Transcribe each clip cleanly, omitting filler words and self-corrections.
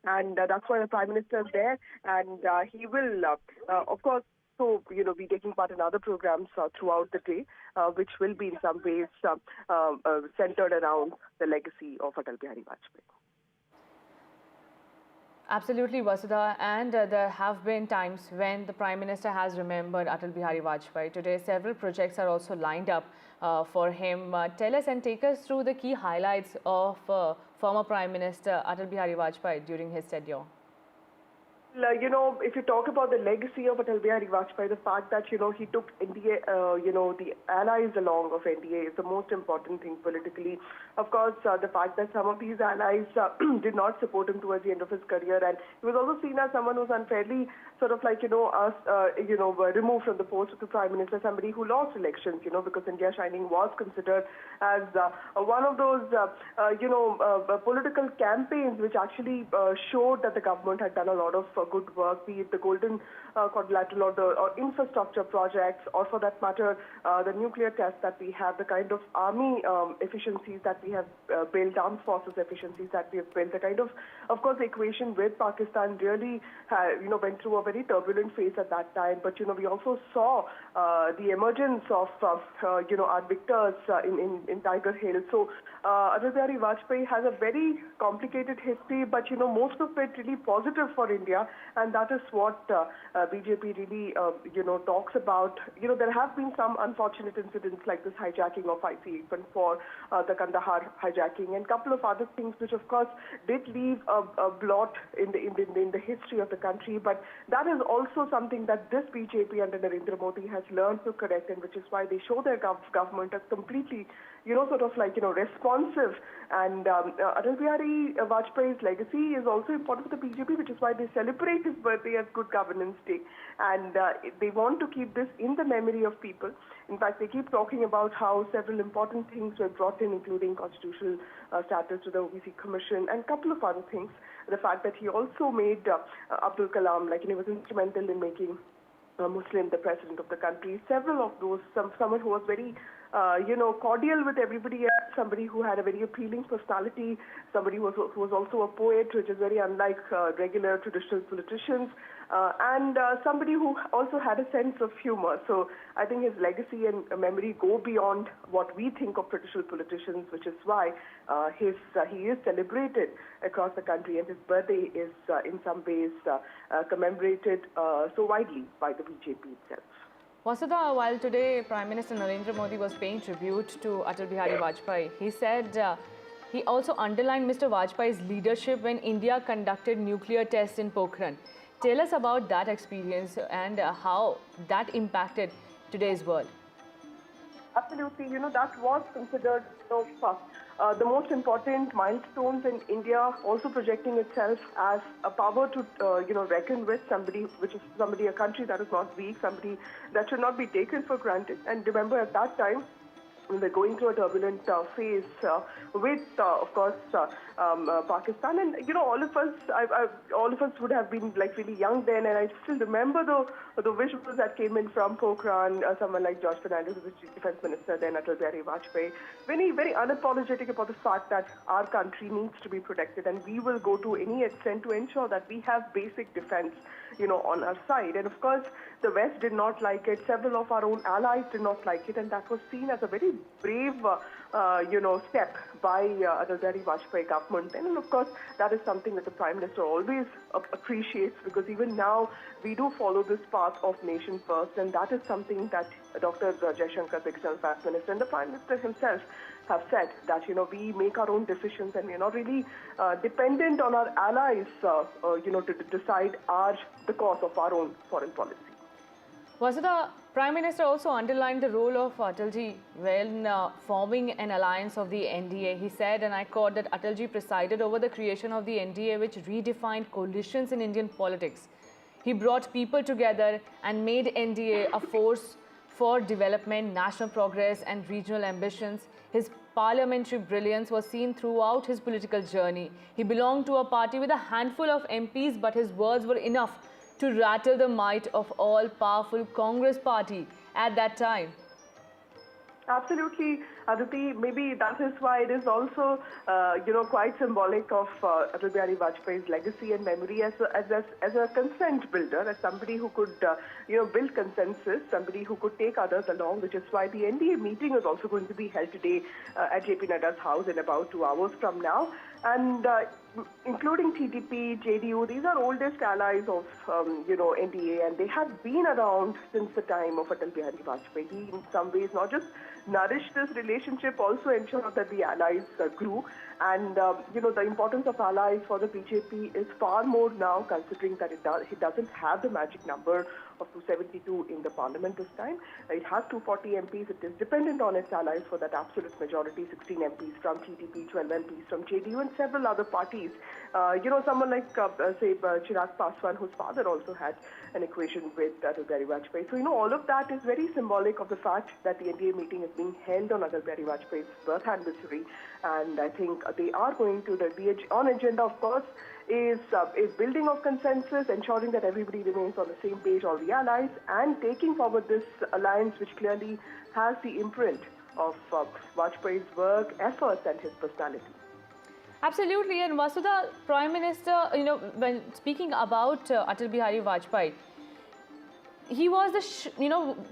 And that's why the Prime Minister is there, and he will, of course, be taking part in other programs throughout the day, which will be in some ways centered around the legacy of Atal Bihari Vajpayee. Absolutely, Vasudha, and there have been times when the Prime Minister has remembered Atal Bihari Vajpayee. Today, several projects are also lined up for him. Tell us and take us through the key highlights of former Prime Minister Atal Bihari Vajpayee during his tenure. If you talk about the legacy of Atal Bihari Vajpayee, the fact that, he took NDA, the allies along of NDA is the most important thing politically. Of course, the fact that some of these allies did not support him towards the end of his career, and he was also seen as someone who's unfairly removed from the post of the Prime Minister, somebody who lost elections, because India Shining was considered as one of those, political campaigns which actually showed that the government had done a lot of good work, be it the Golden Quadrilateral or infrastructure projects, or for that matter, the nuclear test that we have, the kind of army efficiencies that we have built, armed forces efficiencies that we have built, the kind of course, the equation with Pakistan really, went through a very turbulent phase at that time. But, we also saw the emergence of, our victors in Tiger Hill. So, Atal Bihari Vajpayee has a very complicated history, but, most of it really positive for India, and that is what BJP really, talks about. There have been some unfortunate incidents like this hijacking of IC-814, the Kandahar hijacking, and a couple of other things which, of course, did leave a blot in the history of the country. But that is also something that this BJP under Narendra Modi has learned to correct, and which is why they show their government as completely, responsive. And Atal Bihari Vajpayee's legacy is also important for the BJP, which is why they celebrate his birthday as Good Governance Day. And they want to keep this in the memory of people. In fact, they keep talking about how several important things were brought in, including constitutional status to the OBC Commission and a couple of other things. The fact that he also made Abdul Kalam, he was instrumental in making Muslim the president of the country. Several of those, someone who was very cordial with everybody else, somebody who had a very appealing personality, somebody who was also a poet, which is very unlike regular traditional politicians, and somebody who also had a sense of humor. So I think his legacy and memory go beyond what we think of traditional politicians, which is why he is celebrated across the country, and his birthday is in some ways commemorated so widely by the BJP itself. Vasudha, while today Prime Minister Narendra Modi was paying tribute to Atal Bihari Vajpayee, he said he also underlined Mr. Vajpayee's leadership when India conducted nuclear tests in Pokhran. Tell us about that experience and how that impacted today's world. Absolutely, that was considered the most important milestones in India, also projecting itself as a power to, reckon with, a country that is not weak, somebody that should not be taken for granted. And remember, at that time, we were going through a turbulent phase with, of course, Pakistan, and all of us would have been really young then, and I still remember the visuals that came in from Pokhran. Someone like George Fernandez, who was Chief Defence Minister then, Atal Bihari Vajpayee, very, very unapologetic about the fact that our country needs to be protected, and we will go to any extent to ensure that we have basic defence, on our side. And of course, the West did not like it. Several of our own allies did not like it, and that was seen as a very brave, step by Atal Bihari Vajpayee government. And of course, that is something that the Prime Minister always appreciates, because even now we do follow this path of nation first, and that is something that Dr. Jaishankar, the External Affairs Minister, and the Prime Minister himself have said, that we make our own decisions, and we're not really dependent on our allies, to decide the course of our own foreign policy. Vasudha, Prime Minister also underlined the role of Atalji when forming an alliance of the NDA. He said, and I quote, that Atalji presided over the creation of the NDA, which redefined coalitions in Indian politics. He brought people together and made NDA a force for development, national progress and regional ambitions. His parliamentary brilliance was seen throughout his political journey. He belonged to a party with a handful of MPs, but his words were enough to rattle the might of all-powerful Congress party at that time. Absolutely, Aditi. Maybe that is why it is also, quite symbolic of Atal Bihari Vajpayee's legacy and memory as a consent builder, as somebody who could, build consensus, somebody who could take others along, which is why the NDA meeting is also going to be held today at JP Nadda's house in about 2 hours from now. And including TDP, JDU, these are oldest allies of, NDA, and they have been around since the time of Atal Bihari Vajpayee. He, in some ways, not just nourished this relationship, also ensured that the allies grew. And, the importance of allies for the BJP is far more now, considering that it doesn't have the magic number of 272 in the parliament this time. It has 240 MPs. It is dependent on its allies for that absolute majority, 16 MPs from TDP, 12 MPs from JDU, and several other parties. Someone like, Chirag Paswan, whose father also had an equation with Atal Bihari Vajpayee. So, all of that is very symbolic of the fact that the NDA meeting is being held on Atal Bihari Vajpayee's birth anniversary. And I think they are going to, the on agenda, of course, is building of consensus, ensuring that everybody remains on the same page, all the allies, and taking forward this alliance, which clearly has the imprint of Vajpayee's work, efforts, and his personality. Absolutely, and Vasudha, Prime Minister, when speaking about Atal Bihari Vajpayee, he was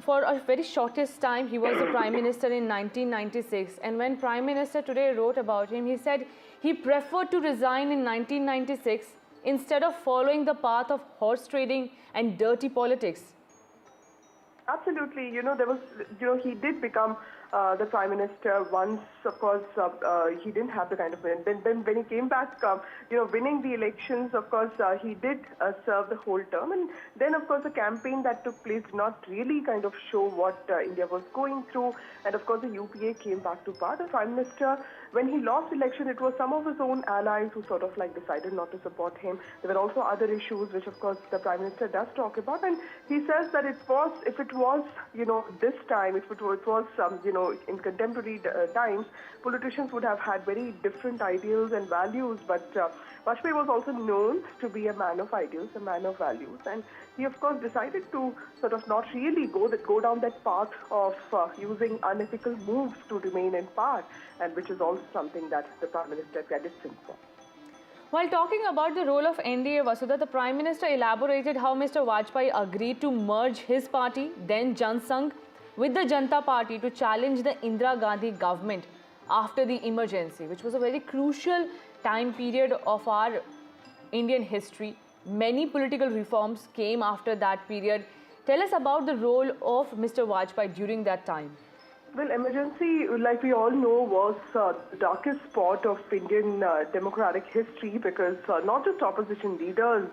for a very shortest time, he was the Prime Minister in 1996. And when Prime Minister today wrote about him, he said he preferred to resign in 1996 instead of following the path of horse trading and dirty politics. Absolutely. There was, he did become the Prime Minister once. Of course, he didn't have the kind of win. Then when he came back, winning the elections, of course, he did serve the whole term. And then, of course, the campaign that took place did not really kind of show what India was going through. And, of course, the UPA came back to power. The Prime Minister, when he lost election, it was some of his own allies who sort of decided not to support him. There were also other issues which, of course, the Prime Minister does talk about. And he says that if it was, this time, if it was, in contemporary times, politicians would have had very different ideals and values. But Vajpayee was also known to be a man of ideals, a man of values. And he, of course, decided to sort of not really go down that path of using unethical moves to remain in power, and which is also something that the Prime Minister credits him for. While talking about the role of NDA, Vasudha, the Prime Minister elaborated how Mr. Vajpayee agreed to merge his party, then Jan Sangh, with the Janata Party to challenge the Indira Gandhi government after the emergency, which was a very crucial time period of our Indian history. Many political reforms came after that period. Tell us about the role of Mr. Vajpayee during that time. Well, emergency, like we all know, was the darkest spot of Indian democratic history, because not just opposition leaders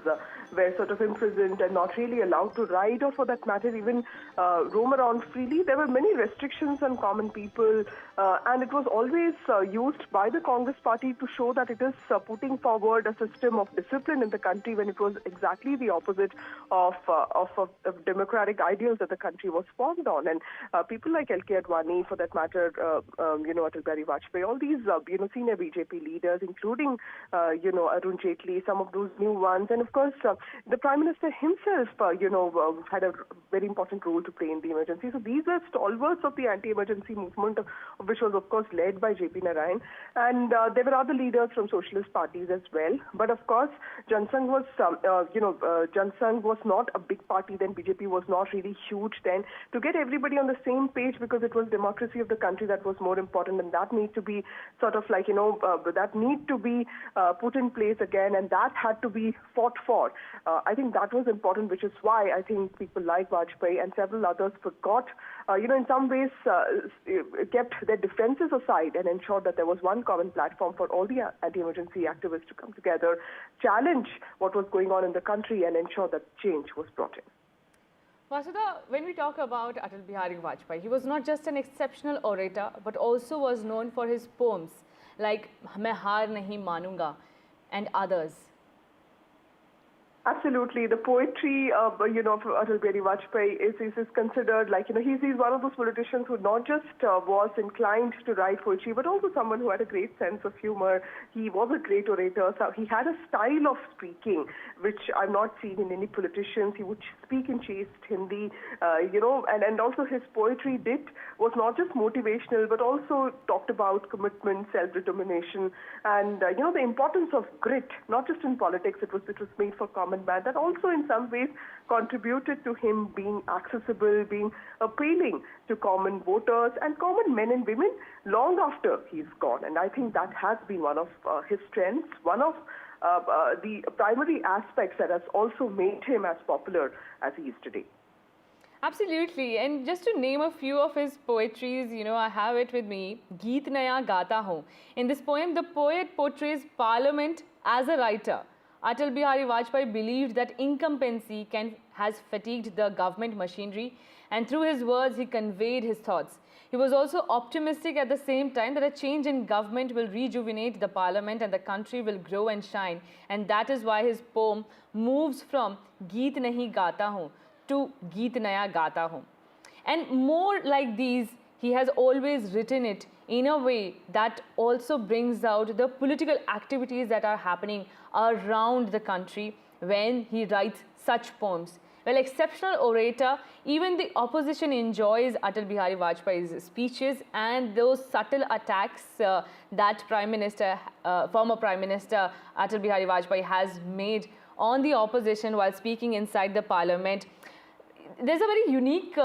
were sort of imprisoned and not really allowed to ride, or for that matter even roam around freely. There were many restrictions on common people, and it was always used by the Congress party to show that it is putting forward a system of discipline in the country, when it was exactly the opposite of democratic ideals that the country was formed on. And people like L.K. Advani, for that matter, Atal Bihari Vajpayee, all these, senior BJP leaders, including, Arun Jaitley, some of those new ones. And of course, the Prime Minister himself, had a very important role to play in the emergency. So these were stalwarts of the anti-emergency movement, which was, of course, led by J.P. Narayan. And there were other leaders from socialist parties as well. But of course, Jan Sangh was not a big party then. BJP was not really huge then. To get everybody on the same page, because it was democracy of the country that was more important, and that need to be sort of that need to be put in place again, and that had to be fought for. I think that was important, which is why I think people like Vajpayee and several others forgot, in some ways kept their differences aside and ensured that there was one common platform for all the anti-emergency activists to come together, challenge what was going on in the country, and ensure that change was brought in. Vasudha, when we talk about Atal Bihari Vajpayee, he was not just an exceptional orator, but also was known for his poems like Main Haar Nahi Manunga and others. Absolutely. The poetry, of Atal Bihari Vajpayee is considered like, he's one of those politicians who not just was inclined to write poetry, but also someone who had a great sense of humor. He was a great orator. So he had a style of speaking, which I've not seen in any politicians. He would speak in chaste Hindi, and also his poetry was not just motivational, but also talked about commitment, self-determination, and, the importance of grit, not just in politics. It was made for common man. That also in some ways contributed to him being accessible, being appealing to common voters and common men and women long after he's gone. And I think that has been one of his strengths, one of the primary aspects that has also made him as popular as he is today. Absolutely. And just to name a few of his poetries, I have it with me. Geet Naya Gata Hoon. In this poem, the poet portrays Parliament as a writer. Atal Bihari Vajpayee believed that incumbency has fatigued the government machinery, and through his words, he conveyed his thoughts. He was also optimistic at the same time that a change in government will rejuvenate the parliament and the country will grow and shine. And that is why his poem moves from Geet Nahi Gata Hoon to Geet Naya Gata Hoon. And more like these, he has always written it in a way that also brings out the political activities that are happening around the country when he writes such poems. Well, exceptional orator, even the opposition enjoys Atal Bihari Vajpayee's speeches and those subtle attacks that former Prime Minister Atal Bihari Vajpayee has made on the opposition while speaking inside the parliament. There's a very unique,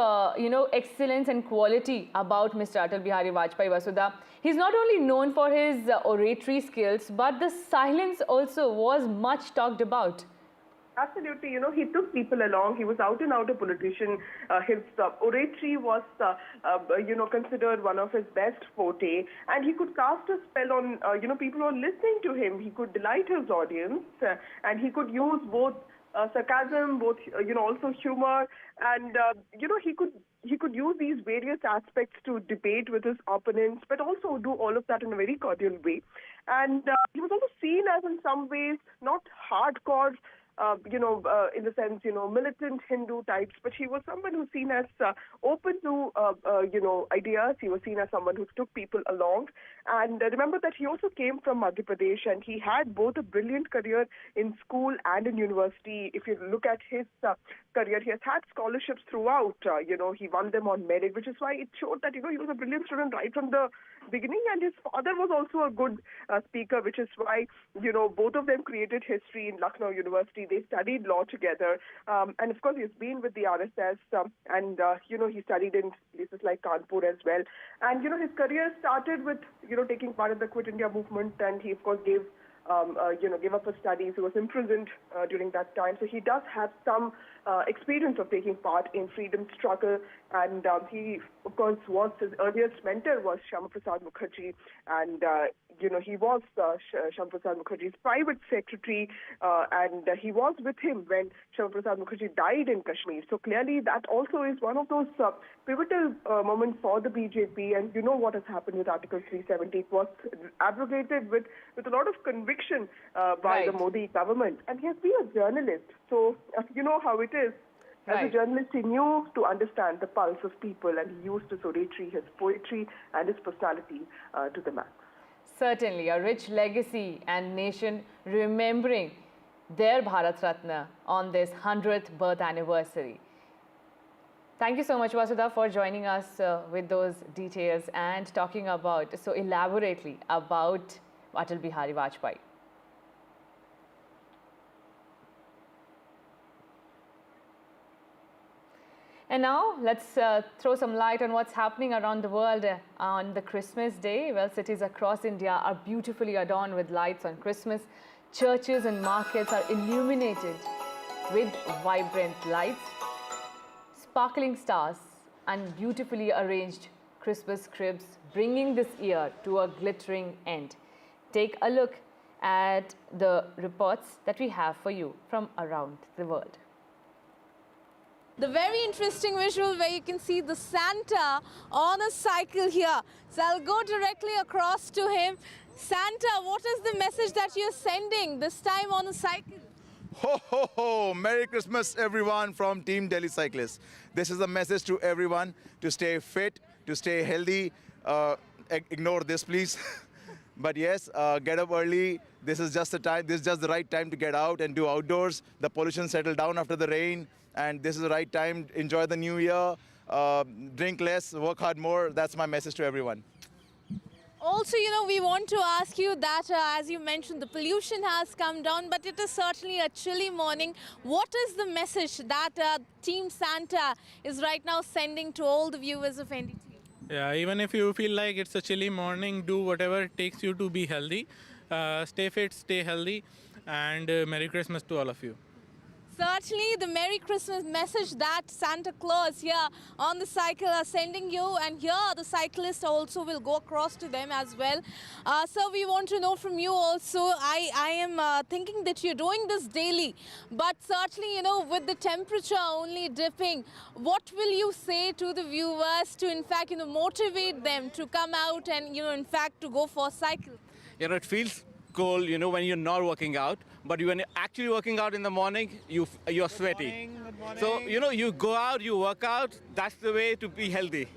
excellence and quality about Mr. Atal Bihari Vajpayee, Vasudha. He's not only known for his oratory skills, but the silence also was much talked about. Absolutely. He took people along. He was out and out a politician. His oratory was, considered one of his best forte. And he could cast a spell on, people who are listening to him. He could delight his audience. And he could use both sarcasm, both, also humor. And, he could use these various aspects to debate with his opponents, but also do all of that in a very cordial way. And he was also seen as, in some ways, not hardcore, in the sense, militant Hindu types, but he was someone who's seen as open to, ideas. He was seen as someone who took people along. And remember that he also came from Madhya Pradesh, and he had both a brilliant career in school and in university. If you look at his career, he has had scholarships throughout. He won them on merit, which is why it showed that, he was a brilliant student right from the beginning. And his father was also a good speaker, which is why, both of them created history in Lucknow University. They studied law together. And of course, he's been with the RSS and he studied in places like Kanpur as well. And, his career started with, taking part in the Quit India movement. And he, of course, gave up his studies. He was imprisoned during that time. So he does have some experience of taking part in freedom struggle. And he, of course, his earliest mentor was Shyama Prasad Mukherjee. And, he was Shyama Prasad Mukherjee's private secretary. And he was with him when Shyama Prasad Mukherjee died in Kashmir. So clearly that also is one of those pivotal moments for the BJP. And what has happened with Article 370. It was abrogated with a lot of conviction by the Modi government. And he has been a journalist. So you know how it is. As a journalist, he knew to understand the pulse of people, and he used his oratory, his poetry, and his personality to the max. Certainly, a rich legacy and nation remembering their Bharat Ratna on this 100th birth anniversary. Thank you so much, Vasudha, for joining us with those details and talking about so elaborately about Atal Bihari Vajpayee. And now let's throw some light on what's happening around the world on the Christmas day. Well, cities across India are beautifully adorned with lights on Christmas. Churches and markets are illuminated with vibrant lights, sparkling stars, and beautifully arranged Christmas cribs, bringing this year to a glittering end. Take a look at the reports that we have for you from around the world. The very interesting visual where you can see the Santa on a cycle here. So I'll go directly across to him. Santa, what is the message that you're sending this time on a cycle? Ho, ho, ho! Merry Christmas, everyone, from Team Delhi Cyclists. This is a message to everyone to stay fit, to stay healthy. Ignore this, please. But yes, get up early. This is just the time. This is just the right time to get out and do outdoors. The pollution settled down after the rain, and this is the right time. Enjoy the new year. Drink less, work hard more. That's my message to everyone. Also, we want to ask you that, as you mentioned, the pollution has come down, but it is certainly a chilly morning. What is the message that Team Santa is right now sending to all the viewers of NDTV? Yeah, even if you feel like it's a chilly morning, do whatever it takes you to be healthy. Stay fit, stay healthy, and Merry Christmas to all of you. Certainly, the Merry Christmas message that Santa Claus here on the cycle are sending you, and here the cyclists also will go across to them as well. So we want to know from you also, I am thinking that you're doing this daily, but certainly, with the temperature only dipping, what will you say to the viewers to, in fact, motivate them to come out and, in fact, to go for a cycle? It feels cold, when you're not working out. But when you're actually working out in the morning, you're sweaty. Good morning. So, you go out, you work out. That's the way to be healthy.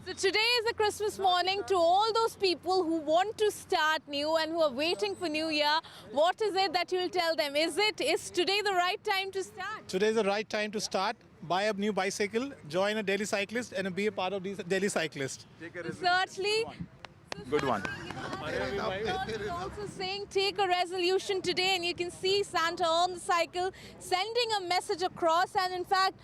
So today is a Christmas morning. To all those people who want to start new and who are waiting for New Year, what is it that you'll tell them? Is today the right time to start? Today is the right time to start. Buy a new bicycle, join a daily cyclist, and be a part of these daily cyclists. Certainly. Good one. Is also saying take a resolution today, and you can see Santa on the cycle sending a message across, and in fact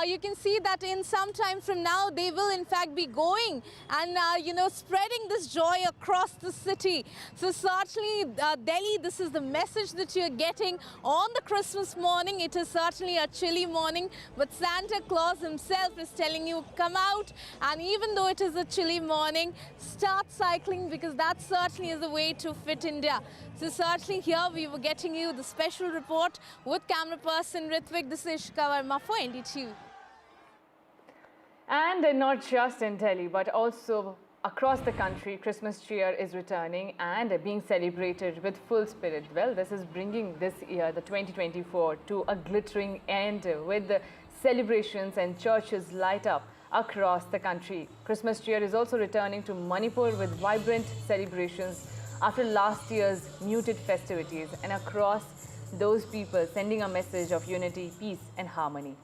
you can see that in some time from now they will in fact be going and spreading this joy across the city. So certainly Delhi, this is the message that you're getting on the Christmas morning. It is certainly a chilly morning, but Santa Claus himself is telling you come out, and even though it is a chilly morning, start cycling, because that certainly is the way to fit India. So certainly here we were getting you the special report with camera person Ritvik. This is Ishika Verma for NDTV. And not just in Delhi, but also across the country, Christmas cheer is returning and being celebrated with full spirit. Well, this is bringing this year, the 2024, to a glittering end with the celebrations and churches light up across the country. Christmas cheer is also returning to Manipur with vibrant celebrations after last year's muted festivities, and across those people sending a message of unity, peace and harmony.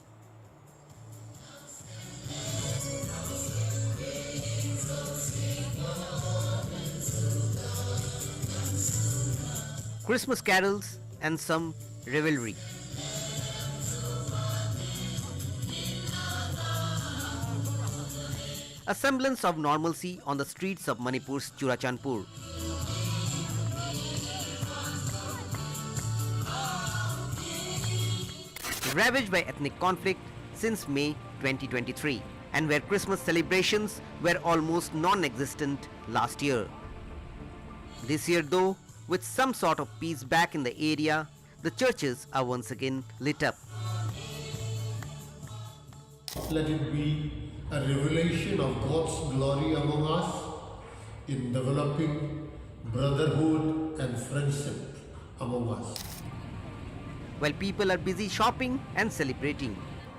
Christmas carols and some revelry. A semblance of normalcy on the streets of Manipur's Churachandpur. Ravaged by ethnic conflict since May 2023, and where Christmas celebrations were almost non-existent last year. This year though, with some sort of peace back in the area, the churches are once again lit up. Let it be a revelation of God's glory among us in developing brotherhood and friendship among us. While people are busy shopping and celebrating,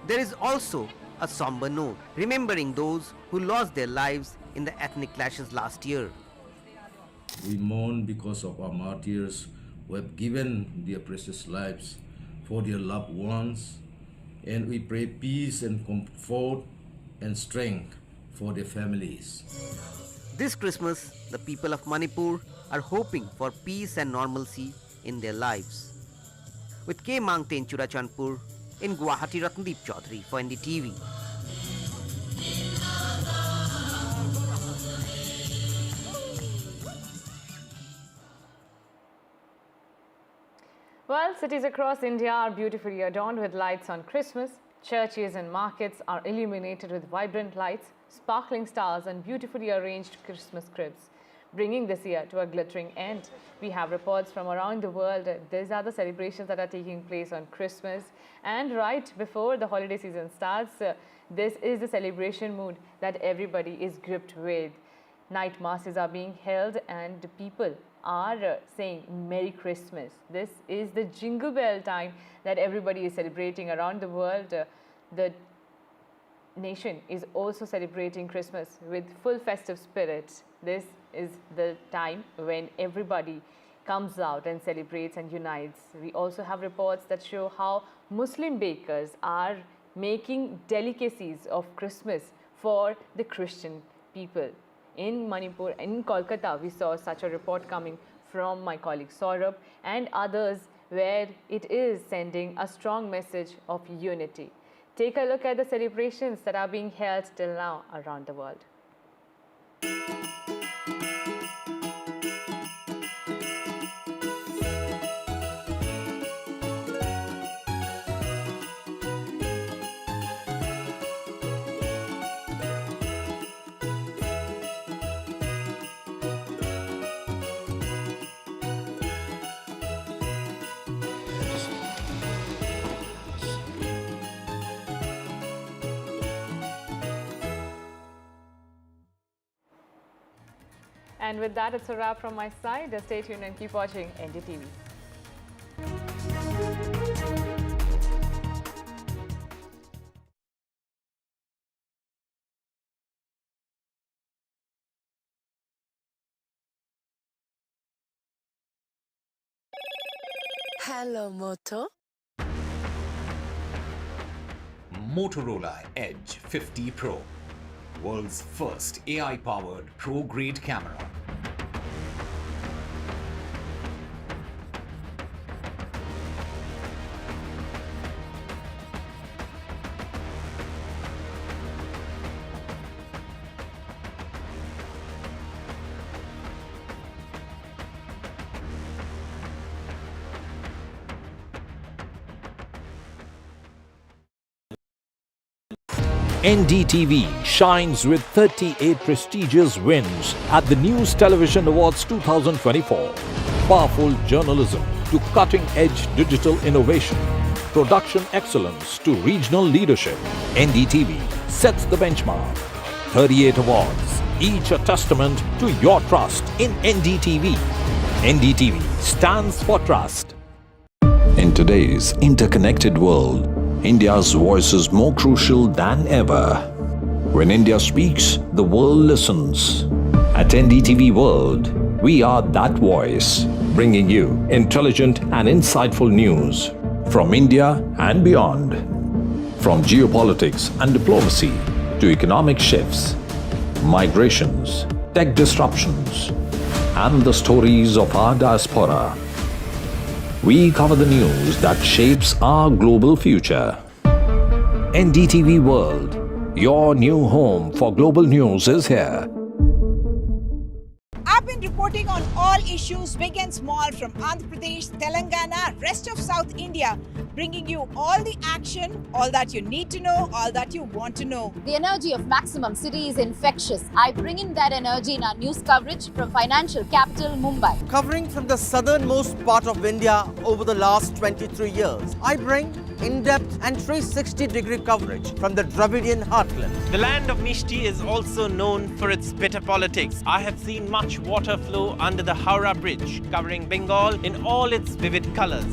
there is also a somber note, remembering those who lost their lives in the ethnic clashes last year. We mourn because of our martyrs who have given their precious lives for their loved ones, and we pray peace and comfort and strength for their families. This Christmas, the people of Manipur are hoping for peace and normalcy in their lives. With K. Mangte in Churachandpur, in Guwahati, Ratnadeep Chaudhary for NDTV. Well, cities across India are beautifully adorned with lights on Christmas. Churches and markets are illuminated with vibrant lights, sparkling stars and beautifully arranged Christmas cribs, bringing this year to a glittering end. We have reports from around the world. These are the celebrations that are taking place on Christmas. And right before the holiday season starts, this is the celebration mood that everybody is gripped with. Night masses are being held and people are saying Merry Christmas. This is the jingle bell time that everybody is celebrating around the world. The nation is also celebrating Christmas with full festive spirit. This is the time when everybody comes out and celebrates and unites. We also have reports that show how Muslim bakers are making delicacies of Christmas for the Christian people. In Manipur, in Kolkata, we saw such a report coming from my colleague Saurabh and others, where it is sending a strong message of unity. Take a look at the celebrations that are being held till now around the world. And with that, it's a wrap from my side. Stay tuned and keep watching NDTV. Hello, Moto. Motorola Edge 50 Pro, world's first AI-powered pro-grade camera. NDTV shines with 38 prestigious wins at the News Television Awards 2024. Powerful journalism to cutting-edge digital innovation, production excellence to regional leadership. NDTV sets the benchmark. 38 awards, each a testament to your trust in NDTV. NDTV stands for trust. In today's interconnected world, India's voice is more crucial than ever. When India speaks, the world listens. At NDTV World, we are that voice, bringing you intelligent and insightful news from India and beyond. From geopolitics and diplomacy to economic shifts, migrations, tech disruptions, and the stories of our diaspora. We cover the news that shapes our global future. NDTV World, your new home for global news is here. I've been reporting on all issues big and small from Andhra Pradesh, Telangana, rest of South India, bringing you all the action, all that you need to know, all that you want to know. The energy of Maximum City is infectious. I bring in that energy in our news coverage from financial capital Mumbai. Covering from the southernmost part of India over the last 23 years, I bring in-depth and 360-degree coverage from the Dravidian heartland. The land of Mishti is also known for its bitter politics. I have seen much water flow under the Howrah Bridge, covering Bengal in all its vivid colors.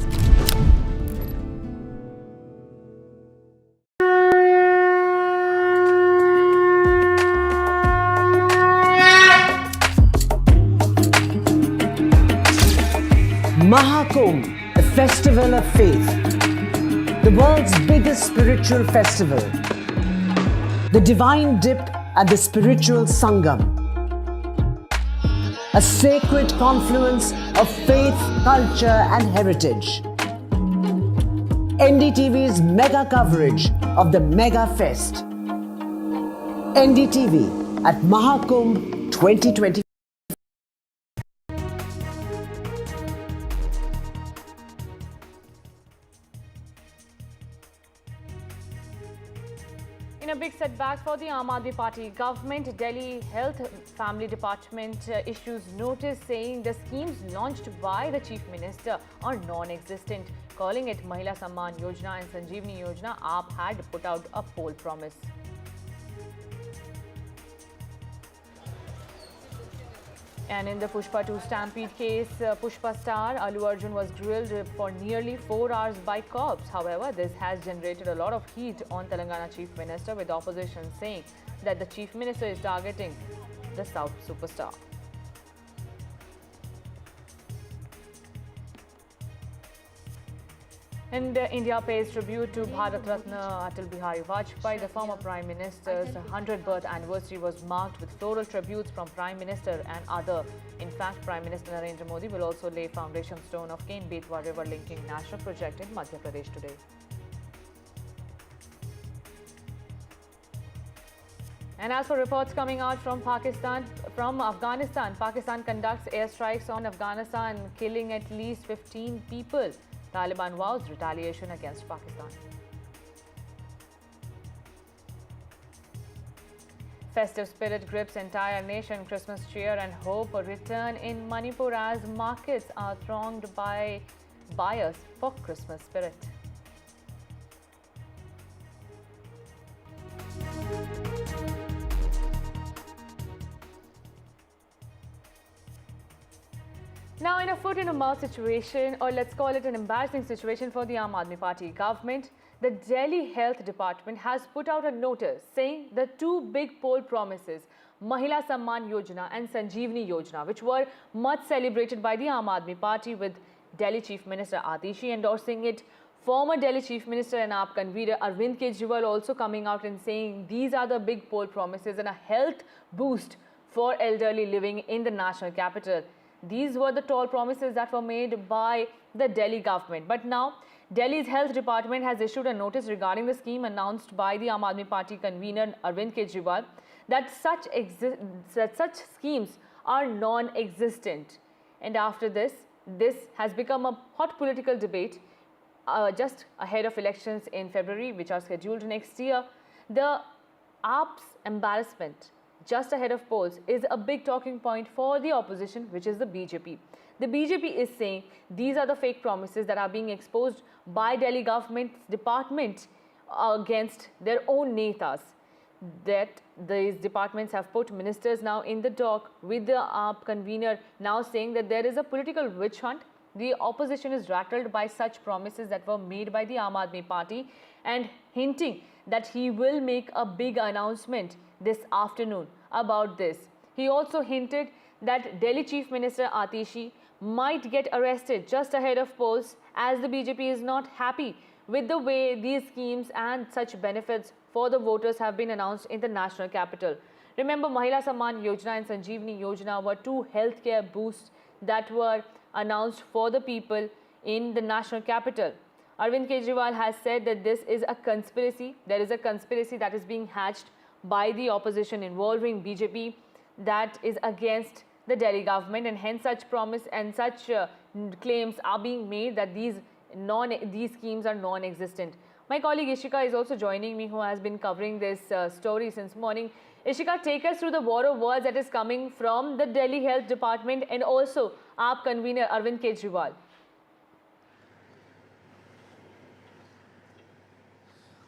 Mahakumbh, the festival of faith, the world's biggest spiritual festival, the divine dip and the spiritual sangam, a sacred confluence of faith, culture and heritage. NDTV's mega coverage of the Mega Fest. NDTV at Mahakumbh 2020. In a big setback for the Aam Aadmi Party government, Delhi Health Family Department issues notice saying the schemes launched by the Chief Minister are non-existent, calling it Mahila Samman Yojana and Sanjeevani Yojana. AAP had put out a poll promise. And in the Pushpa 2 stampede case, Pushpa star Allu Arjun was grilled for nearly 4 hours by cops. However, this has generated a lot of heat on Telangana Chief Minister, with opposition saying that the Chief Minister is targeting the South superstar. And India pays tribute to Bharat Ratna Atal Bihari Vajpayee. The former Prime Minister's 100th birth anniversary was marked with floral tributes from Prime Minister and other. In fact, Prime Minister Narendra Modi will also lay foundation stone of Ken-Betwa river linking national project in Madhya Pradesh today. And as for reports coming out from Afghanistan, Pakistan conducts airstrikes on Afghanistan, killing at least 15 people. Taliban vows retaliation against Pakistan. Festive spirit grips entire nation. Christmas cheer and hope return in Manipur as markets are thronged by buyers for Christmas spirit. Now, in a foot-in-the-mouth situation, or let's call it an embarrassing situation for the Aam Aadmi Party government, the Delhi Health Department has put out a notice saying the two big poll promises, Mahila Samman Yojana and Sanjeevani Yojana, which were much celebrated by the Aam Aadmi Party, with Delhi Chief Minister Atishi endorsing it, former Delhi Chief Minister and AAP convener Arvind Kejriwal also coming out and saying these are the big poll promises and a health boost for elderly living in the national capital. These were the tall promises that were made by the Delhi government. But now, Delhi's health department has issued a notice regarding the scheme announced by the Aam Aadmi Party convener Arvind Kejriwal that such schemes are non-existent. And after this has become a hot political debate just ahead of elections in February, which are scheduled next year. The AAP's embarrassment just ahead of polls is a big talking point for the opposition, which is the BJP. The BJP is saying these are the fake promises that are being exposed by Delhi government's department against their own netas. That these departments have put ministers now in the dock, with the AAP convener now saying that there is a political witch hunt. The opposition is rattled by such promises that were made by the Aam Aadmi Party and hinting that he will make a big announcement this afternoon about this. He also hinted that Delhi Chief Minister Atishi might get arrested just ahead of polls, as the BJP is not happy with the way these schemes and such benefits for the voters have been announced in the national capital. Remember, Mahila Samman Yojana and Sanjeevani Yojana were two healthcare boosts that were announced for the people in the national capital. Arvind Kejriwal has said that this is a conspiracy. There is a conspiracy that is being hatched by the opposition involving BJP that is against the Delhi government, and hence such promise and such claims are being made that these schemes are non-existent. My colleague Ishika is also joining me, who has been covering this story since morning. Ishika, take us through the war of words that is coming from the Delhi Health Department and also AAP convener Arvind Kejriwal.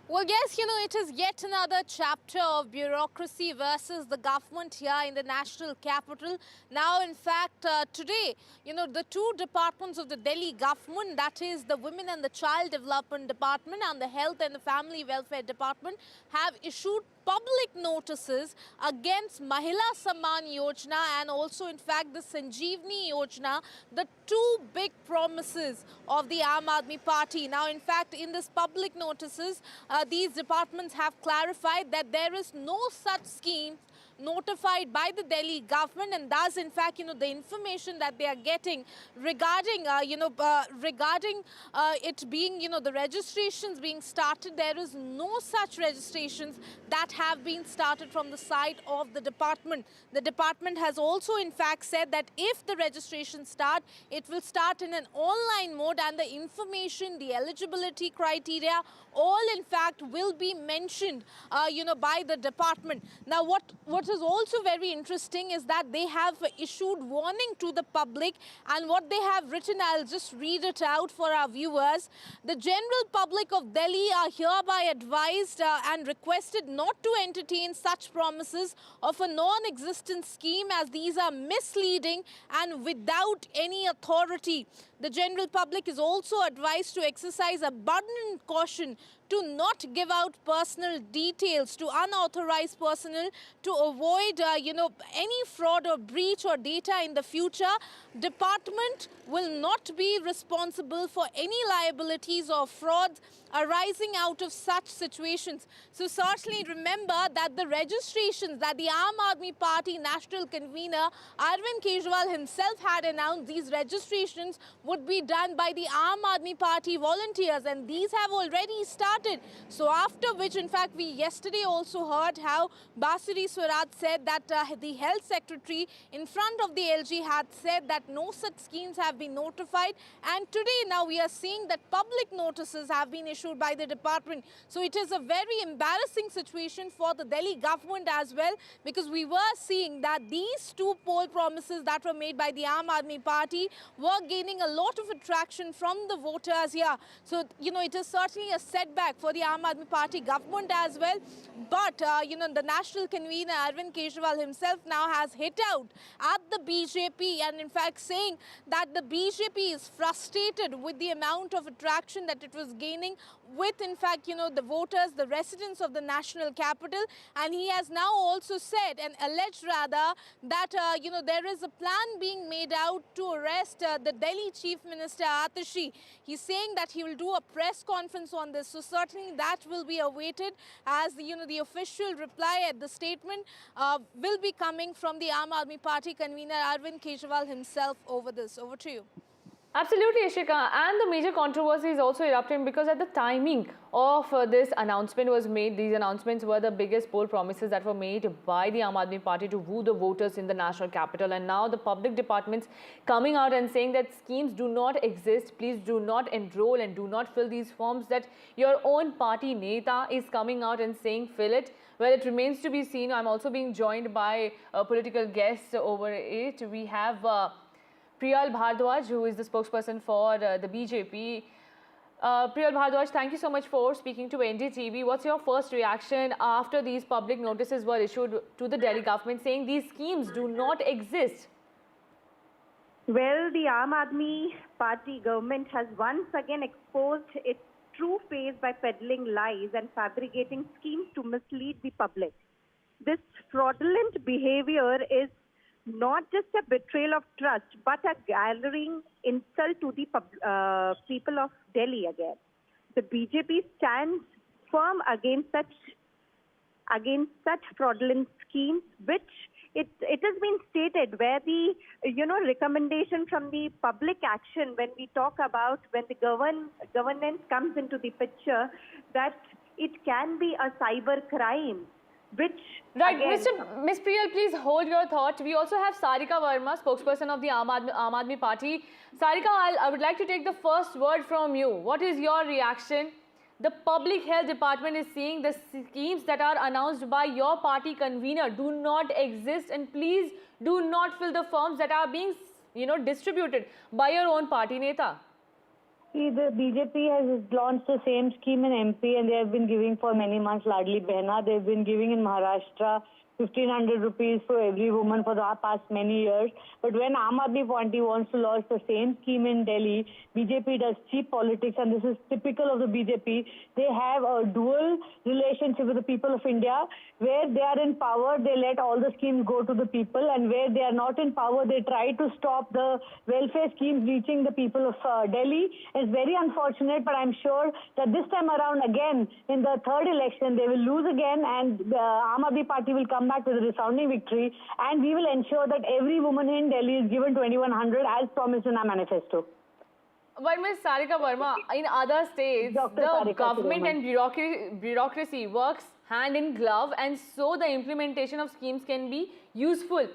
Well, yes, it is yet another chapter of bureaucracy versus the government here in the national capital. Now, in fact, today, the two departments of the Delhi government, that is the Women and the Child Development Department and the Health and the Family Welfare Department, have issued public notices against Mahila Samman Yojana and also, in fact, the Sanjeevani Yojana, the two big promises of the Aam Aadmi Party. Now, in fact, in this public notices, these departments have clarified that there is no such scheme notified by the Delhi government, and thus, in fact, the information that they are getting regarding, it being, the registrations being started, there is no such registrations that have been started from the side of the department. The department has also, in fact, said that if the registrations start, it will start in an online mode, and the information, the eligibility criteria, all, in fact, will be mentioned, by the department. Now, what's what is also very interesting is that they have issued warning to the public, and what they have written, I'll just read it out for our viewers. The general public of Delhi are hereby advised and requested not to entertain such promises of a non-existent scheme, as these are misleading and without any authority. The general public is also advised to exercise abundant caution to not give out personal details to unauthorized personnel to avoid, any fraud or breach or data in the future. Department will not be responsible for any liabilities or frauds arising out of such situations. So certainly remember that the registrations that the Aam Aadmi Party national convener Arvind Kejriwal himself had announced, these registrations would be done by the Aam Aadmi Party volunteers, and these have already started. So after which, in fact, we yesterday also heard how Basuri Swaraj said that the health secretary in front of the LG had said that no such schemes have been notified, and today now we are seeing that public notices have been issued by the department. So it is a very embarrassing situation for the Delhi government as well, because we were seeing that these two poll promises that were made by the Aam Aadmi Party were gaining a lot of attraction from the voters here. So, it is certainly a setback for the Aam Aadmi Party government as well. But, the national convener Arvind Kejriwal himself now has hit out at the BJP, and in fact saying that the BJP is frustrated with the amount of attraction that it was gaining with, in fact, the voters, the residents of the national capital. And he has now also said and alleged rather that, there is a plan being made out to arrest the Delhi Chief Minister Atashi. He's saying that he will do a press conference on this. So certainly that will be awaited, as the official reply at the statement will be coming from the Aam Aadmi Party convener Arvind Kejriwal himself over this. Over to you. Absolutely, Ishika. And the major controversy is also erupting because at the timing of this announcement was made, these announcements were the biggest poll promises that were made by the Aam Aadmi Party to woo the voters in the national capital. And now the public departments coming out and saying that schemes do not exist. Please do not enroll and do not fill these forms. That your own party neta is coming out and saying fill it. Well, it remains to be seen. I'm also being joined by a political guest over it. We have Priyal Bhardwaj, who is the spokesperson for the BJP. Priyal Bhardwaj, thank you so much for speaking to NDTV. What's your first reaction after these public notices were issued to the Delhi government saying these schemes do not exist? Well, the Aam Aadmi Party government has once again exposed its true face by peddling lies and fabricating schemes to mislead the public. This fraudulent behavior is not just a betrayal of trust, but a galling insult to the people of Delhi again. The BJP stands firm against such fraudulent schemes, which it has been stated where the recommendation from the public action, when we talk about when the governance comes into the picture, that it can be a cyber crime. Which right, Ms. Priyal, please hold your thought. We also have Sarika Verma, spokesperson of the Aam Aadmi Party. Sarika, I would like to take the first word from you. What is your reaction? The Public Health Department is saying the schemes that are announced by your party convener do not exist, and please do not fill the forms that are being, distributed by your own party neta. The BJP has launched the same scheme in MP, and they have been giving for many months Ladli Behna. They've been giving in Maharashtra 1,500 rupees for every woman for the past many years. But when Aam Aadmi Party wants to launch the same scheme in Delhi, BJP does cheap politics, and this is typical of the BJP. They have a dual relationship with the people of India. Where they are in power, they let all the schemes go to the people, and where they are not in power, they try to stop the welfare schemes reaching the people of Delhi. It's very unfortunate, but I'm sure that this time around again, in the third election, they will lose again, and the Aam Aadmi Party will come back with a resounding victory, and we will ensure that every woman in Delhi is given 2,100 as promised in our manifesto. But Ms. Sarika Verma, in other states, the government and bureaucracy works hand in glove, and so the implementation of schemes can be useful.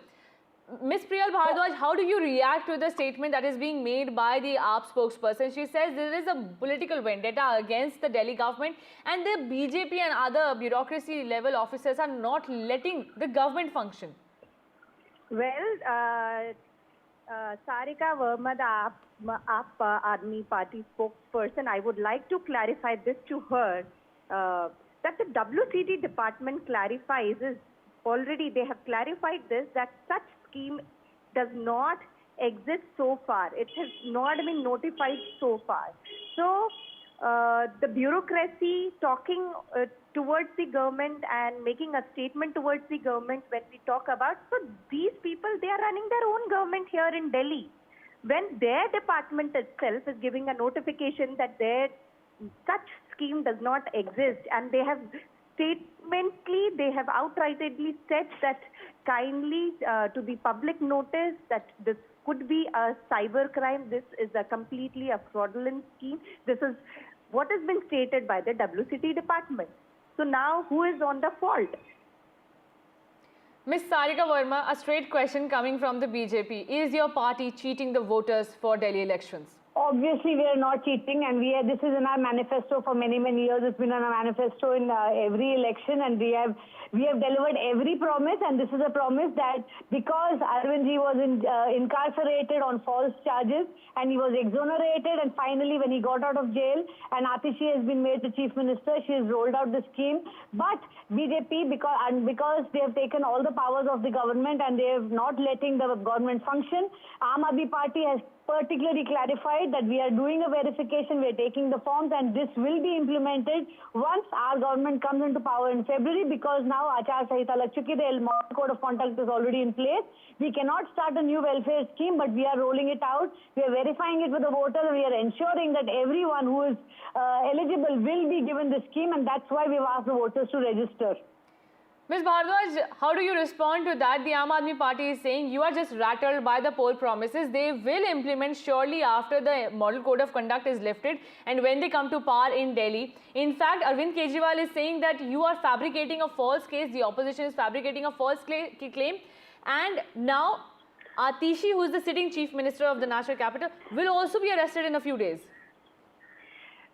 Ms. Priyal Bhardwaj, how do you react to the statement that is being made by the AAP spokesperson? She says there is a political vendetta against the Delhi government and the BJP and other bureaucracy level officers are not letting the government function. Well, Sarika Verma, the AAP Aadmi Party spokesperson, I would like to clarify this to her, that the WCD department clarifies is already, they have clarified this, that such scheme does not exist so far. It has not been notified so far. So, the bureaucracy talking towards the government and making a statement towards the government when we talk about, so these people, they are running their own government here in Delhi. When their department itself is giving a notification that such scheme does not exist, and they have they have outrightly said that kindly to the public notice that this could be a cyber crime, this is completely a fraudulent scheme. This is what has been stated by the WCT department. So now who is on the fault? Ms. Sarika Verma, a straight question coming from the BJP. Is your party cheating the voters for Delhi elections? Obviously, we are not cheating, and this is in our manifesto for many, many years. It's been in our manifesto in every election, and we have delivered every promise, and this is a promise that because Arvindji was incarcerated on false charges, and he was exonerated, and finally when he got out of jail, and Atishi has been made the chief minister, she has rolled out the scheme. But BJP, because they have taken all the powers of the government and they have not letting the government function, Aam Aadmi Party has particularly clarified that we are doing a verification, we are taking the forms, and this will be implemented once our government comes into power in February, because now Achar Sanhita lag chuki, the model code of conduct is already in place. We cannot start a new welfare scheme, but we are rolling it out. We are verifying it with the voters, and we are ensuring that everyone who is eligible will be given the scheme, and that's why we've asked the voters to register. Ms. Bhardwaj, how do you respond to that? The Aam Aadmi Party is saying you are just rattled by the poll promises. They will implement surely after the model code of conduct is lifted and when they come to power in Delhi. In fact, Arvind Kejriwal is saying that you are fabricating a false case. The opposition is fabricating a false claim. And now Atishi, who is the sitting chief minister of the national capital, will also be arrested in a few days.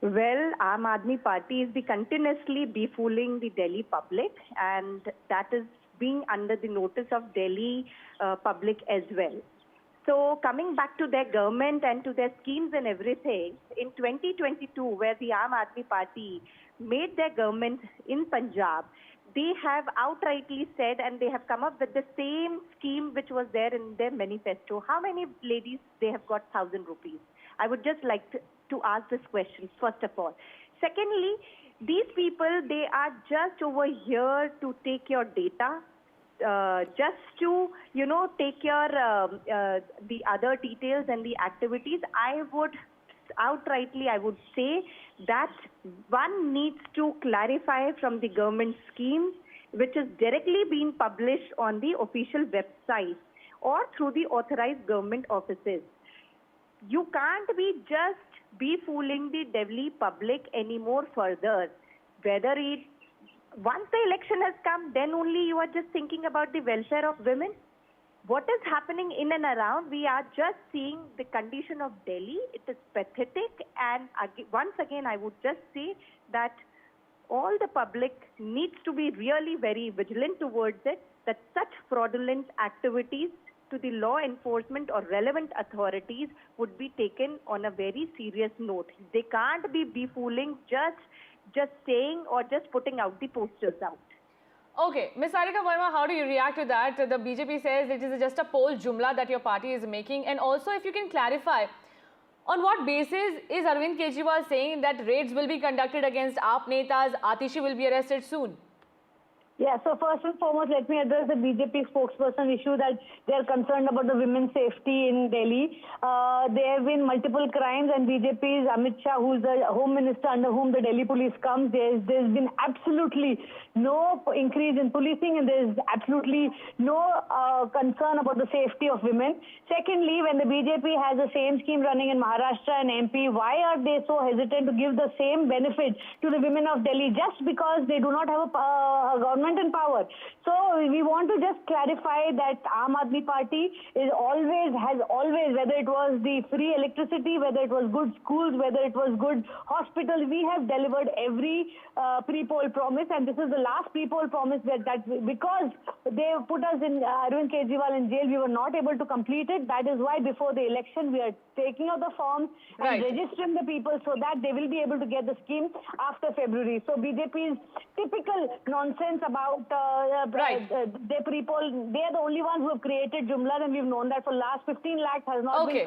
Well, Aam Aadmi Party is continuously befooling the Delhi public, and that is being under the notice of Delhi public as well. So coming back to their government and to their schemes and everything, in 2022, where the Aam Aadmi Party made their government in Punjab, they have outrightly said, and they have come up with the same scheme which was there in their manifesto. How many ladies they have got 1,000 rupees? I would just like to ask this question, first of all. Secondly, these people, they are just over here to take your data, just to, take your the other details and the activities. I would say that one needs to clarify from the government scheme, which is directly being published on the official website or through the authorized government offices. You can't be just fooling the Delhi public anymore further. Once the election has come, then only you are just thinking about the welfare of women. What is happening in and around, we are just seeing the condition of Delhi. It is pathetic, and once again I would just say that all the public needs to be really very vigilant towards it, that such fraudulent activities to the law enforcement or relevant authorities would be taken on a very serious note. They can't be befooling, just saying or just putting out the posters out. Okay, Ms. Sarika Verma, how do you react to that? The BJP says it is just a poll jumla that your party is making, and also if you can clarify, on what basis is Arvind Kejriwal saying that raids will be conducted against AAP netas, Atishi will be arrested soon? Yeah, so first and foremost, let me address the BJP spokesperson issue that they are concerned about the women's safety in Delhi. There have been multiple crimes, and BJP's Amit Shah, who is the Home Minister under whom the Delhi police comes, there's been absolutely no increase in policing, and there's absolutely no concern about the safety of women. Secondly, when the BJP has the same scheme running in Maharashtra and MP, why are they so hesitant to give the same benefit to the women of Delhi just because they do not have a government government in power. So we want to just clarify that Aam Aadmi Party has always, whether it was the free electricity, whether it was good schools, whether it was good hospitals, we have delivered every pre-poll promise, and this is the last pre-poll promise that because they put us in Arvind Kejriwal in jail, we were not able to complete it. That is why before the election we are taking out the forms and registering the people so that they will be able to get the scheme after February. So BJP's typical nonsense about their pre-poll, they are the only ones who have created Jumla, and we've known that for last 15 lakhs has not been...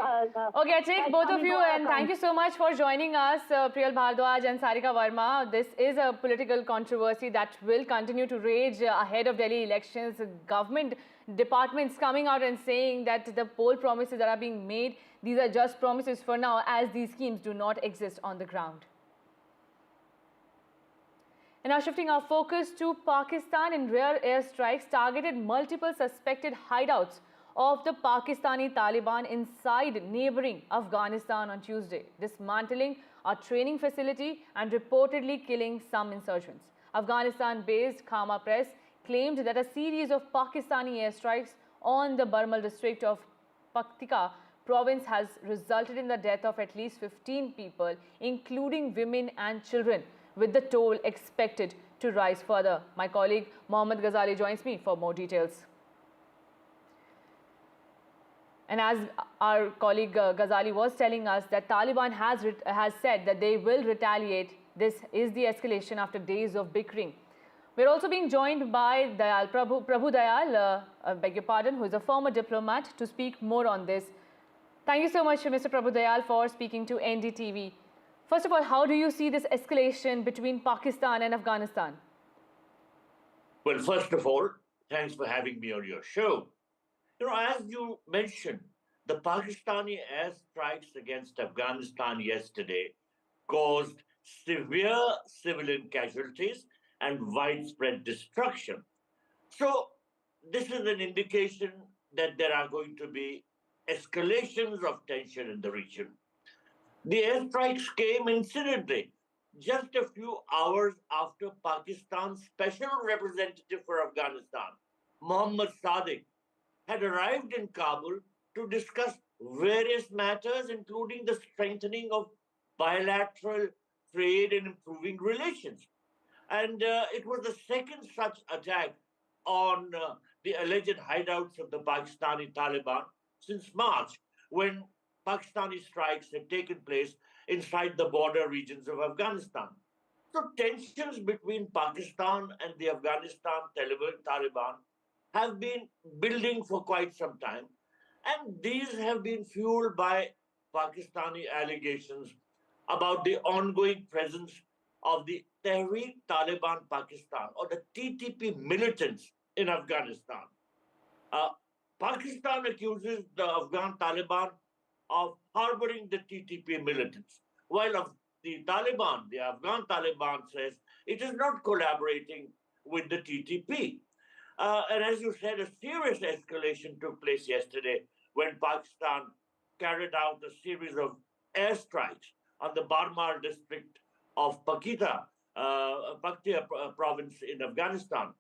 Okay, I take both of you, and thank you so much for joining us, Priyal Bhardwaj and Sarika Verma. This is a political controversy that will continue to rage ahead of Delhi elections. Government departments coming out and saying that the poll promises that are being made, these are just promises for now, as these schemes do not exist on the ground. And now shifting our focus to Pakistan, in rare airstrikes targeted multiple suspected hideouts of the Pakistani Taliban inside neighboring Afghanistan on Tuesday, dismantling a training facility and reportedly killing some insurgents. Afghanistan-based Khama Press claimed that a series of Pakistani airstrikes on the Barmal district of Paktika province has resulted in the death of at least 15 people, including women and children, with the toll expected to rise further. My colleague Mohammad Ghazali joins me for more details. And as our colleague Ghazali was telling us, that Taliban has said that they will retaliate. This is the escalation after days of bickering. We're also being joined by Dayal Prabhu Dayal, beg your pardon, who is a former diplomat, to speak more on this. Thank you so much, Mr. Prabhu Dayal, for speaking to NDTV. First of all, how do you see this escalation between Pakistan and Afghanistan? Well, first of all, thanks for having me on your show. You know, as you mentioned, the Pakistani airstrikes against Afghanistan yesterday caused severe civilian casualties and widespread destruction. So this is an indication that there are going to be escalations of tension in the region. The airstrikes came incidentally just a few hours after Pakistan's special representative for Afghanistan, Mohammad Sadiq, had arrived in Kabul to discuss various matters, including the strengthening of bilateral trade and improving relations. And it was the second such attack on the alleged hideouts of the Pakistani Taliban since March, when Pakistani strikes had taken place inside the border regions of Afghanistan. So tensions between Pakistan and the Afghanistan Taliban have been building for quite some time, and these have been fueled by Pakistani allegations about the ongoing presence of the Tehreek-Taliban Pakistan, or the TTP militants in Afghanistan. Pakistan accuses the Afghan Taliban of harboring the TTP militants, while the Afghan Taliban says it is not collaborating with the TTP. And as you said, a serious escalation took place yesterday when Pakistan carried out a series of airstrikes on the Barmal district of Paktika province in Afghanistan.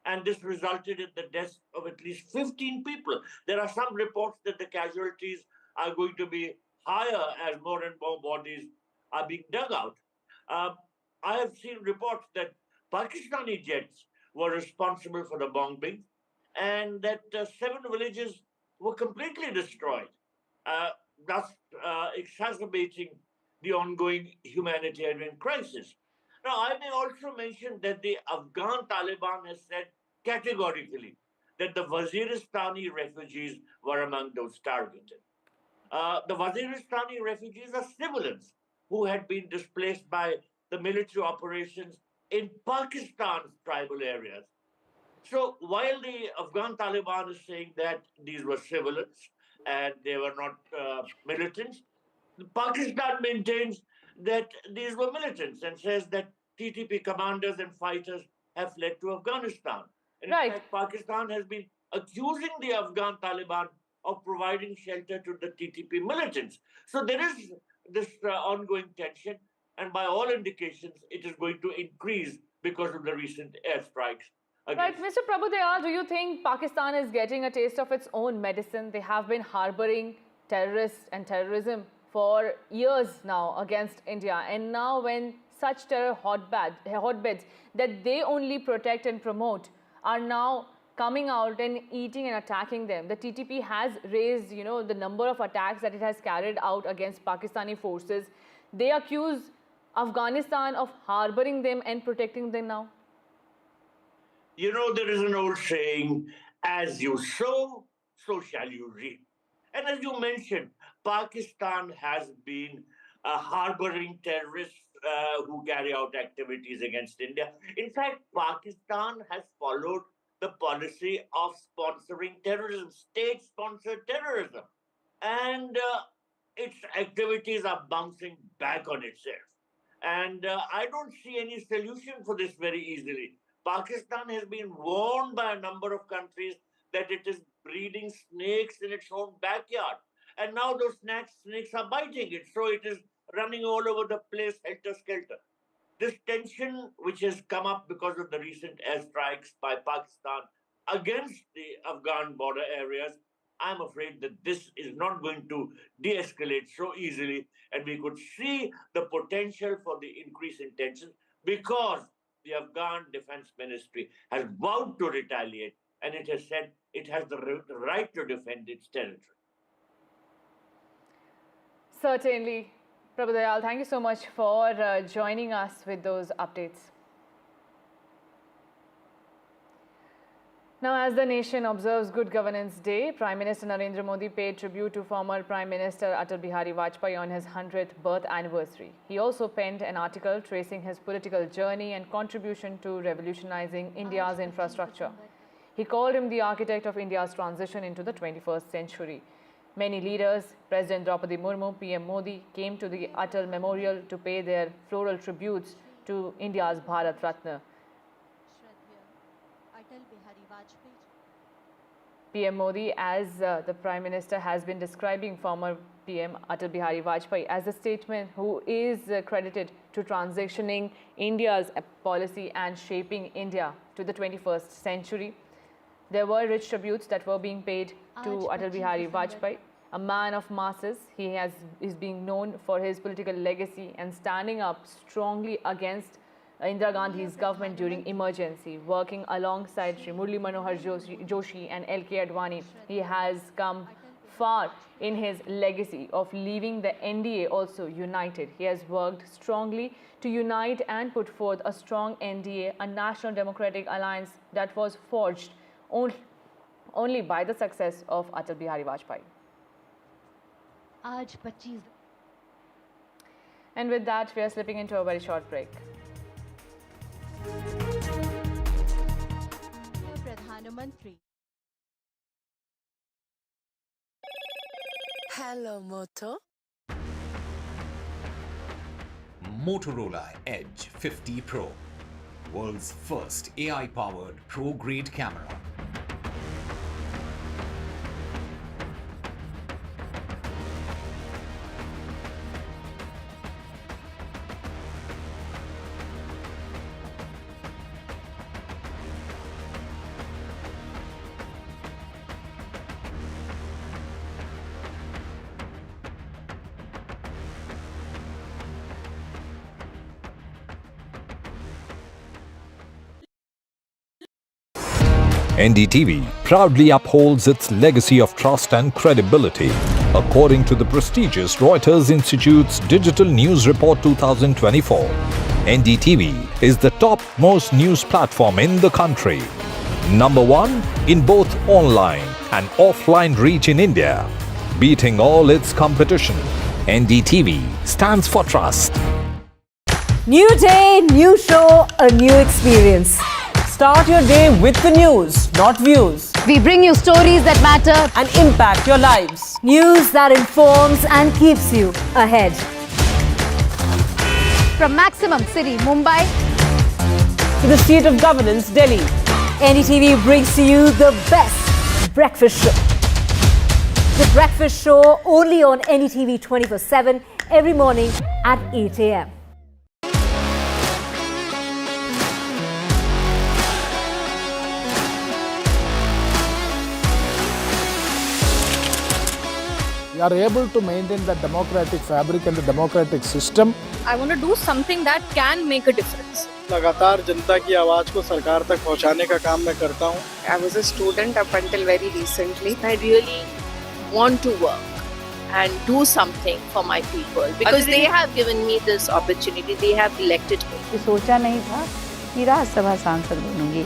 And this resulted in the deaths of at least 15 people. There are some reports that the casualties are going to be higher as more and more bodies are being dug out. I have seen reports that Pakistani jets were responsible for the bombing, and that 7 villages were completely destroyed, thus exacerbating the ongoing humanitarian crisis. Now, I may also mention that the Afghan Taliban has said categorically that the Waziristani refugees were among those targeted. The Waziristani refugees are civilians who had been displaced by the military operations in Pakistan's tribal areas. So while the Afghan Taliban is saying that these were civilians and they were not militants, Pakistan maintains that these were militants and says that TTP commanders and fighters have fled to Afghanistan. And in fact, Pakistan has been accusing the Afghan Taliban of providing shelter to the TTP militants. So there is this ongoing tension, and by all indications, it is going to increase because of the recent airstrikes Right, Mr. Prabhudayal, do you think Pakistan is getting a taste of its own medicine? They have been harboring terrorists and terrorism for years now against India. And now when such terror hotbeds that they only protect and promote are now coming out and eating and attacking them. The TTP has raised, the number of attacks that it has carried out against Pakistani forces. They accuse Afghanistan of harboring them and protecting them now. There is an old saying, as you sow, so shall you reap. And as you mentioned, Pakistan has been harboring terrorists who carry out activities against India. In fact, Pakistan has followed the policy of sponsoring terrorism, state-sponsored terrorism. And its activities are bouncing back on itself. And I don't see any solution for this very easily. Pakistan has been warned by a number of countries that it is breeding snakes in its own backyard. And now those snakes are biting it. So it is running all over the place, helter-skelter. This tension, which has come up because of the recent airstrikes by Pakistan against the Afghan border areas, I'm afraid that this is not going to de-escalate so easily. And we could see the potential for the increase in tensions because the Afghan Defense Ministry has vowed to retaliate, and it has said it has the right to defend its territory. Certainly. Prabhudayal, thank you so much for joining us with those updates. Now, as the nation observes Good Governance Day, Prime Minister Narendra Modi paid tribute to former Prime Minister Atal Bihari Vajpayee on his 100th birth anniversary. He also penned an article tracing his political journey and contribution to revolutionizing India's infrastructure. He called him the architect of India's transition into the 21st century. Many leaders, President Draupadi Murmu, PM Modi, came to the Atal Memorial to pay their floral tributes to India's Bharat Ratna. PM Modi, as the Prime Minister, has been describing former PM Atal Bihari Vajpayee as a statesman who is credited to transitioning India's policy and shaping India to the 21st century. There were rich tributes that were being paid to Atal Bihari Vajpayee, a man of masses. He is being known for his political legacy and standing up strongly against Indira Gandhi's government during emergency, working alongside Shri Murli Manohar Joshi and L.K. Advani. He has come far in his legacy of leaving the NDA also united. He has worked strongly to unite and put forth a strong NDA, a National Democratic Alliance that was forged only by the success of Atal Bihari Vajpayee. And with that, we are slipping into a very short break. Hello, Moto. Motorola Edge 50 Pro, world's first AI-powered pro-grade camera. NDTV proudly upholds its legacy of trust and credibility. According to the prestigious Reuters Institute's Digital News Report 2024, NDTV is the topmost news platform in the country. Number 1 in both online and offline reach in India. Beating all its competition, NDTV stands for trust. New day, new show, a new experience. Start your day with the news, not views. We bring you stories that matter and impact your lives. News that informs and keeps you ahead. From Maximum City, Mumbai, to the seat of governance, Delhi, NDTV brings to you the best breakfast show. The breakfast show only on NDTV 24/7 every morning at 8 a.m. are able to maintain the democratic fabric and the democratic system. I want to do something that can make a difference. लगातार जनता की आवाज को सरकार तक पहुंचाने का काम मैं करता हूं. I was a student up until very recently. I really want to work and do something for my people because they have given me this opportunity. They have elected me. सोचा नहीं था कि राज्यसभा सांसद बनूंगी.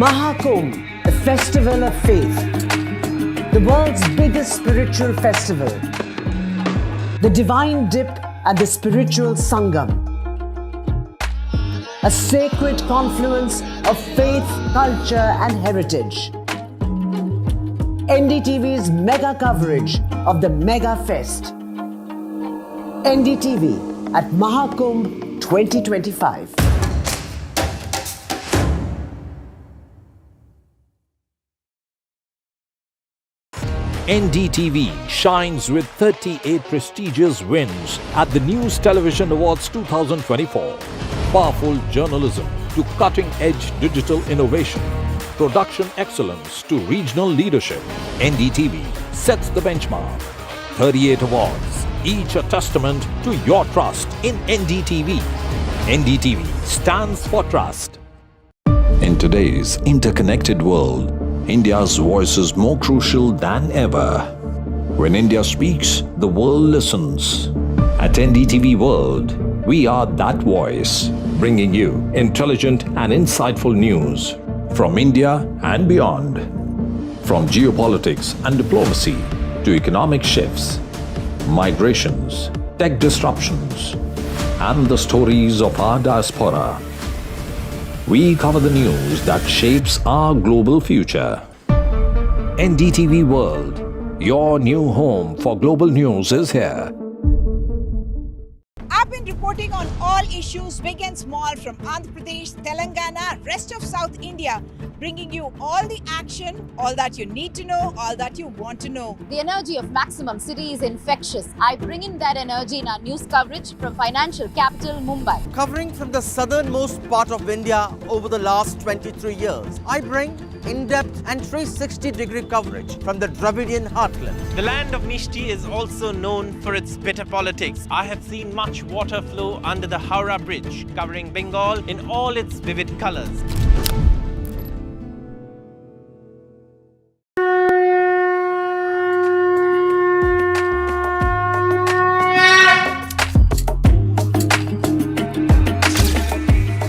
Mahakumbh, the festival of faith, the world's biggest spiritual festival, the divine dip and the spiritual sangam, a sacred confluence of faith, culture and heritage. NDTV's mega coverage of the Mega Fest. NDTV at Mahakumbh 2025. NDTV shines with 38 prestigious wins at the News Television Awards 2024. Powerful journalism to cutting-edge digital innovation, production excellence to regional leadership. NDTV sets the benchmark. 38 awards, each a testament to your trust in NDTV. NDTV stands for trust. In today's interconnected world, India's voice is more crucial than ever. When India speaks, the world listens. At NDTV World, we are that voice, bringing you intelligent and insightful news from India and beyond. From geopolitics and diplomacy to economic shifts, migrations, tech disruptions, and the stories of our diaspora. We cover the news that shapes our global future. NDTV World, your new home for global news is here. I've been reporting on all issues big and small from Andhra Pradesh, Telangana, rest of South India, bringing you all the action, all that you need to know, all that you want to know. The energy of Maximum City is infectious. I bring in that energy in our news coverage from financial capital Mumbai. Covering from the southernmost part of India over the last 23 years, I bring in-depth and 360-degree coverage from the Dravidian heartland. The land of Mishti is also known for its bitter politics. I have seen much water flow under the Howrah Bridge, covering Bengal in all its vivid colors.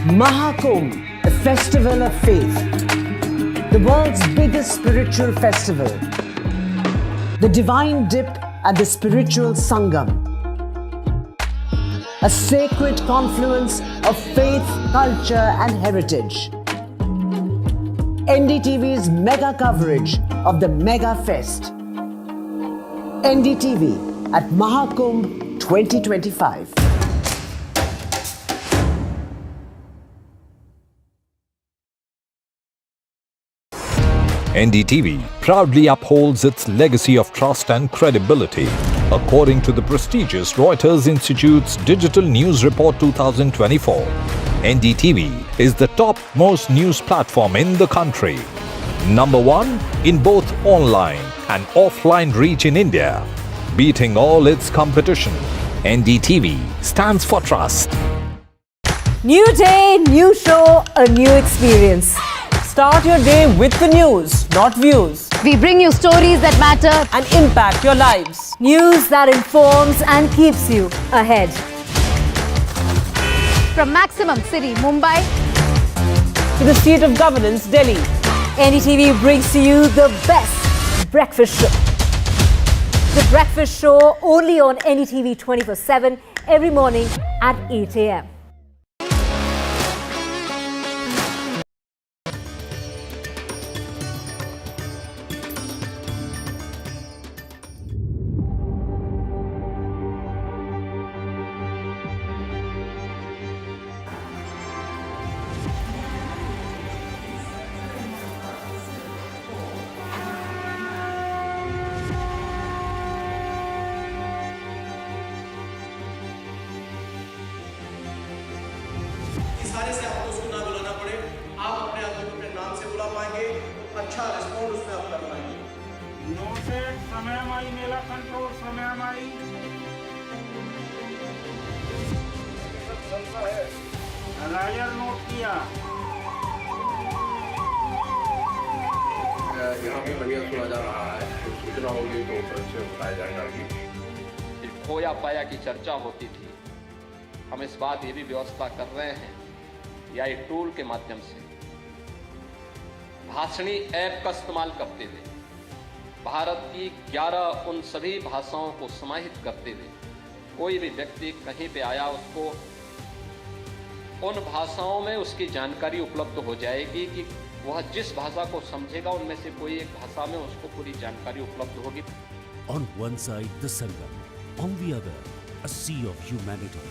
Mahakumbh, the festival of faith, the world's biggest spiritual festival, the divine dip and the spiritual sangam, a sacred confluence of faith, culture and heritage. NDTV's mega coverage of the Mega Fest. NDTV at Mahakumbh 2025. NDTV proudly upholds its legacy of trust and credibility. According to the prestigious Reuters Institute's Digital News Report 2024, NDTV is the top-most news platform in the country. Number 1 in both online and offline reach in India, beating all its competition. NDTV stands for trust. New day, new show, a new experience. Start your day with the news, not views. We bring you stories that matter and impact your lives. News that informs and keeps you ahead. From Maximum City, Mumbai, to the seat of governance, Delhi. NDTV brings to you the best breakfast show. The breakfast show only on NDTV 24/7 every morning at 8 a.m. इशारे से आपको उसको ना बुलाना पड़े, आप अपने आदमी को अपने नाम से बुला पाएंगे, अच्छा रिस्पॉन्ड उसमें आप कर पाएंगे। नोटेड समयमाई मेला कंट्रोल समयमाई एलाइजर नोट किया। यहाँ पे बढ़िया सुना जा रहा है, सूचना होगी तो फिर से बताया जाएगा कि खोया पाया की चर्चा होती थी। हम इस बात ये भी व्यवस्था कर रहे हैं या एक टूल के माध्यम से भाषणी ऐप का इस्तेमाल करते हुए भारत की 11 उन सभी भाषाओं को समाहित करते हुए कोई भी व्यक्ति कहीं पे आया उसको उन भाषाओं में उसकी जानकारी उपलब्ध हो जाएगी कि वह जिस भाषा को समझेगा उनमें से कोई एक भाषा में उसको पूरी जानकारी उपलब्ध होगी। On one side the Sangam, on the other a sea of humanity.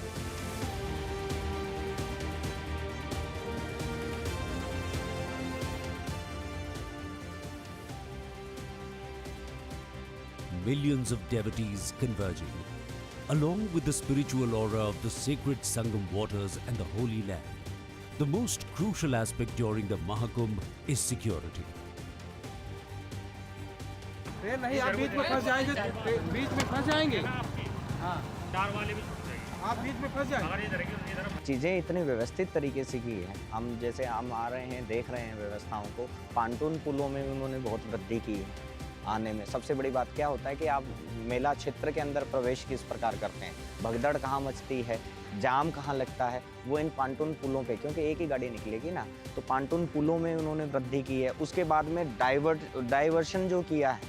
Millions of devotees converging, along with the spiritual aura of the sacred Sangam waters and the Holy Land. The most crucial aspect during the Mahakumbh is security. नहीं, आप बीच में फंस जाएंगे, बीच में फंस जाएंगे। हाँ, car वाले भी आप बीच में फंस जाएंगे। चीज़ें इतनी व्यवस्थित तरीके से की है, हम जैसे हम आ रहे हैं देख रहे हैं व्यवस्थाओं को। पांटून पुलों में उन्होंने बहुत वृद्धि की है आने में। सबसे बड़ी बात क्या होता है कि आप मेला क्षेत्र के अंदर प्रवेश किस प्रकार करते हैं, भगदड़ कहाँ मचती है, जाम कहाँ लगता है, वो इन पांटून पुलों पे, क्योंकि एक ही गाड़ी निकलेगी ना, तो पांटून पुलों में उन्होंने वृद्धि की है। उसके बाद में डाइवर्शन जो किया है,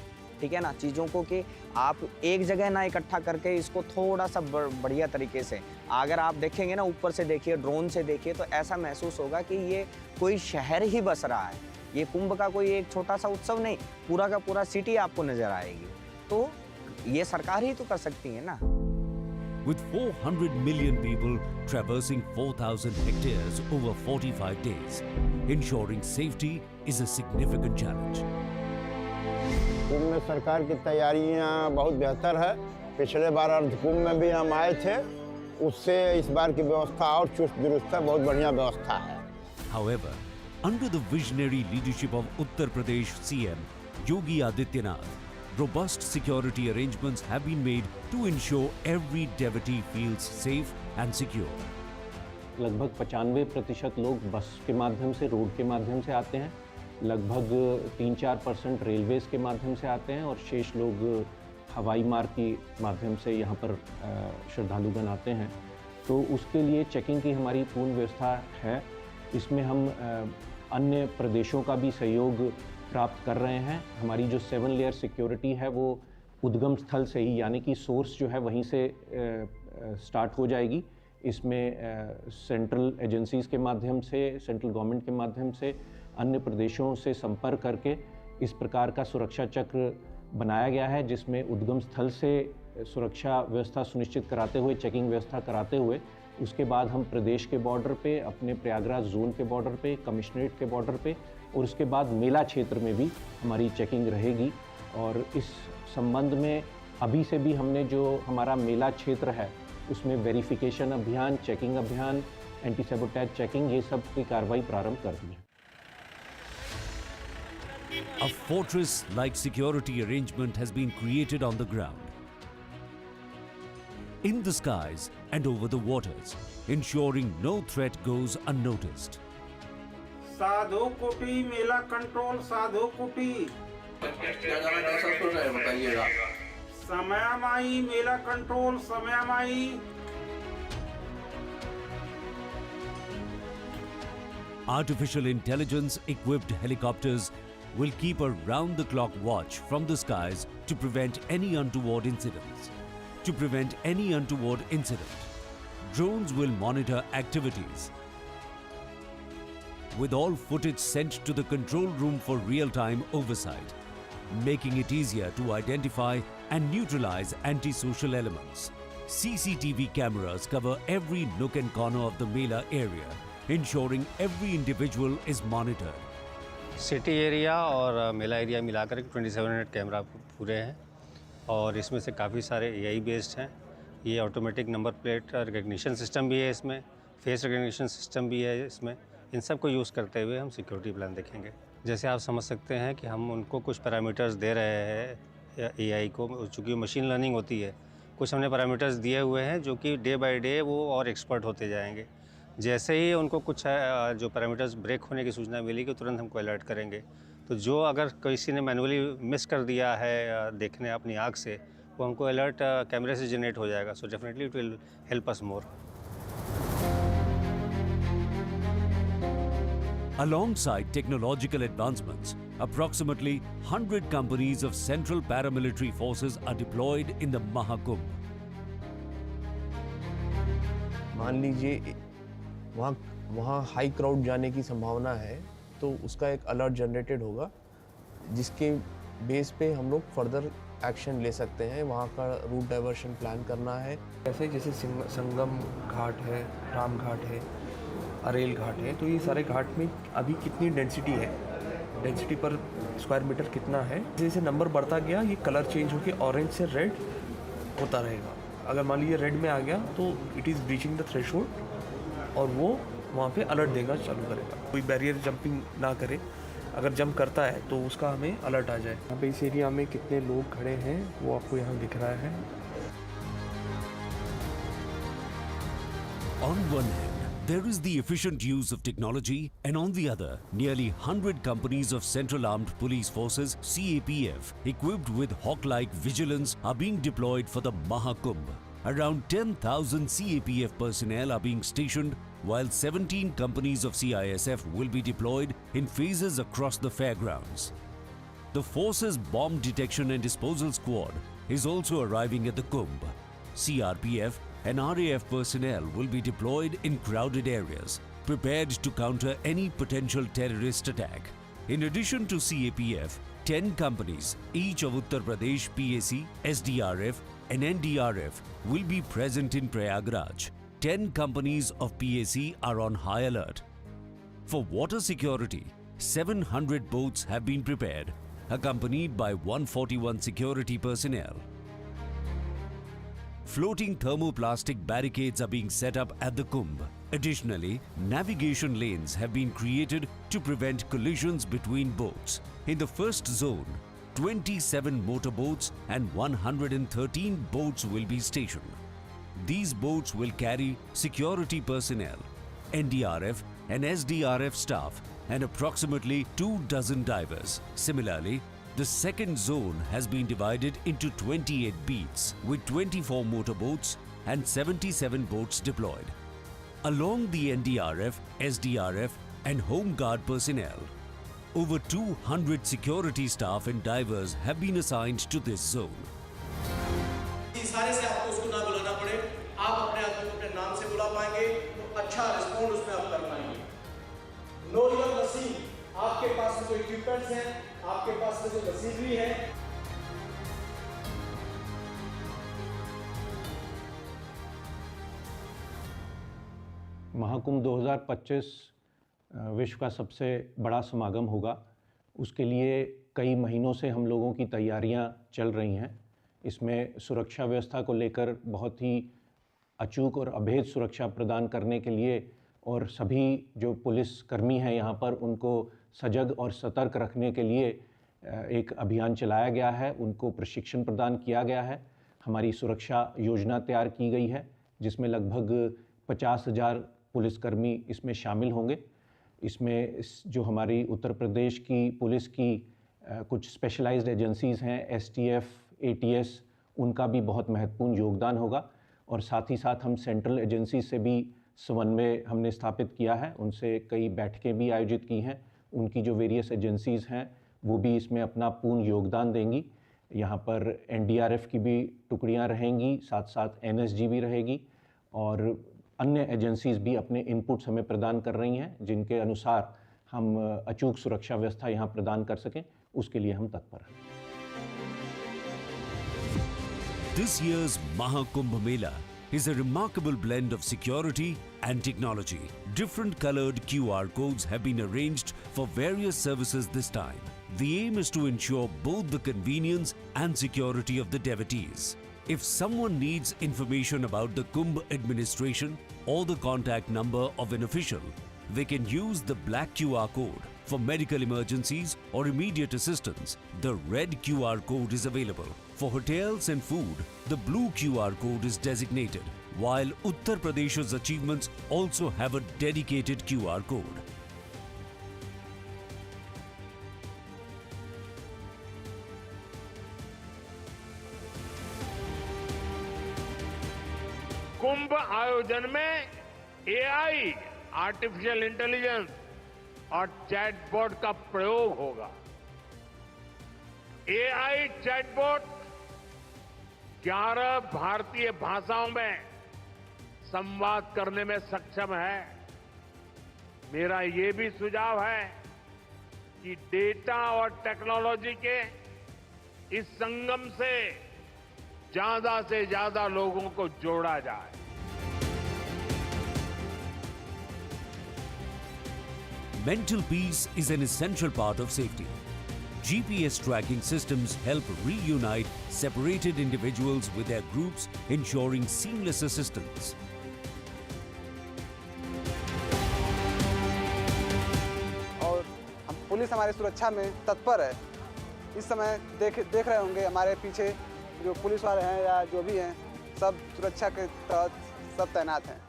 ठीक है ना, चीज़ों को कि आप एक जगह ना इकट्ठा करके इसको थोड़ा सा बढ़िया तरीके से, अगर आप देखेंगे ना ऊपर से देखिए, ड्रोन से देखिए, तो ऐसा महसूस होगा कि ये कोई शहर ही बस रहा है। ये कुंभ का कोई एक छोटा सा उत्सव नहीं, पूरा का पूरा सिटी आपको नजर आएगी। तो ये सरकार ही तो कर सकती है ना। With 400 million people traversing 4,000 hectares over 45 days, ensuring safety is a significant challenge. कुंभ में सरकार की तैयारियां बहुत बेहतर है। पिछले बार अर्धकुंभ में भी हम आए थे, उससे इस बार की व्यवस्था और चुस्त दुरुस्त है, बहुत बढ़िया व्यवस्था है। However, under the visionary leadership of Uttar Pradesh CM Yogi Adityanath, robust security arrangements have been made to ensure every devotee feels safe and secure. लगभग 95% लोग बस के माध्यम से, रोड के माध्यम से आते हैं, लगभग 3-4% रेलवेज़ के माध्यम से आते हैं और शेष लोग हवाई मार्ग के माध्यम से यहाँ पर श्रद्धालुगण आते हैं। तो उसके लिए चेकिंग की हमारी पूर्ण व्यवस्था है। इसमें हम अन्य प्रदेशों का भी सहयोग प्राप्त कर रहे हैं। हमारी जो 7 लेयर सिक्योरिटी है वो उद्गम स्थल से ही, यानी कि सोर्स जो है वहीं से स्टार्ट हो जाएगी। इसमें सेंट्रल एजेंसीज़ के माध्यम से, सेंट्रल गवर्नमेंट के माध्यम से, अन्य प्रदेशों से संपर्क करके इस प्रकार का सुरक्षा चक्र बनाया गया है, जिसमें उद्गम स्थल से सुरक्षा व्यवस्था सुनिश्चित कराते हुए, चेकिंग व्यवस्था कराते हुए, उसके बाद हम प्रदेश के बॉर्डर पे, अपने प्रयागराज जोन के बॉर्डर पे, कमिश्नरेट के बॉर्डर पे और उसके बाद मेला क्षेत्र में भी हमारी चेकिंग रहेगी। और इस संबंध में अभी से भी हमने जो हमारा मेला क्षेत्र है उसमें वेरिफिकेशन अभियान, चेकिंग अभियान, एंटी सैबोटेज चेकिंग, ये सब की कार्रवाई प्रारंभ कर दी है। A fortress-like security arrangement has been created on the ground, in the skies and over the waters, ensuring no threat goes unnoticed. साधु कुटी मेला कंट्रोल, साधु कुटी बताइएगा। समयमाई मेला control, समयमाई। Artificial intelligence-equipped helicopters will keep a round-the-clock watch from the skies to prevent any untoward incidents. Drones will monitor activities, with all footage sent to the control room for real-time oversight, making it easier to identify and neutralize anti-social elements. CCTV cameras cover every nook and corner of the Mela area, ensuring every individual is monitored. City area और मेला area मिलाकर 2700 camera पूरे हैं और इसमें से काफ़ी सारे AI based हैं। ये automatic number plate recognition system भी है इसमें, फेस रिकग्निशन सिस्टम भी है इसमें। इन सब को यूज़ करते हुए हम सिक्योरिटी प्लान देखेंगे। जैसे आप समझ सकते हैं कि हम उनको कुछ पैरामीटर्स दे रहे हैं AI को, चूँकि मशीन लर्निंग होती है, कुछ हमने पैरामीटर्स दिए हुए हैं जो कि डे बाय डे वो और एक्सपर्ट होते जाएंगे। जैसे ही उनको कुछ जो पैरामीटर्स ब्रेक होने की सूचना मिलेगी तुरंत हमको अलर्ट करेंगे। तो जो अगर किसी ने मैनुअली मिस कर दिया है देखने अपनी आँख से, वो हमको अलर्ट कैमरे से जनरेट हो जाएगा। So definitely it will help us more. Alongside technological advancements, approximately 100 companies of Central Paramilitary Forces are deployed in the Mahakumbh. मान लीजिए वहाँ हाई क्राउड जाने की संभावना है, तो उसका एक अलर्ट जनरेटेड होगा जिसके बेस पे हम लोग फर्दर एक्शन ले सकते हैं। वहाँ का रूट डाइवर्शन प्लान करना है। जैसे संगम घाट है, राम घाट है, अरेल घाट है, तो ये सारे घाट में अभी कितनी डेंसिटी है, डेंसिटी पर स्क्वायर मीटर कितना है, जैसे नंबर बढ़ता गया ये कलर चेंज होकर ऑरेंज से रेड होता रहेगा। अगर मान लीजिए रेड में आ गया तो it is breaching the threshold और वो वहाँ पे अलर्ट देना चालू करेगा। कोई बैरियर जंपिंग ना करे, अगर जंप करता है तो उसका हमें अलर्ट आ जाए। यहाँ पे इस एरिया में कितने लोग खड़े हैं वो आपको यहाँ दिख रहा है। On one hand, there is the efficient use of technology, and on the other, nearly 100 companies of Central Armed Police Forces (CAPF) equipped with hawk-like vigilance are being deployed for the Mahakumbh. Around 10,000 CAPF personnel are being stationed, while 17 companies of CISF will be deployed in phases across the fairgrounds. The force's bomb detection and disposal squad is also arriving at the Kumbh. CRPF and RAF personnel will be deployed in crowded areas, prepared to counter any potential terrorist attack. In addition to CAPF, 10 companies, each of Uttar Pradesh PAC, SDRF and NDRF, will be present in Prayagraj. 10 companies of PAC are on high alert. For water security, 700 boats have been prepared, accompanied by 141 security personnel. Floating thermoplastic barricades are being set up at the Kumbh. Additionally, navigation lanes have been created to prevent collisions between boats. In the first zone, 27 motorboats and 113 boats will be stationed. These boats will carry security personnel, NDRF and SDRF staff, and approximately 24 divers. Similarly, the second zone has been divided into 28 beats with 24 motorboats and 77 boats deployed. Along the NDRF, SDRF and Home Guard personnel, over 200 security staff and divers have been assigned to this zone. सारे से आपको उसको ना बुलाना पड़े, आप अपने आदमी को अपने नाम से बुला पाएंगे, तो अच्छा रिस्पॉन्ड उसमें आप कर पाएंगे। नो योर नसीब, आपके पास में जो इक्विपमेंट्स हैं, आपके पास में जो मशीनरी है, महाकुंभ 2025 विश्व का सबसे बड़ा समागम होगा। उसके लिए कई महीनों से हम लोगों की तैयारियां चल रही हैं। इसमें सुरक्षा व्यवस्था को लेकर बहुत ही अचूक और अभेद सुरक्षा प्रदान करने के लिए और सभी जो पुलिस कर्मी हैं यहाँ पर उनको सजग और सतर्क रखने के लिए एक अभियान चलाया गया है, उनको प्रशिक्षण प्रदान किया गया है। हमारी सुरक्षा योजना तैयार की गई है जिसमें लगभग 50,000 पुलिसकर्मी इसमें शामिल होंगे। इसमें जो हमारी उत्तर प्रदेश की पुलिस की कुछ स्पेशलाइज्ड एजेंसीज़ हैं, STF, ATS, उनका भी बहुत महत्वपूर्ण योगदान होगा। और साथ ही साथ हम सेंट्रल एजेंसी से भी समन्वय हमने स्थापित किया है, उनसे कई बैठकें भी आयोजित की हैं। उनकी जो वेरियस एजेंसीज़ हैं वो भी इसमें अपना पूर्ण योगदान देंगी। यहाँ पर NDRF की भी टुकड़ियाँ रहेंगी, साथ साथ NSG भी रहेगी और अन्य एजेंसीज़ भी अपने इनपुट्स हमें प्रदान कर रही हैं, जिनके अनुसार हम अचूक सुरक्षा व्यवस्था यहाँ प्रदान कर सकें, उसके लिए हम तत्पर हैं। This year's Mahakumbh Mela is a remarkable blend of security and technology. Different colored QR codes have been arranged for various services this time. The aim is to ensure both the convenience and security of the devotees. If someone needs information about the Kumbh administration or the contact number of an official, they can use the black QR code. For medical emergencies or immediate assistance, the red QR code is available. For hotels and food, the blue QR code is designated, while Uttar Pradesh's achievements also have a dedicated QR code. कुंभ आयोजन में AI, artificial intelligence और chatbot का प्रयोग होगा। AI chatbot 11 भारतीय भाषाओं में संवाद करने में सक्षम है। मेरा ये भी सुझाव है कि डेटा और टेक्नोलॉजी के इस संगम से ज्यादा लोगों को जोड़ा जाए। Mental peace is an essential part of safety. GPS tracking systems help reunite separated individuals with their groups, ensuring seamless assistance. और पुलिस हमारी सुरक्षा में तत्पर है। इस समय देख रहे होंगे हमारे पीछे जो पुलिस वाले हैं या जो भी हैं, सब सुरक्षा के तहत सब तैनात हैं।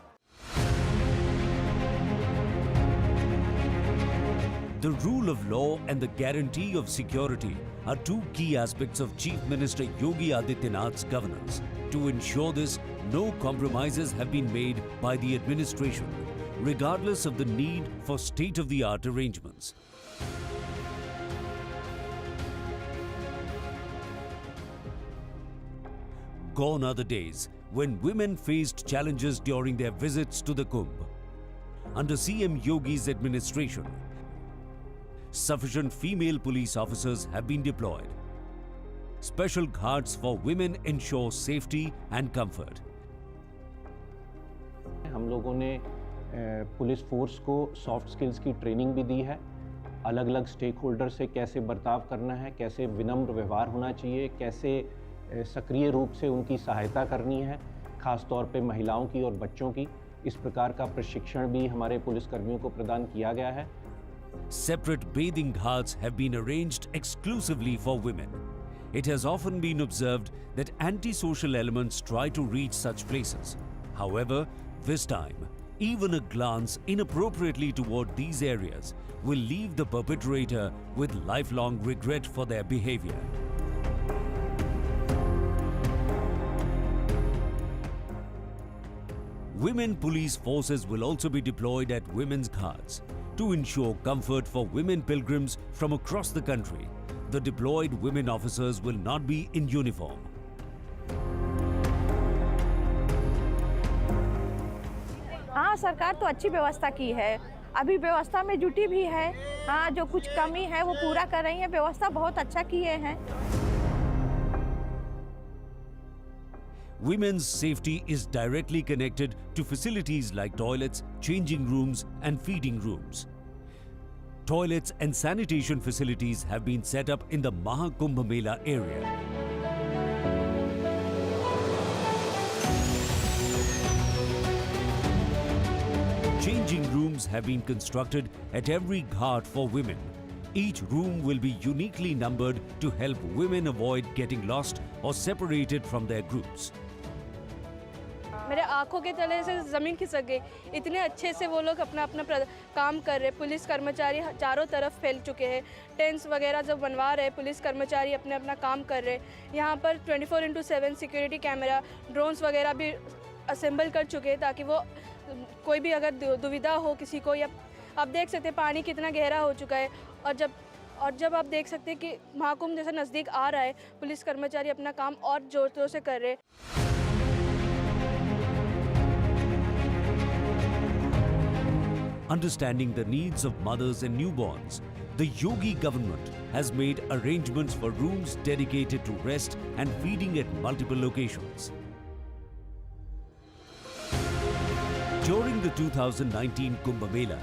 The rule of law and the guarantee of security are two key aspects of Chief Minister Yogi Adityanath's governance. To ensure this, no compromises have been made by the administration, regardless of the need for state-of-the-art arrangements. Gone are the days when women faced challenges during their visits to the Kumbh. Under CM Yogi's administration, sufficient female police officers have been deployed. Special ghats for women ensure safety and comfort. हम लोगों ने police force को soft skills की training भी दी है। अलग अलग stake holder से कैसे बर्ताव करना है, कैसे विनम्र व्यवहार होना चाहिए, कैसे सक्रिय रूप से उनकी सहायता करनी है, खास तौर पे महिलाओं की और बच्चों की। इस प्रकार का प्रशिक्षण भी हमारे पुलिसकर्मियों को प्रदान किया गया है। Separate bathing ghats have been arranged exclusively for women. It has often been observed that antisocial elements try to reach such places. However, this time, even a glance inappropriately toward these areas will leave the perpetrator with lifelong regret for their behavior. Women police forces will also be deployed at women's ghats to ensure comfort for women pilgrims from across the country. The deployed women officers will not be in uniform. हाँ, सरकार तो अच्छी व्यवस्था की है, अभी व्यवस्था में जुटी भी है। हाँ, जो कुछ कमी है वो पूरा कर रही है, व्यवस्था बहुत अच्छा किए हैं। Women's safety is directly connected to facilities like toilets, changing rooms and feeding rooms. Toilets and sanitation facilities have been set up in the Mahakumbh Mela area. Changing rooms have been constructed at every ghat for women. Each room will be uniquely numbered to help women avoid getting lost or separated from their groups. मेरे आंखों के तले से ज़मीन खिसक गई। इतने अच्छे से वो लोग अपना अपना काम कर रहे। पुलिस कर्मचारी चारों तरफ फैल चुके हैं। टेंट्स वगैरह जब बनवा रहे, पुलिस कर्मचारी अपने अपना काम कर रहे। यहाँ पर 24/7 सिक्योरिटी कैमरा, ड्रोन्स वगैरह भी असेंबल कर चुके हैं ताकि वो कोई भी अगर दुविधा हो किसी को, या आप देख सकते हैं पानी कितना गहरा हो चुका है। और जब आप देख सकते हैं कि महाकुंभ जैसा नज़दीक आ रहा है, पुलिस कर्मचारी अपना काम और जोरों से कर रहे हैं। Understanding the needs of mothers and newborns, the Yogi government has made arrangements for rooms dedicated to rest and feeding at multiple locations. During the 2019 Kumbh Mela,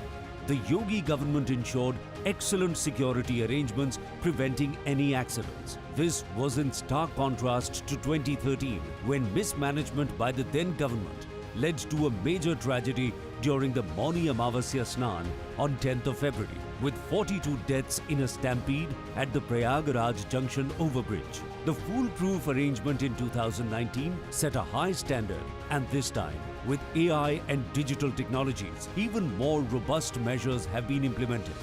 the Yogi government ensured excellent security arrangements preventing any accidents. This was in stark contrast to 2013, when mismanagement by the then government led to a major tragedy during the Mauni Amavasya Snan on 10th of February, with 42 deaths in a stampede at the Prayagraj Junction overbridge. The foolproof arrangement in 2019 set a high standard, and this time, with AI and digital technologies, even more robust measures have been implemented.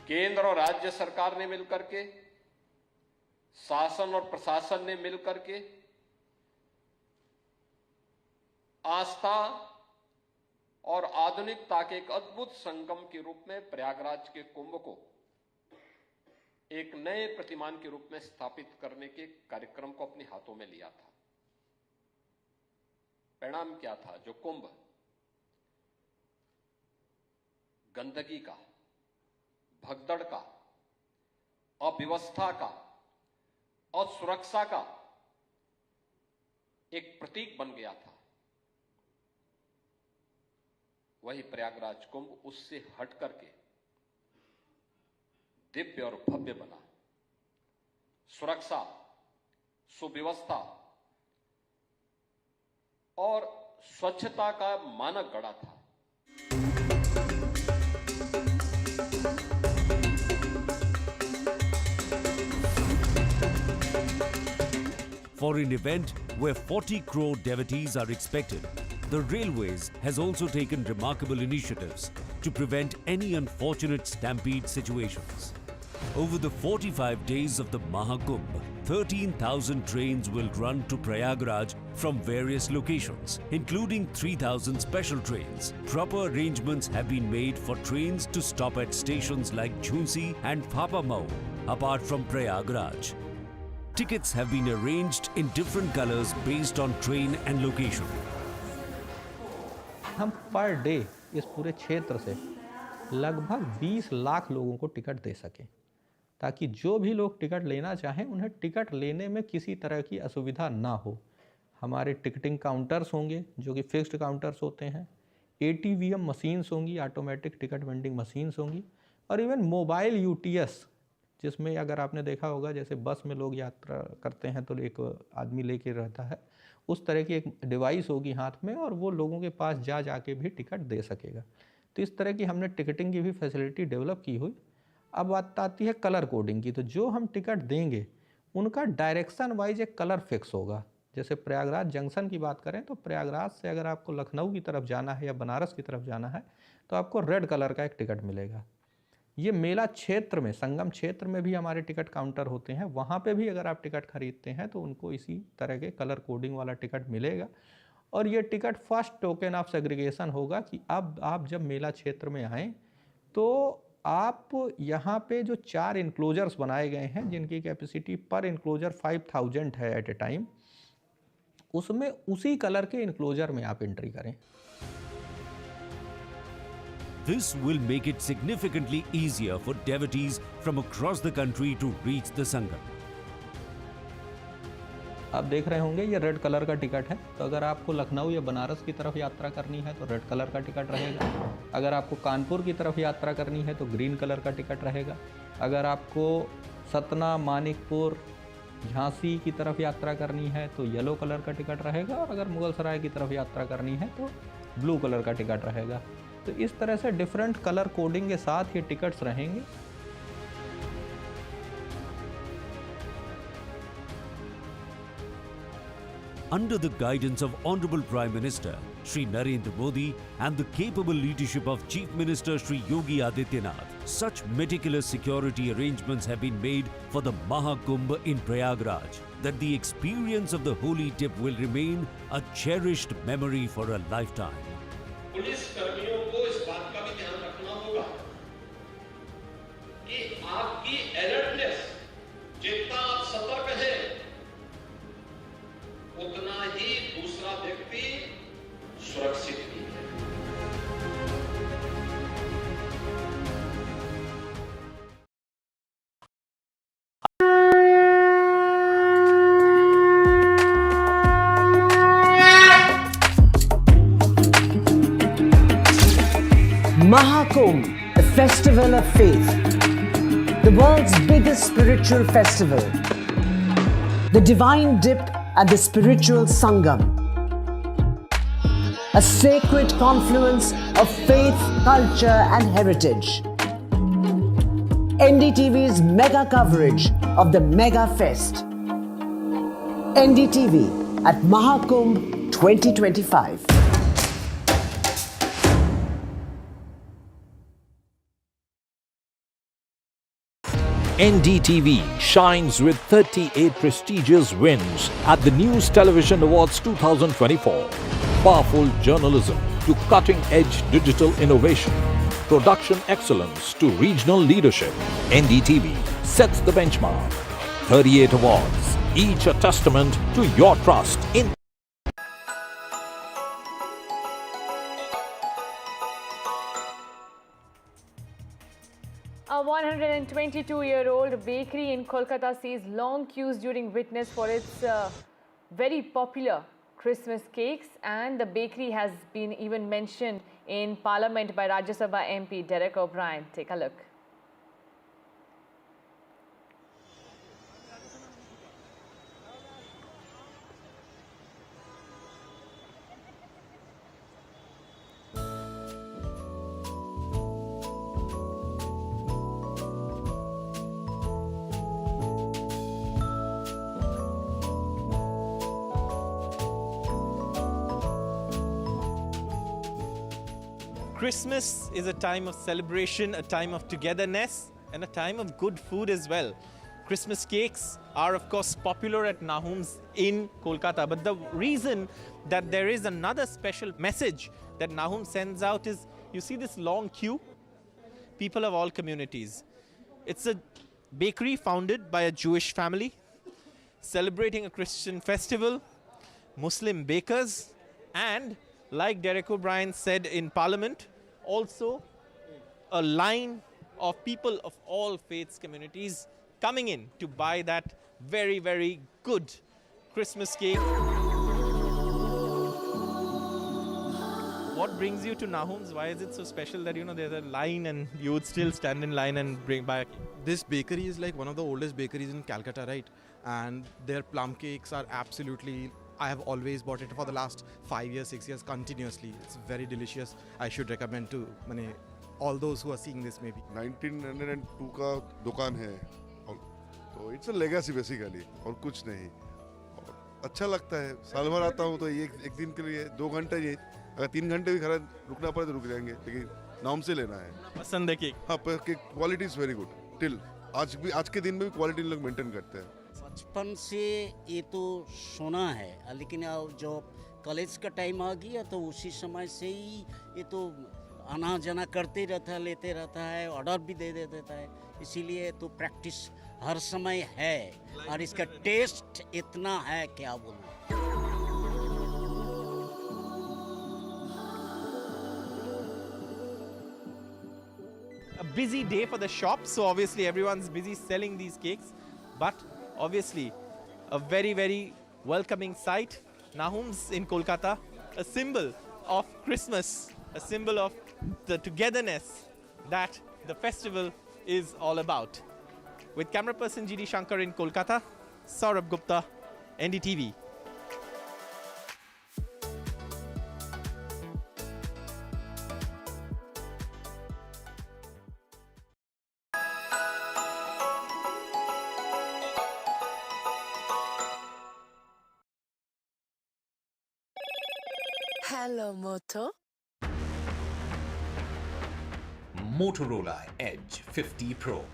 केंद्र और राज्य सरकार ने मिलकर के, शासन और प्रशासन ने मिलकर के आस्था और आधुनिकता के एक अद्भुत संगम के रूप में प्रयागराज के कुंभ को एक नए प्रतिमान के रूप में स्थापित करने के कार्यक्रम को अपने हाथों में लिया था। परिणाम क्या था? जो कुंभ गंदगी का, भगदड़ का, अव्यवस्था का और सुरक्षा का एक प्रतीक बन गया था, वही प्रयागराज कुंभ उससे हट करके दिव्य और भव्य बना। सुरक्षा, सुव्यवस्था और स्वच्छता का मानक गढ़ा था। For an event where 40 crore devotees are expected, the Railways has also taken remarkable initiatives to prevent any unfortunate stampede situations. Over the 45 days of the Mahakumbh, 13,000 trains will run to Prayagraj from various locations, including 3,000 special trains. Proper arrangements have been made for trains to stop at stations like Jhunsi and Phapamau, apart from Prayagraj. Tickets have been arranged in different colors based on train and location. हम per day इस पूरे क्षेत्र से लगभग 20 लाख लोगों को ticket दे सकें, ताकि जो भी लोग टिकट लेना चाहें उन्हें टिकट लेने में किसी तरह की असुविधा ना हो। हमारे टिकटिंग काउंटर्स होंगे जो कि फिक्स्ड काउंटर्स होते हैं, ATVM मशीन्स होंगी, ऑटोमेटिक टिकट वेंडिंग मशीन्स होंगी, और इवन मोबाइल UTS, जिसमें अगर आपने देखा होगा जैसे बस में लोग यात्रा करते हैं तो एक आदमी लेके रहता है, उस तरह की एक डिवाइस होगी हाथ में और वो लोगों के पास जाके भी टिकट दे सकेगा। तो इस तरह की हमने टिकटिंग की भी फैसिलिटी डेवलप की हुई। अब बात आती है कलर कोडिंग की, तो जो हम टिकट देंगे उनका डायरेक्शन वाइज एक कलर फिक्स होगा। जैसे प्रयागराज जंक्शन की बात करें तो प्रयागराज से अगर आपको लखनऊ की तरफ जाना है या बनारस की तरफ जाना है तो आपको रेड कलर का एक टिकट मिलेगा। ये मेला क्षेत्र में, संगम क्षेत्र में भी हमारे टिकट काउंटर होते हैं, वहाँ पे भी अगर आप टिकट खरीदते हैं तो उनको इसी तरह के कलर कोडिंग वाला टिकट मिलेगा। और ये ticket first token of segregation होगा कि अब आप जब मेला क्षेत्र में आएँ तो आप यहाँ पे जो 4 इनक्लोजर्स बनाए गए हैं जिनकी कैपेसिटी पर इनक्लोजर 5000 है एट ए टाइम, उसमें उसी कलर के इनक्लोजर में आप एंट्री करें। This will make it significantly easier for devotees from across the country to reach the Sangam. आप देख रहे होंगे ये रेड कलर का टिकट है, तो अगर आपको लखनऊ या बनारस की तरफ यात्रा करनी है तो रेड कलर का टिकट रहेगा। अगर आपको कानपुर की तरफ यात्रा करनी है तो ग्रीन कलर का टिकट रहेगा। अगर आपको सतना, मानिकपुर, झांसी की तरफ यात्रा करनी है तो येलो कलर का टिकट रहेगा। और अगर मुगलसराय की तरफ यात्रा करनी है तो ब्लू कलर का टिकट रहेगा। तो इस तरह से डिफरेंट कलर कोडिंग के साथ ये टिकट्स रहेंगे। Under the guidance of Honorable Prime Minister Shri Narendra Modi and the capable leadership of Chief Minister Shri Yogi Adityanath, such meticulous security arrangements have been made for the Mahakumbh in Prayagraj that the experience of the holy dip will remain a cherished memory for a lifetime. Police कर्मियों को इस बात का भी ध्यान रखना होगा कि आपकी अलर्टनेस, जितना आप सतर्क हैं उतना ही दूसरा व्यक्ति सुरक्षित भी है। Mahakumbh, the festival of faith, the world's biggest spiritual festival, the divine dip and the spiritual sangam, a sacred confluence of faith, culture and heritage. NDTV's mega coverage of the Mega Fest. NDTV at Mahakumbh 2025. NDTV shines with 38 prestigious wins at the News Television Awards 2024. Powerful journalism to cutting-edge digital innovation. Production excellence to regional leadership. NDTV sets the benchmark. 38 awards, each a testament to your trust in A 122-year-old bakery in Kolkata sees long queues during witness for its very popular Christmas cakes, and the bakery has been even mentioned in Parliament by Rajya Sabha MP Derek O'Brien. Take a look. Christmas is a time of celebration, a time of togetherness, and a time of good food as well. Christmas cakes are of course popular at Nahum's in Kolkata, but the reason that there is another special message that Nahum sends out is, you see this long queue? People of all communities. It's a bakery founded by a Jewish family, celebrating a Christian festival, Muslim bakers, and like Derek O'Brien said in Parliament, also a line of people of all faiths communities coming in to buy that very, very good Christmas cake. What brings you to Nahum's? Why is it so special that, there's a line and you would still stand in line and buy a cake? This bakery is like one of the oldest bakeries in Calcutta, right? And their plum cakes are absolutely, I have always bought it for the last 5 years, 6 years continuously. It's very delicious. I should recommend to all those who are seeing this maybe. 1902 का दुकान है, तो it's a legacy basically और कुछ नहीं. और अच्छा लगता है. साल भर आता हूँ तो एक दिन के लिए 2 घंटे ही, अगर 3 घंटे भी खड़ा रुकना पड़े तो रुक जाएंगे, लेकिन नाम से लेना है. पसंद है केक? हाँ, quality is very good. Till आज के दिन में भी क्वालिटी लोग मेंटेन करते हैं. बचपन से ये तो सुना है, लेकिन जो कॉलेज का टाइम आ गया तो उसी समय से ही ये तो आना जाना करते रहता है, लेते रहता है, ऑर्डर भी दे देता है, इसीलिए तो प्रैक्टिस हर समय है और इसका टेस्ट इतना है क्या बोलूं. A busy day for the shop, so obviously everyone's busy selling these cakes, but obviously a very, very welcoming sight. Nahum's in Kolkata, a symbol of Christmas, a symbol of the togetherness that the festival is all about. With camera person GD Shankar in Kolkata, Saurabh Gupta, NDTV. Hello, Moto. Motorola Edge 50 Pro,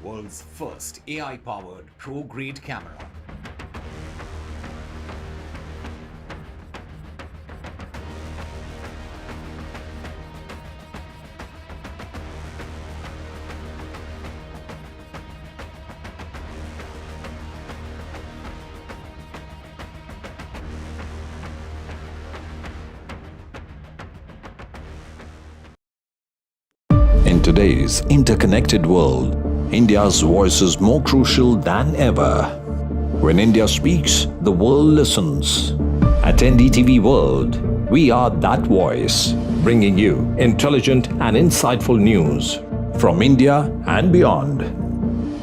world's first AI-powered pro-grade camera. In today's interconnected world, India's voice is more crucial than ever. When India speaks, the world listens. At NDTV World, We are that voice, bringing you intelligent and insightful news from India and beyond.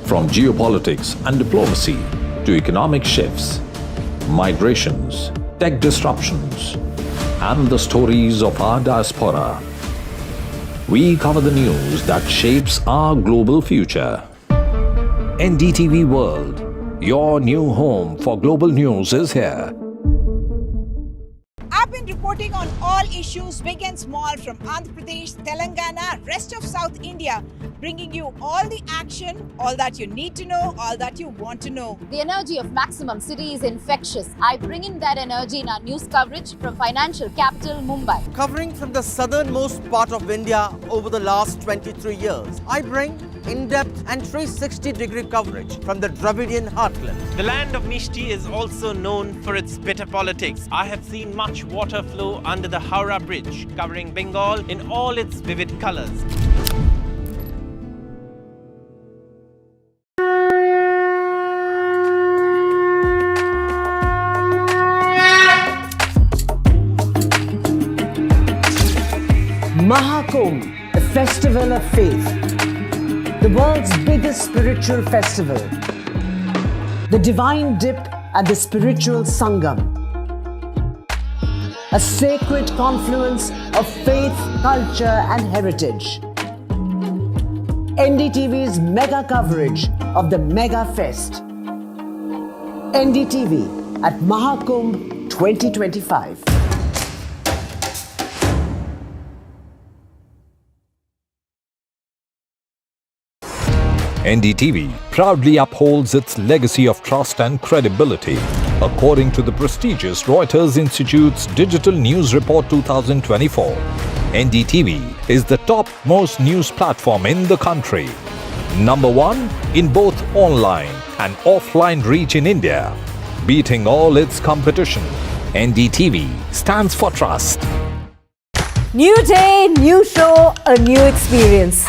From geopolitics and diplomacy to economic shifts, migrations, tech disruptions, and the stories of our diaspora. We cover the news that shapes our global future. NDTV World, your new home for global news, is here. I've been reporting on all issues, big and small, from Andhra Pradesh, Telangana, rest of South India, bringing you all the action, all that you need to know, all that you want to know. The energy of Maximum City is infectious. I bring in that energy in our news coverage from financial capital, Mumbai. Covering from the southernmost part of India over the last 23 years, I bring in-depth and 360-degree coverage from the Dravidian heartland. The land of Mishti is also known for its bitter politics. I have seen much water flow under the Howrah Bridge, covering Bengal in all its vivid colors. Mahakumbh, the festival of faith, the world's biggest spiritual festival, the divine dip and the spiritual sangam, a sacred confluence of faith, culture and heritage. NDTV's mega coverage of the Mega Fest. NDTV at Mahakumbh 2025. NDTV proudly upholds its legacy of trust and credibility. According to the prestigious Reuters Institute's Digital News Report 2024, NDTV is the topmost news platform in the country. Number 1 in both online and offline reach in India. Beating all its competition, NDTV stands for trust. New day, new show, a new experience.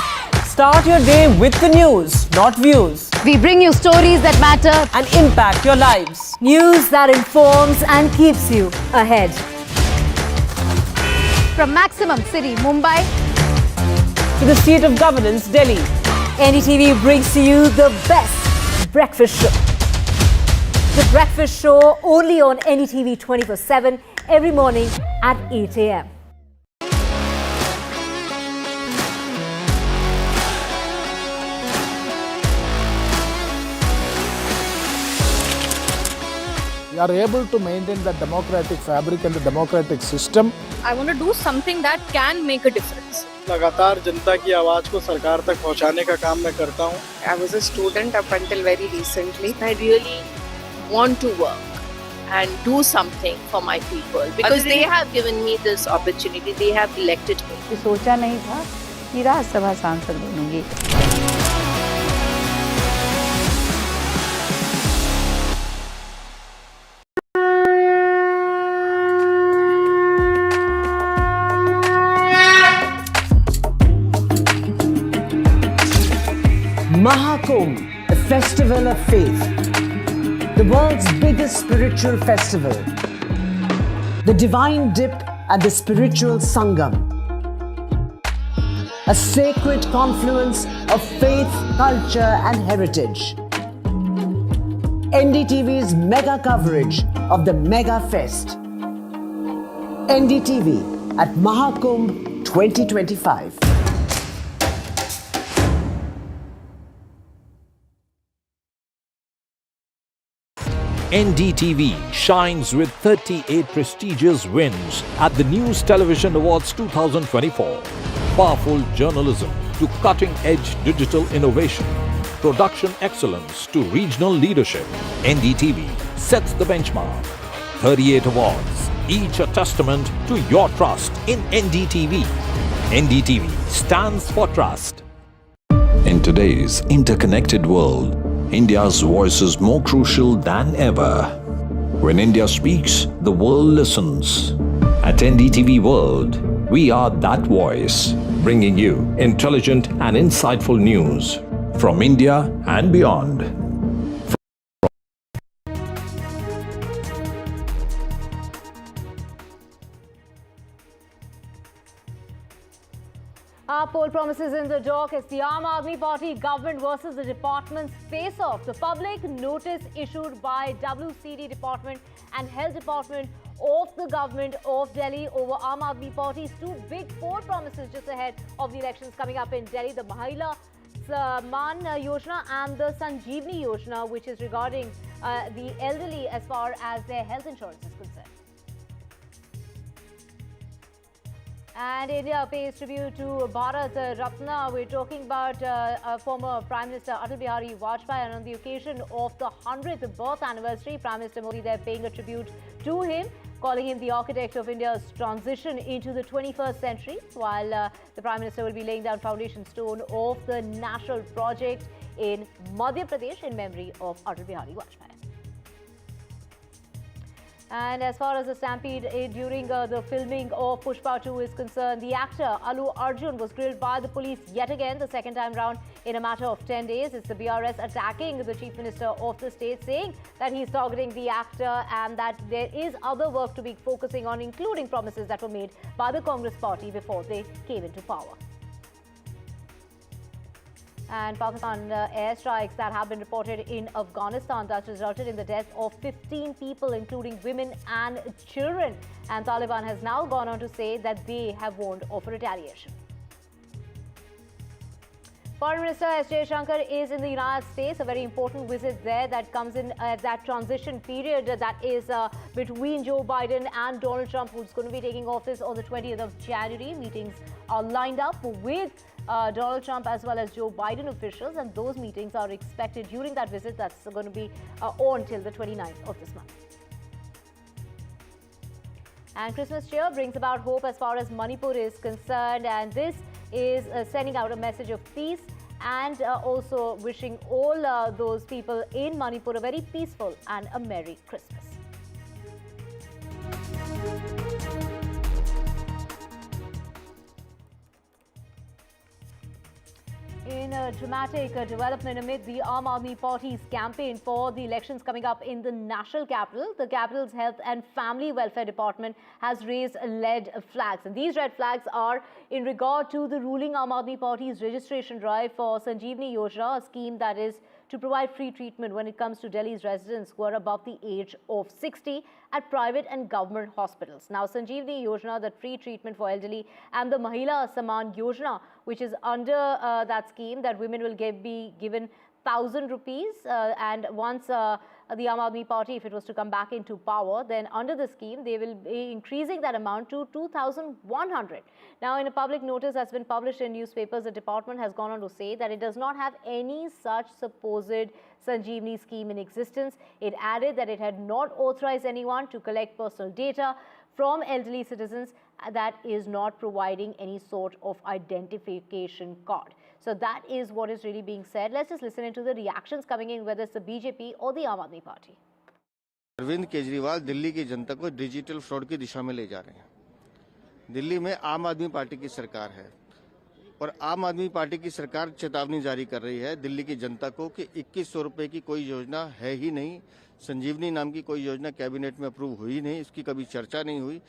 Start your day with the news, not views. We bring you stories that matter and impact your lives. News that informs and keeps you ahead. From Maximum City, Mumbai, to the seat of governance, Delhi, NDTV brings to you the best breakfast show. The breakfast show only on NDTV 24/7 every morning at 8 a.m. We are able to maintain the democratic fabric and the democratic system. I want to do something that can make a difference. लगातार जनता की आवाज को सरकार तक पहुंचाने का काम मैं करता हूं. I was a student up until very recently. I really want to work and do something for my people because they have given me this opportunity. They have elected me. सोचा नहीं था कि राज्यसभा सांसद बनूंगी. Mahakumbh, the festival of faith, the world's biggest spiritual festival, the divine dip and the spiritual sangam, a sacred confluence of faith, culture and heritage. NDTV's mega coverage of the Mega Fest. NDTV at Mahakumbh 2025. NDTV shines with 38 prestigious wins at the News Television Awards 2024. Powerful journalism to cutting-edge digital innovation. Production excellence to regional leadership. NDTV sets the benchmark. 38 awards, each a testament to your trust in NDTV. NDTV stands for trust. In today's interconnected world, India's voice is more crucial than ever. When India speaks, the world listens. At NDTV World, we are that voice, bringing you intelligent and insightful news from India and beyond. Poll promises in the dock as the Aam Aadmi Party government versus the department's face-off. The public notice issued by WCD department and Health Department of the government of Delhi over Aam Aadmi Party's two big poll promises just ahead of the elections coming up in Delhi. The Mahila Samman Yojana and the Sanjeevani Yojana, which is regarding the elderly as far as their health insurance is concerned. And India pays tribute to Bharat Ratna. We're talking about former Prime Minister Atal Bihari Vajpayee, and on the occasion of the 100th birth anniversary, Prime Minister Modi there paying a tribute to him, calling him the architect of India's transition into the 21st century, while the Prime Minister will be laying down foundation stone of the national project in Madhya Pradesh in memory of Atal Bihari Vajpayee. And as far as the stampede during the filming of Pushpa 2 is concerned, the actor Allu Arjun was grilled by the police yet again, the second time round in a matter of 10 days. It's the BRS attacking the Chief Minister of the state, saying that he's targeting the actor and that there is other work to be focusing on, including promises that were made by the Congress party before they came into power. And Pakistan airstrikes that have been reported in Afghanistan that resulted in the death of 15 people, including women and children. And Taliban has now gone on to say that they have warned of retaliation. Foreign Minister S. Jaishankar is in the United States, a very important visit there that comes in at that transition period that is between Joe Biden and Donald Trump, who's going to be taking office on the 20th of January. Meetings are lined up with Donald Trump as well as Joe Biden officials, and those meetings are expected during that visit that's going to be on till the 29th of this month. And Christmas cheer brings about hope as far as Manipur is concerned, and this is sending out a message of peace and also wishing all those people in Manipur a very peaceful and a Merry Christmas. In a dramatic development amid the Aam Aadmi Party's campaign for the elections coming up in the national capital, the capital's Health and Family Welfare Department has raised red flags. And these red flags are in regard to the ruling Aam Aadmi Party's registration drive for Sanjeevani Yojana, a scheme that is to provide free treatment when it comes to Delhi's residents who are above the age of 60 at private and government hospitals. Now, Sanjeevani Yojana, that free treatment for elderly, and the Mahila Samman Yojana, which is under that scheme, that women will be given 1,000 rupees and once the Aam Aadmi Party, if it was to come back into power, then under the scheme, they will be increasing that amount to 2,100. Now, in a public notice that's been published in newspapers, the department has gone on to say that it does not have any such supposed Sanjeevani scheme in existence. It added that it had not authorized anyone to collect personal data from elderly citizens that is not providing any sort of identification card. So that is what is really being said. Let's just listen into the reactions coming in, whether it's the BJP or the Aam Aadmi Party. Arvind Kejriwal Delhi की जनता को digital fraud की दिशा में ले जा रहे हैं। दिल्ली में आम आदमी पार्टी की सरकार है और आम आदमी पार्टी की सरकार चेतावनी जारी कर रही है दिल्ली की जनता को कि 2100 रुपए की कोई योजना है ही नहीं। संजीवनी नाम की कोई योजना कैबिनेट में अप्रूव हुई नहीं, इसकी कभी चर्चा नहीं हुई।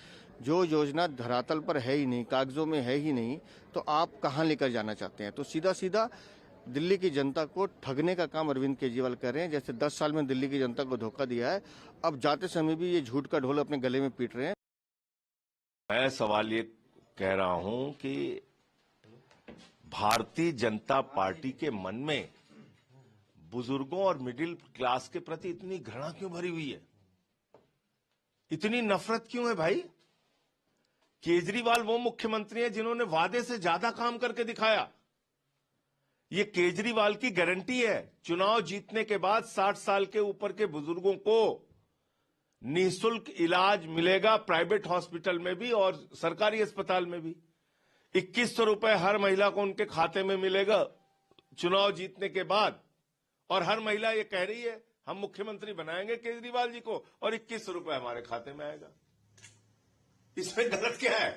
जो योजना धरातल पर है ही नहीं, कागजों में है ही नहीं, तो आप कहां लेकर जाना चाहते हैं? तो सीधा सीधा दिल्ली की जनता को ठगने का काम अरविंद केजरीवाल कर रहे हैं। जैसे 10 साल में दिल्ली की जनता को धोखा दिया है, अब जाते समय भी ये झूठ का ढोल अपने गले में पीट रहे हैं। मैं सवाल ये कह रहा हूं कि भारतीय जनता पार्टी के मन में बुजुर्गों और मिडिल क्लास के प्रति इतनी घृणा क्यों भरी हुई है? इतनी नफरत क्यों है भाई? केजरीवाल वो मुख्यमंत्री हैं जिन्होंने वादे से ज्यादा काम करके दिखाया। ये केजरीवाल की गारंटी है, चुनाव जीतने के बाद 60 साल के ऊपर के बुजुर्गों को निःशुल्क इलाज मिलेगा, प्राइवेट हॉस्पिटल में भी और सरकारी अस्पताल में भी। 2100 रुपए हर महिला को उनके खाते में मिलेगा चुनाव जीतने के बाद। और हर महिला ये कह रही है हम मुख्यमंत्री बनाएंगे केजरीवाल जी को और 2100 रुपए हमारे खाते में आएगा। इसमें गलत क्या है?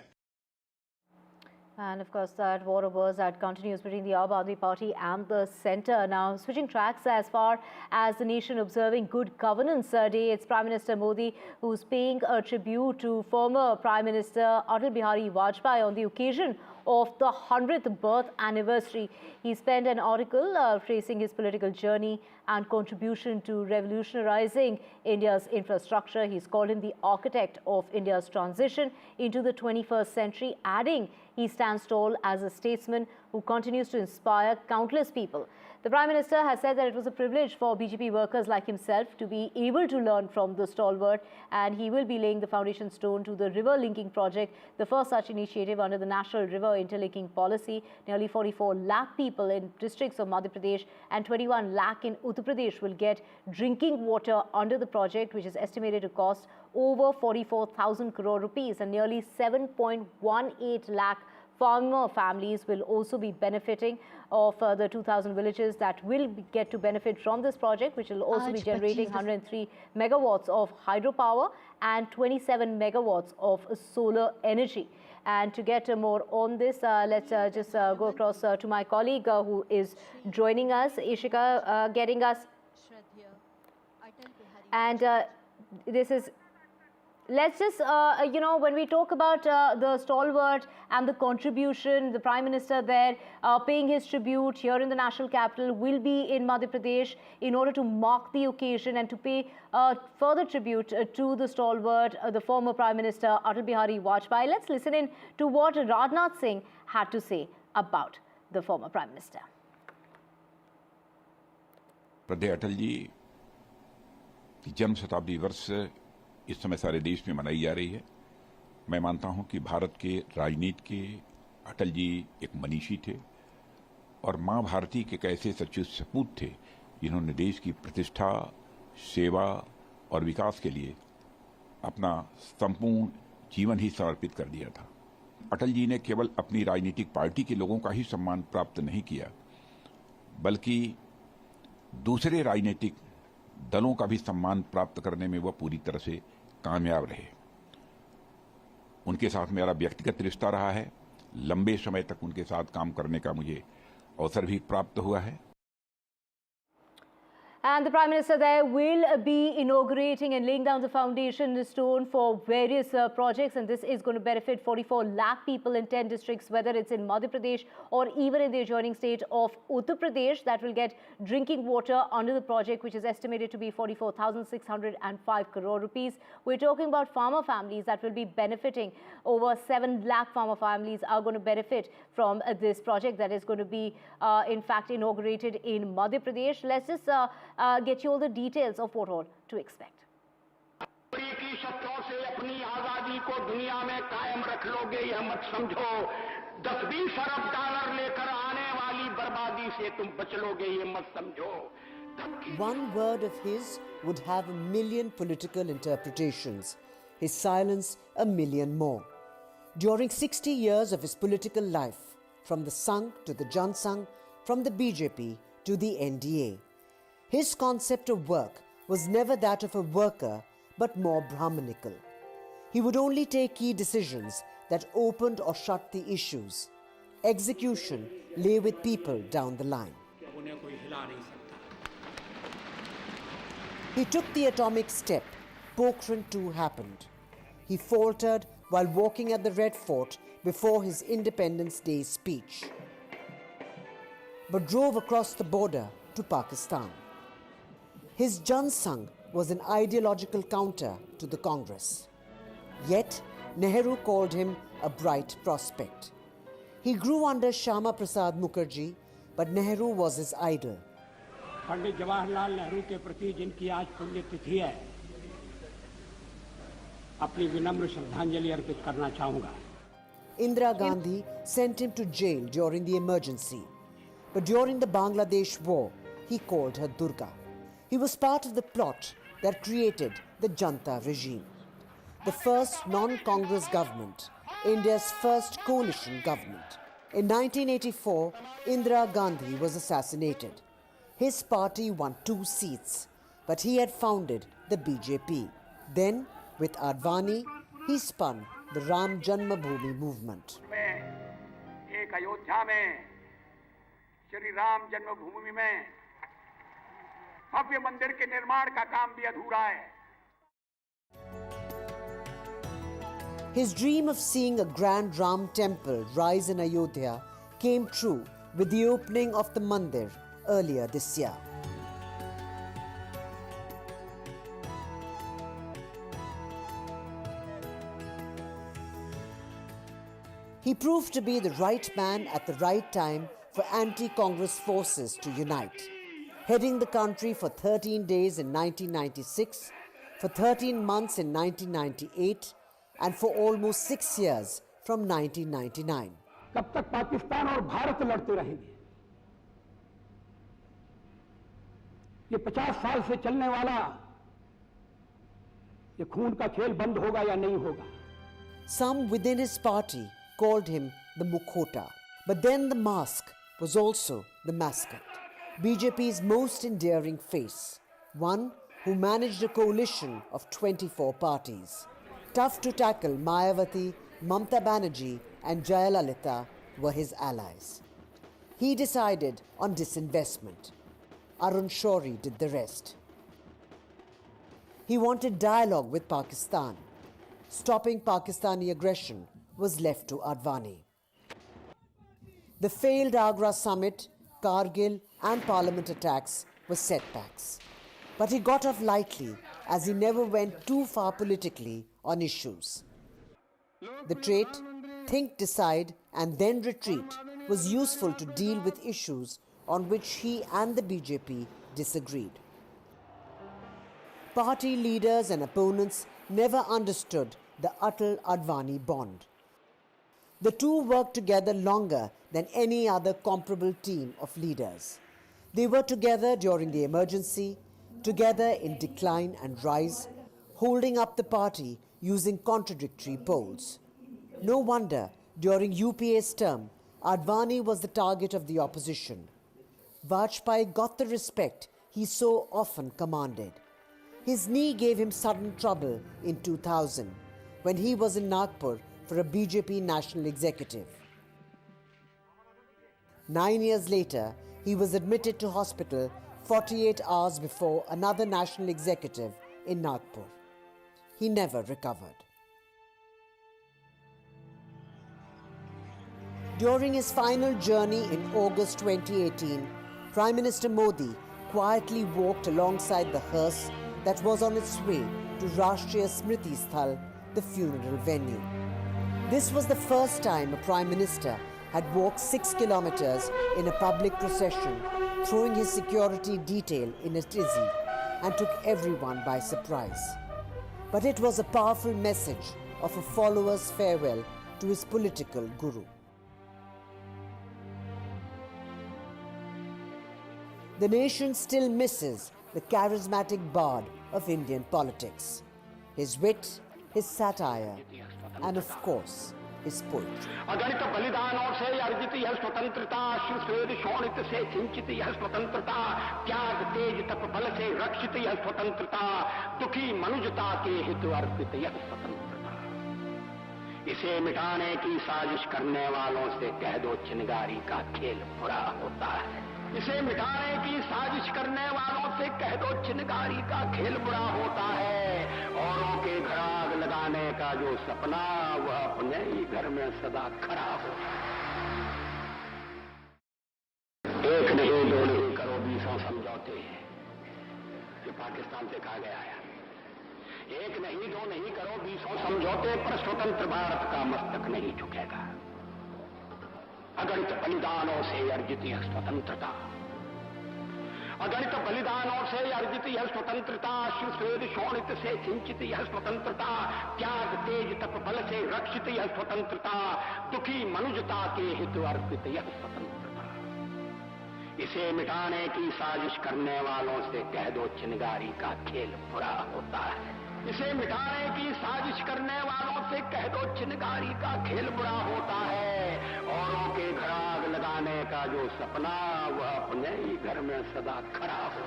And of course, that war of words that continues between the Aam Aadmi Party and the centre. Now, switching tracks as far as the nation observing Good Governance Day, it's Prime Minister Modi who's paying a tribute to former Prime Minister Atal Bihari Vajpayee on the occasion of the 100th birth anniversary. He spent an article tracing his political journey and contribution to revolutionizing India's infrastructure. He's called him the architect of India's transition into the 21st century, adding he stands tall as a statesman who continues to inspire countless people. The Prime Minister has said that it was a privilege for BJP workers like himself to be able to learn from the stalwart, and he will be laying the foundation stone to the river linking project, the first such initiative under the National River Interlinking Policy. Nearly 44 lakh people in districts of Madhya Pradesh and 21 lakh in Uttar Pradesh will get drinking water under the project, which is estimated to cost over 44,000 crore rupees, and nearly 7.18 lakh farmer families will also be benefiting of the 2,000 villages that will get to benefit from this project, which will also be generating 103 megawatts of hydropower and 27 megawatts of solar energy. And to get more on this, let's just go across to my colleague who is joining us, Ishika, getting us. And this is... Let's just, when we talk about the stalwart and the contribution, the Prime Minister there paying his tribute here in the national capital will be in Madhya Pradesh in order to mark the occasion and to pay further tribute to the stalwart, the former Prime Minister Atal Bihari Vajpayee. Let's listen in to what Rajnath Singh had to say about the former Prime Minister. श्रद्धेय अटल जी की जन्म शताब्दी वर्ष इस समय सारे देश में मनाई जा रही है। मैं मानता हूं कि भारत के राजनीति के अटल जी एक मनीषी थे और मां भारती के एक ऐसे सच्चे सपूत थे जिन्होंने देश की प्रतिष्ठा, सेवा और विकास के लिए अपना संपूर्ण जीवन ही समर्पित कर दिया था। अटल जी ने केवल अपनी राजनीतिक पार्टी के लोगों का ही सम्मान प्राप्त नहीं किया, बल्कि दूसरे राजनीतिक दलों का भी सम्मान प्राप्त करने में वह पूरी तरह से कामयाब रहे। उनके साथ मेरा व्यक्तिगत रिश्ता रहा है, लंबे समय तक उनके साथ काम करने का मुझे अवसर भी प्राप्त हुआ है। And the Prime Minister there will be inaugurating and laying down the foundation stone for various projects, and this is going to benefit 44 lakh people in 10 districts, whether it's in Madhya Pradesh or even in the adjoining state of Uttar Pradesh, that will get drinking water under the project, which is estimated to be 44,605 crore rupees. We're talking about farmer families that will be benefiting. Over 7 lakh farmer families are going to benefit from this project that is going to be, in fact, inaugurated in Madhya Pradesh. Let's just get you all the details of what all to expect. की शस्त्रों से अपनी आजादी को दुनिया में कायम रख लोगे यह मत समझो, 10-20 अरब डॉलर लेकर आने वाली बर्बादी से तुम बच लोगे ये मत समझो। One word of his would have a million political interpretations, his silence a million more. During 60 years of his political life, from the Sangh to the Jan Sangh, from the BJP to the NDA, his concept of work was never that of a worker, but more Brahmanical. He would only take key decisions that opened or shut the issues. Execution lay with people down the line. He took the atomic step. Pokhran too happened. He faltered while walking at the Red Fort before his Independence Day speech, but drove across the border to Pakistan. His Jan Sangh was an ideological counter to the Congress. Yet, Nehru called him a bright prospect. He grew under Shyama Prasad Mukherjee, but Nehru was his idol. Pandit Jawaharlal Nehru के प्रति जिनकी आज पुण्यतिथि है, अपनी विनम्र श्रद्धांजलि अर्पित करना चाहूंगा। Indira Gandhi sent him to jail during the emergency, but during the Bangladesh war, he called her Durga. He was part of the plot that created the Janta regime, the first non-Congress government, India's first coalition government. In 1984, Indira Gandhi was assassinated. His party won 2 seats, but he had founded the BJP. Then, with Advani, he spun the Ram Janmabhoomi movement. एक अयोध्या में श्री राम जन्मभूमि में भव्य मंदिर के निर्माण का काम भी अधूरा है। His dream of seeing a grand Ram temple rise in Ayodhya came true with the opening of the mandir earlier this year. He proved to be the right man at the right time for anti-Congress forces to unite, heading the country for 13 days in 1996, for 13 months in 1998, and for almost 6 years from 1999. कब तक पाकिस्तान और भारत लड़ते रहेंगे? ये 50 साल से चलने वाला ये खून का खेल बंद होगा या नहीं होगा? Some within his party called him the Mukhota. But then the mask was also the mascot. BJP's most endearing face. One who managed a coalition of 24 parties. Tough to tackle Mayawati, Mamta Banerjee and Jayalalitha were his allies. He decided on disinvestment. Arun Shourie did the rest. He wanted dialogue with Pakistan. Stopping Pakistani aggression was left to Advani. The failed Agra summit, Kargil and parliament attacks were setbacks. But he got off lightly as he never went too far politically on issues. The trait, think, decide and then retreat, was useful to deal with issues on which he and the BJP disagreed. Party leaders and opponents never understood the Atal Advani bond. The two worked together longer than any other comparable team of leaders. They were together during the emergency, together in decline and rise, holding up the party using contradictory polls. No wonder during UPA's term, Advani was the target of the opposition. Vajpayee got the respect he so often commanded. His knee gave him sudden trouble in 2000 when he was in Nagpur for a BJP national executive. 9 years later, he was admitted to hospital 48 hours before another national executive in Nagpur. He never recovered. During his final journey in August 2018, Prime Minister Modi quietly walked alongside the hearse that was on its way to Rashtriya Smriti Sthal, the funeral venue. This was the first time a Prime Minister had walked 6 kilometers in a public procession, throwing his security detail in a tizzy, and took everyone by surprise. But it was a powerful message of a follower's farewell to his political guru. The nation still misses the charismatic bard of Indian politics. His wit, his satire, and of course, his poetry. अगणित बलिदानों से अर्जित यह स्वतंत्रता, सुश्वेद शोणित से सिंचित यह स्वतंत्रता, त्याग तेज तप बल से रक्षित यह स्वतंत्रता, दुखी मनुजता के हित अर्पित यह स्वतंत्रता। इसे मिटाने की साजिश करने वालों से कह दो चिनगारी का खेल बुरा होता है। इसे मिटाने की साजिश करने वालों से कह दो चिनगारी का खेल बुरा होता है। औरों के घर आग लगाने का जो सपना वह अपने ही घर में सदा खड़ा हो। एक नहीं दो नहीं करो 20 समझौते, ये पाकिस्तान से कहा गया है। एक नहीं दो नहीं करो 20 समझौते, पर स्वतंत्र भारत का मस्तक नहीं झुकेगा। अगणित बलिदानों से अर्जित यह स्वतंत्रता, अगणित बलिदानों से अर्जित यह स्वतंत्रता, सुश्वेद शोणित से सिंचित यह स्वतंत्रता, त्याग तेज तप बल से रक्षित यह स्वतंत्रता, दुखी मनुजता के हित अर्पित यह स्वतंत्रता। इसे मिटाने की साजिश करने वालों से कह दो चिनगारी का खेल बुरा होता है। इसे मिटाने की साजिश करने वालों से कह दो चिनगारी का खेल बुरा होता है। औरों के घर आग लगाने का जो सपना वह अपने ही घर में सदा खड़ा हो।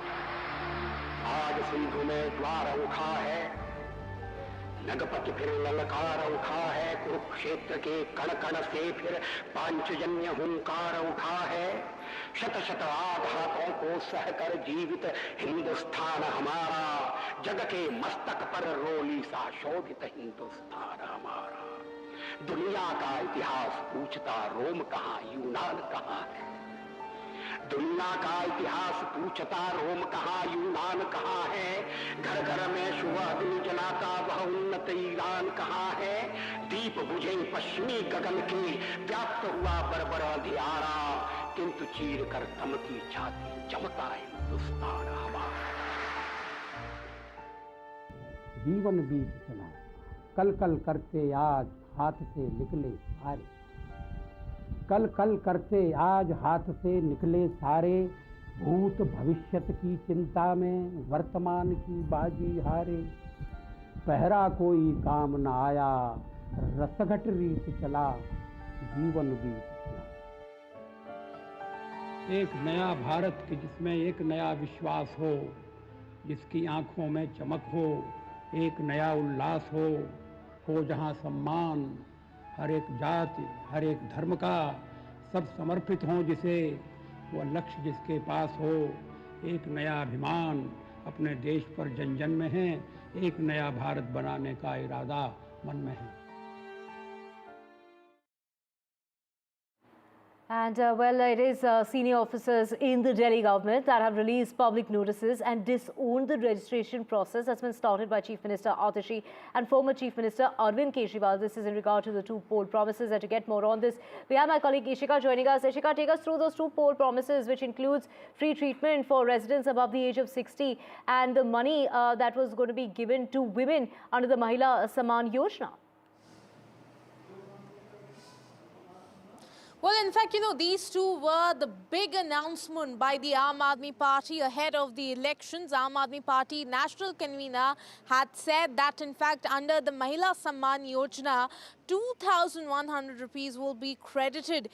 आज सिंधु में ज्वार उठा है, नगपत फिर ललकार उठा है, कुरुक्षेत्र के कण कण से फिर पांचजन्य हुंकार उठा है। शत शत आघातों को सहकर जीवित हिंदुस्तान हमारा, जग के मस्तक पर रोली सा शोभित हिंदुस्तान हमारा। दुनिया का इतिहास पूछता रोम कहाँ, यूनान कहाँ है। दुनिया का इतिहास पूछता रोम कहाँ, यूनान कहाँ है। घर घर में शुभ अग्नि जलाता वह उन्नत ईरान कहाँ है। दीप बुझे पश्चिमी गगन के, व्याप्त हुआ बरबर अंधियारा, किंतु चीर कर धमकी छाती चमका हिंदुस्तान हमारा। जीवन बीत चला, कल कल करते आज हाथ से निकले सारे। कल कल करते आज हाथ से निकले सारे, भूत भविष्यत की चिंता में वर्तमान की बाजी हारे। पहरा कोई काम न आया, रसघट रीत चला, जीवन बीत चला। एक नया भारत कि जिसमें एक नया विश्वास हो, जिसकी आंखों में चमक हो, एक नया उल्लास हो जहां सम्मान हर एक जाति हर एक धर्म का, सब समर्पित हों जिसे, वो लक्ष्य जिसके पास हो। एक नया अभिमान अपने देश पर जन जन में है, एक नया भारत बनाने का इरादा मन में है। And well, it is senior officers in the Delhi government that have released public notices and disowned the registration process that's been started by Chief Minister Atashi and former Chief Minister Arvind Kejriwal. This is in regard to the two poll promises. And to get more on this, we have my colleague Ishika joining us. Ishika, take us through those two poll promises, which includes free treatment for residents above the age of 60 and the money that was going to be given to women under the Mahila Samman Yojana. Well, in fact, these two were the big announcement by the Aam Aadmi Party ahead of the elections. Aam Aadmi Party national convener had said that, in fact, under the Mahila Samman Yojana, 2,100 rupees will be credited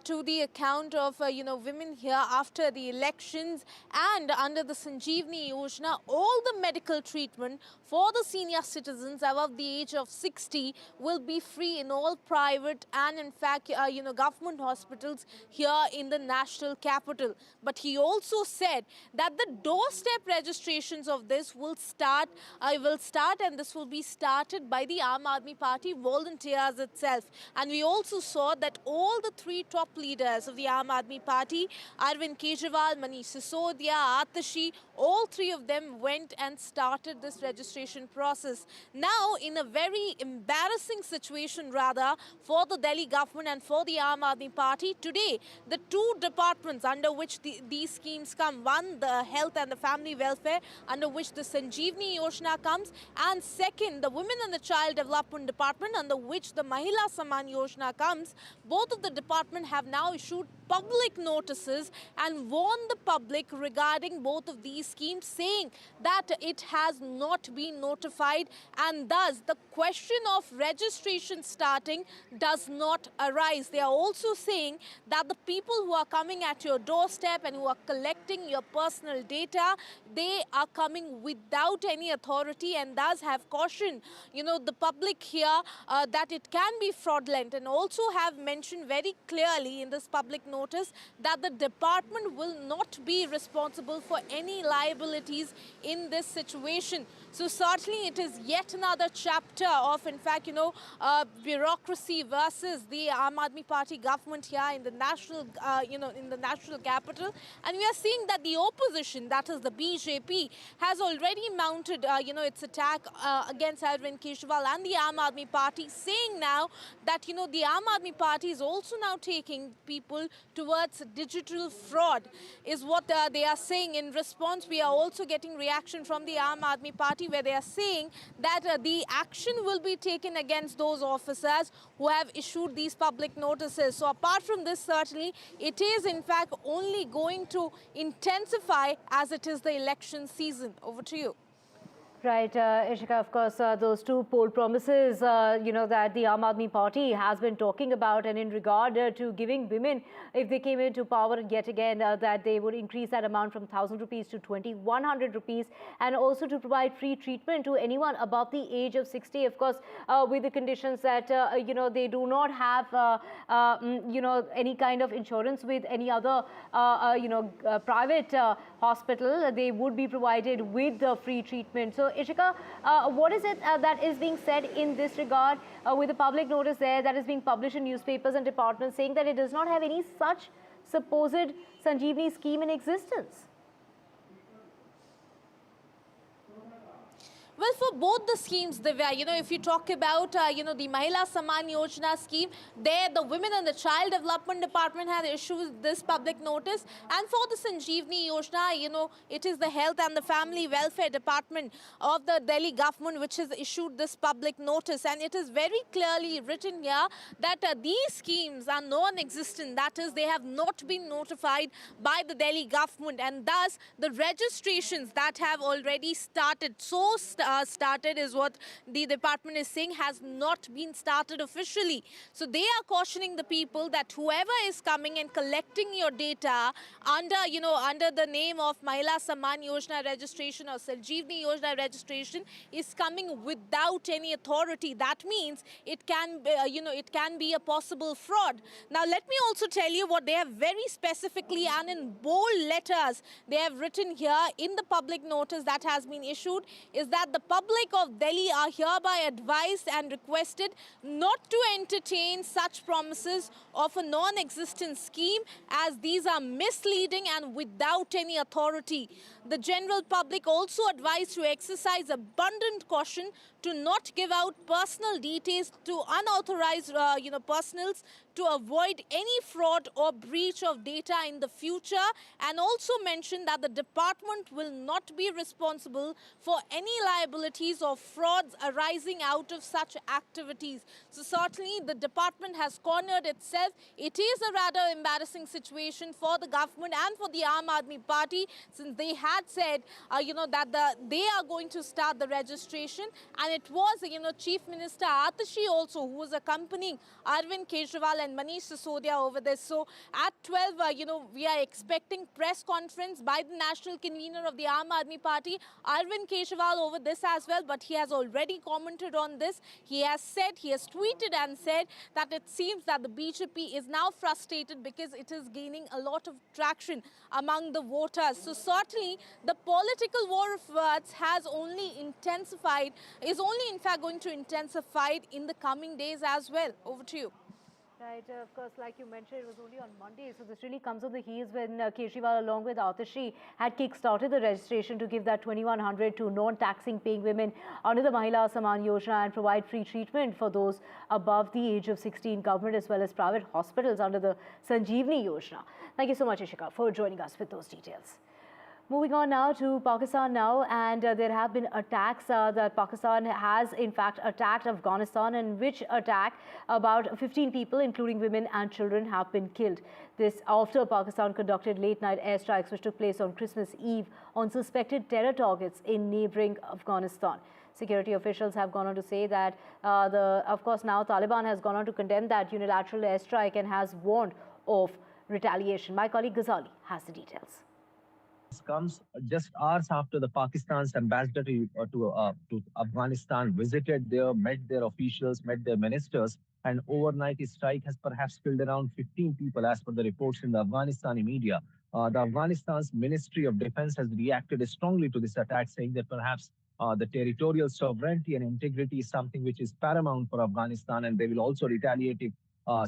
to the account of, women here after the elections. And under the Sanjeevani Yojana, all the medical treatment for the senior citizens above the age of 60 will be free in all private and, in fact, government hospitals here in the national capital. But he also said that the doorstep registrations of this will start and this will be started by the Aam Aadmi Party volunteers itself. And we also saw that all the three top leaders of the Aam Aadmi Party, Arvind Kejriwal, Manish Sisodia, Atashi, all three of them went and started this registration process. Now, in a very embarrassing situation rather for the Delhi government and for the Aam Aadmi Party, today the two departments under which these schemes come, one the health and the family welfare, under which the Sanjeevani Yojana comes, and second the women and the child development department, under which the Mahila Samman Yojana comes, both of the department have now issued public notices and warned the public regarding both of these schemes, saying that it has not been notified, and thus the question of registration starting does not arise. They are also saying that the people who are coming at your doorstep and who are collecting your personal data, they are coming without any authority, and thus have cautioned the public here that it can be fraudulent, and also have mentioned very clearly in this public notice that the department will not be responsible for any liabilities in this situation. So certainly it is yet another chapter of, in fact, bureaucracy versus the Aam Aadmi Party government here in the national, in the national capital. And we are seeing that the opposition, that is the BJP, has already mounted, its attack against Arvind Kejriwal and the Aam Aadmi Party, saying now that, the Aam Aadmi Party is also now taking people towards digital fraud, is what they are saying. In response, we are also getting reaction from the Aam Aadmi Party, where they are saying that the action will be taken against those officers who have issued these public notices. So apart from this, certainly it is in fact only going to intensify as it is the election season. Over to you. Right, Ishika, of course, those two poll promises, that the Aam Aadmi Party has been talking about, and in regard to giving women, if they came into power yet again, that they would increase that amount from 1,000 rupees to 2,100 rupees, and also to provide free treatment to anyone above the age of 60, of course, with the conditions that, they do not have, any kind of insurance with any other, private hospital. They would be provided with the free treatment. So, Ishika, what is it that is being said in this regard with a public notice there that is being published in newspapers and departments saying that it does not have any such supposed Sanjeevani scheme in existence? Well, for both the schemes, Divya, if you talk about, the Mahila Samman Yojana scheme, there the Women and the Child Development Department had issued this public notice. And for the Sanjeevani Yojana, it is the Health and the Family Welfare Department of the Delhi government which has issued this public notice. And it is very clearly written here that these schemes are non-existent. That is, they have not been notified by the Delhi government. And thus, the registrations that have already started, started is what the department is saying, has not been started officially. So they are cautioning the people that whoever is coming and collecting your data under, under the name of Mahila Samman Yojana registration or Sanjeevani Yojana registration is coming without any authority. That means it can, it can be a possible fraud. Now, let me also tell you what they have very specifically and in bold letters they have written here in the public notice that has been issued is that the public of Delhi are hereby advised and requested not to entertain such promises of a non-existent scheme, as these are misleading and without any authority. The general public also advised to exercise abundant caution to not give out personal details to unauthorized personals, to avoid any fraud or breach of data in the future, and also mentioned that the department will not be responsible for any liabilities or frauds arising out of such activities. So certainly the department has cornered itself. It is a rather embarrassing situation for the government and for the Aam Aadmi Party, since they had said, that they are going to start the registration, and it was, Chief Minister Atashi also who was accompanying Arvind Kejriwal and Manish Sisodia over this. So at 12, we are expecting press conference by the national convener of the Aam Aadmi Party, Arvind Kejriwal, over this as well. But he has already commented on this. He has tweeted and said that it seems that the BJP is now frustrated because it is gaining a lot of traction among the voters. So certainly the political war of words has only intensified, is only in fact going to intensify in the coming days as well. Over to you. Right, of course, like you mentioned, it was only on Monday, so this really comes on the heels when Kejriwal along with Atashi had kick-started the registration to give that 2,100 to non-taxing paying women under the Mahila Samman Yojana and provide free treatment for those above the age of 16, government as well as private hospitals under the Sanjeevani Yojana. Thank you so much, Ishika, for joining us with those details. Moving on now to Pakistan now, and there have been attacks that Pakistan has in fact attacked Afghanistan, in which attack about 15 people including women and children have been killed. This after Pakistan conducted late-night airstrikes which took place on Christmas Eve on suspected terror targets in neighbouring Afghanistan. Security officials have gone on to say that of course now Taliban has gone on to condemn that unilateral airstrike and has warned of retaliation. My colleague Ghazali has the details. Comes just hours after the Pakistan's ambassador to Afghanistan visited there, met their officials, met their ministers, and overnight strike has perhaps killed around 15 people as per the reports in the Afghanistani media. The Afghanistan's Ministry of Defense has reacted strongly to this attack, saying that perhaps the territorial sovereignty and integrity is something which is paramount for Afghanistan, and they will also retaliate if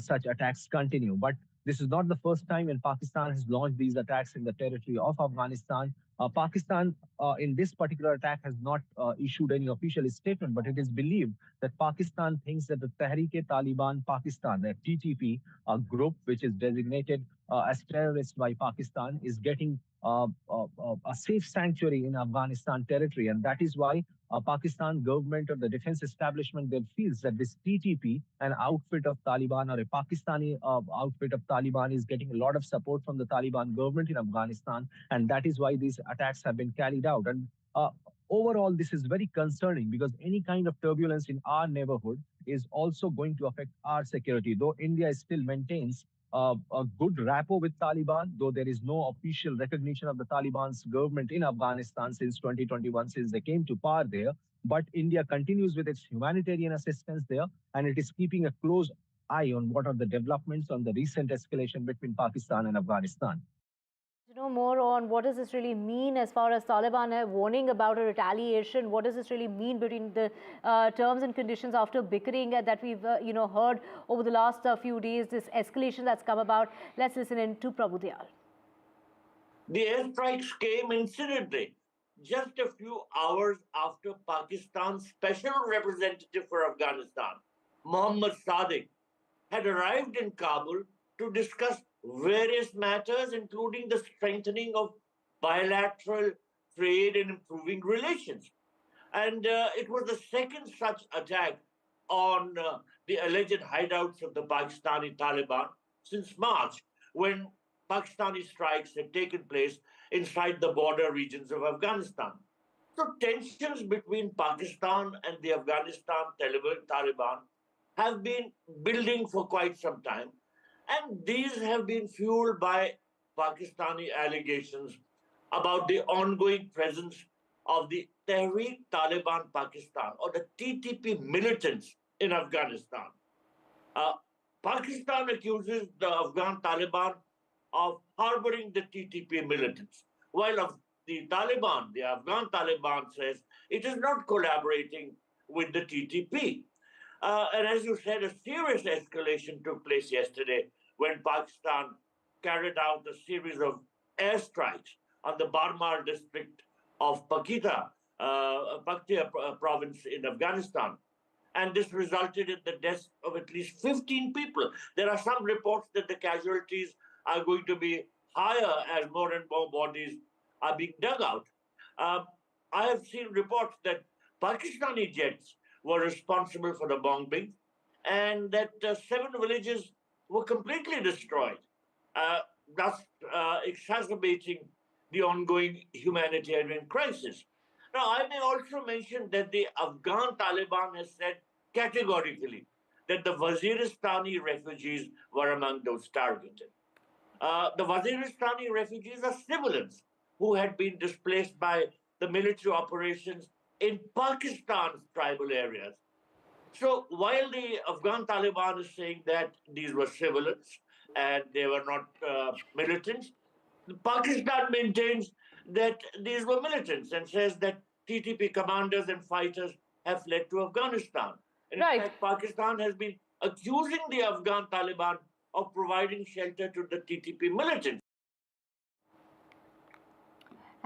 such attacks continue. But this is not the first time when Pakistan has launched these attacks in the territory of Afghanistan. Pakistan, in this particular attack, has not issued any official statement, but it is believed that Pakistan thinks that the Tehreek-e-Taliban Pakistan, the TTP group, which is designated as terrorist by Pakistan, is getting a safe sanctuary in Afghanistan territory, and that is why Pakistan government or the defense establishment there feels that this TTP, an outfit of Taliban or a Pakistani outfit of Taliban, is getting a lot of support from the Taliban government in Afghanistan, and that is why these attacks have been carried out. And overall, this is very concerning because any kind of turbulence in our neighborhood is also going to affect our security. Though India still maintains a good rapport with Taliban, though there is no official recognition of the Taliban's government in Afghanistan since 2021, since they came to power there. But India continues with its humanitarian assistance there, and it is keeping a close eye on what are the developments on the recent escalation between Pakistan and Afghanistan. To know more on what does this really mean as far as Taliban are warning about a retaliation, what does this really mean between the terms and conditions after bickering that we've heard over the last few days, this escalation that's come about. Let's listen in to Prabhu Dayal. The airstrikes came incidentally just a few hours after Pakistan's special representative for Afghanistan, Mohammad Sadiq, had arrived in Kabul to discuss various matters, including the strengthening of bilateral trade and improving relations. And it was the second such attack on the alleged hideouts of the Pakistani Taliban since March, when Pakistani strikes had taken place inside the border regions of Afghanistan. So tensions between Pakistan and the Afghanistan Taliban have been building for quite some time. And these have been fueled by Pakistani allegations about the ongoing presence of the Tehreek-Taliban Pakistan, or the TTP militants in Afghanistan. Pakistan accuses the Afghan Taliban of harboring the TTP militants, while the Afghan Taliban says it is not collaborating with the TTP. And as you said, a serious escalation took place yesterday when Pakistan carried out a series of airstrikes on the Barmar district of Paktia province in Afghanistan. And this resulted in the deaths of at least 15 people. There are some reports that the casualties are going to be higher as more and more bodies are being dug out. I have seen reports that Pakistani jets were responsible for the bombing, and that 7 villages were completely destroyed, thus exacerbating the ongoing humanitarian crisis. Now, I may also mention that the Afghan Taliban has said categorically that the Waziristani refugees were among those targeted. The Waziristani refugees are civilians who had been displaced by the military operations in Pakistan's tribal areas. So while the Afghan Taliban is saying that these were civilians and they were not militants, Pakistan maintains that these were militants and says that TTP commanders and fighters have fled to Afghanistan. In fact, Pakistan has been accusing the Afghan Taliban of providing shelter to the TTP militants.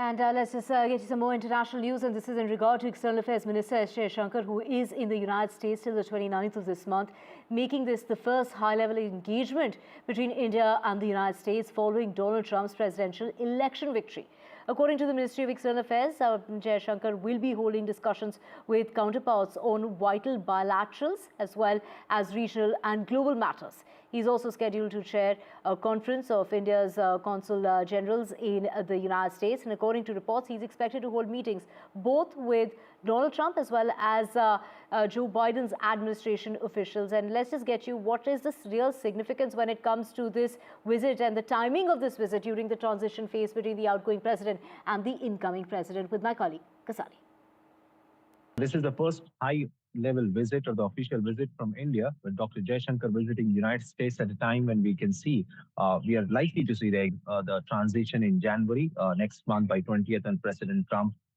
And let's just get to some more international news, and this is in regard to External Affairs Minister S. Jaishankar, who is in the United States till the 29th of this month, making this the first high-level engagement between India and the United States following Donald Trump's presidential election victory. According to the Ministry of External Affairs, Jaishankar will be holding discussions with counterparts on vital bilaterals as well as regional and global matters. He's also scheduled to chair a conference of India's consul generals in the United States. And according to reports, he's expected to hold meetings both with Donald Trump as well as Joe Biden's administration officials. And let's just get you, what is the real significance when it comes to this visit and the timing of this visit during the transition phase between the outgoing president and the incoming president, with my colleague Kasari. This is the first high-level visit or the official visit from India, with Dr. Jaishankar visiting the United States at a time when we can see we are likely to see the transition in January next month by 20th, and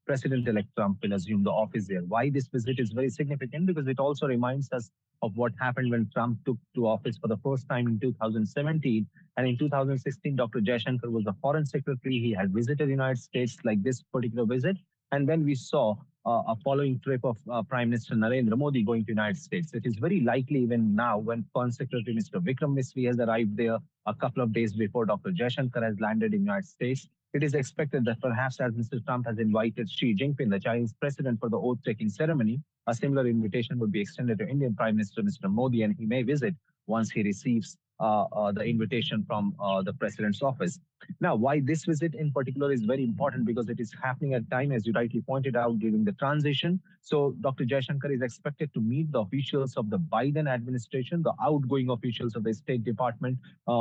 President-elect Trump will assume the office there. Why this visit is very significant? Because it also reminds us of what happened when Trump took to office for the first time in 2017. And in 2016, Dr. Jaishankar was the foreign secretary. He had visited the United States like this particular visit. And then we saw a following trip of Prime Minister Narendra Modi going to the United States. It is very likely even now, when Foreign Secretary Mr. Vikram Misri has arrived there a couple of days before Dr. Jaishankar has landed in the United States, it is expected that perhaps as Mr. Trump has invited Xi Jinping, the Chinese president, for the oath-taking ceremony, a similar invitation would be extended to Indian Prime Minister Mr. Modi, and he may visit once he receives the invitation from the president's office. Now, why this visit in particular is very important, because it is happening at a time, as you rightly pointed out, during the transition. So Dr. Jaishankar is expected to meet the officials of the Biden administration, the outgoing officials of the State Department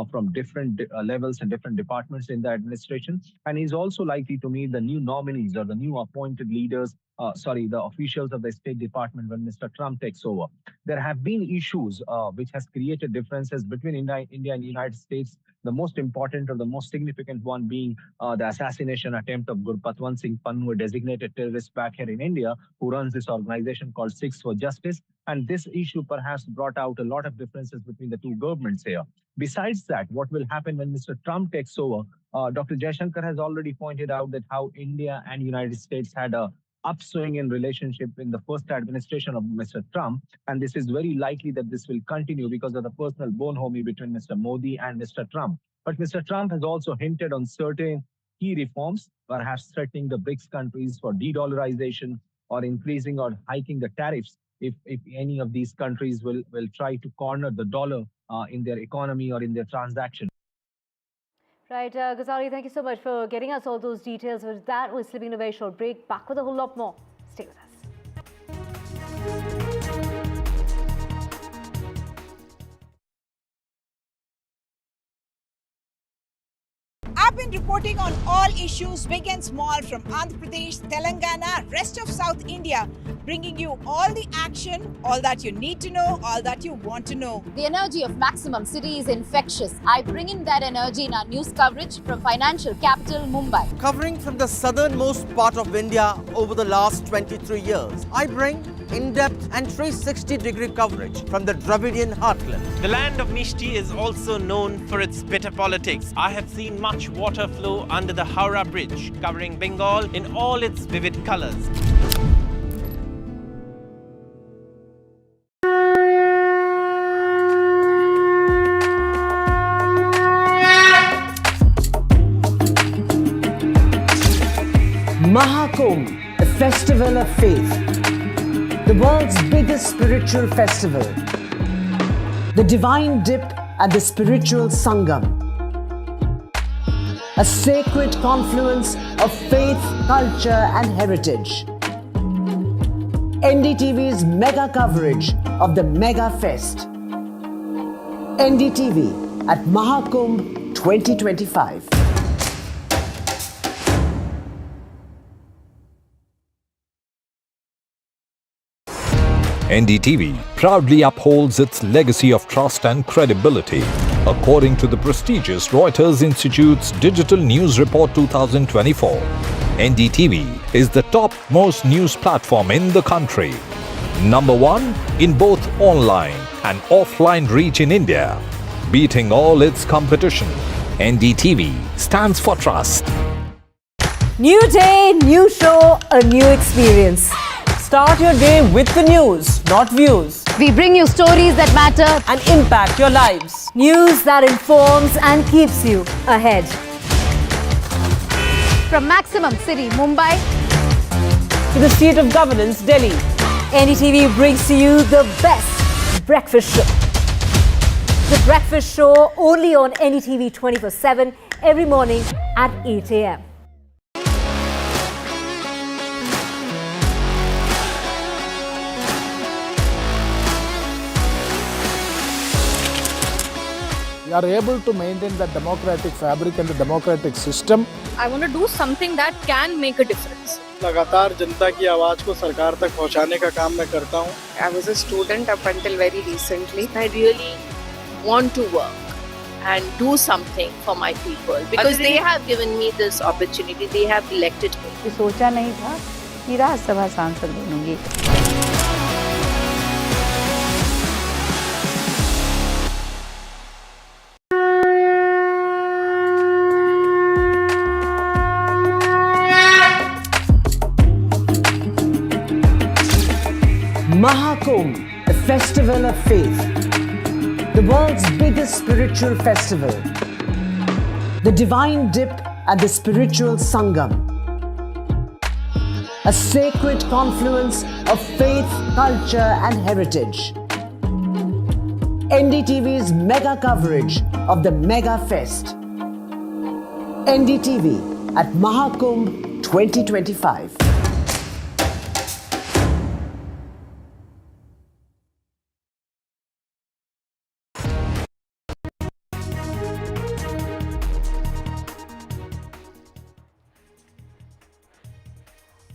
from different levels and different departments in the administration. And he's also likely to meet the new nominees or the new appointed leaders, the officials of the State Department when Mr. Trump takes over. There have been issues which has created differences between India and the United States. The most important or the most significant one being the assassination attempt of Gurpatwant Singh Pannu, a designated terrorist back here in India, who runs this organization called Sikhs for Justice. And this issue perhaps brought out a lot of differences between the two governments here. Besides that, what will happen when Mr. Trump takes over? Dr. Jaishankar has already pointed out that how India and United States had a upswing in relationship in the first administration of Mr. Trump. And this is very likely that this will continue because of the personal bonhomie between Mr. Modi and Mr. Trump. But Mr. Trump has also hinted on certain key reforms, perhaps threatening the BRICS countries for de-dollarization or increasing or hiking the tariffs if any of these countries will try to corner the dollar in their economy or in their transaction. Right, Ghazali, thank you so much for getting us all those details. With that, we're slipping a very short break. Back with a whole lot more. Stay with us. I've been reporting on all issues, big and small, from Andhra Pradesh, Telangana, rest of South India, bringing you all the action, all that you need to know, all that you want to know. The energy of Maximum City is infectious. I bring in that energy in our news coverage from financial capital Mumbai. Covering from the southernmost part of India over the last 23 years, I bring in-depth and 360-degree coverage from the Dravidian heartland. The land of Mishti is also known for its bitter politics. I have seen much water flow under the Howrah Bridge, covering Bengal in all its vivid colors. Mahakumbh, a festival of faith. The world's biggest spiritual festival. The divine dip at the spiritual Sangam. A sacred confluence of faith, culture and heritage. NDTV's mega coverage of the Mega Fest. NDTV at Mahakumbh 2025. NDTV proudly upholds its legacy of trust and credibility. According to the prestigious Reuters Institute's Digital News Report 2024, NDTV is the top-most news platform in the country. Number 1 in both online and offline reach in India. Beating all its competition, NDTV stands for trust. New day, new show, a new experience. Start your day with the news, not views. We bring you stories that matter and impact your lives. News that informs and keeps you ahead. from Maximum City, Mumbai, to the seat of governance, Delhi. NDTV brings to you the best breakfast show. The breakfast show only on NDTV 24/7 every morning at 8 a.m. We are able to maintain the democratic fabric and the democratic system. I want to do something that can make a difference. लगातार जनता की आवाज को सरकार तक पहुंचाने का काम मैं करता हूं. I was a student up until very recently. I really want to work and do something for my people because they have given me this opportunity. They have elected me. सोचा नहीं था कि राज्यसभा सांसद बनूंगी. Mahakumbh, a festival of faith. The world's biggest spiritual festival. The divine dip at the spiritual Sangam. A sacred confluence of faith, culture and heritage. NDTV's mega coverage of the Mega Fest. NDTV at Mahakumbh 2025.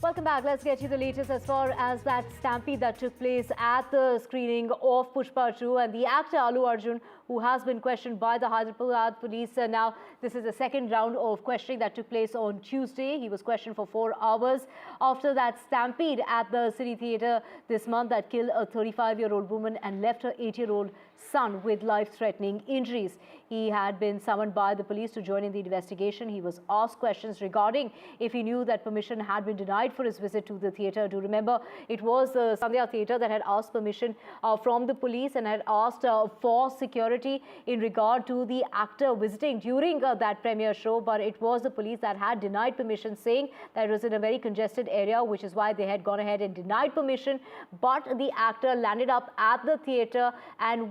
Welcome back. Let's get you the latest as far as that stampede that took place at the screening of Pushpa 2 and the actor Allu Arjun, who has been questioned by the Hyderabad police. Now, this is the second round of questioning that took place on Tuesday. He was questioned for 4 hours after that stampede at the City Theatre this month that killed a 35-year-old woman and left her 8-year-old son with life-threatening injuries. He had been summoned by the police to join in the investigation. He was asked questions regarding if he knew that permission had been denied for his visit to the theatre. Do remember, it was the Sandhya Theatre that had asked permission from the police and had asked for security in regard to the actor visiting during that premiere show. But it was the police that had denied permission, saying that it was in a very congested area, which is why they had gone ahead and denied permission. But the actor landed up at the theatre and,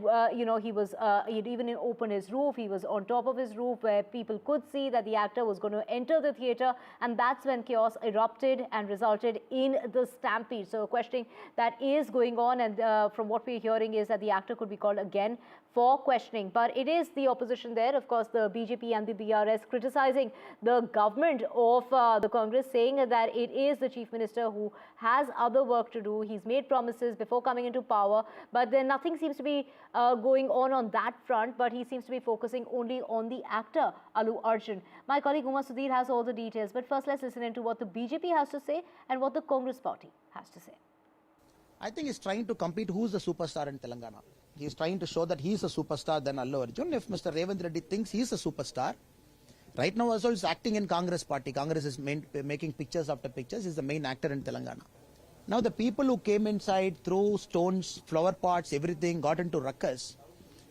he was, he'd even opened his roof. He was on top of his roof where people could see that the actor was going to enter the theatre, and that's when chaos erupted and resulted in the stampede. So a questioning that is going on, and from what we're hearing is that the actor could be called again for questioning. But it is the opposition there, of course, the BJP and the BRS, criticizing the government of the Congress, saying that it is the Chief Minister who has other work to do. He's made promises before coming into power, but then nothing seems to be going on that front, but he seems to be focusing only on the actor Allu Arjun. My colleague Uma Sudhir has all the details, but first let's listen into what the BJP has to say and what the Congress party has to say. I think he's trying to compete who's the superstar in Telangana. He's trying to show that he's a superstar than Allu Arjun. If Mr. Revant Reddy thinks he's a superstar, right now also he's acting in Congress party. Congress is making pictures after pictures. He's the main actor in Telangana. Now the people who came inside, threw stones, flower pots, everything, got into ruckus,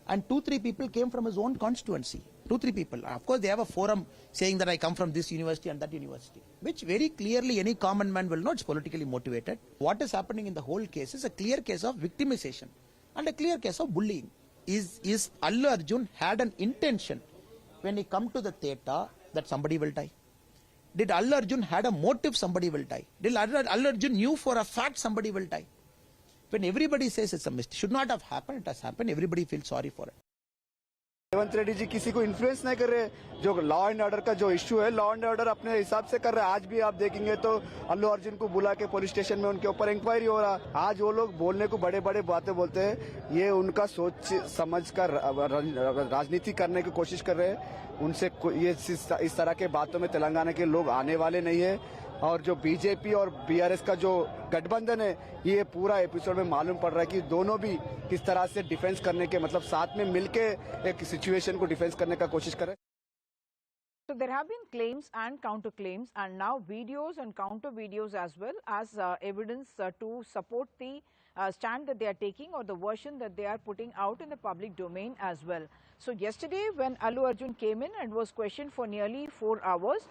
and 2-3 people came from his own constituency. 2-3 people. Of course, they have a forum saying that I come from this university and that university, which very clearly any common man will know it's politically motivated. What is happening in the whole case is a clear case of victimization and a clear case of bullying. Is Allu Arjun had an intention when he come to the theatre that somebody will die? Did Allu Arjun had a motive somebody will die? Did Allu Arjun knew for a fact somebody will die? When everybody says it's a mistake, should not have happened, it has happened, everybody feels sorry for it. Revanth Reddy ji किसी को influence नहीं कर रहे, जो law and order का जो issue है law and order अपने हिसाब से कर रहे हैं. आज भी आप देखेंगे तो अल्लू अर्जुन को बुला के पुलिस स्टेशन में उनके ऊपर इंक्वायरी हो रहा. आज वो लोग बोलने को बड़े बड़े बातें बोलते हैं, ये उनका सोच समझ कर राजनीति करने की कोशिश कर रहे हैं. उनसे ये इस तरह के बातों में तेलंगाना के लोग आने वाले नहीं है. और जो बीजेपी और बीआरएस का जो गठबंधन है, ये पूरा एपिसोड में मालूम पड़ रहा है कि दोनों भी किस तरह से डिफेंस करने के मतलब साथ में मिलके एक सिचुएशन को डिफेंस करने का कोशिश कर रहे हैं. So there have been claims and counterclaims, and now videos and counter videos as well as evidence to support the stand that they are taking or the version that they are putting out in the public domain as well. So yesterday when Allu Arjun came in and was questioned for nearly 4 hours,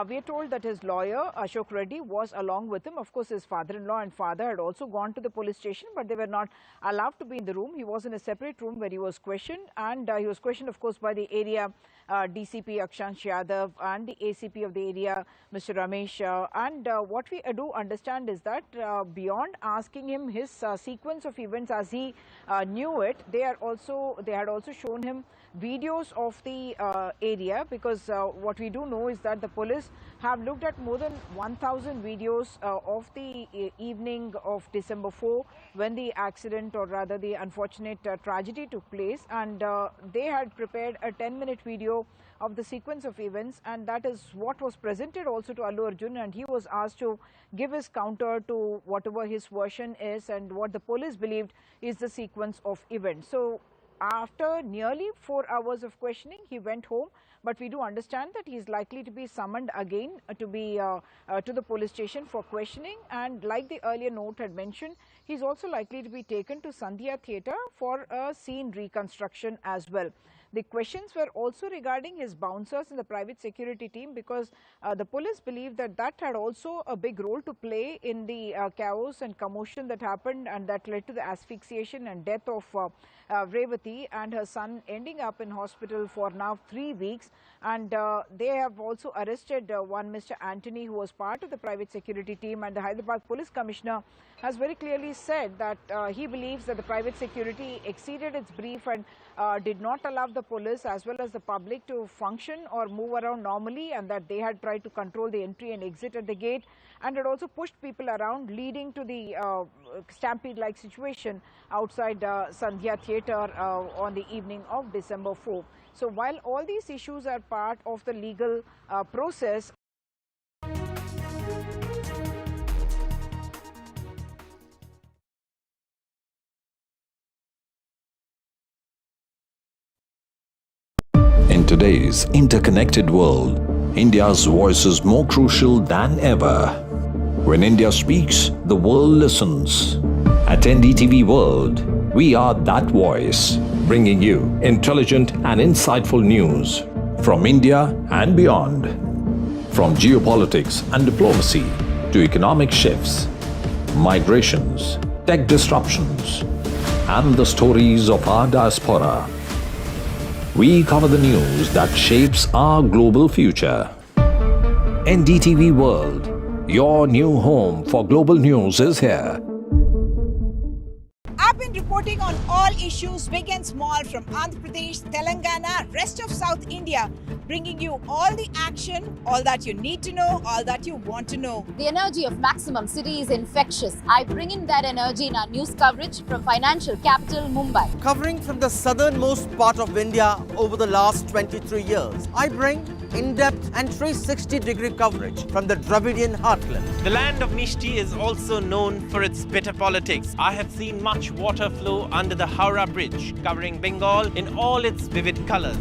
we are told that his lawyer Ashok Reddy was along with him. Of course, his father-in-law and father had also gone to the police station, but they were not allowed to be in the room. He was in a separate room where he was questioned, and he was questioned, of course, by the area DCP Akshansh Yadav and the ACP of the area, Mr. Ramesh. And what we do understand is that beyond asking him his sequence of events as he knew it, they had also shown him videos of the area, because what we do know is that the police have looked at more than 1,000 videos of the evening of December 4 when the accident, or rather the unfortunate tragedy took place, and they had prepared a 10-minute video of the sequence of events, and that is what was presented also to Allu Arjun, and he was asked to give his counter to whatever his version is and what the police believed is the sequence of events. So after nearly 4 hours of questioning, he went home, but we do understand that he is likely to be summoned again to the police station for questioning, and like the earlier note had mentioned, he is also likely to be taken to Sandhya Theatre for a scene reconstruction as well. The questions were also regarding his bouncers in the private security team, because the police believe that that had also a big role to play in the chaos and commotion that happened and that led to the asphyxiation and death of Revati and her son ending up in hospital for now 3 weeks. And they have also arrested one Mr. Anthony, who was part of the private security team. And the Hyderabad Police Commissioner has very clearly said that he believes that the private security exceeded its brief and did not allow the police as well as the public to function or move around normally, and that they had tried to control the entry and exit at the gate, and had also pushed people around, leading to the stampede-like situation outside Sandhya Theatre on the evening of December 4. So while all these issues are part of the legal process, In today's interconnected world, India's voice is more crucial than ever. When India speaks, the world listens. At NDTV World, we are that voice, bringing you intelligent and insightful news from India and beyond. From geopolitics and diplomacy to economic shifts, migrations, tech disruptions, and the stories of our diaspora. We cover the news that shapes our global future. NDTV World, your new home for global news, is here. I've been reporting on all issues big and small from Andhra Pradesh, Telangana, rest of South India, bringing you all the action, all that you need to know, all that you want to know. The energy of maximum city is infectious. I bring in that energy in our news coverage from financial capital Mumbai. Covering from the southernmost part of India over the last 23 years, I bring in-depth and 360-degree coverage from the Dravidian heartland. The land of Mishti is also known for its bitter politics. I have seen much water flow under the Howrah Bridge, covering Bengal in all its vivid colors.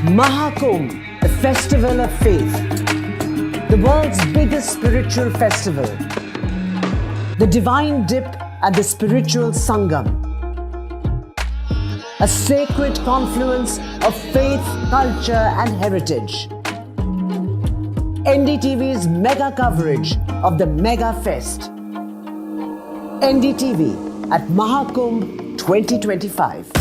Mahakumbh, the festival of faith. The world's biggest spiritual festival. The divine dip at the spiritual Sangam. A sacred confluence of faith, culture and heritage. NDTV's mega coverage of the Mega Fest. NDTV at Mahakumbh 2025.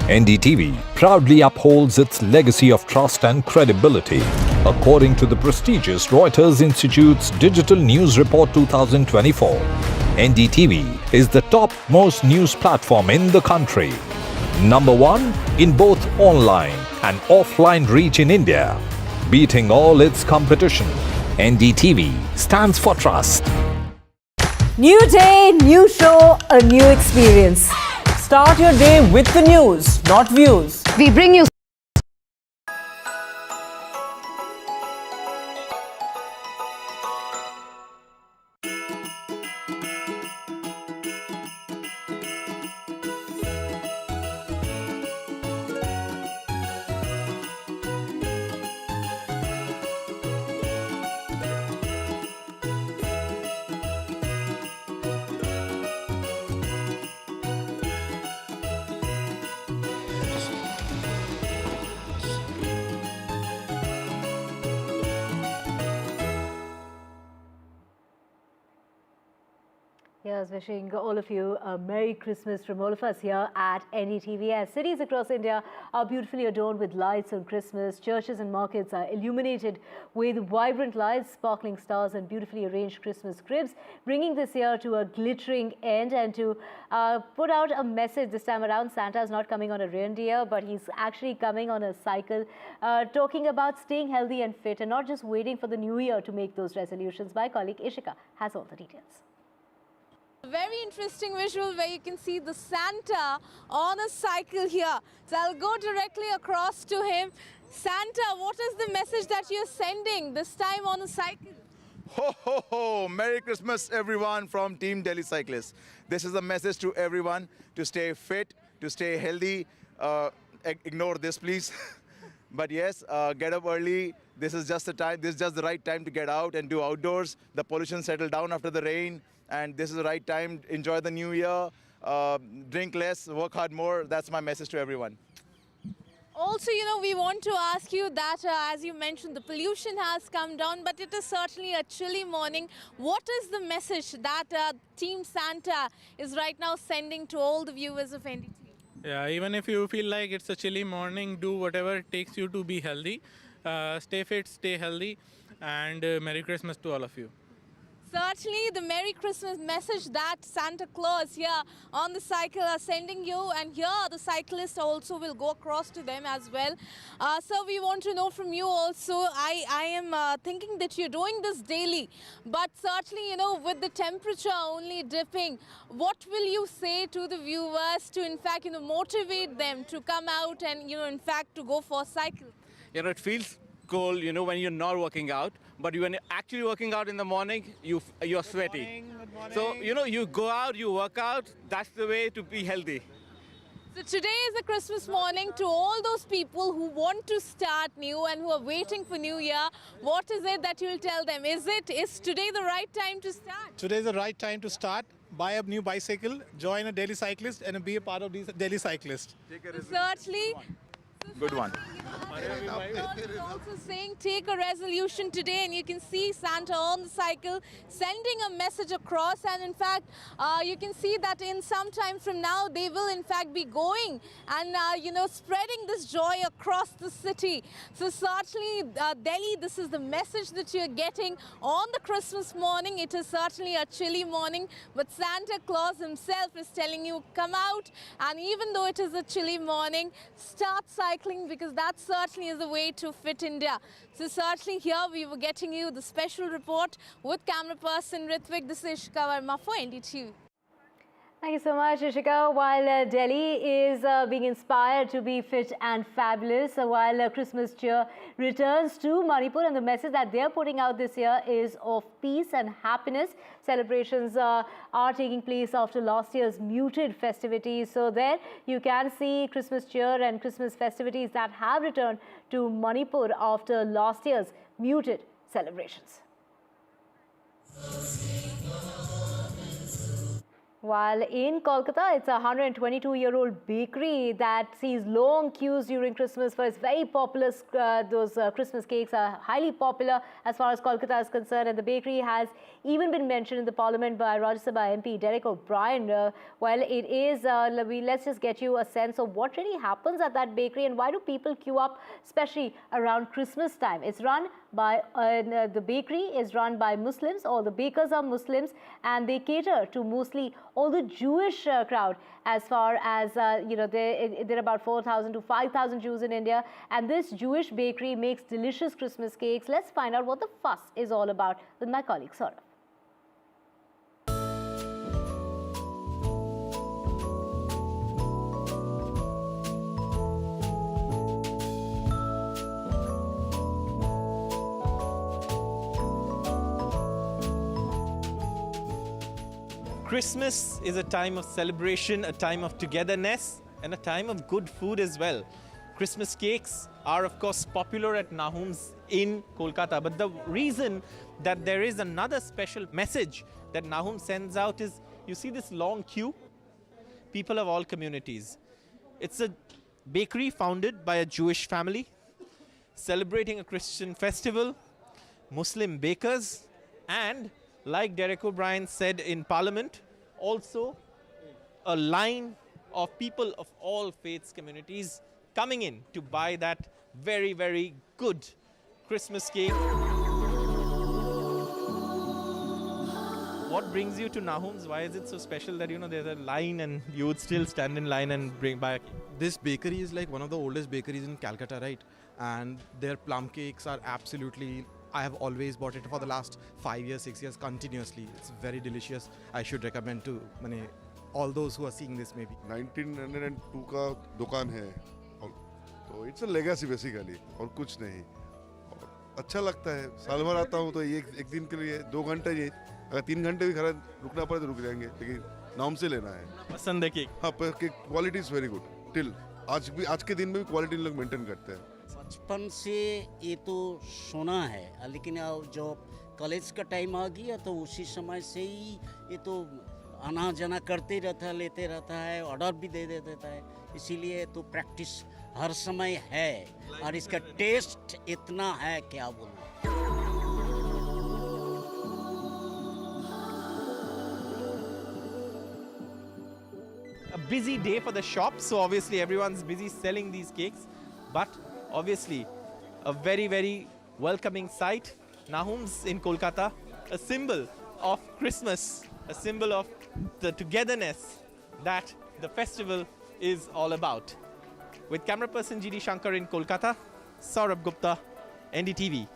NDTV proudly upholds its legacy of trust and credibility. According to the prestigious Reuters Institute's Digital News Report 2024, NDTV is the top-most news platform in the country. Number one in both online and offline reach in India. Beating all its competition, NDTV stands for trust. New day, new show, a new experience. Start your day with the news, not views. We bring you Yes, wishing all of you a Merry Christmas from all of us here at NDTV. As cities across India are beautifully adorned with lights on Christmas, churches and markets are illuminated with vibrant lights, sparkling stars and beautifully arranged Christmas cribs, bringing this year to a glittering end. And to put out a message this time around, Santa's not coming on a reindeer, but he's actually coming on a cycle, talking about staying healthy and fit and not just waiting for the new year to make those resolutions. My colleague Ishika has all the details. A very interesting visual where you can see the Santa on a cycle here. So I'll go directly across to him. Santa, what is the message that you're sending this time on a cycle? Ho, ho, ho! Merry Christmas, everyone, from Team Delhi Cyclists. This is a message to everyone to stay fit, to stay healthy. Ignore this, please. But yes, get up early. This is just the time. This is just the right time to get out and do outdoors. The pollution settled down after the rain, and this is the right time. Enjoy the new year. Drink less, work hard more. That's my message to everyone. Also, we want to ask you that, as you mentioned, the pollution has come down, but it is certainly a chilly morning. What is the message that Team Santa is right now sending to all the viewers of NDTV? Yeah, even if you feel like it's a chilly morning, do whatever it takes you to be healthy. Stay fit, stay healthy, and Merry Christmas to all of you. Certainly, the Merry Christmas message that Santa Claus here on the cycle are sending you, and here the cyclists also will go across to them as well. So we want to know from you also, I am thinking that you're doing this daily, but certainly, with the temperature only dipping, what will you say to the viewers to, in fact, motivate them to come out and, in fact, to go for a cycle? It feels cold, when you're not working out. But when you're actually working out in the morning, you're sweaty. Good morning. So, you go out, you work out. That's the way to be healthy. So today is a Christmas morning. To all those people who want to start new and who are waiting for New Year, what is it that you'll tell them? Is today the right time to start? Today is the right time to start. Buy a new bicycle, join a daily cyclist, and be a part of these daily cyclists. Certainly. Good one. Is also saying take a resolution today, and you can see Santa on the cycle sending a message across, and in fact you can see that in some time from now they will in fact be going and spreading this joy across the city. So certainly Delhi, this is the message that you're getting on the Christmas morning. It is certainly a chilly morning, but Santa Claus himself is telling you come out, and even though it is a chilly morning, start cycling, because that certainly is the way to fit India. So certainly here we were getting you the special report with camera person Ritvik. This is Ishika Verma for NDTV. Thank you so much, Ishika. While Delhi is being inspired to be fit and fabulous, while Christmas cheer returns to Manipur, and the message that they're putting out this year is of peace and happiness. Celebrations are taking place after last year's muted festivities. So there you can see Christmas cheer and Christmas festivities that have returned to Manipur after last year's muted celebrations. While in Kolkata, it's a 122-year-old bakery that sees long queues during Christmas for its very popular, those Christmas cakes are highly popular as far as Kolkata is concerned. And the bakery has even been mentioned in the parliament by Rajya Sabha MP Derek O'Brien. Well, it is, let's just get you a sense of what really happens at that bakery and why do people queue up, especially around Christmas time. It's run by, the bakery is run by Muslims, all the bakers are Muslims, and they cater to mostly all the Jewish crowd. As far as, there are about 4,000 to 5,000 Jews in India, and this Jewish bakery makes delicious Christmas cakes. Let's find out what the fuss is all about with my colleague Saurabh. Christmas is a time of celebration, a time of togetherness, and a time of good food as well. Christmas cakes are, of course, popular at Nahum's in Kolkata. But the reason that there is another special message that Nahum sends out is, you see this long queue? People of all communities. It's a bakery founded by a Jewish family, celebrating a Christian festival, Muslim bakers, and like Derek O'Brien said in Parliament, also a line of people of all faiths communities coming in to buy that very, very good Christmas cake. What brings you to Nahum's? Why is it so special that, there's a line and you would still stand in line and buy a cake? This bakery is like one of the oldest bakeries in Calcutta, right? And their plum cakes are absolutely, I have always bought it for the last 5 years, 6 years continuously. It's very delicious. I should recommend to all those who are seeing this maybe. 1902 का दुकान है, तो it's a legacy basically और कुछ नहीं. और अच्छा लगता है. साल भर आता हूँ तो एक दिन के लिए 2 घंटे, अगर 3 घंटे भी खड़ा रुकना पड़े तो रुक जाएंगे, लेकिन नाम से लेना है. पसंद है केक? हाँ, quality is very good. Till आज के दिन में भी क्वालिटी लोग मेंटेन करते हैं. बचपन से ये तो सुना है, लेकिन अब जो कॉलेज का टाइम आ गया तो उसी समय से ही ये तो आना जाना करते रहता है, लेते रहता है, ऑर्डर भी दे देता है, इसीलिए तो प्रैक्टिस हर समय है और इसका टेस्ट इतना है क्या बोलूं। A busy day for the shop, so obviously everyone's busy selling these cakes, but obviously a very, very welcoming sight. Nahoom's in Kolkata, a symbol of Christmas, a symbol of the togetherness that the festival is all about. With camera person GD Shankar in Kolkata, Saurabh Gupta, NDTV.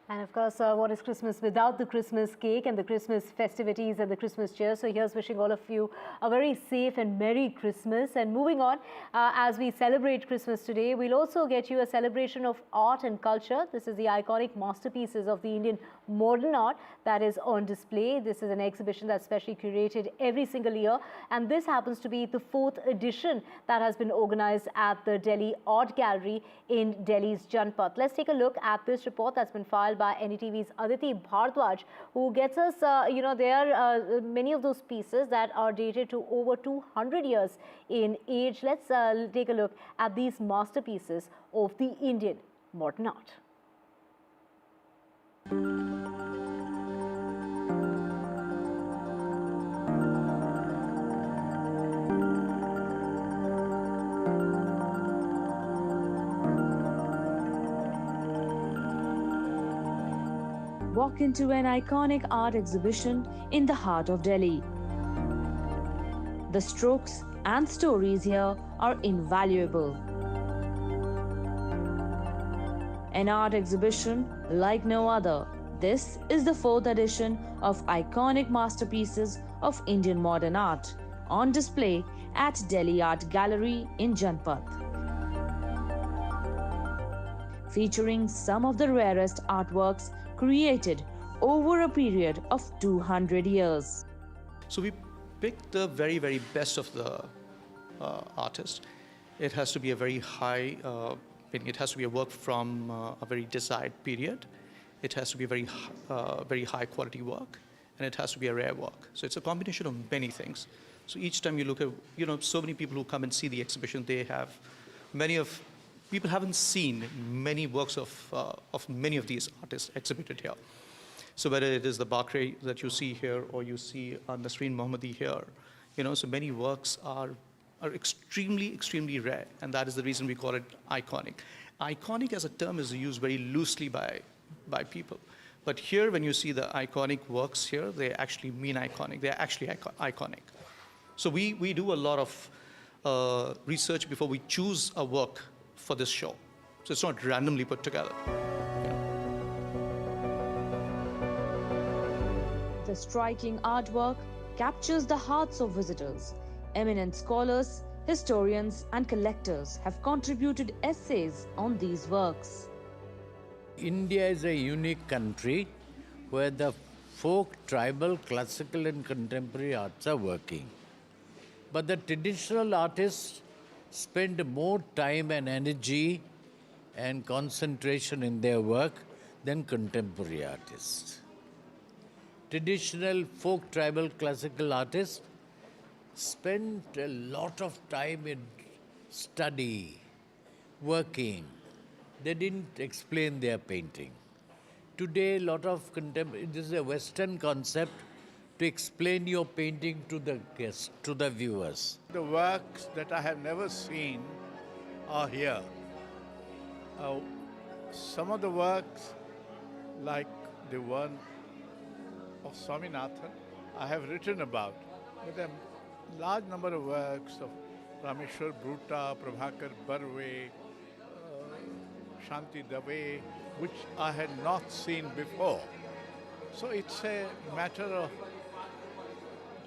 And of course, what is Christmas without the Christmas cake and the Christmas festivities and the Christmas cheer? So here's wishing all of you a very safe and Merry Christmas. And moving on, as we celebrate Christmas today, we'll also get you a celebration of art and culture. This is the iconic masterpieces of the Indian modern art that is on display. This is an exhibition that's specially curated every single year. And this happens to be the 4th edition that has been organized at the Delhi Art Gallery in Delhi's Janpath. Let's take a look at this report that's been filed by NDTV's Aditi Bharat, who gets us, there are many of those pieces that are dated to over 200 years in age. Let's take a look at these masterpieces of the Indian modern art. Walk into an iconic art exhibition in the heart of Delhi. The strokes and stories here are invaluable. An art exhibition like no other. This is the 4th edition of iconic masterpieces of Indian modern art on display at Delhi Art Gallery in Janpath, featuring some of the rarest artworks created over a period of 200 years. So we picked the very, very best of the artists. It has to be a very high, it has to be a work from a very desired period. It has to be very high quality work, and it has to be a rare work. So it's a combination of many things. So each time you look at, so many people who come and see the exhibition, people haven't seen many works of many of these artists exhibited here. So whether it is the Bakri that you see here, or you see Nasreen Mohammadi here, so many works are extremely, extremely rare, and that is the reason we call it iconic. Iconic as a term is used very loosely by people. But here, when you see the iconic works here, they actually mean iconic. They're actually iconic. So we do a lot of research before we choose a work for this show. So it's not randomly put together. The striking artwork captures the hearts of visitors. Eminent scholars, historians and collectors have contributed essays on these works. India is a unique country where the folk, tribal, classical and contemporary arts are working. But the traditional artists spend more time and energy and concentration in their work than contemporary artists. Traditional folk, tribal, classical artists spend a lot of time in study, working. They didn't explain their painting. Today, a lot of contemporary, this is a Western concept to explain your painting to the guests, to the viewers. The works that I have never seen are here. Some of the works, like the one of Swaminathan, I have written about. But a large number of works of Rameshwar Bhuta, Prabhakar Barve, Shanti Dave, which I had not seen before. So it's a matter of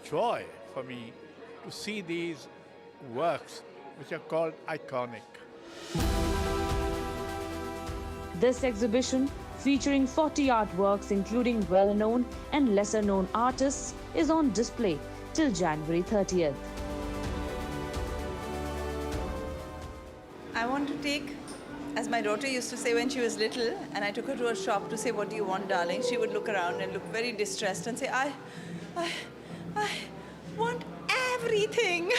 joy for me to see these works, which are called iconic. This exhibition featuring 40 artworks including well-known and lesser-known artists, is on display till January 30th. I want to take, as my daughter used to say when she was little, and I took her to a shop to say, "What do you want, darling?" She would look around and look very distressed and say, I want everything.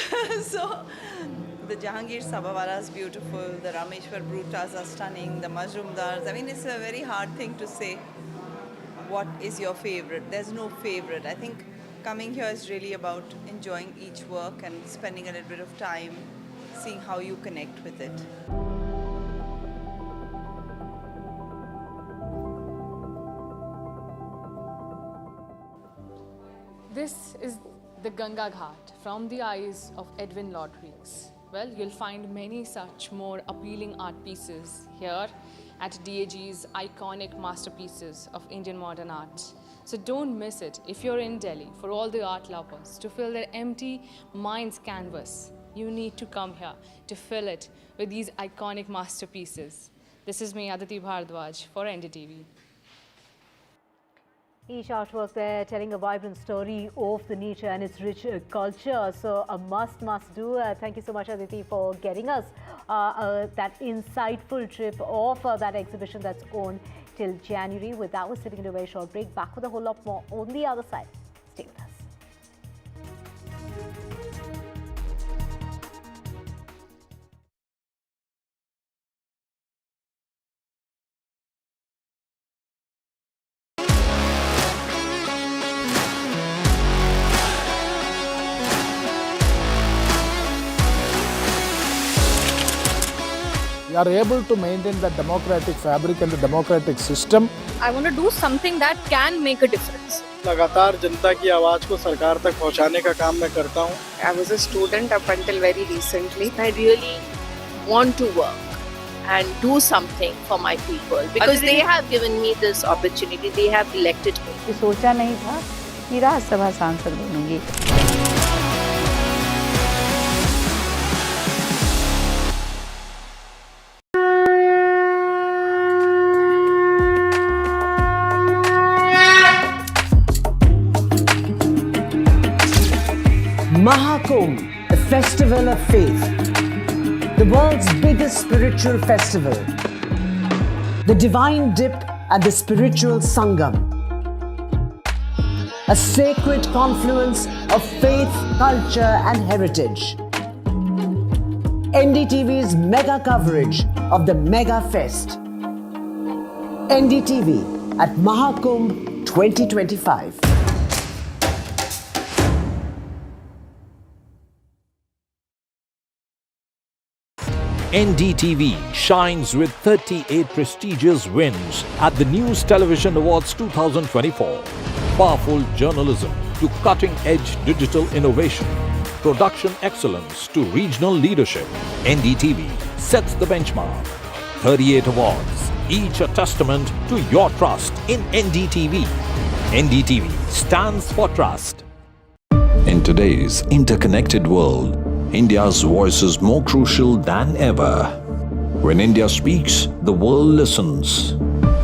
So the Jahangir Sabawala is beautiful, the Rameshwar Brutas are stunning, the Majumdars. I mean, it's a very hard thing to say, what is your favorite? There's no favorite. I think coming here is really about enjoying each work and spending a little bit of time seeing how you connect with it. This is the Ganga Ghat from the eyes of Edwin Lodrigues. Well, you'll find many such more appealing art pieces here at DAG's iconic masterpieces of Indian modern art. So don't miss it if you're in Delhi. For all the art lovers to fill their empty mind's canvas, you need to come here to fill it with these iconic masterpieces. This is me, Atal Bihari Vajpayee, for NDTV. Each artwork there telling a vibrant story of the nature and its rich culture. So a must do. Thank you so much, Aditi, for getting us that insightful trip of that exhibition that's on till January. With that, we're sitting in a very short break. Back with a whole lot more on the other side. Stay with us. We are able to maintain the democratic fabric and the democratic system. I want to do something that can make a difference. लगातार जनता की आवाज को सरकार तक पहुंचाने का काम मैं करता हूं. I was a student up until very recently. I really want to work and do something for my people because they have given me this opportunity. They have elected me. सोचा नहीं था कि राज्यसभा सांसद बनूंगी. Mahakumbh, the festival of faith, the world's biggest spiritual festival, the divine dip at the spiritual Sangam, a sacred confluence of faith, culture and heritage. NDTV's mega coverage of the Mega Fest. NDTV at Mahakumbh 2025. NDTV shines with 38 prestigious wins at the News Television Awards 2024. Powerful journalism to cutting-edge digital innovation. Production excellence to regional leadership. NDTV sets the benchmark. 38 awards, each a testament to your trust in NDTV. NDTV stands for trust. In today's interconnected world, India's voice is more crucial than ever. When India speaks, the world listens.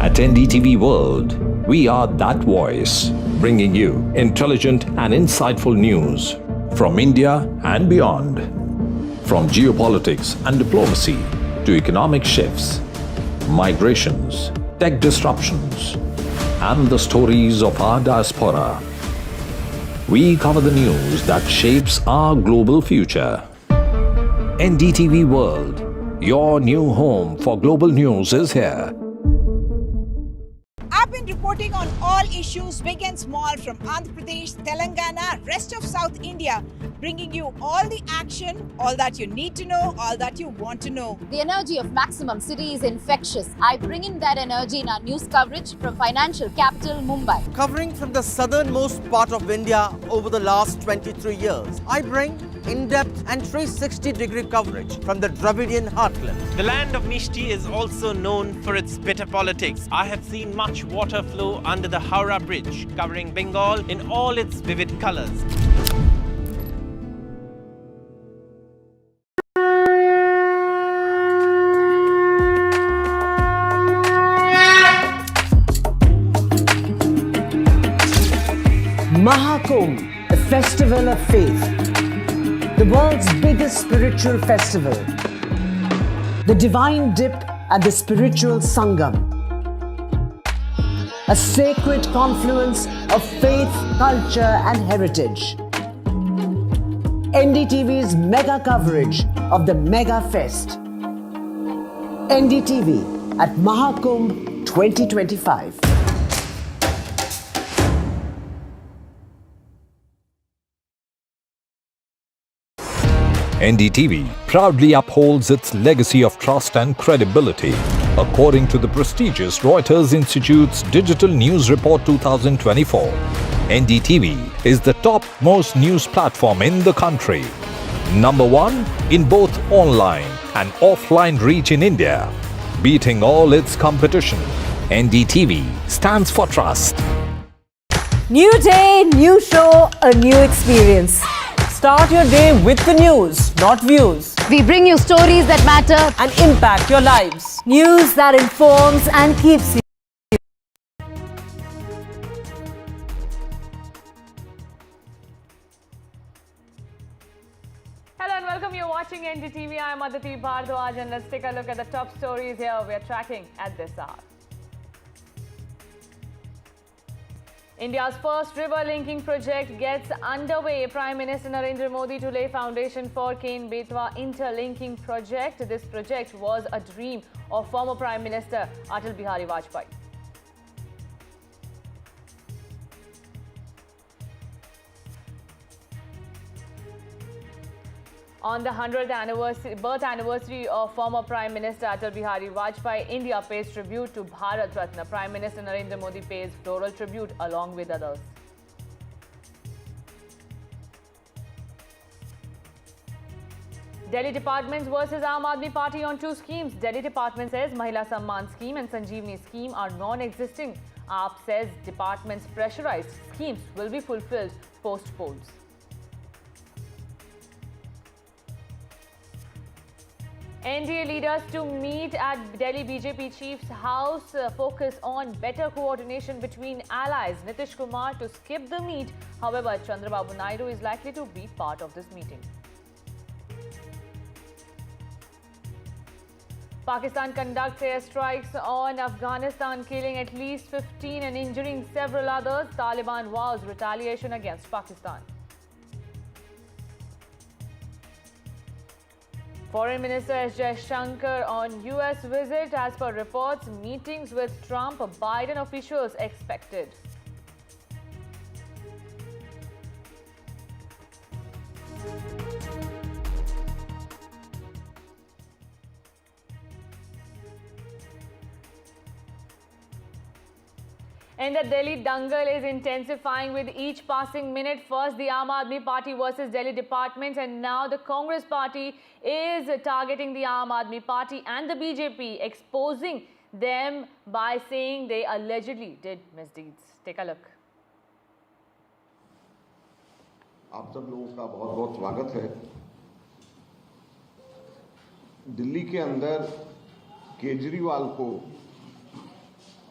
At NDTV World, we are that voice, bringing you intelligent and insightful news from India and beyond. From geopolitics and diplomacy to economic shifts, migrations, tech disruptions, and the stories of our diaspora. We cover the news that shapes our global future. NDTV World, your new home for global news is here. I've been reporting on all issues big and small from Andhra Pradesh, Telangana, rest of South India, bringing you all the action, all that you need to know, all that you want to know. The energy of Maximum City is infectious. I bring in that energy in our news coverage from financial capital Mumbai. Covering from the southernmost part of India over the last 23 years, I bring in-depth and 360-degree coverage from the Dravidian heartland. The land of Mishti is also known for its bitter politics. I have seen much water flow under the Howrah Bridge, covering Bengal in all its vivid colors. Mahakumbh, the festival of faith, the world's biggest spiritual festival, the divine dip at the spiritual Sangam, a sacred confluence of faith, culture and heritage. NDTV's mega coverage of the Mega Fest. NDTV at Mahakumbh 2025. NDTV proudly upholds its legacy of trust and credibility. According to the prestigious Reuters Institute's Digital News Report 2024, NDTV is the top-most news platform in the country. Number 1 in both online and offline reach in India. Beating all its competition, NDTV stands for trust. New day, new show, a new experience. Start your day with the news, not views. We bring you stories that matter and impact your lives. News that informs and keeps you. Hello and welcome. You're watching NDTV. I'm Aditi Bhardwaj and let's take a look at the top stories here we're tracking at this hour. India's first river linking project gets underway. Prime Minister Narendra Modi to lay foundation for Ken-Betwa interlinking project. This project was a dream of former Prime Minister Atal Bihari Vajpayee. On the 100th birth anniversary of former Prime Minister Atal Bihari Vajpayee, India pays tribute to Bharat Ratna. Prime Minister Narendra Modi pays floral tribute along with others. Delhi Departments versus Aam Aadmi Party on 2 schemes. Delhi Department says Mahila Samman scheme and Sanjeevani scheme are non-existing. AAP says department's pressurized schemes will be fulfilled post-polls. NDA leaders to meet at Delhi BJP chief's house, focus on better coordination between allies. Nitish Kumar to skip the meet. However, Chandrababu Naidu is likely to be part of this meeting. Pakistan conducts airstrikes on Afghanistan, killing at least 15 and injuring several others. Taliban vows retaliation against Pakistan. Foreign Minister S. Jaishankar on US visit. As per reports, meetings with Trump, Biden officials expected. And the Delhi dangle is intensifying with each passing minute. First, the Aam Aadmi Party versus Delhi departments, and now the Congress Party is targeting the Aam Aadmi Party and the BJP, exposing them by saying they allegedly did misdeeds. Take a look. आप सब लोगों का बहुत बहुत स्वागत है। दिल्ली के अंदर केजरीवाल को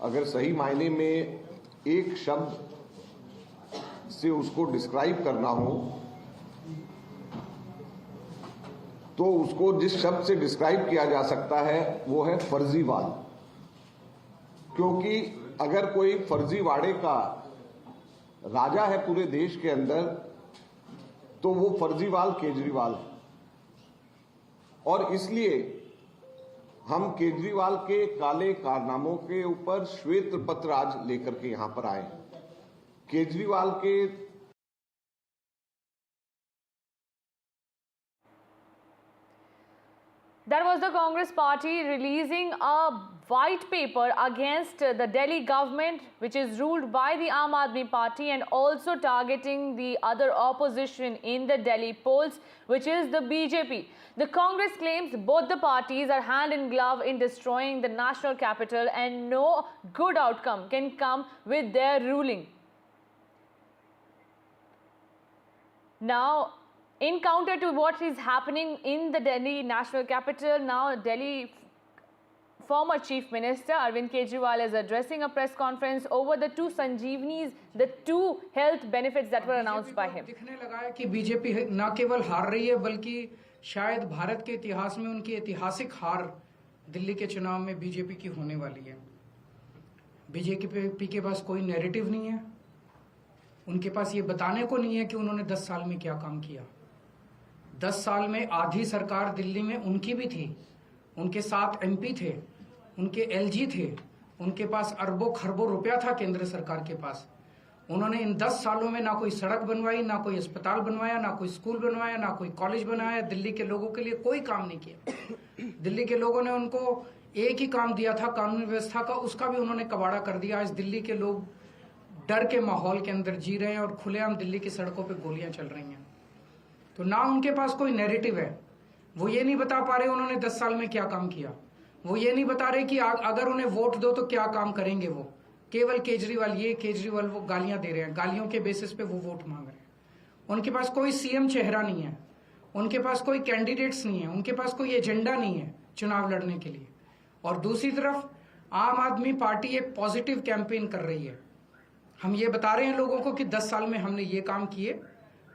अगर सही मायने में एक शब्द से उसको डिस्क्राइब करना हो तो उसको जिस शब्द से डिस्क्राइब किया जा सकता है वो है फर्जीवाल। क्योंकि अगर कोई फर्जीवाड़े का राजा है पूरे देश के अंदर तो वो फर्जीवाल केजरीवाल है। और इसलिए हम केजरीवाल के काले कारनामों के ऊपर श्वेत पत्र आज लेकर के यहां पर आए। केजरीवाल के That was the Congress Party releasing a white paper against the Delhi government, which is ruled by the Aam Aadmi Party, and also targeting the other opposition in the Delhi polls, which is the BJP. The Congress claims both the parties are hand in glove in destroying the national capital and no good outcome can come with their ruling. Now, in counter to what is happening in the Delhi national capital, now Delhi Former Chief Minister Arvind Kejriwal is addressing a press conference over the two Sanjeevnis, the two health benefits that were announced by him. दिखने लगा है कि BJP न केवल हार रही है बल्कि शायद भारत के इतिहास में उनकी ऐतिहासिक हार दिल्ली के चुनाव में बीजेपी की होने वाली है। बीजेपी के पास कोई नैरेटिव नहीं है, उनके पास ये बताने को नहीं है कि उन्होंने 10 साल में क्या काम किया। 10 साल में आधी सरकार दिल्ली में उनकी भी थी, उनके 7 MP थे, उनके LG थे, उनके पास अरबों खरबों रुपया था केंद्र सरकार के पास। उन्होंने इन 10 सालों में ना कोई सड़क बनवाई, ना कोई अस्पताल बनवाया, ना कोई स्कूल बनवाया, ना कोई कॉलेज बनाया। दिल्ली के लोगों के लिए कोई काम नहीं किया। दिल्ली के लोगों ने उनको एक ही काम दिया था कानून व्यवस्था का, उसका भी उन्होंने कबाड़ा कर दिया। आज दिल्ली के लोग डर के माहौल के अंदर जी रहे हैं और खुलेआम दिल्ली की सड़कों पे गोलियां चल रही हैं। तो ना उनके पास कोई नैरेटिव है, वो ये नहीं बता पा रहे उन्होंने 10 साल में क्या काम किया। वो ये नहीं बता रहे कि अगर उन्हें वोट दो तो क्या काम करेंगे। वो केवल केजरीवाल ये केजरीवाल वो गालियां दे रहे हैं, गालियों के बेसिस पे वो वोट मांग रहे हैं। उनके पास कोई CM चेहरा नहीं है, उनके पास कोई कैंडिडेट्स नहीं है, उनके पास कोई एजेंडा नहीं है चुनाव लड़ने के लिए। और दूसरी तरफ आम आदमी पार्टी एक पॉजिटिव कैंपेन कर रही है। हम ये बता रहे हैं लोगों को कि 10 साल में हमने ये काम किए,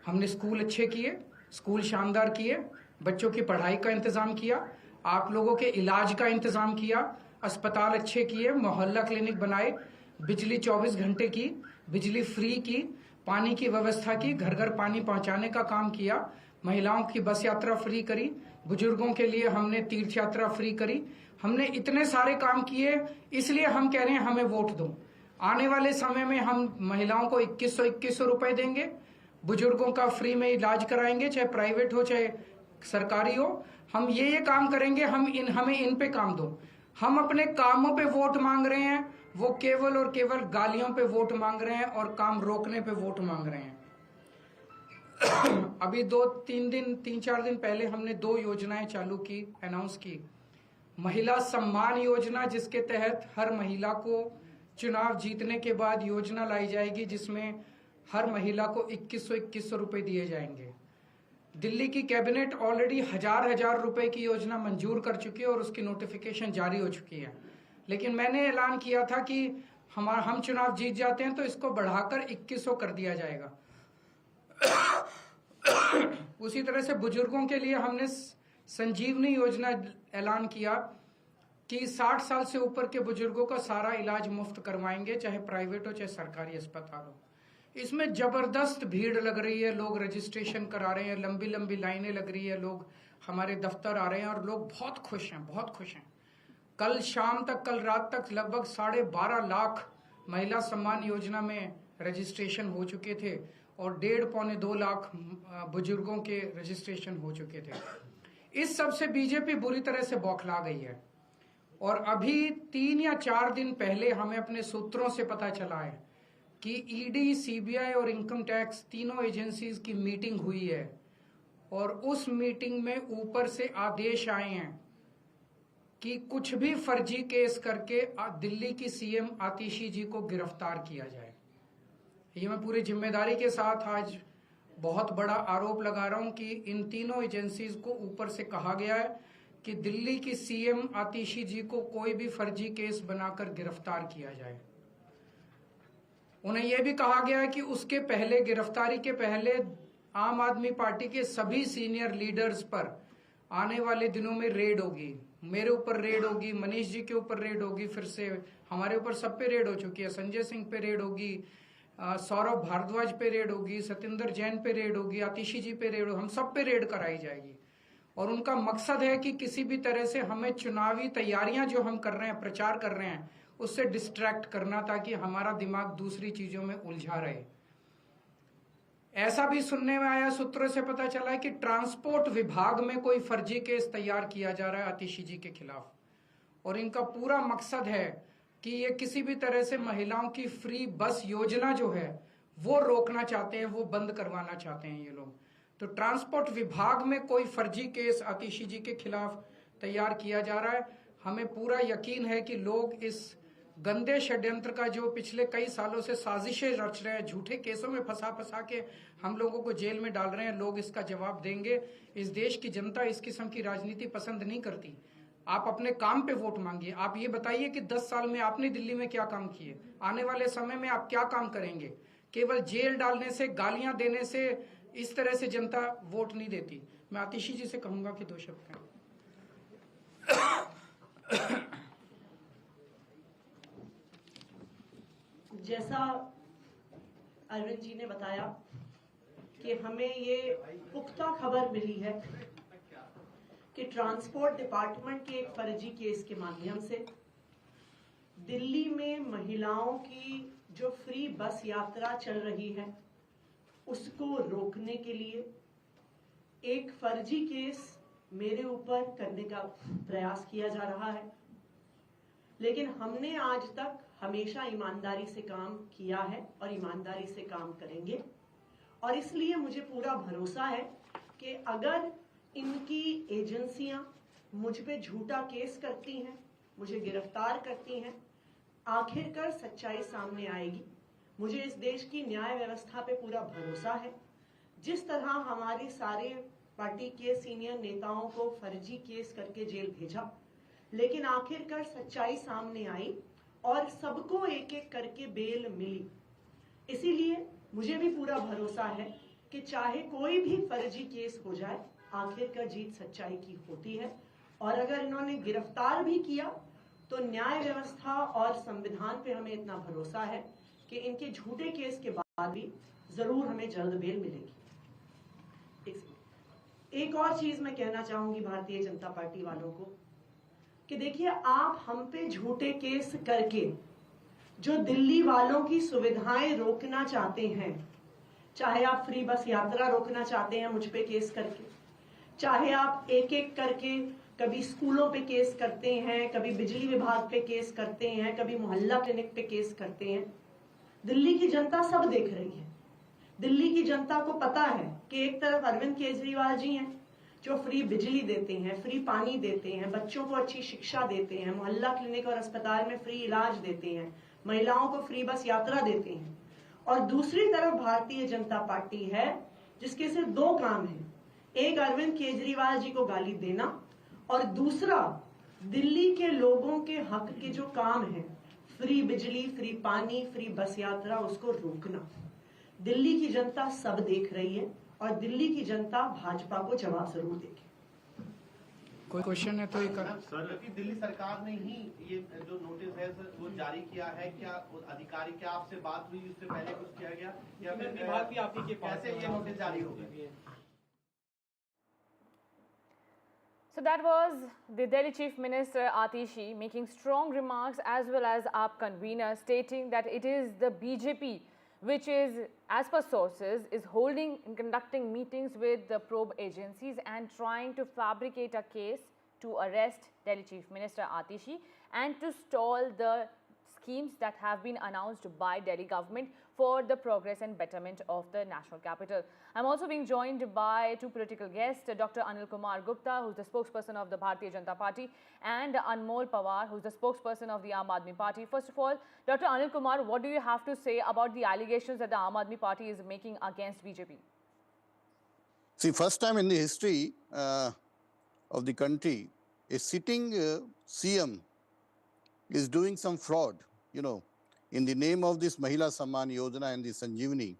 हमने स्कूल अच्छे किए, स्कूल शानदार किए, बच्चों की पढ़ाई का इंतजाम किया, आप लोगों के इलाज का इंतजाम किया, अस्पताल अच्छे किए, मोहल्ला क्लिनिक बनाए, बिजली 24 घंटे की, बिजली फ्री की, पानी की व्यवस्था की, घर घर पानी पहुंचाने का काम किया, महिलाओं की बस यात्रा फ्री करी, बुजुर्गों के लिए हमने तीर्थ यात्रा फ्री करी। हमने इतने सारे काम किए, इसलिए हम कह रहे हैं हमें वोट दो। आने वाले समय में हम महिलाओं को 2100 रुपए देंगे, बुजुर्गों का फ्री में इलाज कराएंगे, चाहे प्राइवेट हो चाहे सरकारी हो। हम ये काम करेंगे, हमें इन पे काम दो। हम अपने कामों पे वोट मांग रहे हैं, वो केवल और केवल गालियों पे वोट मांग रहे हैं और काम रोकने पे वोट मांग रहे हैं। अभी 3-4 दिन पहले हमने 2 योजनाएं चालू की, अनाउंस की। महिला सम्मान योजना, जिसके तहत हर महिला को चुनाव जीतने के बाद योजना लाई जाएगी, जिसमें हर महिला को 2100 रुपए दिए जाएंगे। दिल्ली की कैबिनेट ऑलरेडी हजार रुपए की योजना मंजूर कर चुकी है और उसकी नोटिफिकेशन जारी हो चुकी है। लेकिन मैंने ऐलान किया था कि हम चुनाव जीत जाते हैं तो इसको बढ़ाकर 2100 कर दिया जाएगा। उसी तरह से बुजुर्गों के लिए हमने संजीवनी योजना ऐलान किया कि 60 साल से ऊपर के बुजुर्गों का सारा इलाज मुफ्त करवाएंगे, चाहे प्राइवेट हो चाहे सरकारी अस्पताल हो। इसमें जबरदस्त भीड़ लग रही है, लोग रजिस्ट्रेशन करा रहे हैं, लंबी लंबी लाइनें लग रही है, लोग हमारे दफ्तर आ रहे हैं और लोग बहुत खुश हैं, बहुत खुश हैं। कल शाम तक, कल रात तक लगभग 12.5 लाख महिला सम्मान योजना में रजिस्ट्रेशन हो चुके थे और 1.5-2 लाख बुजुर्गों के रजिस्ट्रेशन हो चुके थे। इस सब से बीजेपी बुरी तरह से बौखला गई है। और अभी 3 या 4 दिन पहले हमें अपने सूत्रों से पता चला है कि ED, CBI और इनकम टैक्स तीनों एजेंसीज की मीटिंग हुई है और उस मीटिंग में ऊपर से आदेश आए हैं कि कुछ भी फर्जी केस करके दिल्ली की CM आतिशी जी को गिरफ्तार किया जाए। ये मैं पूरी जिम्मेदारी के साथ आज बहुत बड़ा आरोप लगा रहा हूं कि इन तीनों एजेंसीज को ऊपर से कहा गया है कि दिल्ली की CM आतिशी जी को कोई भी फर्जी केस बनाकर गिरफ्तार किया जाए। उन्हें यह भी कहा गया है कि उसके पहले, गिरफ्तारी के पहले, आम आदमी पार्टी के सभी सीनियर लीडर्स पर आने वाले दिनों में रेड होगी। मेरे ऊपर रेड होगी, मनीष जी के ऊपर रेड होगी, फिर से हमारे ऊपर सब पे रेड हो चुकी है। संजय सिंह पे रेड होगी, सौरभ भारद्वाज पे रेड होगी, सत्येंद्र जैन पे रेड होगी, आतिशी जी पे रेड होगी, हम सब पे रेड कराई जाएगी। और उनका मकसद है कि किसी भी तरह से हमें चुनावी तैयारियां जो हम कर रहे हैं, प्रचार कर रहे हैं, उससे डिस्ट्रैक्ट करना ताकि हमारा दिमाग दूसरी चीजों में उलझा रहे। ऐसा भी सुनने में आया, सूत्रों से पता चला है कि ट्रांसपोर्ट विभाग में कोई फर्जी केस तैयार किया जा रहा है आतिशी जी के खिलाफ। और इनका पूरा मकसद है कि ये किसी भी तरह से महिलाओं की फ्री बस योजना जो है वो रोकना चाहते हैं, वो बंद करवाना चाहते हैं ये लोग। तो ट्रांसपोर्ट विभाग में कोई फर्जी केस आतिशी जी के खिलाफ तैयार किया जा रहा है। हमें पूरा यकीन है कि लोग इस गंदे षड्यंत्र का जो पिछले कई सालों से साजिशें रच रहे हैं, झूठे केसों में फंसा के हम लोगों को जेल में डाल रहे हैं, लोग इसका जवाब देंगे। इस देश की जनता इस किस्म की राजनीति पसंद नहीं करती। आप अपने काम पे वोट मांगिए। आप ये बताइए कि 10 साल में आपने दिल्ली में क्या काम किए, आने वाले समय में आप क्या काम करेंगे। केवल जेल डालने से, गालियां देने से, इस तरह से जनता वोट नहीं देती। मैं आतिशी जी से कहूंगा कि 2 शब्द कहें। जैसा अरविंद जी ने बताया कि हमें ये पुख्ता खबर मिली है कि ट्रांसपोर्ट डिपार्टमेंट के एक फर्जी केस के माध्यम से दिल्ली में महिलाओं की जो फ्री बस यात्रा चल रही है उसको रोकने के लिए एक फर्जी केस मेरे ऊपर करने का प्रयास किया जा रहा है। लेकिन हमने आज तक हमेशा ईमानदारी से काम किया है और ईमानदारी से काम करेंगे, और इसलिए मुझे पूरा भरोसा है कि अगर इनकी एजेंसियां मुझ पे झूठा केस करती हैं, मुझे गिरफ्तार करती हैं, आखिरकार सच्चाई सामने आएगी। मुझे इस देश की न्याय व्यवस्था पे पूरा भरोसा है। जिस तरह हमारी सारे पार्टी के सीनियर नेताओं को फर्जी केस करके जेल भेजा, लेकिन आखिरकार सच्चाई सामने आई और सबको एक एक करके बेल मिली। इसीलिए मुझे भी पूरा भरोसा है कि चाहे कोई भी फर्जी केस हो जाए, आखिरकार जीत सच्चाई की होती है। और अगर इन्होंने गिरफ्तार भी किया तो न्याय व्यवस्था और संविधान पे हमें इतना भरोसा है कि इनके झूठे केस के बाद भी जरूर हमें जल्द बेल मिलेगी। एक और चीज मैं कहना चाहूंगी भारतीय जनता पार्टी वालों को कि देखिए, आप हम पे झूठे केस करके जो दिल्ली वालों की सुविधाएं रोकना चाहते हैं, चाहे आप फ्री बस यात्रा रोकना चाहते हैं मुझ पे केस करके, चाहे आप एक एक करके कभी स्कूलों पे केस करते हैं, कभी बिजली विभाग पे केस करते हैं, कभी मोहल्ला क्लिनिक पे केस करते हैं, दिल्ली की जनता सब देख रही है। दिल्ली की जनता को पता है कि एक तरफ अरविंद केजरीवाल जी हैं जो फ्री बिजली देते हैं, फ्री पानी देते हैं, बच्चों को अच्छी शिक्षा देते हैं, मोहल्ला क्लिनिक और अस्पताल में फ्री इलाज देते हैं, महिलाओं को फ्री बस यात्रा देते हैं, और दूसरी तरफ भारतीय जनता पार्टी है जिसके सिर्फ 2 काम हैं, एक अरविंद केजरीवाल जी को गाली देना और दूसरा दिल्ली के लोगों के हक के जो काम है, फ्री बिजली, फ्री पानी, फ्री बस यात्रा, उसको रोकना। दिल्ली की जनता सब देख रही है और दिल्ली की जनता भाजपा को जवाब जरूर देगी। कोई क्वेश्चन है तो एक सर, कि दिल्ली सरकार ने ही ये जो नोटिस है सर वो जारी किया है, क्या अधिकारी, क्या आपसे बात हुई, उससे पहले कुछ किया गया या फिर विभाग भी आपके कैसे ये नोटिस जारी हो गया? So that was the Delhi Chief Minister Atishi making strong remarks, as well as AAP convener stating that it is the BJP which is, as per sources, is holding and conducting meetings with the probe agencies and trying to fabricate a case to arrest Delhi Chief Minister Atishi and to stall the schemes that have been announced by Delhi government for the progress and betterment of the national capital. I'm also being joined by 2 political guests, Dr. Anil Kumar Gupta, who's the spokesperson of the Bharatiya Janata Party, and Anmol Pawar, who's the spokesperson of the Aam Aadmi Party. First of all, Dr. Anil Kumar, what do you have to say about the allegations that the Aam Aadmi Party is making against BJP? See, first time in the history of the country, a sitting CM is doing some fraud, you know. In the name of this Mahila Samman Yojana and the Sanjeevani,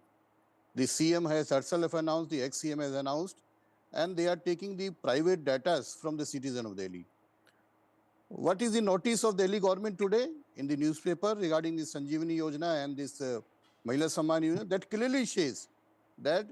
the CM has herself announced, the ex-CM has announced, and they are taking the private data from the citizen of Delhi. What is the notice of Delhi government today in the newspaper regarding the Sanjeevani Yojana and this Mahila Samman Yojana? That clearly says that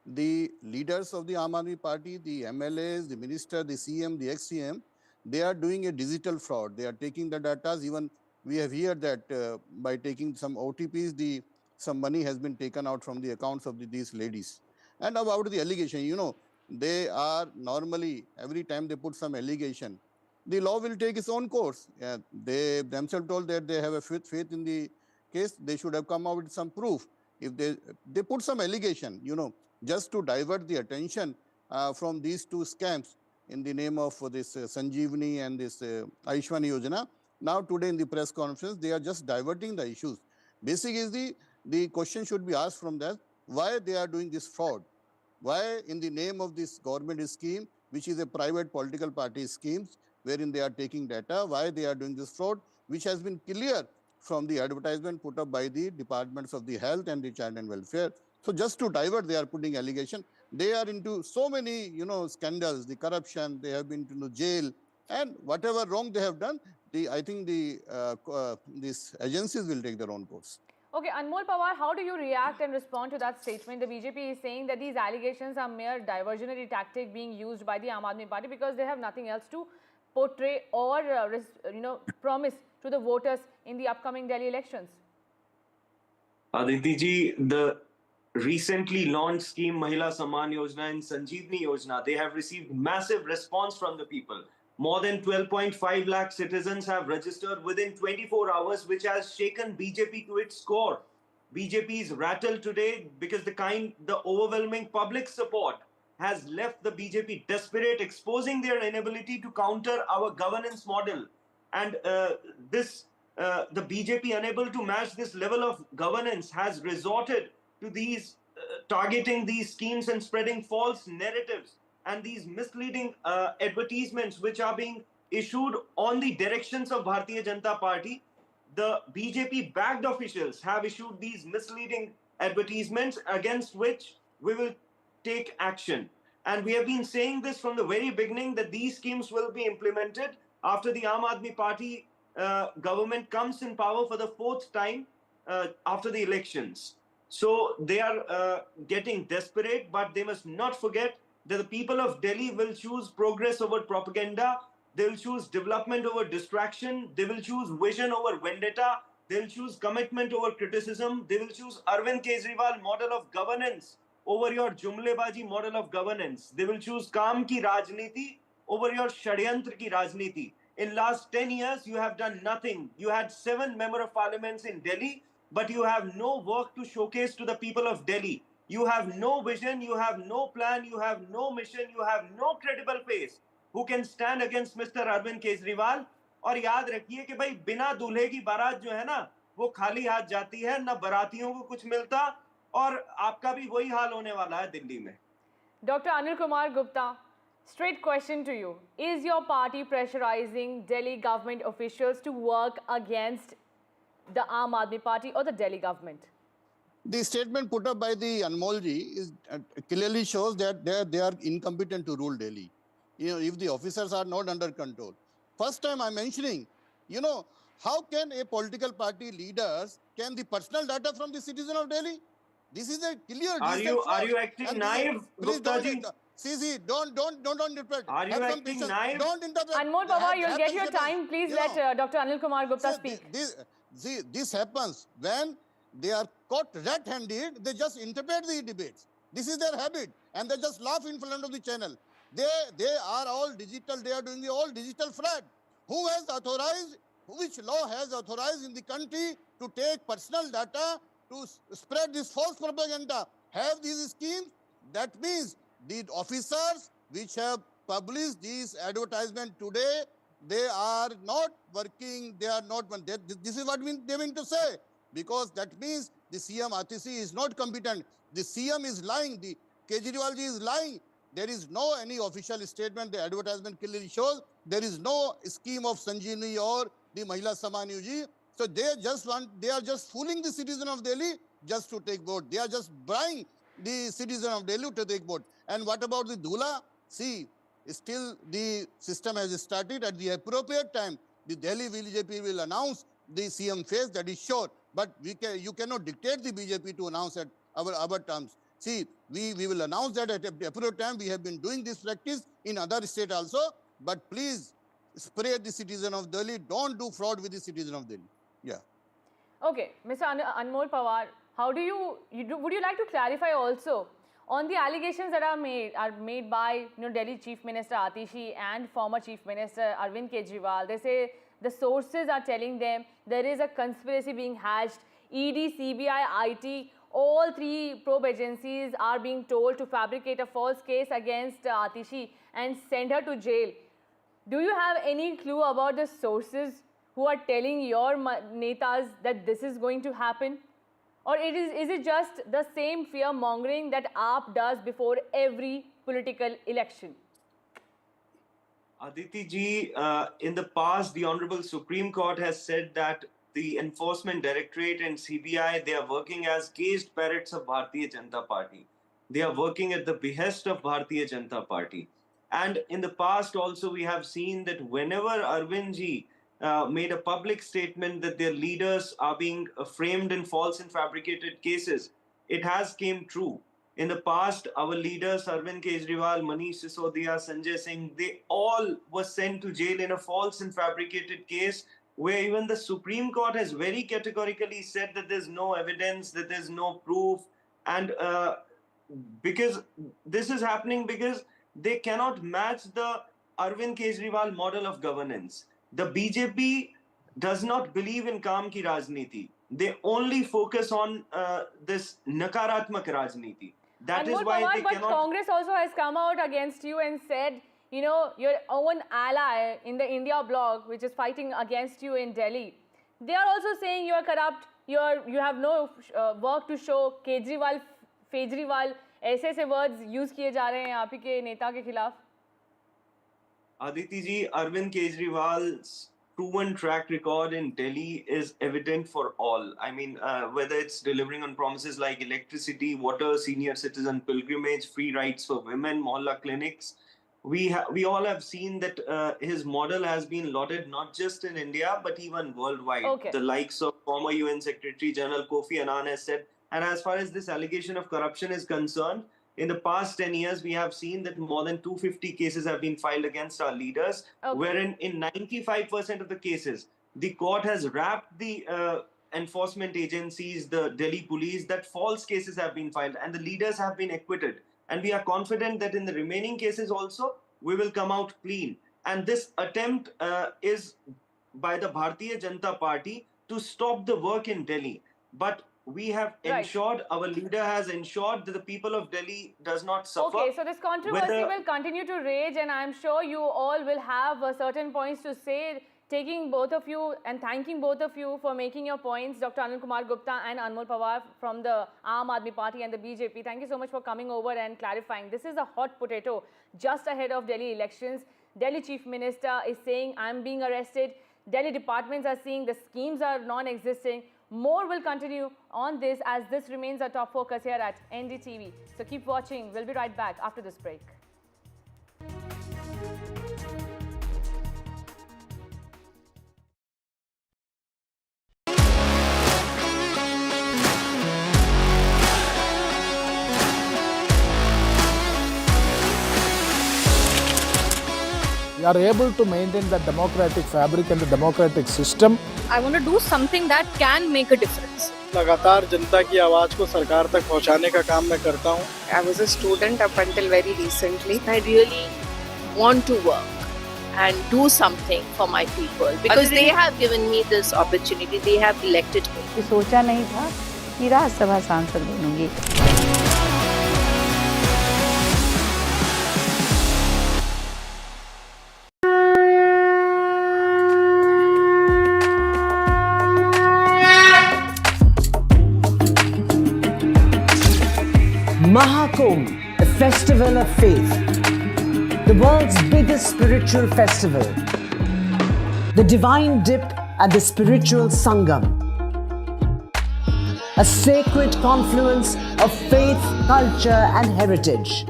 the leaders of the Aam Aadmi Party, the MLAs, the minister, the CM, the ex-CM, they are doing a digital fraud. They are taking the data. Even we have heard that by taking some OTPs, some money has been taken out from the accounts of these ladies. And about the allegation, you know, they are normally, every time they put some allegation, the law will take its own course. They themselves told that they have a faith in the case. They should have come out with some proof. If they put some allegation, you know, just to divert the attention from these 2 scams in the name of this Sanjeevani and this Ayushman Yojana. Now today in the press conference, they are just diverting the issues. Basic is the question should be asked from that, why they are doing this fraud? Why in the name of this government scheme, which is a private political party scheme, wherein they are taking data, why they are doing this fraud, which has been clear from the advertisement put up by the departments of the health and the child and welfare. So just to divert, they are putting allegation. They are into so many, scandals, the corruption, they have been to jail, and whatever wrong they have done, I think these agencies will take their own course. Okay, Anmol Pawar, how do you react and respond to that statement? The BJP is saying that these allegations are mere diversionary tactic being used by the Aam Aadmi Party because they have nothing else to portray or promise to the voters in the upcoming Delhi elections. Aditi ji, the recently launched scheme Mahila Samman Yojana and Sanjeevani Yojana, they have received massive response from the people. More than 12.5 lakh citizens have registered within 24 hours, which has shaken BJP to its core. BJP is rattled today because the overwhelming public support has left the BJP desperate, exposing their inability to counter our governance model. And the BJP, unable to match this level of governance, has resorted to these targeting these schemes and spreading false narratives and these misleading advertisements which are being issued on the directions of Bharatiya Janata Party. The BJP-backed officials have issued these misleading advertisements against which we will take action. And we have been saying this from the very beginning that these schemes will be implemented after the Aam Aadmi Party government comes in power for the fourth time after the elections. So they are getting desperate, but they must not forget that the people of Delhi will choose progress over propaganda. They will choose development over distraction. They will choose vision over vendetta. They will choose commitment over criticism. They will choose Arvind Kejriwal model of governance over your Jumlebaji model of governance. They will choose Kaam ki Rajniti over your Shadyantra ki Rajniti. In last 10 years, you have done nothing. You had 7 member of parliaments in Delhi, but you have no work to showcase to the people of Delhi. You have no vision, you have no plan, you have no mission, you have no credible face who can stand against Mr. Arvind Kejriwal. और याद रखिए कि भाई बिना दूल्हे की बारात जो है ना वो खाली हाथ जाती है, ना बारातियों को कुछ मिलता, और आपका भी वही हाल होने वाला है दिल्ली में. Dr. Anil Kumar Gupta, straight question to you. Is your party pressurizing Delhi government officials to work against the Aam Aadmi Party or the Delhi government? The statement put up by the Anmolji clearly shows that they are incompetent to rule Delhi. If the officers are not under control. First time I'm mentioning, how can a political party leaders can the personal data from the citizen of Delhi? This is a clear. Are you acting naive, Gupta ji? See, don't interpret. Are you acting naive? Don't interpret. Anmol Pawar, you'll get your time. Please let Dr. Anil Kumar Gupta speak. This happens when they are caught red-handed. They just interpret the debates. This is their habit, and they just laugh in front of the channel. They are all digital. They are doing the all digital fraud. Who has authorized? Which law has authorized in the country to take personal data to spread this false propaganda? Have these schemes? That means the officers which have published these advertisements today, they are not working. They are not. This is what they mean to say, because that means the CM Atishi is not competent. The CM is lying. The Kejriwal ji is lying. There is no any official statement. The advertisement clearly shows there is no scheme of Sanjeevani or the Mahila Samman Yojana. So they are just fooling the citizen of Delhi just to take vote. They are just buying the citizen of Delhi to take vote. And what about the Dula? See, still the system has started at the appropriate time. The Delhi BJP will announce the CM face, that is sure. But you cannot dictate the BJP to announce at our terms. See, we will announce that at the appropriate time. We have been doing this practice in other states also. But please spare the citizen of Delhi. Don't do fraud with the citizen of Delhi. Yeah. Okay, Mr. Anmol Pawar, would you like to clarify also on the allegations that are made by Delhi Chief Minister Atishi and former Chief Minister Arvind Kejriwal? They say the sources are telling them there is a conspiracy being hatched. ED, CBI, IT, all 3 probe agencies are being told to fabricate a false case against Atishi and send her to jail. Do you have any clue about the sources who are telling your netas that this is going to happen? Or is it just the same fear-mongering that AAP does before every political election? Aditi ji, in the past, the Honorable Supreme Court has said that the Enforcement Directorate and CBI, they are working as caged parrots of Bharatiya Janata Party. They are working at the behest of Bharatiya Janata Party. And in the past also, we have seen that whenever Arvind ji made a public statement that their leaders are being framed in false and fabricated cases, it has came true. In the past, our leaders, Arvind Kejriwal, Manish Sisodia, Sanjay Singh, they all were sent to jail in a false and fabricated case where even the Supreme Court has very categorically said that there's no evidence, that there's no proof. And because this is happening because they cannot match the Arvind Kejriwal model of governance. The BJP does not believe in Kaam ki Rajniti. They only focus on this Nakaratmak Rajniti. That is why they cannot... But Congress also has come out against you and said, you know, your own ally in the India bloc, which is fighting against you in Delhi, they are also saying you are corrupt, you have no work to show. Kejriwal, Fejriwal, ऐसे words use किए जा रहे हैं आप ही के नेता के खिलाफ. Aditi ji, Arvind Kejriwal's proven track record in Delhi is evident for all. I mean, whether it's delivering on promises like electricity, water, senior citizen pilgrimage, free rights for women, mohalla clinics, we all have seen that his model has been lauded not just in India but even worldwide. Okay. The likes of former UN Secretary General Kofi Annan has said. And as far as this allegation of corruption is concerned, in the past 10 years, we have seen that more than 250 cases have been filed against our leaders, wherein in 95% of the cases, the court has wrapped the enforcement agencies, the Delhi police, that false cases have been filed and the leaders have been acquitted. And we are confident that in the remaining cases also, we will come out clean. And this attempt is by the Bharatiya Janata Party to stop the work in Delhi. But we have ensured, our leader has ensured that the people of Delhi does not suffer. Okay, so this controversy will continue to rage, and I'm sure you all will have certain points to say, taking both of you and thanking both of you for making your points, Dr. Anil Kumar Gupta and Anmol Pawar from the Aam Aadmi Party and the BJP. Thank you so much for coming over and clarifying. This is a hot potato just ahead of Delhi elections. Delhi Chief Minister is saying, I'm being arrested. Delhi departments are saying the schemes are non-existing. More will continue on this as this remains our top focus here at NDTV. So keep watching. We'll be right back after this break. We are able to maintain the democratic fabric and the democratic system. I want to do something that can make a difference. लगातार जनता की आवाज को सरकार तक पहुंचाने का काम मैं करता हूं. I was a student up until very recently. I really want to work and do something for my people because they have given me this opportunity. They have elected me. सोचा नहीं था कि राज्यसभा सांसद बनूंगी. Mahakumbh, the festival of faith, the world's biggest spiritual festival, the divine dip at the spiritual Sangam, a sacred confluence of faith, culture and heritage.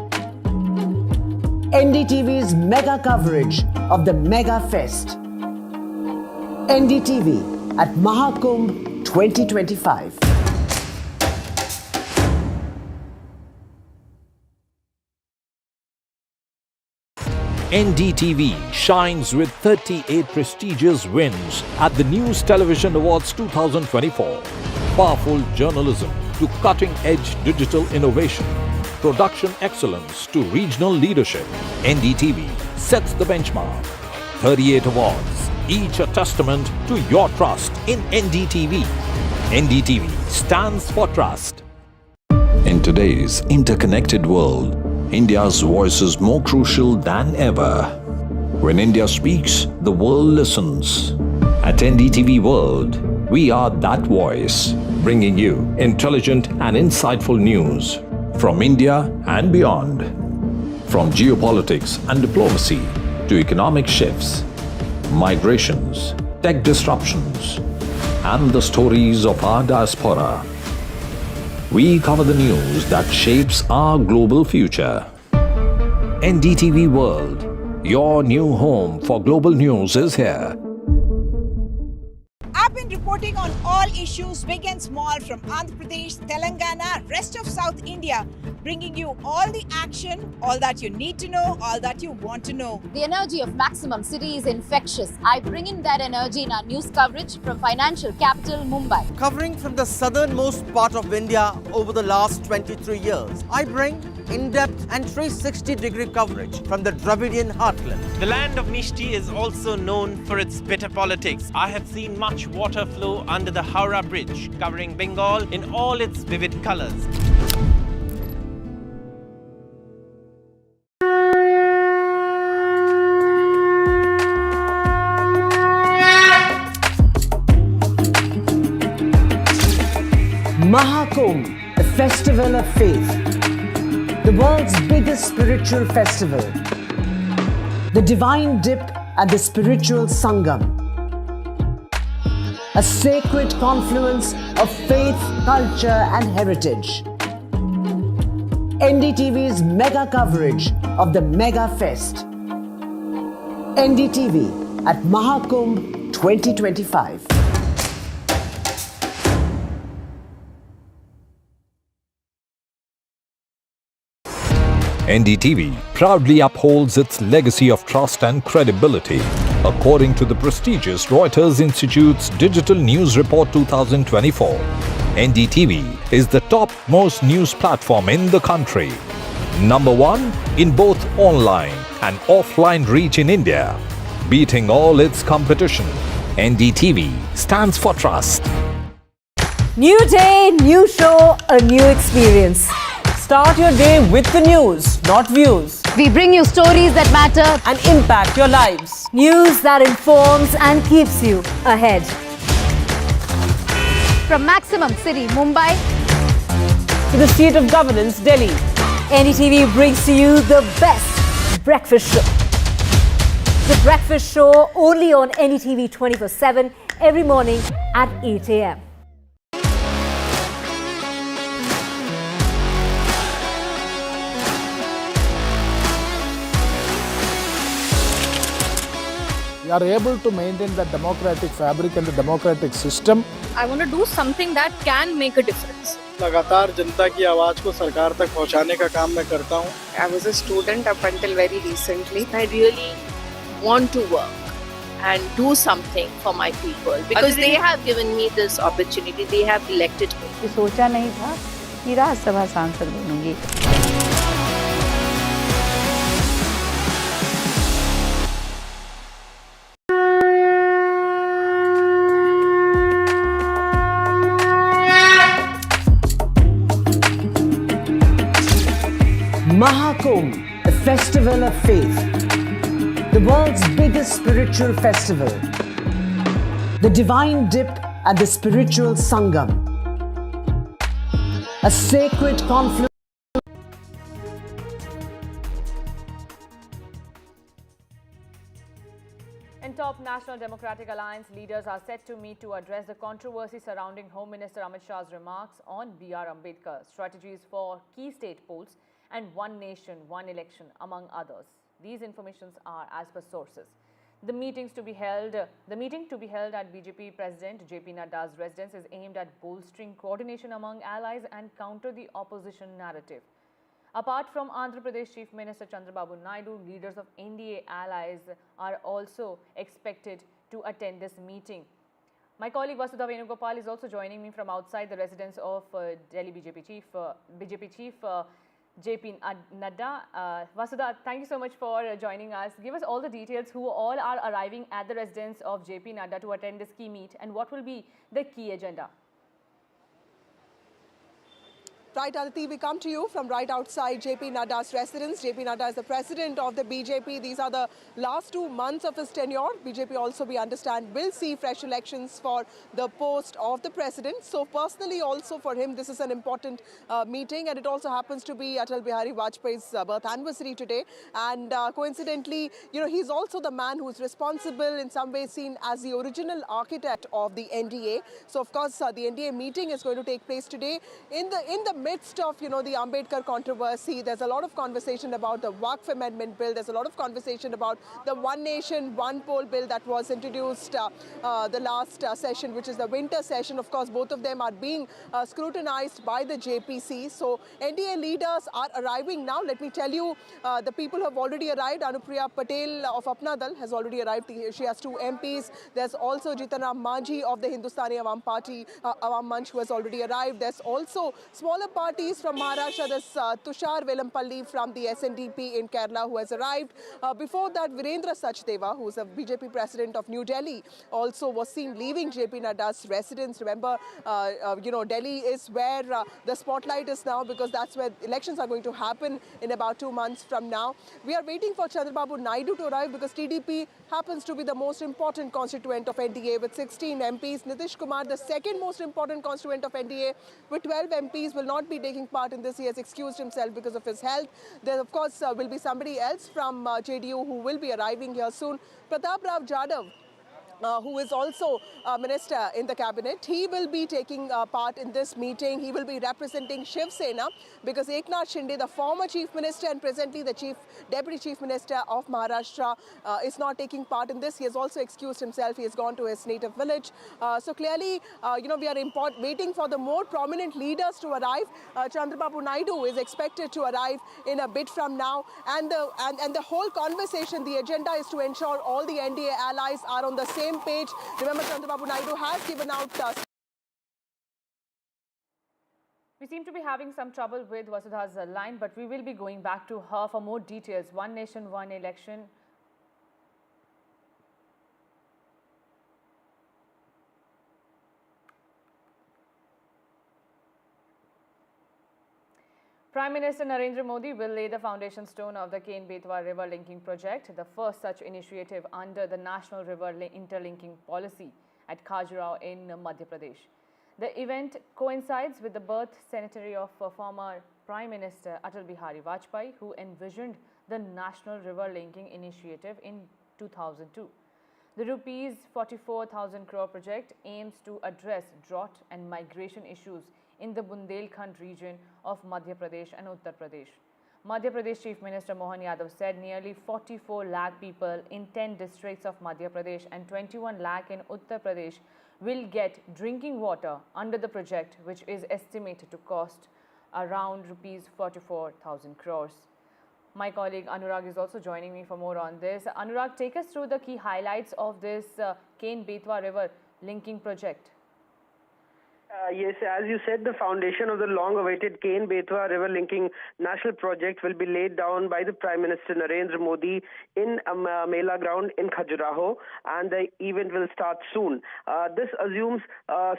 NDTV's mega coverage of the Mega Fest. NDTV at Mahakumbh 2025. NDTV shines with 38 prestigious wins at the News Television Awards 2024. Powerful journalism to cutting-edge digital innovation. Production excellence to regional leadership. NDTV sets the benchmark. 38 awards, each a testament to your trust in NDTV. NDTV stands for trust. In today's interconnected world, India's voice is more crucial than ever. When India speaks, the world listens. At NDTV World, we are that voice, bringing you intelligent and insightful news from India and beyond. From geopolitics and diplomacy to to economic shifts, migrations, tech disruptions, and the stories of our diaspora. We cover the news that shapes our global future. NDTV World, your new home for global news, is here. I've been reporting on all issues big and small from Andhra Pradesh, Telangana, rest of South India, bringing you all the action, all that you need to know, all that you want to know. The energy of Maximum City is infectious. I bring in that energy in our news coverage from financial capital Mumbai. Covering from the southernmost part of India over the last 23 years, I bring in-depth and 360-degree coverage from the Dravidian heartland. The land of Mishti is also known for its bitter politics. I have seen much water flow under the Howrah Bridge, covering Bengal in all its vivid colors. Mahakumbh, the festival of faith. The world's biggest spiritual festival. The divine dip at the spiritual Sangam. A sacred confluence of faith, culture and heritage. NDTV's mega coverage of the Mega Fest. NDTV at Mahakumbh 2025. NDTV proudly upholds its legacy of trust and credibility. According to the prestigious Reuters Institute's Digital News Report 2024, NDTV is the topmost news platform in the country. Number 1 in both online and offline reach in India. Beating all its competition, NDTV stands for trust. New day, new show, a new experience. Start your day with the news, not views. We bring you stories that matter and impact your lives. News that informs and keeps you ahead. from Maximum City, Mumbai, to the seat of governance, Delhi. NDTV brings to you the best breakfast show. The breakfast show only on NDTV 24/7 every morning at 8 a.m. We are able to maintain the democratic fabric and the democratic system. I want to do something that can make a difference. लगातार जनता की आवाज को सरकार तक पहुंचाने का काम मैं करता हूं. I was a student up until very recently. I really want to work and do something for my people because they have given me this opportunity. They have elected me. सोचा नहीं था कि राज्यसभा सांसद बनूंगी. Mahakumbh, the festival of faith. The world's biggest spiritual festival. The divine dip at the spiritual Sangam. A sacred confluence. In top National Democratic Alliance, leaders are set to meet to address the controversy surrounding Home Minister Amit Shah's remarks on B.R. Ambedkar, strategies for key state polls, and one nation, one election, among others. These informations are as per sources. The meeting to be held at BJP President JP Nadda's residence is aimed at bolstering coordination among allies and counter the opposition narrative. Apart from Andhra Pradesh Chief Minister Chandrababu Naidu, leaders of NDA allies are also expected to attend this meeting. My colleague Vasudha Venugopal is also joining me from outside the residence of Delhi BJP Chief JP Nadda. Vasudha, thank you so much for joining us. Give us all the details who all are arriving at the residence of JP Nadda to attend this key meet and what will be the key agenda. Right, Aditi, we come to you from right outside JP Nadda's residence. JP Nadda is the president of the BJP. These are the last 2 months of his tenure. BJP also, we understand, will see fresh elections for the post of the president. So personally also for him, this is an important meeting, and it also happens to be Atal Bihari Vajpayee's birth anniversary today. And coincidentally, he's also the man who is responsible, in some ways seen as the original architect of the NDA. So of course, the NDA meeting is going to take place today in the midst of, the Ambedkar controversy. There's a lot of conversation about the Waqf Amendment Bill. There's a lot of conversation about the One Nation, One Poll Bill that was introduced the last session, which is the winter session. Of course, both of them are being scrutinized by the JPC. So NDA leaders are arriving now. Let me tell you, the people have already arrived. Anupriya Patel of Apna Dal has already arrived. She has 2 MPs. There's also Jitanram Manjhi of the Hindustani Awam Party, Awam Manch, who has already arrived. There's also smaller parties from Maharashtra. There's Tushar Velampalli from the SNDP in Kerala, who has arrived. Before that, Virendra Sachdeva, who's a BJP president of New Delhi, also was seen leaving JP Nadda's residence. Remember, Delhi is where the spotlight is now, because that's where elections are going to happen in about 2 months from now. We are waiting for Chandrababu Naidu to arrive, because TDP happens to be the most important constituent of NDA with 16 MPs. Nitish Kumar, the second most important constituent of NDA with 12 MPs, will not be taking part in this. He has excused himself because of his health. There, of course, will be somebody else from JDU who will be arriving here soon. Pratap Rao Jadhav, who is also a minister in the cabinet, he will be taking part in this meeting. He will be representing Shiv Sena, because Eknath Shinde, the former chief minister and presently the deputy chief minister of Maharashtra, is not taking part in this. He has also excused himself. He has gone to his native village. So clearly, we are waiting for the more prominent leaders to arrive. Chandrababu Naidu is expected to arrive in a bit from now, and the whole conversation, the agenda is to ensure all the NDA allies are on the same page. Remember, Chandrababu Naidu has given out. We seem to be having some trouble with Vasudha's line, but we will be going back to her for more details. One nation, one election. Prime Minister Narendra Modi will lay the foundation stone of the Ken-Betwa River Linking Project, the first such initiative under the National River Interlinking Policy at Khajuraho in Madhya Pradesh. The event coincides with the birth centenary of former Prime Minister Atal Bihari Vajpayee, who envisioned the National River Linking Initiative in 2002. The Rs 44,000 crore project aims to address drought and migration issues in the Bundelkhand region of Madhya Pradesh and Uttar Pradesh. Madhya Pradesh Chief Minister Mohan Yadav said nearly 44 lakh people in 10 districts of Madhya Pradesh and 21 lakh in Uttar Pradesh will get drinking water under the project, which is estimated to cost around Rs 44,000 crores. My colleague Anurag is also joining me for more on this. Anurag, take us through the key highlights of this Ken-Betwa River Linking Project. Yes, as you said, the foundation of the long-awaited Ken-Betwa River Linking National Project will be laid down by the Prime Minister Narendra Modi in a Mela ground in Khajuraho, and the event will start soon. This assumes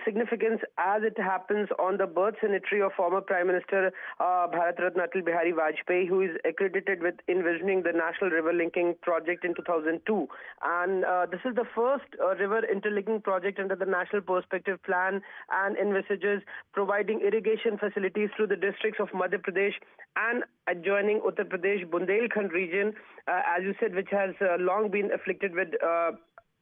significance as it happens on the birth centenary of former Prime Minister Bharat Ratna Atal Bihari Vajpayee, who is accredited with envisioning the National River Linking Project in 2002. And this is the first river interlinking project under the National Perspective Plan, and envisages providing irrigation facilities through the districts of Madhya Pradesh and adjoining Uttar Pradesh Bundelkhand region, as you said, which has long been afflicted with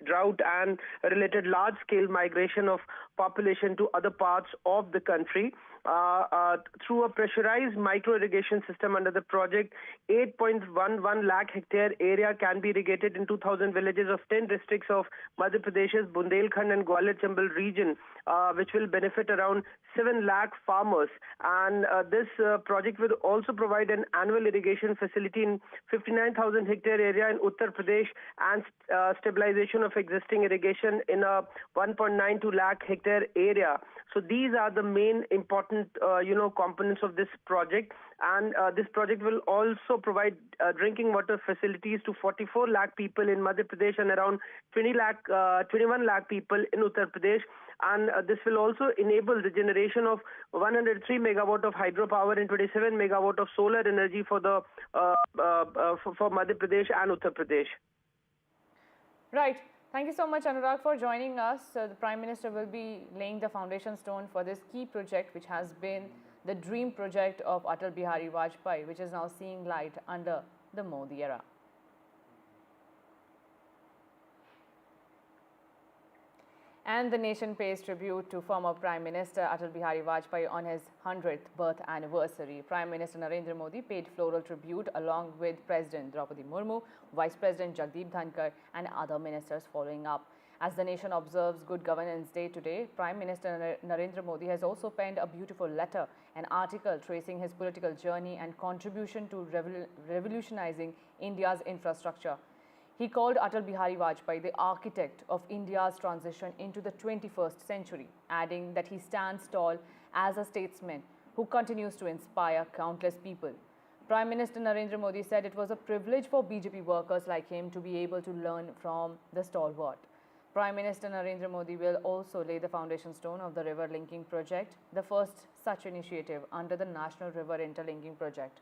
drought and related large-scale migration of population to other parts of the country. Through a pressurized micro-irrigation system under the project, 8.11 lakh hectare area can be irrigated in 2,000 villages of 10 districts of Madhya Pradesh's Bundelkhand and Gwalior Chambal region, which will benefit around 7 lakh farmers. And this project will also provide an annual irrigation facility in 59,000 hectare area in Uttar Pradesh and stabilization of existing irrigation in a 1.92 lakh hectare area. So these are the main important components of this project. And this project will also provide drinking water facilities to 44 lakh people in Madhya Pradesh and around 21 lakh people in Uttar Pradesh. And this will also enable the generation of 103 megawatt of hydropower and 27 megawatt of solar energy for the for Madhya Pradesh and Uttar Pradesh. Right. Thank you so much, Anurag, for joining us. The Prime Minister will be laying the foundation stone for this key project, which has been the dream project of Atal Bihari Vajpayee, which is now seeing light under the Modi era. And the nation pays tribute to former Prime Minister Atal Bihari Vajpayee on his 100th birth anniversary. Prime Minister Narendra Modi paid floral tribute along with President Draupadi Murmu, Vice President Jagdeep Dhankar and other ministers following up. As the nation observes Good Governance Day today, Prime Minister Narendra Modi has also penned a beautiful letter, an article tracing his political journey and contribution to revolutionizing India's infrastructure. He called Atal Bihari Vajpayee the architect of India's transition into the 21st century, adding that he stands tall as a statesman who continues to inspire countless people. Prime Minister Narendra Modi said it was a privilege for BJP workers like him to be able to learn from the stalwart. Prime Minister Narendra Modi will also lay the foundation stone of the river linking project, the first such initiative under the National River Interlinking Project.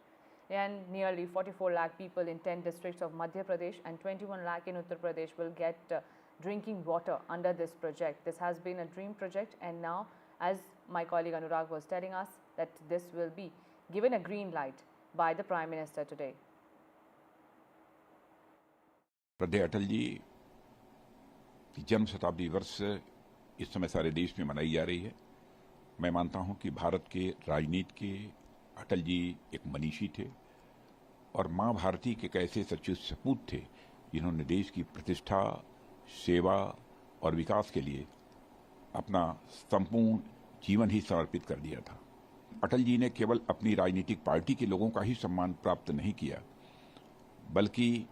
And nearly 44 lakh people in 10 districts of Madhya Pradesh and 21 lakh in Uttar Pradesh will get drinking water under this project. This has been a dream project, and now, as my colleague Anurag was telling us, that this will be given a green light by the Prime Minister today. श्रद्धेय अटल जी की जन्म शताब्दी वर्ष इस समय सारे देश में मनाई जा रही है। मैं मानता हूं कि भारत के राजनीति के अटल जी एक मनीषी थे और मां भारती के एक ऐसे सच्चे सपूत थे जिन्होंने देश की प्रतिष्ठा, सेवा और विकास के लिए अपना संपूर्ण जीवन ही समर्पित कर दिया था। अटल जी ने केवल अपनी राजनीतिक पार्टी के लोगों का ही सम्मान प्राप्त नहीं किया, बल्कि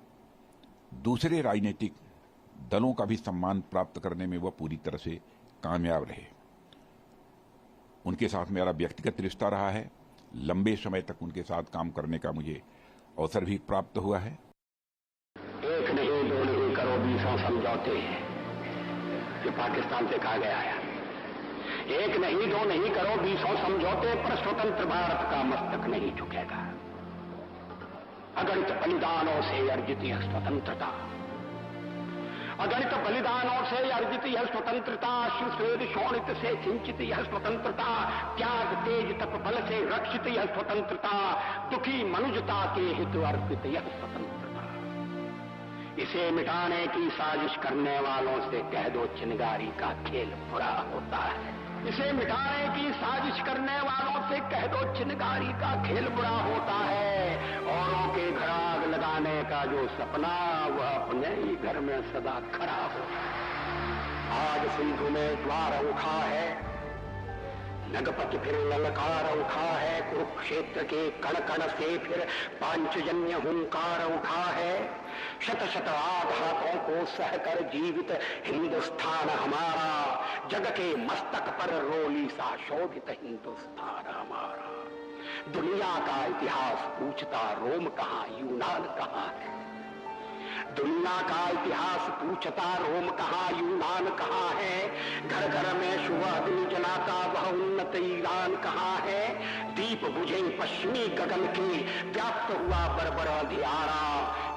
दूसरे राजनीतिक दलों का भी सम्मान प्राप्त करने में वह पूरी तरह से कामयाब रहे। उनके साथ मेरा व्यक्तिगत रिश्ता रहा है। लंबे समय तक उनके साथ काम करने का मुझे अवसर भी प्राप्त हुआ है। एक नहीं, दो नहीं करो 20 समझौते, ये पाकिस्तान से कहा गया है। एक नहीं, दो नहीं करो 20 समझौते, पर स्वतंत्र भारत का मस्तक नहीं झुकेगा। अगणित बलिदानों से अर्जित यह स्वतंत्रता, अगणित बलिदानों से अर्जित यह स्वतंत्रता, सुश्वेद शोणित से सिंचित यह स्वतंत्रता, त्याग तेज तप बल से रक्षित यह स्वतंत्रता, दुखी मनुजता के हित अर्पित यह स्वतंत्रता। इसे मिटाने की साजिश करने वालों से कह दो चिनगारी का खेल बुरा होता है। इसे मिटाने की साजिश करने वालों से कह दो चिनगारी का खेल बुरा होता है। औरों के घर आग लगाने का जो सपना, वह अपने ही घर में सदा खड़ा हो। आज सिंधु में ज्वार उठा है, नगपत फिर ललकार उठा है, कुरुक्षेत्र के कण कण से फिर पांचजन्य हुंकार उठा है। शत शत आघातों को सहकर जीवित हिंदुस्तान हमारा, जग के मस्तक पर रोली सा शोभित हिंदुस्तान हमारा। दुनिया का इतिहास पूछता रोम कहाँ, यूनान कहाँ है। दुनिया का इतिहास पूछता रोम कहाँ, यूनान कहाँ है। घर घर में सुबह अग्नि जलाता वह उन्नत ईरान कहाँ है। दीप बुझे पश्चिमी गगन के, व्याप्त हुआ बरबर अंधियारा,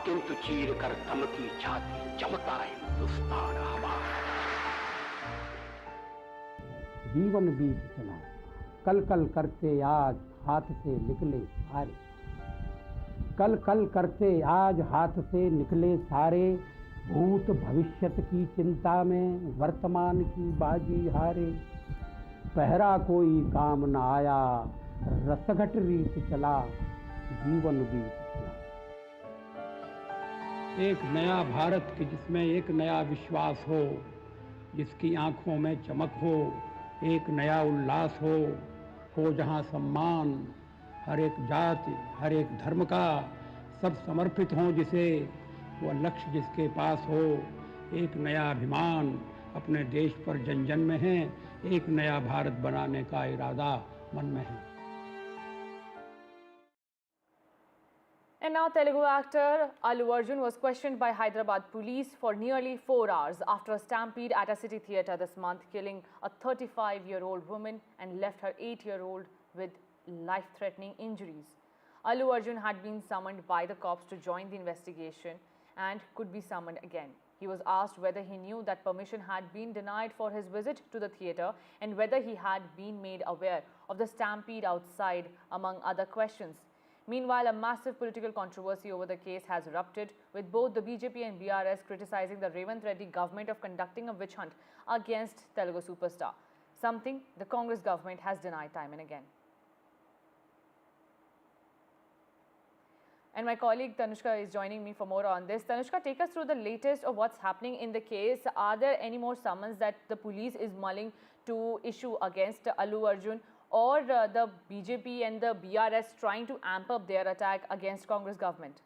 किंतु चीर कर धमकी छाती चमका हिंदुस्तान हमारा। जीवन बीत चला, कल कल करते आज हाथ से निकले सारे, कल कल करते आज हाथ से निकले सारे। भूत भविष्यत की चिंता में वर्तमान की बाजी हारे। पहरा कोई काम न आया, रसघट रीत चला, जीवन बीत चला। एक नया भारत कि जिसमें एक नया विश्वास हो, जिसकी आंखों में चमक हो, एक नया उल्लास हो जहां सम्मान हर एक जाति हर एक धर्म का सब समर्पित हों जिसे, वह लक्ष्य जिसके पास हो। एक नया अभिमान अपने देश पर जन जन में है, एक नया भारत बनाने का इरादा मन में है। And now Telugu actor Allu Arjun was questioned by Hyderabad police for nearly 4 hours after a stampede at a city theatre this month, killing a 35-year-old woman and left her 8-year-old with life-threatening injuries. Allu Arjun had been summoned by the cops to join the investigation and could be summoned again. He was asked whether he knew that permission had been denied for his visit to the theatre and whether he had been made aware of the stampede outside, among other questions. Meanwhile, a massive political controversy over the case has erupted, with both the BJP and BRS criticizing the Revanth Reddy government of conducting a witch hunt against Telugu superstar, something the Congress government has denied time and again. And my colleague Tanushka is joining me for more on this. Tanushka, take us through the latest of what's happening in the case. Are there any more summons that the police is mulling to issue against Allu Arjun, or the BJP and the BRS trying to amp up their attack against Congress government?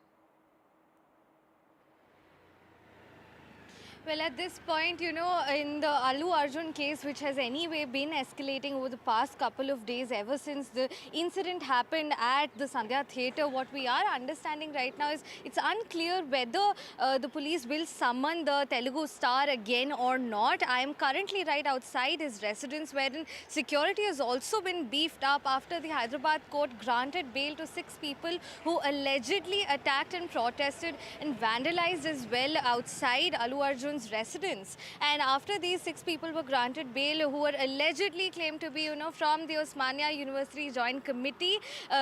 Well, at this point, you know, in the Allu Arjun case, which has anyway been escalating over the past couple of days, ever since the incident happened at the Sandhya Theatre, what we are understanding right now is it's unclear whether the police will summon the Telugu star again or not. I am currently right outside his residence, wherein security has also been beefed up after the Hyderabad court granted bail to 6 people who allegedly attacked and protested and vandalized as well outside Allu Arjun residence. And after these 6 people were granted bail, who were allegedly claimed to be, you know, from the Osmania University Joint Committee,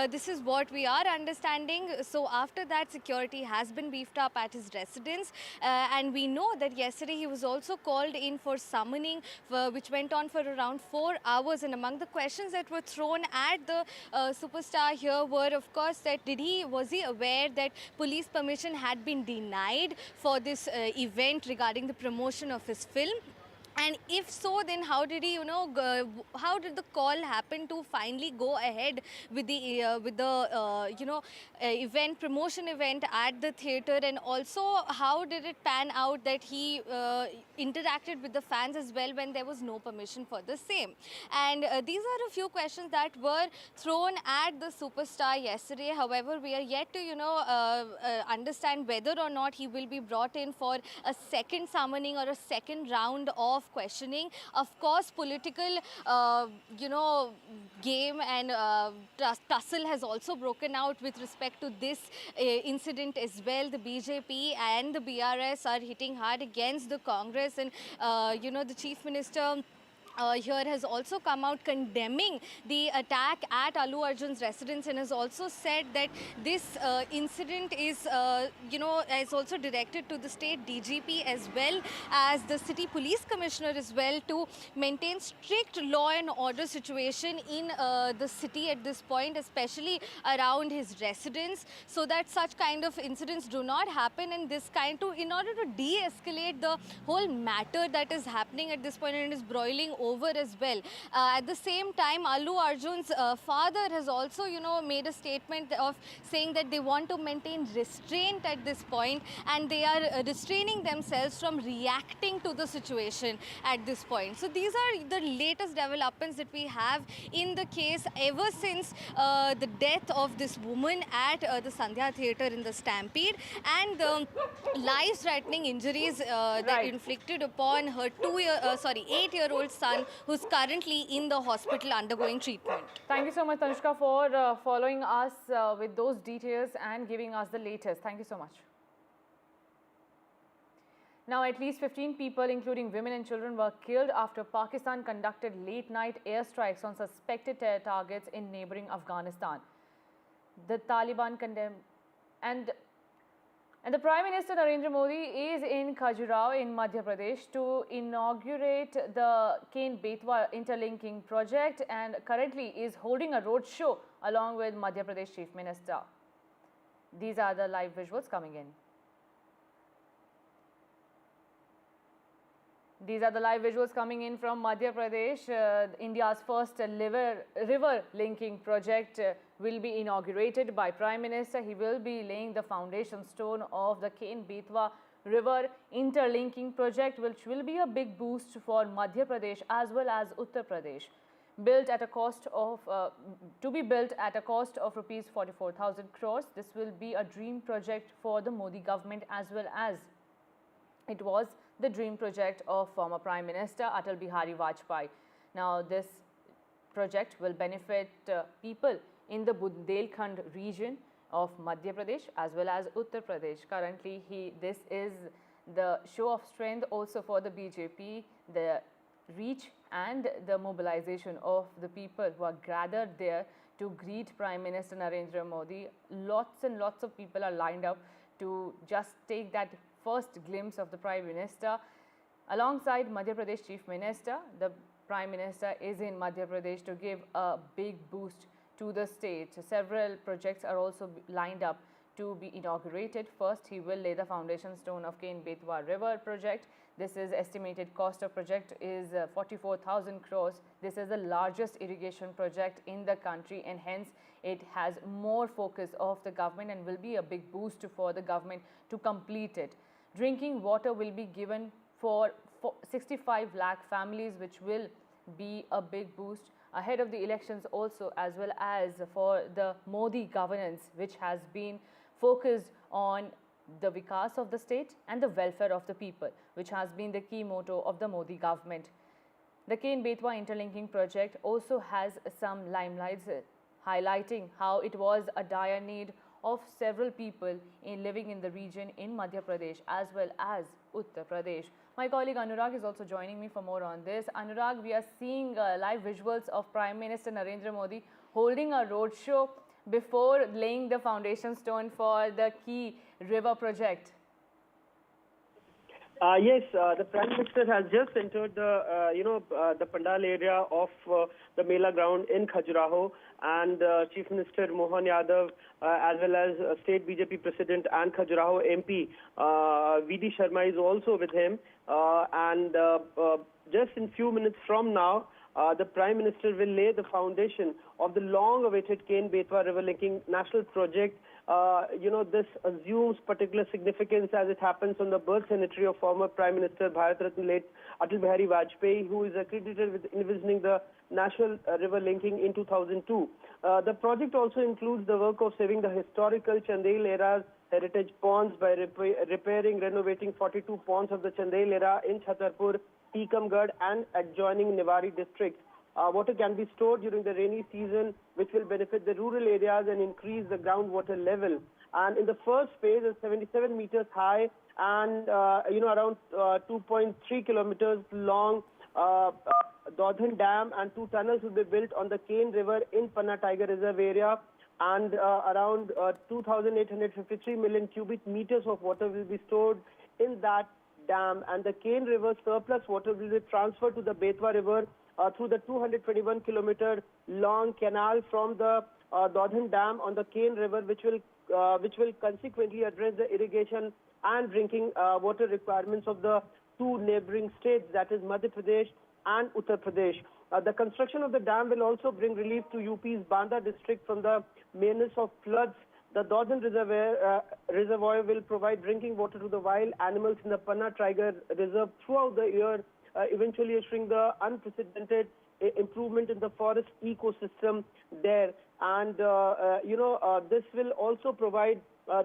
this is what we are understanding. So after that, security has been beefed up at his residence, and we know that yesterday he was also called in for summoning, which went on for around 4 hours. And among the questions that were thrown at the superstar here were, of course, that was he aware that police permission had been denied for this event regarding the promotion of his film? And if so, then how did he, you know, how did the call happen to finally go ahead with the event, promotion event at the theatre? And also, how did it pan out that he interacted with the fans as well when there was no permission for the same? And these are a few questions that were thrown at the superstar yesterday. However, we are yet to, you know, understand whether or not he will be brought in for a second summoning or a second round of questioning. Of course, political, game and tussle has also broken out with respect to this incident as well. The BJP and the BRS are hitting hard against the Congress, and the Chief Minister here has also come out condemning the attack at Allu Arjun's residence, and has also said that this incident is, is also directed to the state DGP as well as the city police commissioner as well to maintain strict law and order situation in the city at this point, especially around his residence, so that such kind of incidents do not happen, and in order to de-escalate the whole matter that is happening at this point and is broiling over as well. At the same time, Allu Arjun's father has also, made a statement of saying that they want to maintain restraint at this point, and they are restraining themselves from reacting to the situation at this point. So these are the latest developments that we have in the case ever since the death of this woman at the Sandhya Theatre in the stampede, and the life-threatening injuries that inflicted upon her 8-year-old son, who's currently in the hospital undergoing treatment. Thank you so much, Tanushka, for following us with those details and giving us the latest. Thank you so much. Now, at least 15 people, including women and children, were killed after Pakistan conducted late-night airstrikes on suspected terror targets in neighboring Afghanistan. The Taliban condemned, and the Prime Minister Narendra Modi is in Khajuraho in Madhya Pradesh to inaugurate the Ken-Betwa interlinking project, and currently is holding a roadshow along with Madhya Pradesh Chief Minister. These are the live visuals coming in. These are the live visuals coming in from Madhya Pradesh. India's first river linking project will be inaugurated by Prime Minister. He will be laying the foundation stone of the Ken-Betwa river interlinking project, which will be a big boost for Madhya Pradesh as well as Uttar Pradesh. built at a cost of rupees 44,000 crores. This will be a dream project for the Modi government, as well as it was the dream project of former Prime Minister Atal Bihari Vajpayee. Now, this project will benefit people in the Bundelkhand region of Madhya Pradesh as well as Uttar Pradesh. Currently, this is the show of strength also for the BJP, the reach and the mobilization of the people who are gathered there to greet Prime Minister Narendra Modi. Lots and lots of people are lined up to just take that first glimpse of the Prime Minister. Alongside Madhya Pradesh Chief Minister, the Prime Minister is in Madhya Pradesh to give a big boost to the state. Several projects are also lined up to be inaugurated. First, he will lay the foundation stone of Ken-Betwa River project. This is estimated cost of project is 44,000 crores. This is the largest irrigation project in the country, and hence it has more focus of the government and will be a big boost for the government to complete it. Drinking water will be given for 65 lakh families, which will be a big boost ahead of the elections also, as well as for the Modi governance, which has been focused on the vikas of the state and the welfare of the people, which has been the key motto of the Modi government. The Ken-Betwa interlinking project also has some limelights highlighting how it was a dire need of several people living in the region in Madhya Pradesh as well as Uttar Pradesh. My colleague Anurag is also joining me for more on this. Anurag, we are seeing live visuals of Prime Minister Narendra Modi holding a roadshow before laying the foundation stone for the key river project. Yes, the Prime Minister has just entered the Pandal area of the Mela ground in Khajuraho, and Chief Minister Mohan Yadav, as well as State BJP President and Khajuraho MP V.D. Sharma is also with him. Just in few minutes from now, the Prime Minister will lay the foundation of the long-awaited Ken-Betwa river linking national project. This assumes particular significance as it happens on the birth centenary of former Prime Minister Bharat, Ratna late Atal Bihari Vajpayee, who is accredited with envisioning the national river linking in 2002. The project also includes the work of saving the historical Chandel era heritage ponds by repairing, renovating 42 ponds of the Chandel era in Chhatarpur, Tikamgarh and adjoining Niwari districts. Water can be stored during the rainy season, which will benefit the rural areas and increase the groundwater level. And in the first phase, is 77 meters high and around 2.3 kilometers long. Dodhan Dam and 2 tunnels will be built on the Ken River in Panna Tiger Reserve area, and around 2,853 million cubic meters of water will be stored in that dam. And the Ken River surplus water will be transferred to the Betwa River through the 221-kilometer long canal from the Dodhan Dam on the Ken River, which will consequently address the irrigation and drinking water requirements of the two neighboring states, that is Madhya Pradesh and Uttar Pradesh. The construction of the dam will also bring relief to UP's Banda district from the menace of floods. The Dodhan Reservoir will provide drinking water to the wild animals in the Panna Tiger Reserve throughout the year, eventually assuring the unprecedented improvement in the forest ecosystem there. And, this will also provide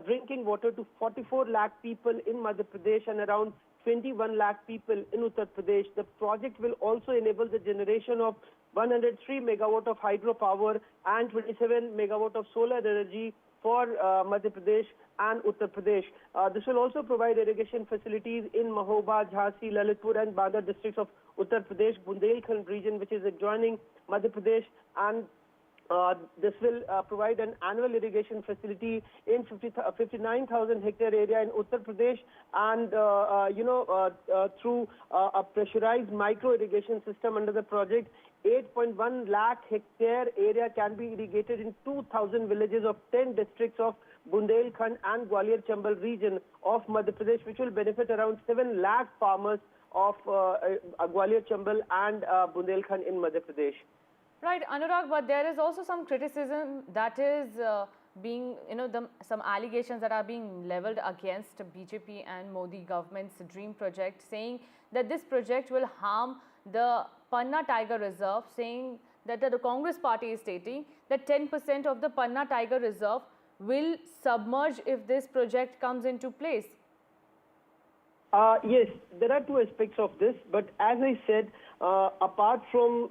drinking water to 44 lakh people in Madhya Pradesh and around 21 lakh people in Uttar Pradesh. The project will also enable the generation of 103 megawatt of hydropower and 27 megawatt of solar energy for Madhya Pradesh and Uttar Pradesh. This will also provide irrigation facilities in Mahoba, Jhansi, Lalitpur and Banda districts of Uttar Pradesh, Bundelkhand region, which is adjoining Madhya Pradesh, and this will provide an annual irrigation facility in 59,000 hectare area in Uttar Pradesh, and through a pressurized micro irrigation system under the project, 8.1 lakh hectare area can be irrigated in 2,000 villages of 10 districts of Bundelkhand and Gwalior Chambal region of Madhya Pradesh, which will benefit around 7 lakh farmers of Gwalior Chambal and Bundelkhand in Madhya Pradesh. Right, Anurag, but there is also some criticism that is some allegations that are being leveled against BJP and Modi government's dream project, saying that this project will harm the Panna Tiger Reserve, saying that the Congress party is stating that 10% of the Panna Tiger Reserve will submerge if this project comes into place. Yes, there are two aspects of this, but as I said, apart from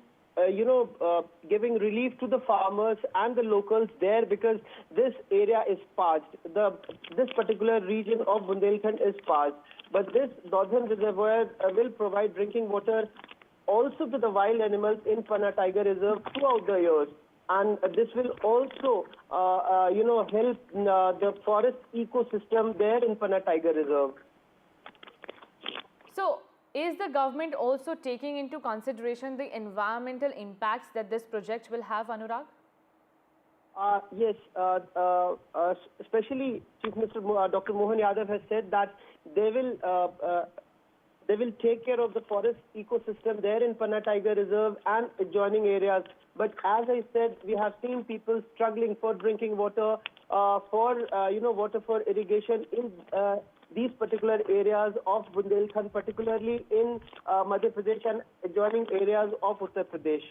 giving relief to the farmers and the locals there, because this area is parched. This particular region of Bundelkhand is parched. But this northern reservoir will provide drinking water also to the wild animals in Panna Tiger Reserve throughout the years. And this will also, help the forest ecosystem there in Panna Tiger Reserve. So, is the government also taking into consideration the environmental impacts that this project will have, Anurag? Yes, especially Chief Minister Dr. Mohan Yadav has said that they will take care of the forest ecosystem there in Panna Tiger Reserve and adjoining areas. But as I said, we have seen people struggling for drinking water, water for irrigation in these particular areas of Bundelkhand, particularly in Madhya Pradesh and adjoining areas of Uttar Pradesh.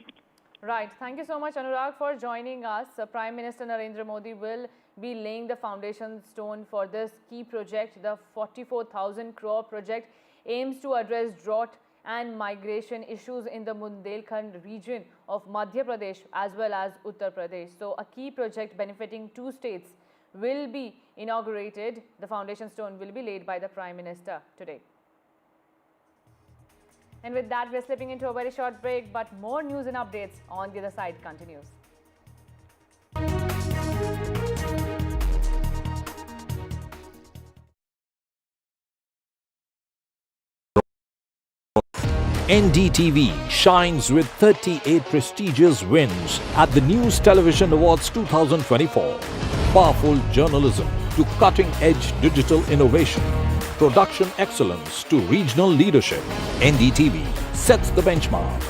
Right. Thank you so much, Anurag, for joining us. Prime Minister Narendra Modi will be laying the foundation stone for this key project. The 44,000 crore project aims to address drought and migration issues in the Bundelkhand region of Madhya Pradesh as well as Uttar Pradesh. So, a key project benefiting two states will be inaugurated. The foundation stone will be laid by the Prime Minister today. And with that, we're slipping into a very short break, but more news and updates on the other side continues. NDTV shines with 38 prestigious wins at the News Television Awards 2024. Powerful journalism to cutting-edge digital innovation. Production excellence to regional leadership. NDTV sets the benchmark.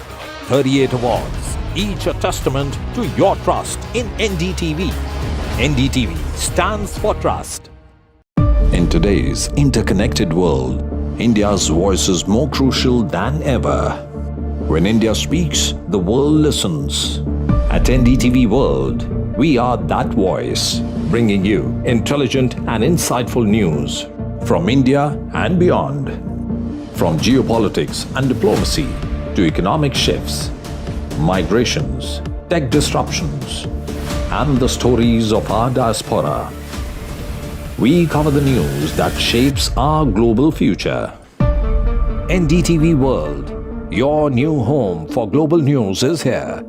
38 awards, each a testament to your trust in NDTV. NDTV stands for trust. In today's interconnected world, India's voice is more crucial than ever. When India speaks, the world listens. At NDTV World, we are that voice, bringing you intelligent and insightful news from India and beyond. From geopolitics and diplomacy to economic shifts, migrations, tech disruptions, and the stories of our diaspora. We cover the news that shapes our global future. NDTV World, your new home for global news is here.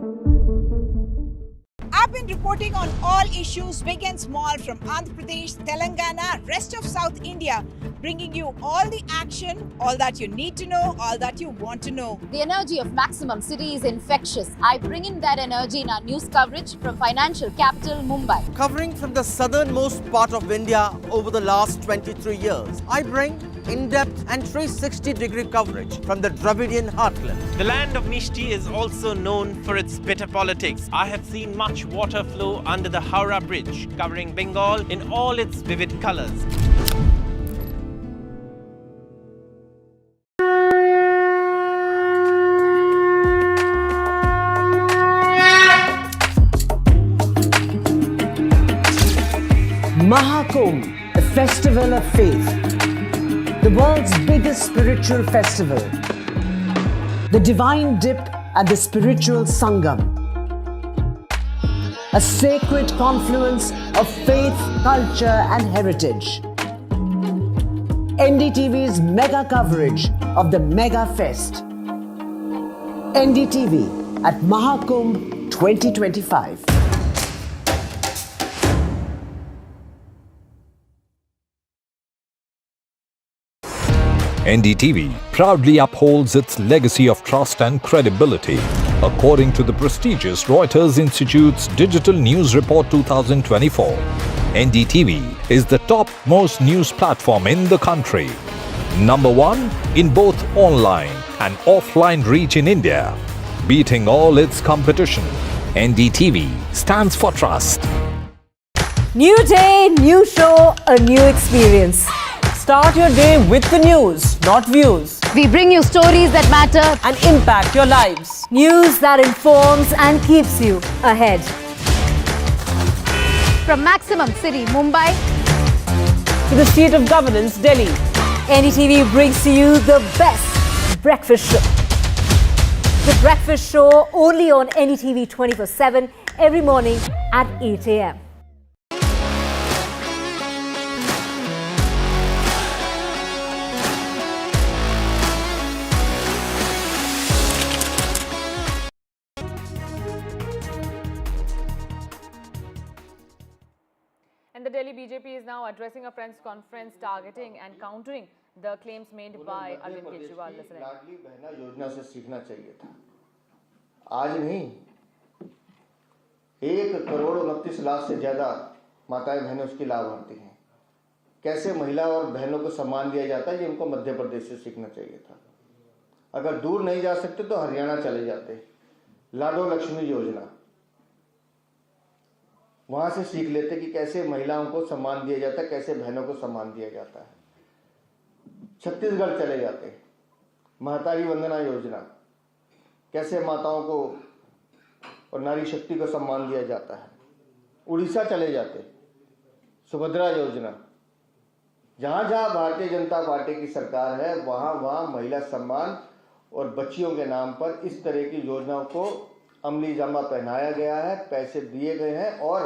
I've been reporting on all issues big and small from Andhra Pradesh, Telangana, rest of South India, bringing you all the action, all that you need to know, all that you want to know. The energy of Maximum City is infectious. I bring in that energy in our news coverage from financial capital Mumbai. Covering from the southernmost part of India over the last 23 years, I bring in-depth and 360-degree coverage from the Dravidian heartland. The land of Mishti is also known for its bitter politics. I have seen much water flow under the Howrah Bridge, covering Bengal in all its vivid colors. Mahakumbh, the festival of faith, the world's biggest spiritual festival, the divine dip at the spiritual Sangam, a sacred confluence of faith, culture and heritage. NDTV's mega coverage of the Mega Fest. NDTV at Mahakumbh 2025. NDTV proudly upholds its legacy of trust and credibility. According to the prestigious Reuters Institute's Digital News Report 2024, NDTV is the top-most news platform in the country. Number 1 in both online and offline reach in India. Beating all its competition, NDTV stands for trust. New day, new show, a new experience. Start your day with the news, not views. We bring you stories that matter and impact your lives. News that informs and keeps you ahead. From Maximum City, Mumbai, to the seat of governance, Delhi, NDTV brings to you the best breakfast show. The breakfast show only on NDTV 24/7 every morning at 8 a.m. And the Delhi BJP is now addressing a press conference targeting and countering the claims made by Arvind Kejriwal. Listen. Ladli Behna योजना से सीखना चाहिए था। आज नहीं, 1,29,00,000 से ज्यादा माताएं बहनें उसकी लाभार्थी हैं। कैसे महिला और बहनों को सम्मान दिया जाता है, ये उनको मध्य प्रदेश से सीखना चाहिए था। अगर दूर नहीं जा सकते तो हरियाणा चले जाते। लाडो लक्ष्मी योजना, वहां से सीख लेते कि कैसे महिलाओं को सम्मान दिया जाता है, कैसे बहनों को सम्मान दिया जाता है। छत्तीसगढ़ चले जाते। महतारी वंदना योजना, कैसे माताओं को और नारी शक्ति को सम्मान दिया जाता है। उड़ीसा चले जाते। सुभद्रा योजना, जहां जहां भारतीय जनता पार्टी की सरकार है वहां वहां महिला सम्मान और बच्चियों के नाम पर इस तरह की योजनाओं को अमली जामा पहनाया गया है, पैसे दिए गए हैं और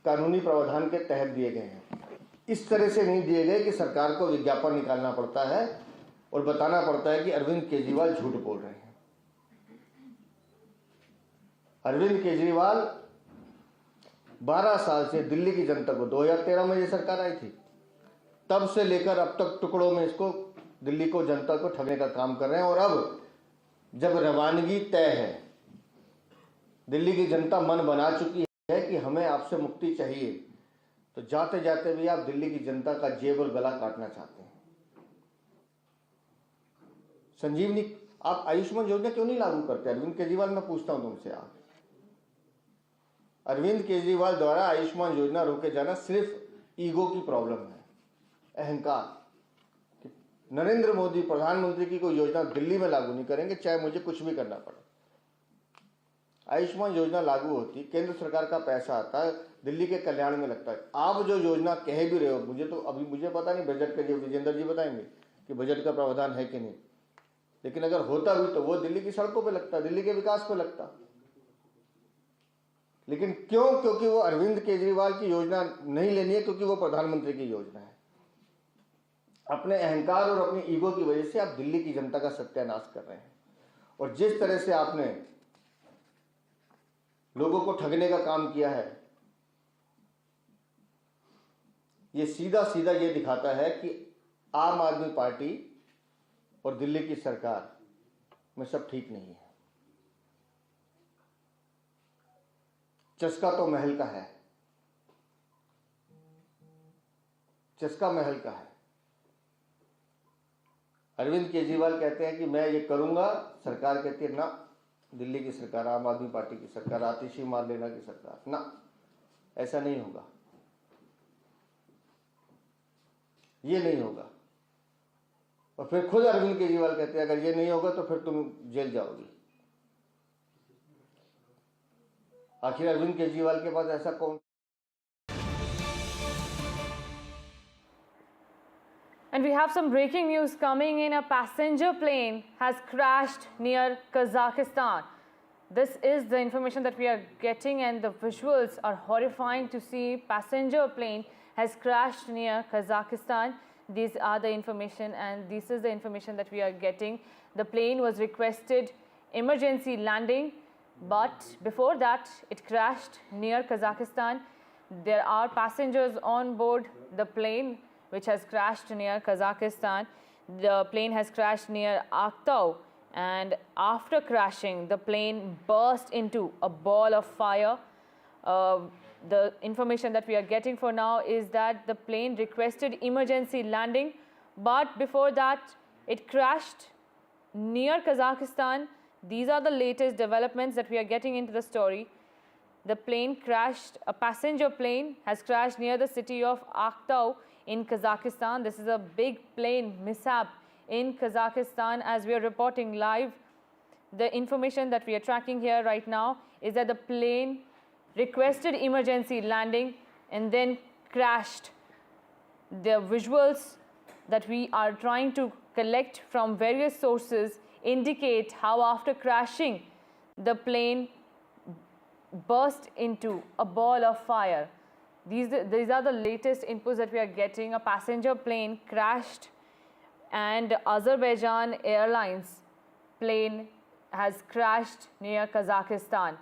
कानूनी प्रावधान के तहत दिए गए हैं। इस तरह से नहीं दिए गए कि सरकार को विज्ञापन निकालना पड़ता है और बताना पड़ता है कि अरविंद केजरीवाल झूठ बोल रहे हैं। अरविंद केजरीवाल 12 साल से दिल्ली की जनता को, 2013 में ये सरकार आई थी, तब से लेकर अब तक टुकड़ों में इसको दिल्ली को जनता को ठगने का काम कर रहे हैं। और अब जब रवानगी तय है, दिल्ली की जनता मन बना चुकी है कि हमें आपसे मुक्ति चाहिए, तो जाते जाते भी आप दिल्ली की जनता का जेब और गला काटना चाहते हैं। संजीवनी, आप आयुष्मान योजना क्यों नहीं लागू करते? अरविंद केजरीवाल, मैं पूछता हूं तुमसे। आप अरविंद केजरीवाल द्वारा आयुष्मान योजना रोके जाना सिर्फ ईगो की प्रॉब्लम है, अहंकार। नरेंद्र मोदी प्रधानमंत्री की कोई योजना दिल्ली में लागू नहीं करेंगे, चाहे मुझे कुछ भी करना पड़े। आयुष्मान योजना लागू होती, केंद्र सरकार का पैसा आता है, दिल्ली के कल्याण में लगता है। आप जो योजना कह भी रहे हो, मुझे पता नहीं, बजट का विजेंद्र जी बताएंगे कि बजट का प्रावधान है कि नहीं, लेकिन अगर होता भी तो वो दिल्ली की सड़कों पे लगता, दिल्ली के विकास पे लगता। लेकिन क्यों? क्योंकि वो अरविंद केजरीवाल की योजना नहीं लेनी है, क्योंकि वो प्रधानमंत्री की योजना है। अपने अहंकार और अपनी ईगो की वजह से आप दिल्ली की जनता का सत्यानाश कर रहे हैं। और जिस तरह से आपने लोगों को ठगने का काम किया है, ये सीधा सीधा ये दिखाता है कि आम आदमी पार्टी और दिल्ली की सरकार में सब ठीक नहीं है। चस्का तो महल का है, चस्का महल का है। अरविंद केजरीवाल कहते हैं कि मैं ये करूंगा, सरकार कहती है ना, दिल्ली की सरकार, आम आदमी पार्टी की सरकार, आतिशी मार लेना की सरकार, ना, ऐसा नहीं होगा, ये नहीं होगा। और फिर खुद अरविंद केजरीवाल कहते हैं अगर ये नहीं होगा तो फिर तुम जेल जाओगी। आखिर अरविंद केजरीवाल के पास ऐसा कौन? And we have some breaking news coming in. A passenger plane has crashed near Kazakhstan. This is the information that we are getting, and the visuals are horrifying to see. Passenger plane has crashed near Kazakhstan. These are the information, and this is the information that we are getting. The plane was requested emergency landing, but before that it crashed near Kazakhstan. There are passengers on board the plane which has crashed near Kazakhstan. The plane has crashed near Aktau, and after crashing the plane burst into a ball of fire. The information that we are getting for now is that the plane requested emergency landing, but before that it crashed near Kazakhstan. These are the latest developments that we are getting into the story. The plane crashed, a passenger plane has crashed near the city of Aktau in Kazakhstan. This is a big plane mishap in Kazakhstan as we are reporting live. The information that we are tracking here right now is that the plane requested emergency landing and then crashed. The visuals that we are trying to collect from various sources indicate how after crashing, the plane burst into a ball of fire. These are the latest inputs that we are getting. A passenger plane crashed and Azerbaijan Airlines plane has crashed near Kazakhstan.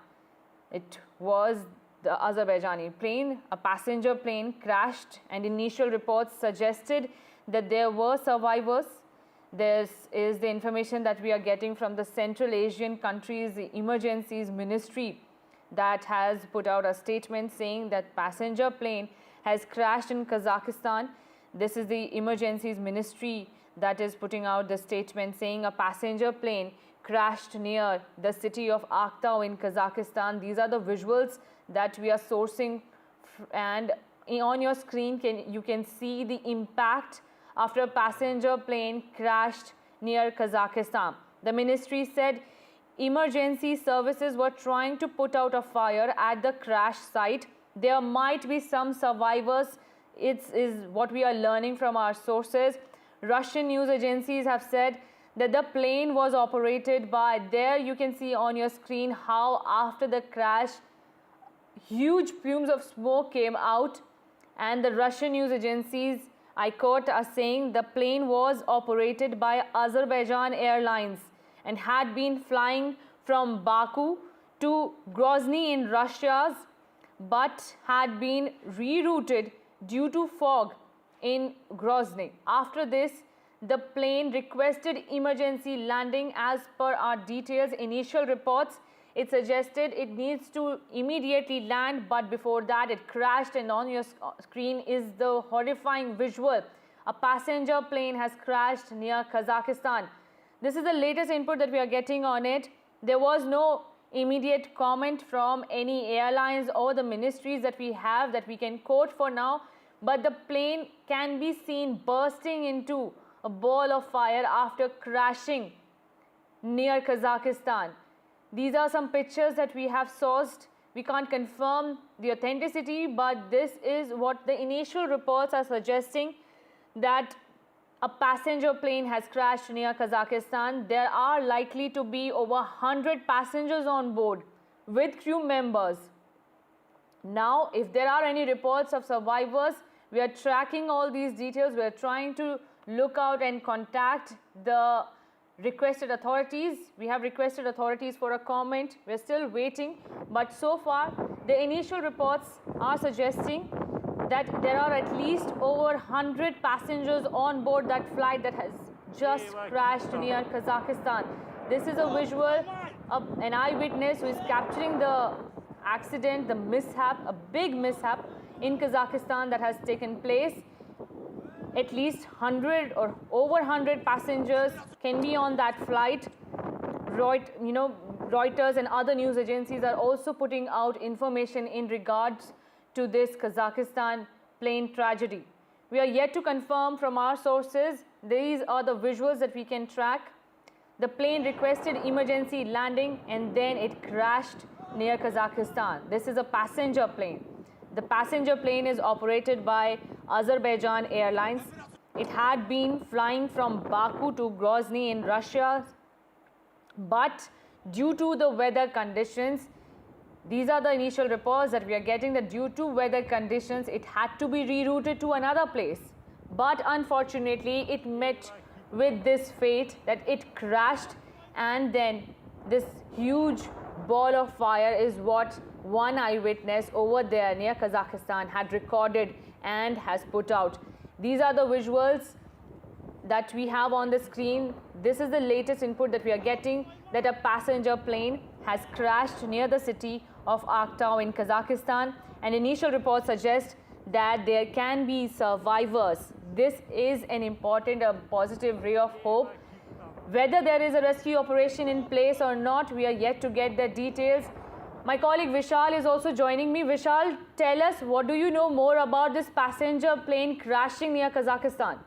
It was the Azerbaijani plane, a passenger plane crashed, and initial reports suggested that there were survivors. This is the information that we are getting from the Central Asian countries, the Emergencies Ministry, that has put out a statement saying that passenger plane has crashed in Kazakhstan. This is the Emergencies Ministry that is putting out the statement saying a passenger plane crashed near the city of Aktau in Kazakhstan. These are the visuals that we are sourcing, and on your screen you can see the impact after a passenger plane crashed near Kazakhstan. The ministry said emergency services were trying to put out a fire at the crash site. There might be some survivors. It is what we are learning from our sources. Russian news agencies have said that the plane was operated by, there you can see on your screen how after the crash huge fumes of smoke came out, and the Russian news agencies, I quote, are saying the plane was operated by Azerbaijan Airlines and had been flying from Baku to Grozny in Russia, but had been rerouted due to fog in Grozny. After this, the plane requested emergency landing. As per our details, initial reports, it suggested it needs to immediately land, but before that it crashed, and on your screen is the horrifying visual. A passenger plane has crashed near Kazakhstan. This is the latest input that we are getting on it. There was no immediate comment from any airlines or the ministries that we have that we can quote for now, but the plane can be seen bursting into a ball of fire after crashing near Kazakhstan. These are some pictures that we have sourced. We can't confirm the authenticity, but this is what the initial reports are suggesting, that a passenger plane has crashed near Kazakhstan. There are likely to be over 100 passengers on board with crew members. Now, if there are any reports of survivors, we are tracking all these details. We are trying to look out and contact the requested authorities. We have requested authorities for a comment. We are still waiting, but so far the initial reports are suggesting that there are at least over 100 passengers on board that flight that has just crashed near Kazakhstan. This is a visual of an eyewitness who is capturing the accident, the mishap, a big mishap in Kazakhstan that has taken place. At least 100 or over 100 passengers can be on that flight. Reuters and other news agencies are also putting out information in regards to this Kazakhstan plane tragedy. We are yet to confirm from our sources. These are the visuals that we can track. The plane requested emergency landing and then it crashed near Kazakhstan. This is a passenger plane. The passenger plane is operated by Azerbaijan Airlines. It had been flying from Baku to Grozny in Russia, but due to the weather conditions, these are the initial reports that we are getting, that due to weather conditions, it had to be rerouted to another place. But unfortunately, it met with this fate that it crashed, and then this huge ball of fire is what one eyewitness over there near Kazakhstan had recorded and has put out. These are the visuals that we have on the screen. This is the latest input that we are getting, that a passenger plane has crashed near the city of Aktau in Kazakhstan, and initial reports suggest that there can be survivors. This is an important, positive ray of hope. Whether there is a rescue operation in place or not, we are yet to get the details. My colleague Vishal is also joining me. Vishal, tell us, what do you know more about this passenger plane crashing near Kazakhstan?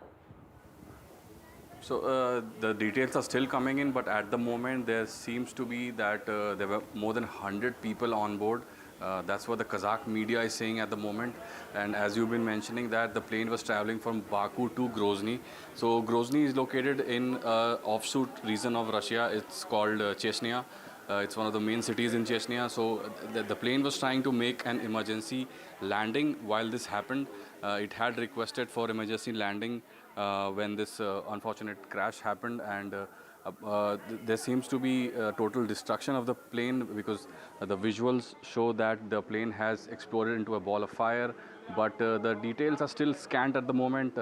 So the details are still coming in, but at the moment there seems to be that there were more than 100 people on board. That's what the Kazakh media is saying at the moment. And as you've been mentioning, that the plane was traveling from Baku to Grozny. So Grozny is located in offshoot region of Russia. It's called Chechnya. It's one of the main cities in Chechnya. So the plane was trying to make an emergency landing while this happened. It had requested for emergency landing when this unfortunate crash happened, and there seems to be total destruction of the plane because the visuals show that the plane has exploded into a ball of fire, but the details are still scant at the moment.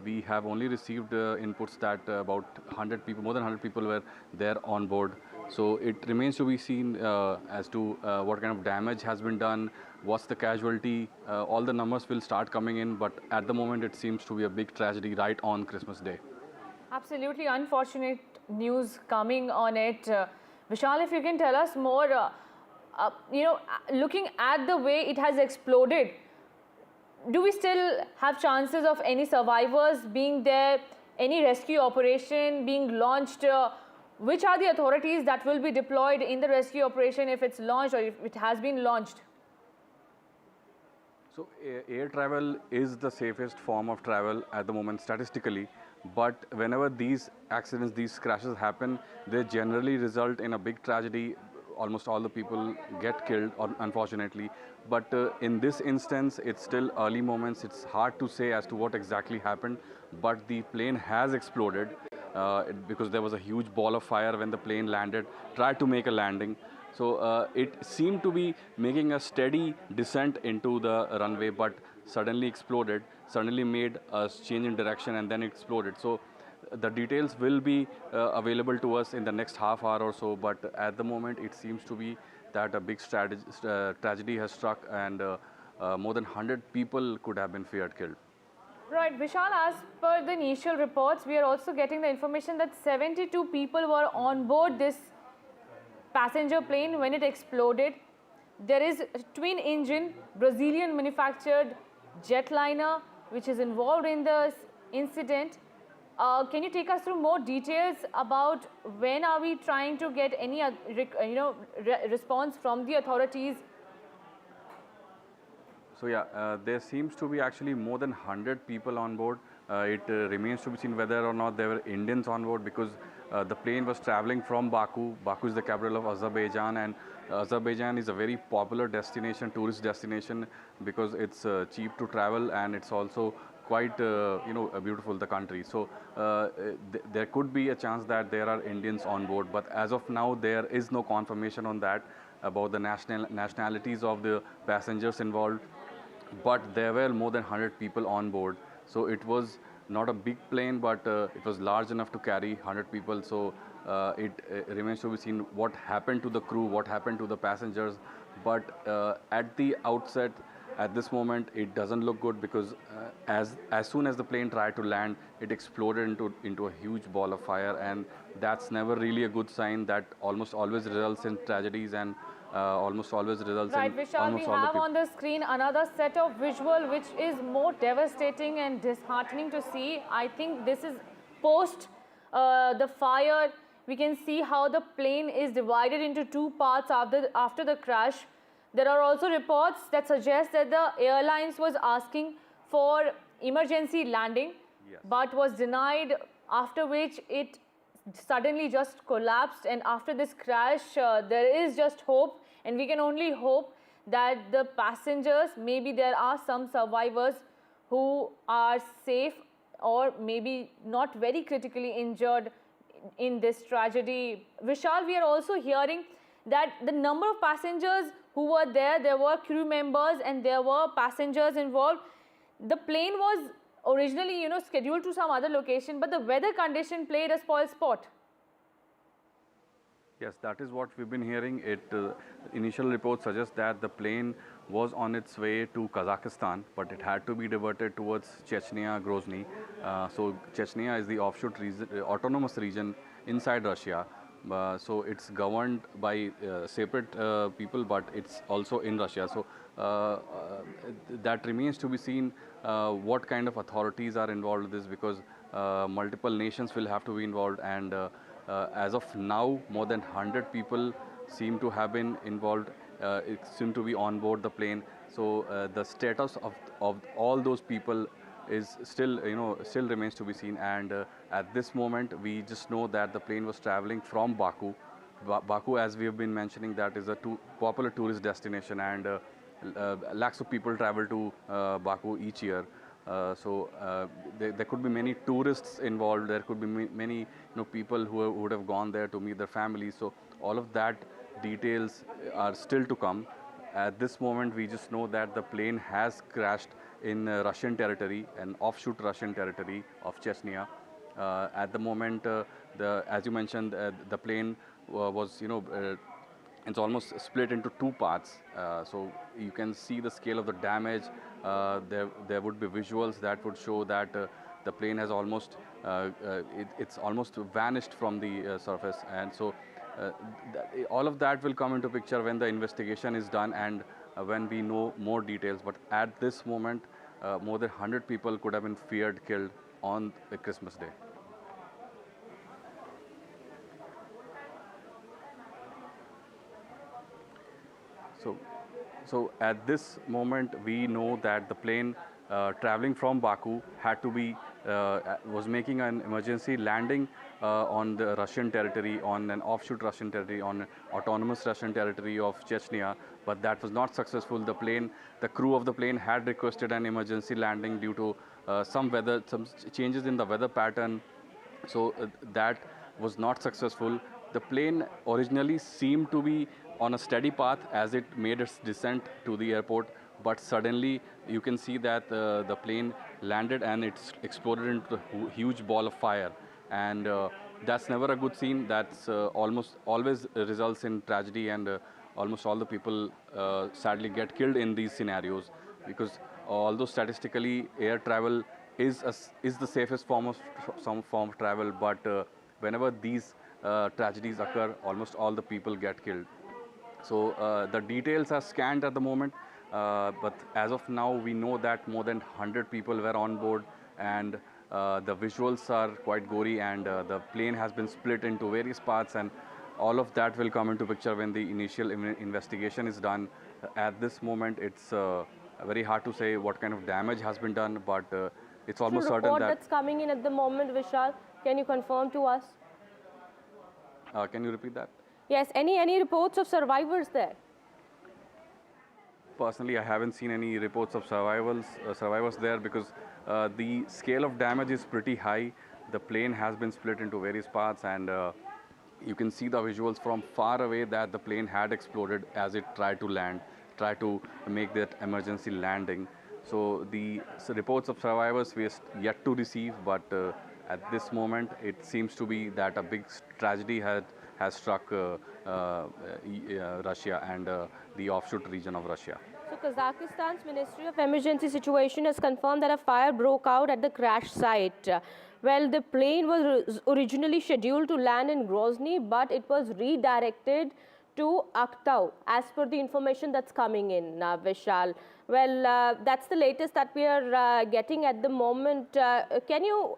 We have only received inputs that about 100 people, more than 100 people were there on board. So it remains to be seen as to what kind of damage has been done, what's the casualty. All the numbers will start coming in, but at the moment it seems to be a big tragedy right on Christmas Day. Absolutely unfortunate news coming on it. Vishal, if you can tell us more, looking at the way it has exploded, do we still have chances of any survivors being there, any rescue operation being launched? Which are the authorities that will be deployed in the rescue operation if it's launched or if it has been launched? So air travel is the safest form of travel at the moment statistically, but whenever these accidents, these crashes happen, they generally result in a big tragedy. Almost all the people get killed, unfortunately. But in this instance, it's still early moments. It's hard to say as to what exactly happened, but the plane has exploded because there was a huge ball of fire when the plane landed, tried to make a landing. So it seemed to be making a steady descent into the runway, but suddenly exploded, suddenly made a change in direction and then exploded. So the details will be available to us in the next half hour or so, but at the moment it seems to be that a big tragedy has struck and more than 100 people could have been feared killed. Right, Vishal, as per the initial reports, we are also getting the information that 72 people were on board this passenger plane when it exploded. There is a twin engine, Brazilian manufactured jetliner which is involved in this incident. Can you take us through more details about when are we trying to get any response from the authorities? So yeah, there seems to be actually more than 100 people on board. It remains to be seen whether or not there were Indians on board, because the plane was traveling from Baku. Baku is the capital of Azerbaijan, and Azerbaijan is a very popular destination, tourist destination, because it's cheap to travel and it's also quite beautiful, the country. So there could be a chance that there are Indians on board, but as of now there is no confirmation on that about the nationalities of the passengers involved. But there were more than 100 people on board, so it was not a big plane, but it was large enough to carry 100 people. So it remains to be seen what happened to the crew, what happened to the passengers. But at the outset, at this moment, it doesn't look good, because as soon as the plane tried to land, it exploded into a huge ball of fire, and that's never really a good sign. That almost always results in tragedies and almost always results right, in Vishal, almost we all the have people. on the screen another set of visual which is more devastating and disheartening to see. I think this is post the fire. We can see how the plane is divided into two parts after the crash. There are also reports that suggest that the airlines was asking for emergency landing, but was denied, after which it suddenly just collapsed. And after this crash, there is just hope, and we can only hope that the passengers, maybe there are some survivors who are safe or maybe not very critically injured in this tragedy. Vishal, we are also hearing that the number of passengers who were there were crew members and there were passengers involved. The plane was originally, scheduled to some other location, but the weather condition played a spoil sport. Yes, that is what we've been hearing. Initial reports suggest that the plane was on its way to Kazakhstan, but it had to be diverted towards Chechnya, Grozny. So Chechnya is the offshoot region, autonomous region inside Russia. So it's governed by separate people, but it's also in Russia. So that remains to be seen what kind of authorities are involved in this, because multiple nations will have to be involved, and as of now more than 100 people seem to have been involved, seem to be on board the plane. So the status of all those people is still, still remains to be seen. And at this moment we just know that the plane was traveling from Baku. Baku, as we have been mentioning, that is a popular tourist destination, and lakhs of people travel to Baku each year. So there could be many tourists involved. There could be many people who would have gone there to meet their families. So all of that details are still to come. At this moment, we just know that the plane has crashed in Russian territory, an offshoot Russian territory of Chechnya. At the moment, as you mentioned, the plane was, it's almost split into two parts. So you can see the scale of the damage. There would be visuals that would show that the plane has almost, it's almost vanished from the surface. And so all of that will come into picture when the investigation is done and when we know more details. But at this moment, more than 100 people could have been feared killed on Christmas Day. So at this moment, we know that the plane traveling from Baku had to be, was making an emergency landing on the Russian territory, on an offshoot Russian territory, on autonomous Russian territory of Chechnya, but that was not successful. The crew of the plane had requested an emergency landing due to some changes in the weather pattern. So that was not successful. The plane originally seemed to be on a steady path as it made its descent to the airport, but suddenly you can see that the plane landed and it exploded into a huge ball of fire. And that's never a good scene. That's almost always results in tragedy, and almost all the people sadly get killed in these scenarios, because although statistically air travel is the safest form of travel, but whenever these tragedies occur, almost all the people get killed. So the details are scant at the moment, but as of now we know that more than 100 people were on board, and the visuals are quite gory, and the plane has been split into various parts, and all of that will come into picture when the initial investigation is done. At this moment, it's very hard to say what kind of damage has been done, but it's almost certain that... that's coming in at the moment, Vishal, can you confirm to us? Can you repeat that? Yes, any reports of survivors there? Personally, I haven't seen any reports of survivors there, because the scale of damage is pretty high. The plane has been split into various parts, and you can see the visuals from far away that the plane had exploded as it tried to make that emergency landing. So the reports of survivors we are yet to receive, but at this moment it seems to be that a big tragedy has struck Russia and the offshoot region of Russia. So Kazakhstan's Ministry of Emergency Situation has confirmed that a fire broke out at the crash site. Well, the plane was originally scheduled to land in Grozny, but it was redirected to Aktau, as per the information that's coming in, Vishal. Well, that's the latest that we are getting at the moment. Can you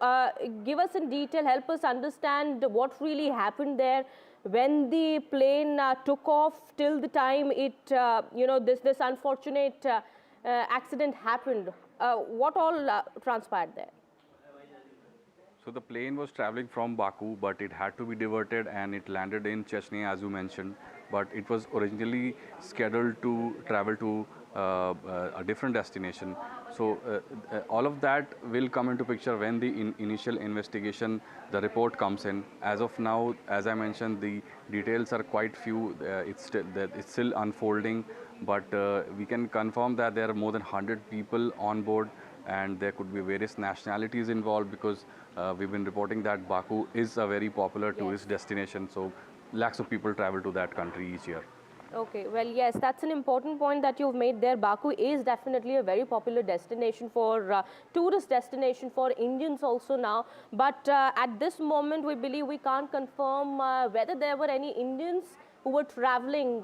give us in detail, help us understand what really happened there when the plane took off till the time it, this unfortunate accident happened? What all transpired there? So the plane was traveling from Baku, but it had to be diverted and it landed in Chechnya, as you mentioned. But it was originally scheduled to travel to a different destination. So all of that will come into picture when the initial investigation, the report comes in. As of now, as I mentioned, the details are quite few. It's still unfolding, but we can confirm that there are more than 100 people on board, and there could be various nationalities involved, because we've been reporting that Baku is a very popular tourist destination. So lakhs of people travel to that country each year. Okay, well, yes, that's an important point that you've made there. Baku is definitely a very popular destination for tourist destination for Indians also now. But at this moment, we believe we can't confirm whether there were any Indians who were traveling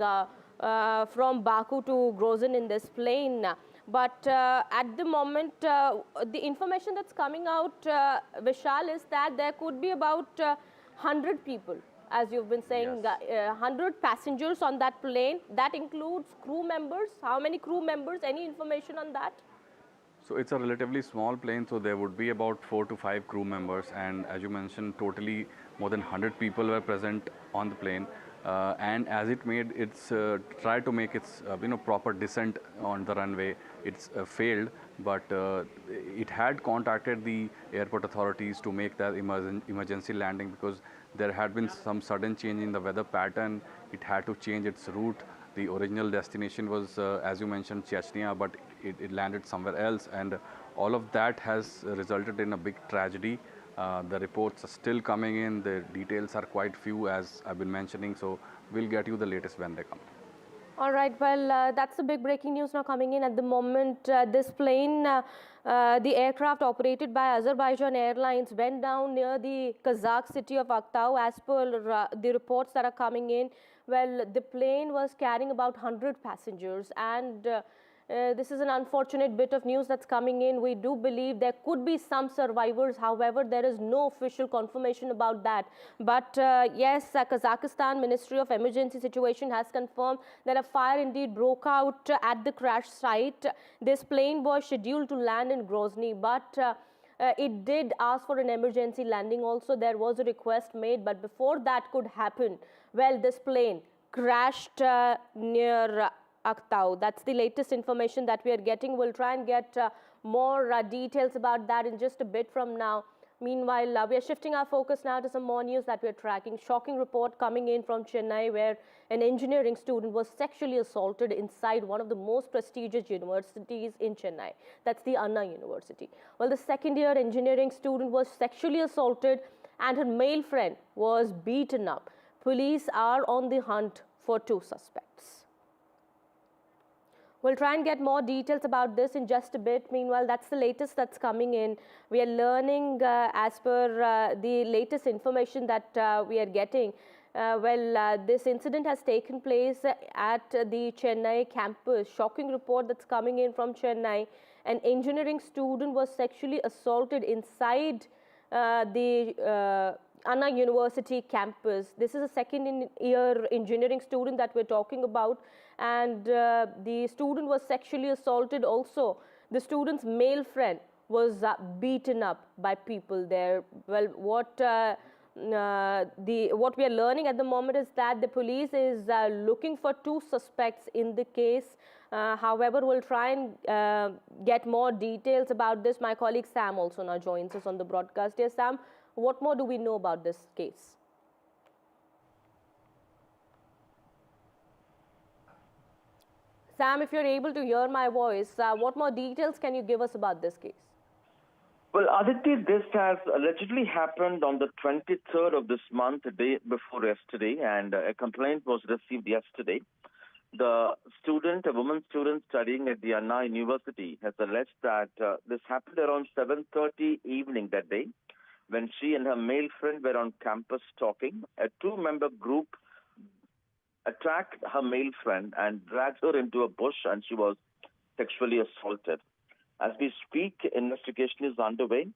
from Baku to Grozny in this plane. But at the moment, the information that's coming out, Vishal, is that there could be about 100 people. As you've been saying, 100 passengers on that plane. That includes crew members. How many crew members? Any information on that? So it's a relatively small plane, so there would be about 4 to 5 crew members, and as you mentioned, totally more than 100 people were present on the plane. And as it made its tried to make its proper descent on the runway, it's failed. But it had contacted the airport authorities to make that emergency landing, because there had been some sudden change in the weather pattern. It had to change its route. The original destination was, as you mentioned, Chechnya, but it landed somewhere else, and all of that has resulted in a big tragedy. The reports are still coming in. The details are quite few, as I've been mentioning, so we'll get you the latest when they come. All right, well, that's the big breaking news now coming in at the moment. This plane, the aircraft operated by Azerbaijan Airlines, went down near the Kazakh city of Aktau. As per the reports that are coming in, well, the plane was carrying about 100 passengers, and this is an unfortunate bit of news that's coming in. We do believe there could be some survivors. However, there is no official confirmation about that. But yes, Kazakhstan Ministry of Emergency Situation has confirmed that a fire indeed broke out at the crash site. This plane was scheduled to land in Grozny, but it did ask for an emergency landing also. There was a request made, but before that could happen, well, this plane crashed near Aktau. That's the latest information that we are getting. We'll try and get more details about that in just a bit from now. Meanwhile, we are shifting our focus now to some more news that we are tracking. Shocking report coming in from Chennai, where an engineering student was sexually assaulted inside one of the most prestigious universities in Chennai. That's the Anna University. Well, the second-year engineering student was sexually assaulted and her male friend was beaten up. Police are on the hunt for 2 suspects. We'll try and get more details about this in just a bit. Meanwhile, that's the latest that's coming in. We are learning as per the latest information that we are getting. This incident has taken place at the Chennai campus. Shocking report that's coming in from Chennai. An engineering student was sexually assaulted inside the Anna University campus. This is a second-year engineering student that we're talking about, and the student was sexually assaulted also. The student's male friend was beaten up by people there. Well, what we are learning at the moment is that the police is looking for 2 suspects in the case. However, we'll try and get more details about this. My colleague Sam also now joins us on the broadcast. Yes, Sam, what more do we know about this case? Sam, if you're able to hear my voice, what more details can you give us about this case? Well, Aditi, this has allegedly happened on the 23rd of this month, a day before yesterday, and a complaint was received yesterday. The student, a woman student studying at the Anna University, has alleged that this happened around 7:30 evening that day, when she and her male friend were on campus talking. A 2-member group attacked her male friend and dragged her into a bush, and she was sexually assaulted. As we speak, investigation is underway.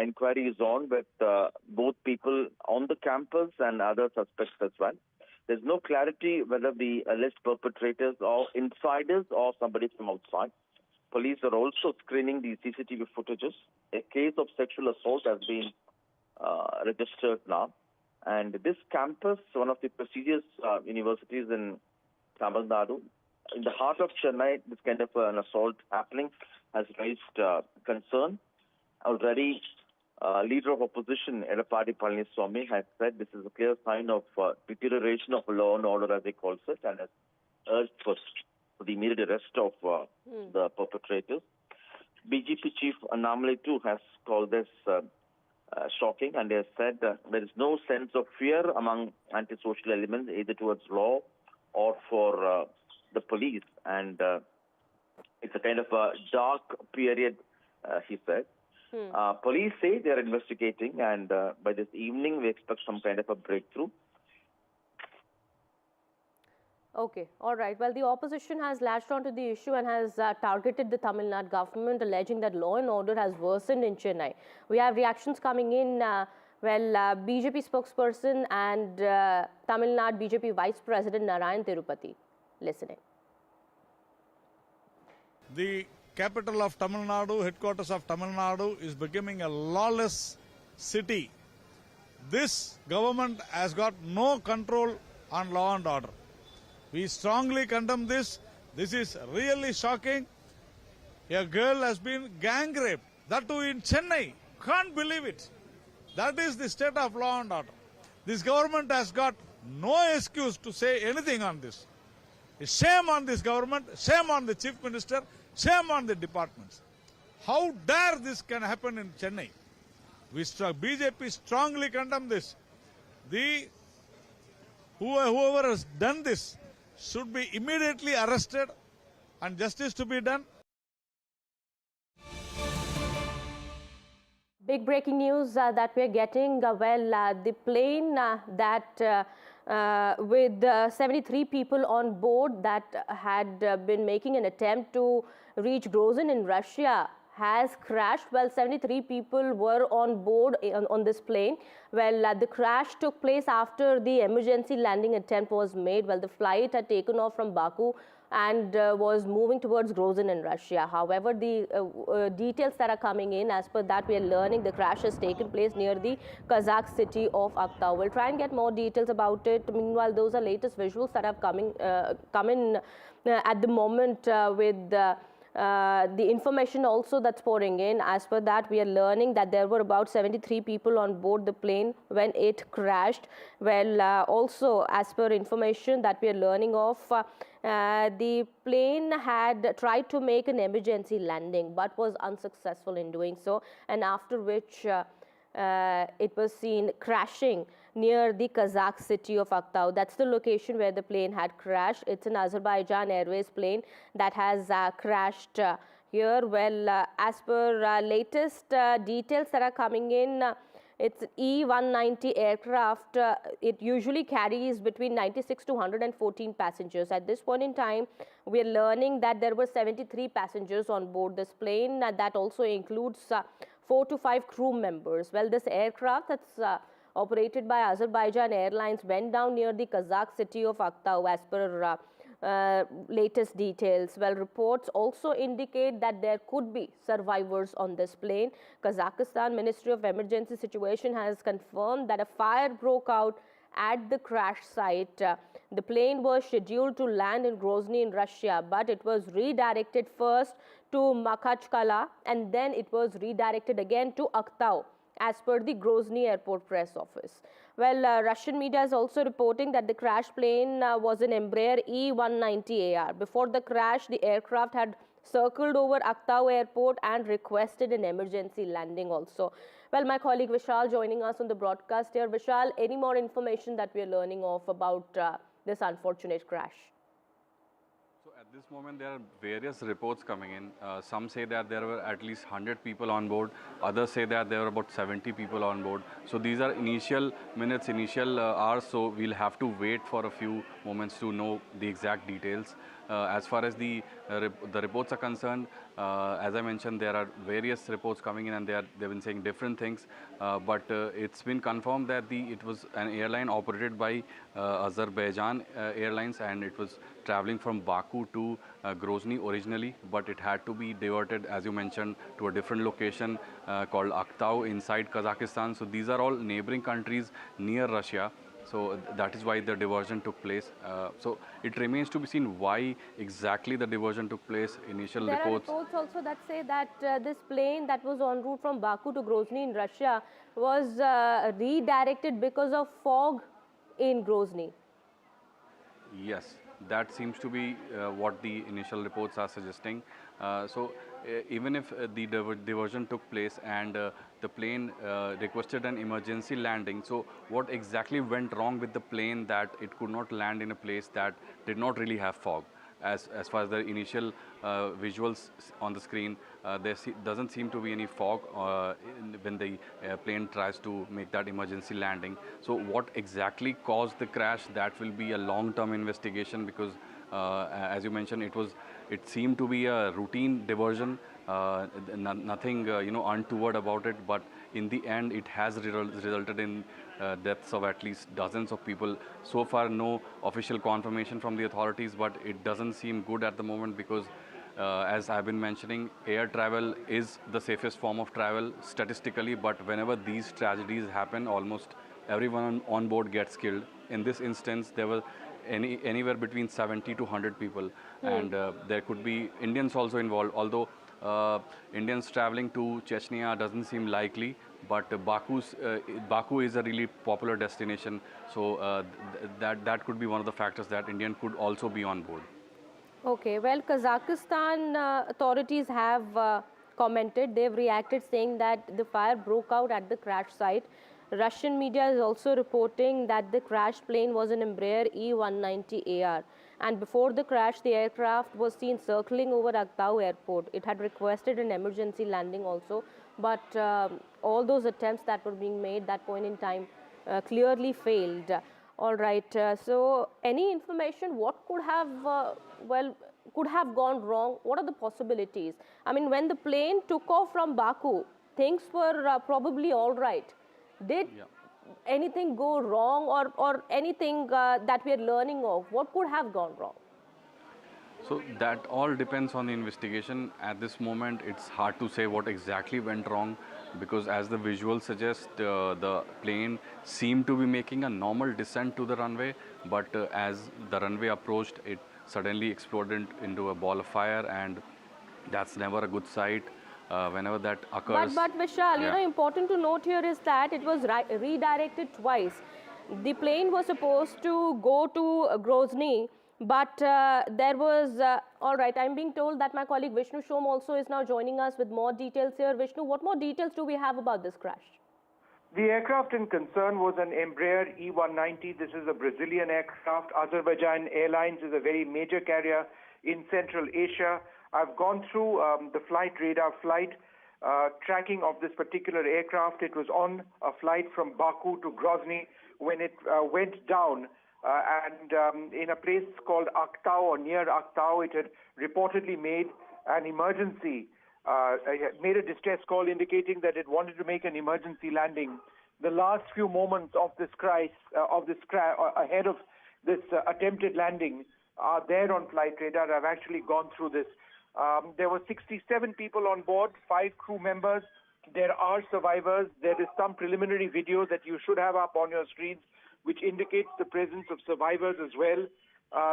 Inquiry is on with both people on the campus and other suspects as well. There's no clarity whether the alleged perpetrators are insiders or somebody from outside. Police are also screening the CCTV footages. A case of sexual assault has been registered now. And this campus, one of the prestigious universities in Tamil Nadu, in the heart of Chennai, this kind of an assault happening has raised concern. Already, leader of opposition, Edappadi Palaniswamy, has said this is a clear sign of deterioration of law and order, as he calls it, and has urged for the immediate arrest of the perpetrators. BJP chief Annamalai too has called this shocking, and they have said there is no sense of fear among antisocial elements, either towards law or for the police, and it's a kind of a dark period, he said. Police say they are investigating, and by this evening we expect some kind of a breakthrough. Okay, all right. Well, the opposition has latched onto the issue and has targeted the Tamil Nadu government, alleging that law and order has worsened in Chennai. We have reactions coming in. BJP spokesperson and Tamil Nadu BJP Vice President Narayan Tirupati. Listening. The capital of Tamil Nadu, headquarters of Tamil Nadu, is becoming a lawless city. This government has got no control on law and order. We strongly condemn this. This is really shocking. A girl has been gang raped, that too in Chennai. Can't believe it. That is the state of law and order. This government has got no excuse to say anything on this. Shame on this government, shame on the chief minister, shame on the departments. How dare this can happen in Chennai? BJP strongly condemn this. Whoever has done this should be immediately arrested and justice to be done. Big breaking news that we are getting. The plane with 73 people on board that had been making an attempt to reach Grozny in Russia has crashed. Well, 73 people were on board on this plane. Well, the crash took place after the emergency landing attempt was made. Well, the flight had taken off from Baku and was moving towards Grozny in Russia. However, the details that are coming in, as per that we are learning, the crash has taken place near the Kazakh city of Aktau. We'll try and get more details about it. Meanwhile, those are latest visuals that have come in at the moment with the information also that's pouring in. As per that, we are learning that there were about 73 people on board the plane when it crashed. Well, also as per information that we are learning of, the plane had tried to make an emergency landing but was unsuccessful in doing so, and after which it was seen crashing near the Kazakh city of Aktau. That's the location where the plane had crashed. It's an Azerbaijan Airways plane that has crashed here. Well, as per latest details that are coming in, it's E-190 aircraft. It usually carries between 96 to 114 passengers. At this point in time, we are learning that there were 73 passengers on board this plane. That also includes 4 to 5 crew members. Well, this aircraft that's operated by Azerbaijan Airlines went down near the Kazakh city of Aktau as per latest details. Well, reports also indicate that there could be survivors on this plane. Kazakhstan Ministry of Emergency Situation has confirmed that a fire broke out at the crash site. The plane was scheduled to land in Grozny in Russia, but it was redirected first to Makhachkala and then it was redirected again to Aktau, as per the Grozny Airport press office. Well, Russian media is also reporting that the crash plane was an Embraer E-190AR. Before the crash, the aircraft had circled over Aktau Airport and requested an emergency landing also. Well, my colleague Vishal joining us on the broadcast here. Vishal, any more information that we are learning of about this unfortunate crash? At this moment, there are various reports coming in. Some say that there were at least 100 people on board. Others say that there were about 70 people on board. So these are initial minutes, initial hours. So we'll have to wait for a few moments to know the exact details. As far as the reports are concerned, as I mentioned, there are various reports coming in and they've been saying different things. But it's been confirmed that it was an airline operated by Azerbaijan Airlines, and it was traveling from Baku to Grozny originally, but it had to be diverted, as you mentioned, to a different location called Aktau inside Kazakhstan. So these are all neighboring countries near Russia. So that is why the diversion took place. So it remains to be seen why exactly the diversion took place. Initial reports. There are reports also that say that this plane that was en route from Baku to Grozny in Russia was redirected because of fog in Grozny. Yes, that seems to be what the initial reports are suggesting. Even if the diversion took place and the plane requested an emergency landing, so what exactly went wrong with the plane that it could not land in a place that did not really have fog? As far as the initial visuals on the screen, there doesn't seem to be any fog when the plane tries to make that emergency landing. So what exactly caused the crash? That will be a long-term investigation, because as you mentioned, it seemed to be a routine diversion, nothing untoward about it. But in the end, it has resulted in deaths of at least dozens of people. So far, no official confirmation from the authorities, but it doesn't seem good at the moment, because as I've been mentioning, air travel is the safest form of travel statistically, but whenever these tragedies happen, almost everyone on board gets killed. In this instance, there were anywhere between 70 to 100 people, and there could be Indians also involved, although Indians traveling to Chechnya doesn't seem likely, but Baku is a really popular destination, so that could be one of the factors that Indian could also be on board. Okay, well, Kazakhstan authorities have commented. They've reacted saying that the fire broke out at the crash site. Russian media is also reporting that the crashed plane was an Embraer E-190AR. And before the crash, the aircraft was seen circling over Aktau airport. It had requested an emergency landing also, but all those attempts that were being made at that point in time clearly failed. All right, so any information, what could have, could have gone wrong? What are the possibilities? I mean, when the plane took off from Baku, things were probably all right. Did anything go wrong, or anything that we are learning of? What could have gone wrong? So that all depends on the investigation. At this moment, it's hard to say what exactly went wrong, because as the visuals suggest, the plane seemed to be making a normal descent to the runway, but as the runway approached, it suddenly exploded into a ball of fire, and that's never a good sight. Whenever that occurs. But Vishal, you know, important to note here is that it was redirected twice. The plane was supposed to go to Grozny, but there was, all right, I'm being told that my colleague Vishnu Shom also is now joining us with more details here. Vishnu, what more details do we have about this crash? The aircraft in concern was an Embraer E-190. This is a Brazilian aircraft. Azerbaijan Airlines is a very major carrier in Central Asia. I've gone through the flight radar tracking of this particular aircraft. It was on a flight from Baku to Grozny when it went down, and in a place called Aktau, or near Aktau, it had reportedly made an emergency, made a distress call indicating that it wanted to make an emergency landing. The last few moments of this crash, ahead of this attempted landing, are there on flight radar. I've actually gone through this. There were 67 people on board, 5 crew members. There are survivors. There is some preliminary video that you should have up on your screens, which indicates the presence of survivors as well.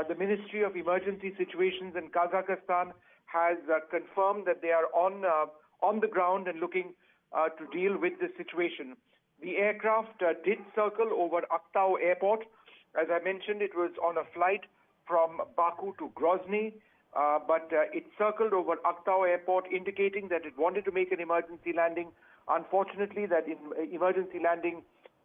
The Ministry of Emergency Situations in Kazakhstan has confirmed that they are on the ground and looking to deal with the situation. The aircraft did circle over Aktau airport. As I mentioned, it was on a flight from Baku to Grozny. But it circled over Aktau airport, indicating that it wanted to make an emergency landing. Unfortunately, that emergency landing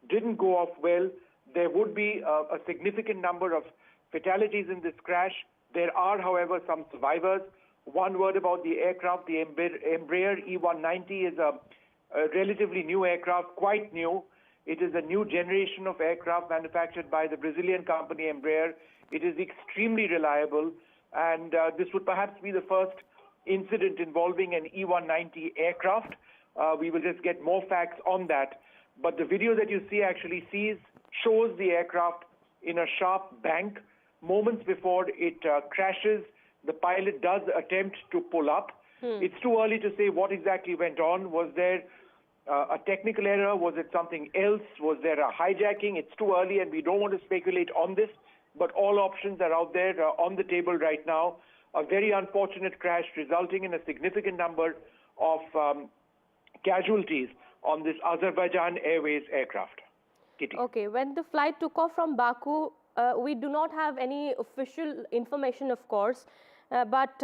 didn't go off well. There would be a significant number of fatalities in this crash. There are, however, some survivors. One word about the aircraft. The Embraer E-190 is a relatively new aircraft, quite new. It is a new generation of aircraft manufactured by the Brazilian company Embraer. It is extremely reliable. And this would perhaps be the first incident involving an E-190 aircraft. We will just get more facts on that. But the video that you see actually shows the aircraft in a sharp bank. Moments before it crashes, the pilot does attempt to pull up. It's too early to say what exactly went on. Was there a technical error? Was it something else? Was there a hijacking? It's too early, and we don't want to speculate on this. But all options are out there on the table right now. A very unfortunate crash resulting in a significant number of casualties on this Azerbaijan Airways aircraft. Kitty. Okay, when the flight took off from Baku, we do not have any official information, of course, but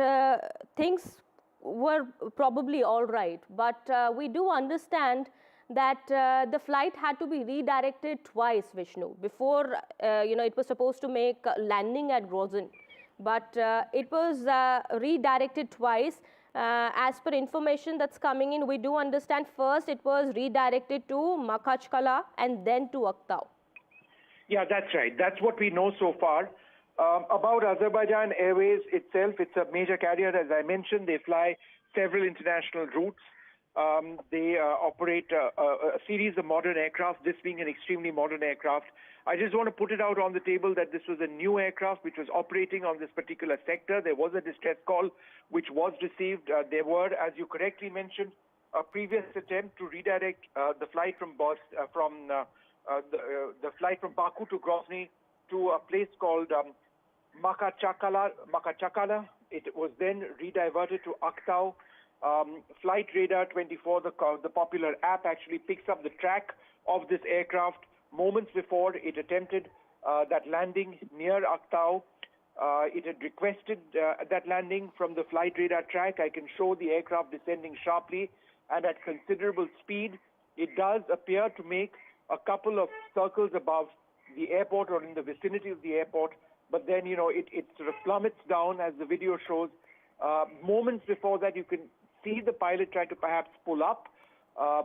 things were probably all right, but we do understand that the flight had to be redirected twice, Vishnu. Before, it was supposed to make landing at Grozny, but it was redirected twice. As per information that's coming in, we do understand first it was redirected to Makhachkala and then to Aktau. Yeah, that's right. That's what we know so far. About Azerbaijan Airways itself, it's a major carrier. As I mentioned, they fly several international routes. They operate a series of modern aircraft, this being an extremely modern aircraft. I just want to put it out on the table that this was a new aircraft which was operating on this particular sector. There was a distress call which was received. There were, as you correctly mentioned, a previous attempt to redirect the flight from the flight from Baku to Grozny to a place called Makhachkala. It was then rediverted to Aktau. Flight Radar 24, the popular app, actually picks up the track of this aircraft moments before it attempted that landing near Aktau. It had requested that landing from the Flight Radar track. I can show the aircraft descending sharply and at considerable speed. It does appear to make a couple of circles above the airport or in the vicinity of the airport, but then, it sort of plummets down as the video shows. Moments before that, you can see the pilot try to perhaps pull up,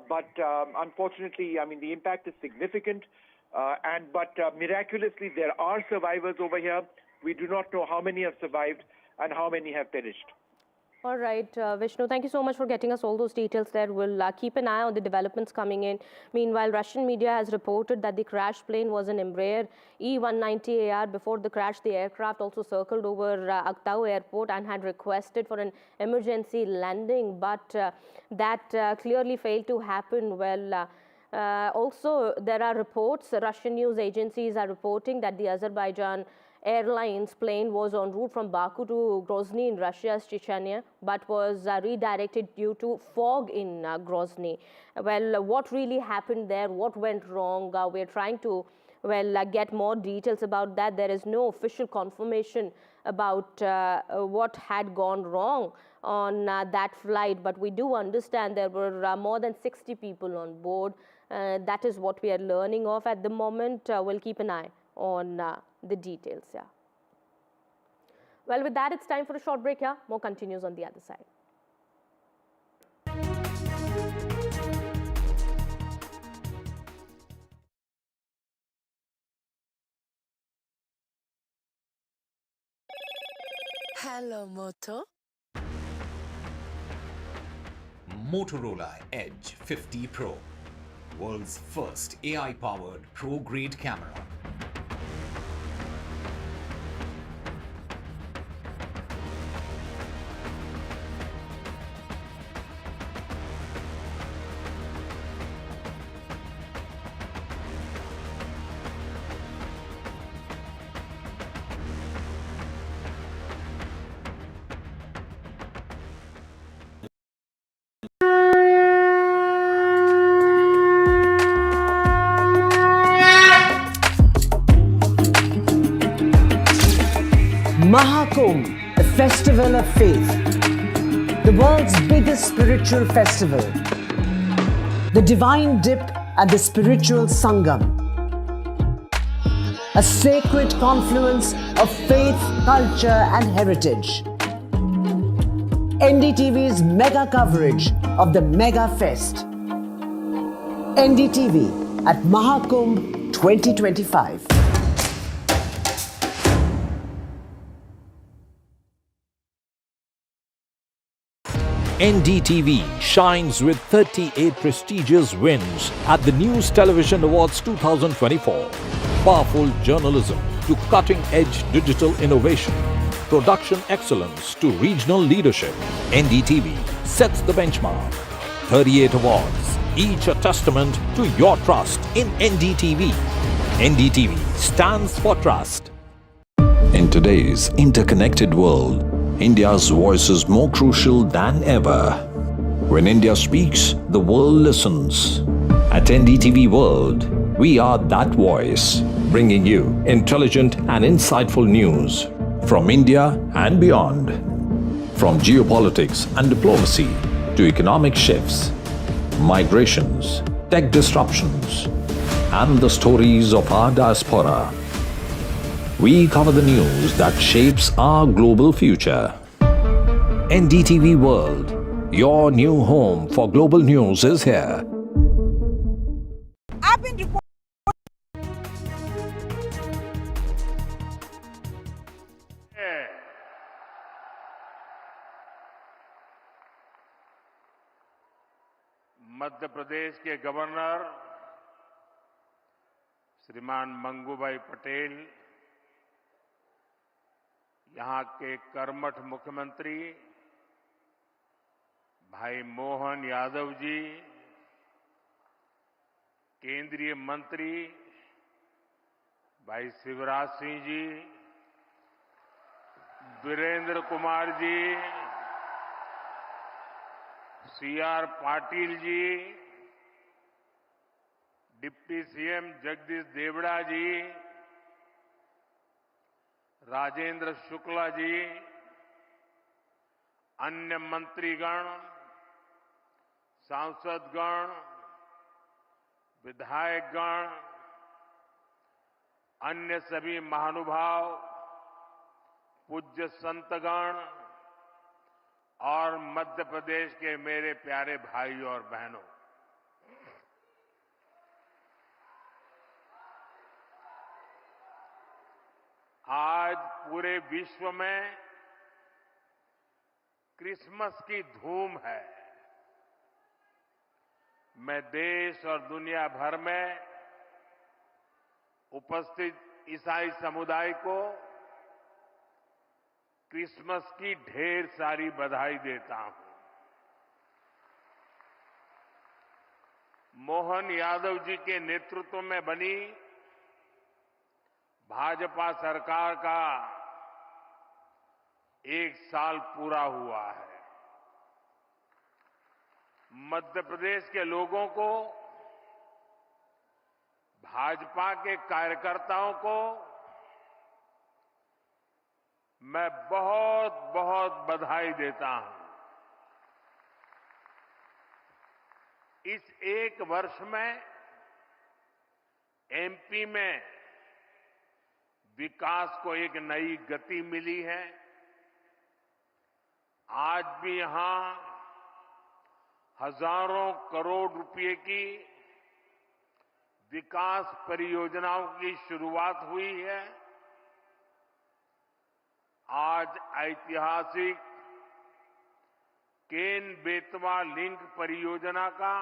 but unfortunately, the impact is significant, but miraculously, there are survivors over here. We do not know how many have survived and how many have perished. All right, Vishnu, thank you so much for getting us all those details there. We'll keep an eye on the developments coming in. Meanwhile, Russian media has reported that the crashed plane was an Embraer E190AR. Before the crash, the aircraft also circled over Aktau airport and had requested for an emergency landing, but that clearly failed to happen. Well, also, there are reports, Russian news agencies are reporting that the Azerbaijan Airlines plane was en route from Baku to Grozny in Russia's Chechnya, but was redirected due to fog in Grozny. Well, what really happened there? What went wrong? We're trying to get more details about that. There is no official confirmation about what had gone wrong on that flight, but we do understand there were more than 60 people on board. That is what we are learning of at the moment. We'll keep an eye on the details. Yeah. Well, with that, it's time for a short break. Yeah, more continues on the other side. Hello, Moto. Motorola Edge 50 Pro, world's first AI-powered pro-grade camera. Mahakumbh, the festival of faith, the world's biggest spiritual festival, the divine dip at the spiritual Sangam, a sacred confluence of faith, culture and heritage. NDTV's mega coverage of the Mega Fest. NDTV at Mahakumbh 2025. NDTV shines with 38 prestigious wins at the News Television Awards 2024. Powerful journalism to cutting-edge digital innovation. Production excellence to regional leadership. NDTV sets the benchmark. 38 awards, each a testament to your trust in NDTV. NDTV stands for trust. In today's interconnected world, India's voice is more crucial than ever. When India speaks, the world listens. At NDTV World, we are that voice, bringing you intelligent and insightful news from India and beyond. From geopolitics and diplomacy to economic shifts, migrations, tech disruptions, and the stories of our diaspora, we cover the news that shapes our global future. NDTV World, your new home for global news, is here. I've been reporting. Madhya Pradesh के governor श्रीमान मंगूभाई पटेल, यहाँ के कर्मठ मुख्यमंत्री भाई मोहन यादव जी, केंद्रीय मंत्री भाई Shivraj Singh ji, Virendra Kumar ji, CR Patil ji, deputy CM Jagdish Devda जी, राजेंद्र शुक्ला जी, अन्य मंत्रीगण, सांसदगण, विधायकगण, अन्य सभी महानुभाव, पूज्य संतगण और मध्य प्रदेश के मेरे प्यारे भाइयों और बहनों, आज पूरे विश्व में क्रिसमस की धूम है। मैं देश और दुनिया भर में उपस्थित ईसाई समुदाय को क्रिसमस की ढेर सारी बधाई देता हूं। मोहन यादव जी के नेतृत्व में बनी भाजपा सरकार का 1 साल पूरा हुआ है। मध्य प्रदेश के लोगों को, भाजपा के कार्यकर्ताओं को मैं बहुत बहुत बधाई देता हूं। इस 1 वर्ष में एमपी में विकास को एक नई गति मिली है। आज भी यहां हजारों करोड़ रुपए की विकास परियोजनाओं की शुरुआत हुई है। आज ऐतिहासिक केन बेतवा लिंक परियोजना का,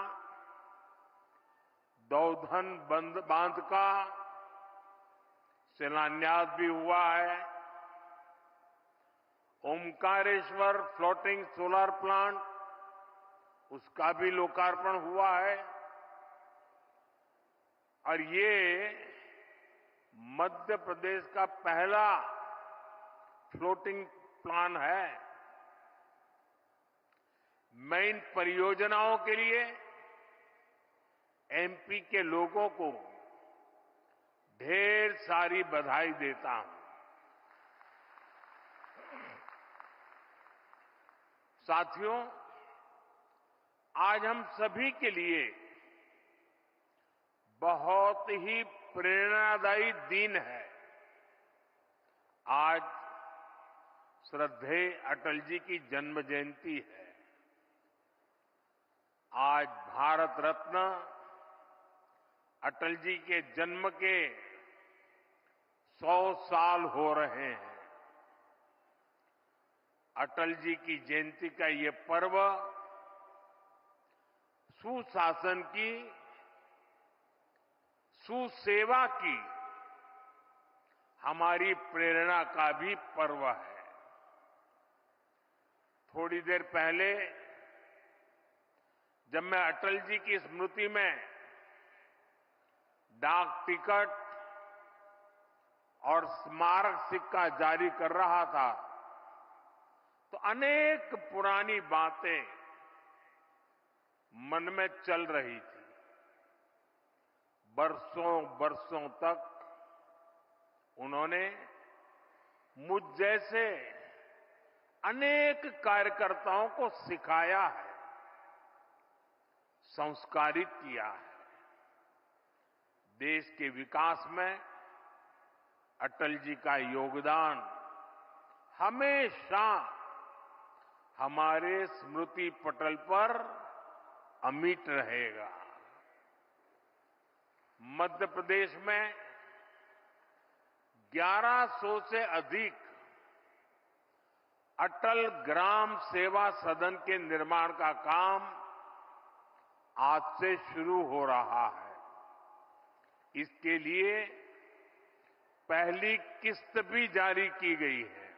दौधन बांध का शिलान्यास भी हुआ है। ओमकारेश्वर फ्लोटिंग सोलर प्लांट, उसका भी लोकार्पण हुआ है। और ये मध्य प्रदेश का पहला फ्लोटिंग प्लान है। मैं इन परियोजनाओं के लिए एमपी के लोगों को ढेर सारी बधाई देता हूं। साथियों, आज हम सभी के लिए बहुत ही प्रेरणादायी दिन है। आज श्रद्धेय अटल जी की जन्म जयंती है। आज भारत रत्न अटल जी के जन्म के 100 साल हो रहे हैं। अटल जी की जयंती का ये पर्व सुशासन की, सुसेवा की हमारी प्रेरणा का भी पर्व है। थोड़ी देर पहले जब मैं अटल जी की स्मृति में डाक टिकट और स्मारक सिक्का जारी कर रहा था, तो अनेक पुरानी बातें मन में चल रही थी। बरसों बरसों तक उन्होंने मुझ जैसे अनेक कार्यकर्ताओं को सिखाया है, संस्कारित किया है। देश के विकास में अटल जी का योगदान हमेशा हमारे स्मृति पटल पर अमिट रहेगा। मध्य प्रदेश में 1100 से अधिक अटल ग्राम सेवा सदन के निर्माण का काम आज से शुरू हो रहा है। इसके लिए पहली किस्त भी जारी की गई है।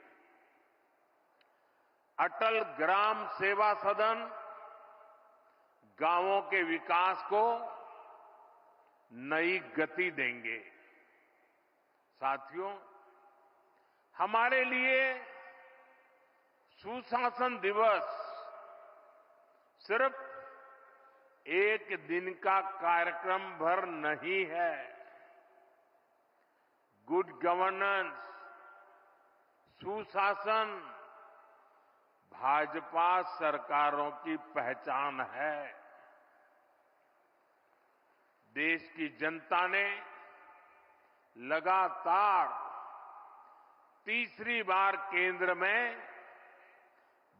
अटल ग्राम सेवा सदन गांवों के विकास को नई गति देंगे। साथियों, हमारे लिए सुशासन दिवस सिर्फ एक दिन का कार्यक्रम भर नहीं है। गुड गवर्नेंस, सुशासन भाजपा सरकारों की पहचान है। देश की जनता ने लगातार तीसरी बार केंद्र में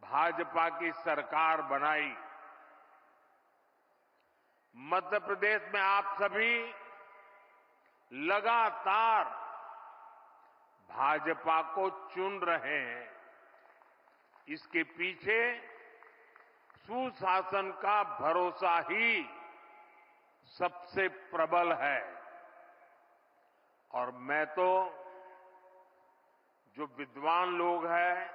भाजपा की सरकार बनाई। मध्य प्रदेश में आप सभी लगातार भाजपा को चुन रहे हैं। इसके पीछे सुशासन का भरोसा ही सबसे प्रबल है। और मैं तो जो विद्वान लोग हैं,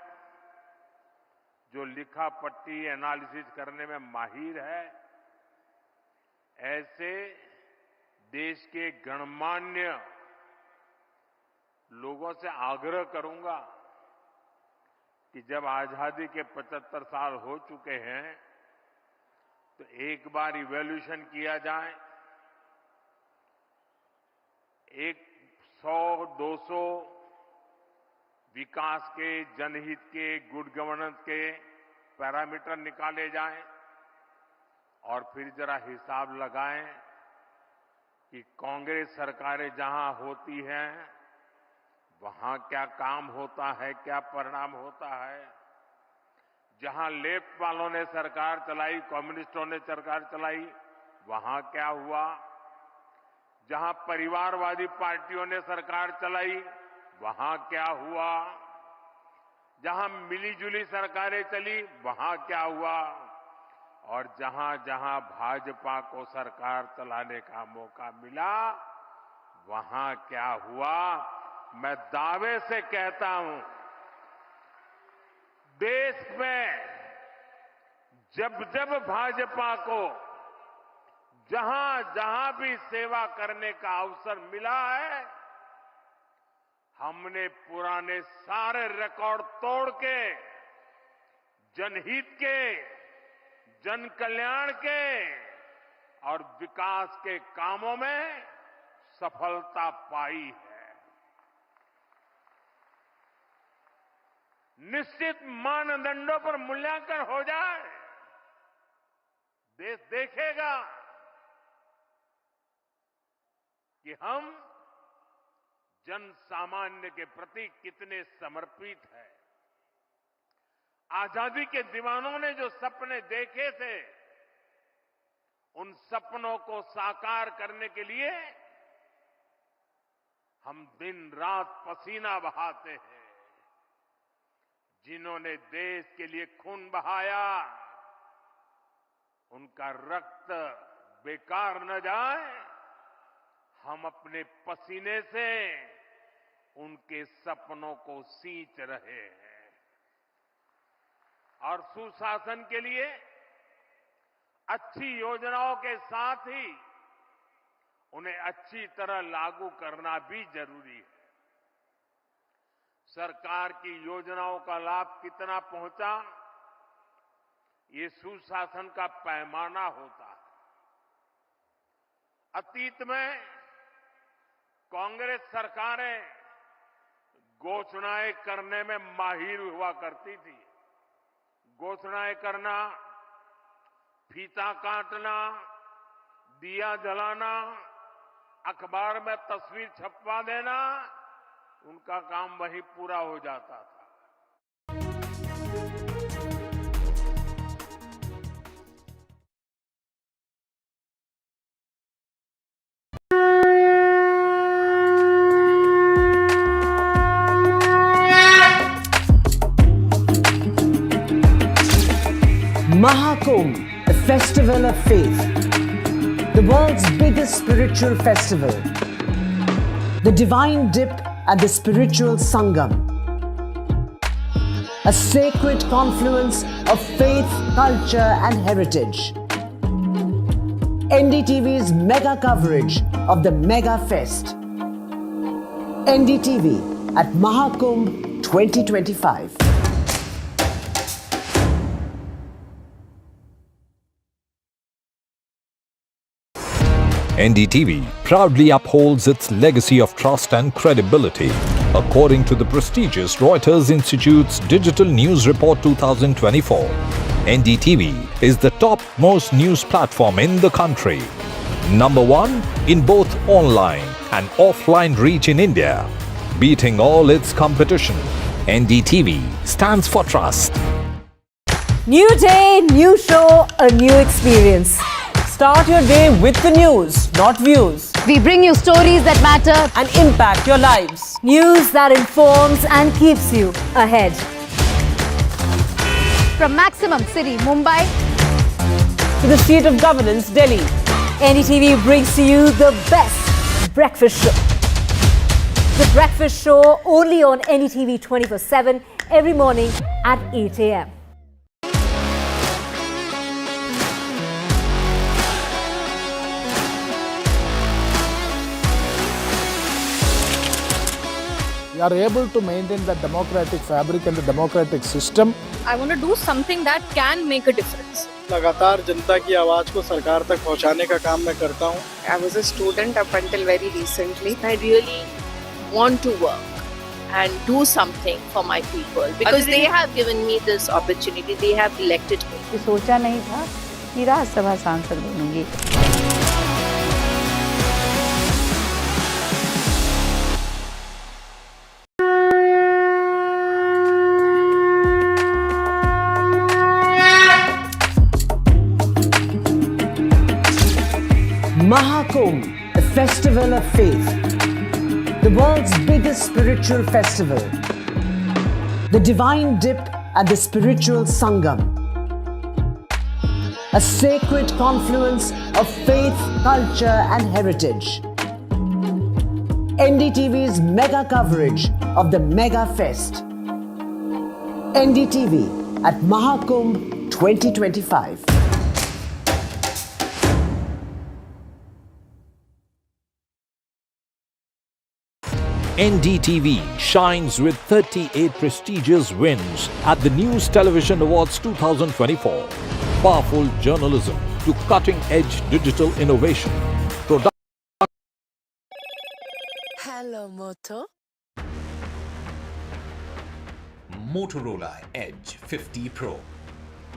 जो लिखा पट्टी एनालिसिस करने में माहिर है, ऐसे देश के गणमान्य लोगों से आग्रह करूंगा कि जब आजादी के 75 साल हो चुके हैं तो एक बार इवैल्यूएशन किया जाए। 100-200 विकास के, जनहित के, गुड गवर्नेंस के पैरामीटर निकाले जाएं और फिर जरा हिसाब लगाएं कि कांग्रेस सरकारें जहां होती हैं वहां क्या काम होता है, क्या परिणाम होता है। जहां लेफ्ट वालों ने सरकार चलाई, कम्युनिस्टों ने सरकार चलाई, वहां क्या हुआ। जहां परिवारवादी पार्टियों ने सरकार चलाई, वहां क्या हुआ। जहां मिलीजुली सरकारें चली, वहां क्या हुआ। और जहां जहां भाजपा को सरकार चलाने का मौका मिला, वहां क्या हुआ। मैं दावे से कहता हूं, देश में जब जब भाजपा को जहां जहां भी सेवा करने का अवसर मिला है, हमने पुराने सारे रिकॉर्ड तोड़ के जनहित के, जन कल्याण के और विकास के कामों में सफलता पाई है। निश्चित मानदंडों पर मूल्यांकन हो जाए, देश देखेगा कि हम जन सामान्य के प्रति कितने समर्पित हैं। आजादी के दीवानों ने जो सपने देखे थे, उन सपनों को साकार करने के लिए हम दिन रात पसीना बहाते हैं। जिन्होंने देश के लिए खून बहाया, उनका रक्त बेकार न जाए, हम अपने पसीने से उनके सपनों को सींच रहे हैं। और सुशासन के लिए अच्छी योजनाओं के साथ ही उन्हें अच्छी तरह लागू करना भी जरूरी है। सरकार की योजनाओं का लाभ कितना पहुंचा, ये सुशासन का पैमाना होता है। अतीत में कांग्रेस सरकारें घोषणाएं करने में माहिर हुआ करती थी, घोषणाएं करना, फीता काटना, दिया जलाना, अखबार में तस्वीर छपवा देना, उनका काम वहीं पूरा हो जाता था। Mahakumbh, the festival of faith, the world's biggest spiritual festival, the divine dip at the spiritual Sangam, a sacred confluence of faith, culture and heritage. NDTV's mega coverage of the Mega Fest. NDTV at Mahakumbh 2025. NDTV proudly upholds its legacy of trust and credibility. According to the prestigious Reuters Institute's Digital News Report 2024, NDTV is the top-most news platform in the country. Number 1 in both online and offline reach in India. Beating all its competition, NDTV stands for trust. New day, new show, a new experience. Start your day with the news, not views. We bring you stories that matter and impact your lives. News that informs and keeps you ahead. from Maximum City, Mumbai, to the seat of governance, Delhi. NDTV brings to you the best breakfast show. The breakfast show only on NDTV 24/7 every morning at 8 a.m. We are able to maintain the democratic fabric and the democratic system. I want to do something that can make a difference. लगातार जनता की आवाज को सरकार तक पहुंचाने का काम मैं करता हूं. I was a student up until very recently. I really want to work and do something for my people because they have given me this opportunity. They have elected me. सोचा नहीं था कि राज्यसभा सांसद बनूंगी. Mahakumbh, the festival of faith, the world's biggest spiritual festival, the divine dip at the spiritual Sangam, a sacred confluence of faith, culture and heritage. NDTV's mega coverage of the Mega Fest. NDTV at Mahakumbh 2025. NDTV shines with 38 prestigious wins at the News Television Awards 2024. Powerful journalism to cutting-edge digital innovation. Hello, Moto. Motorola Edge 50 Pro,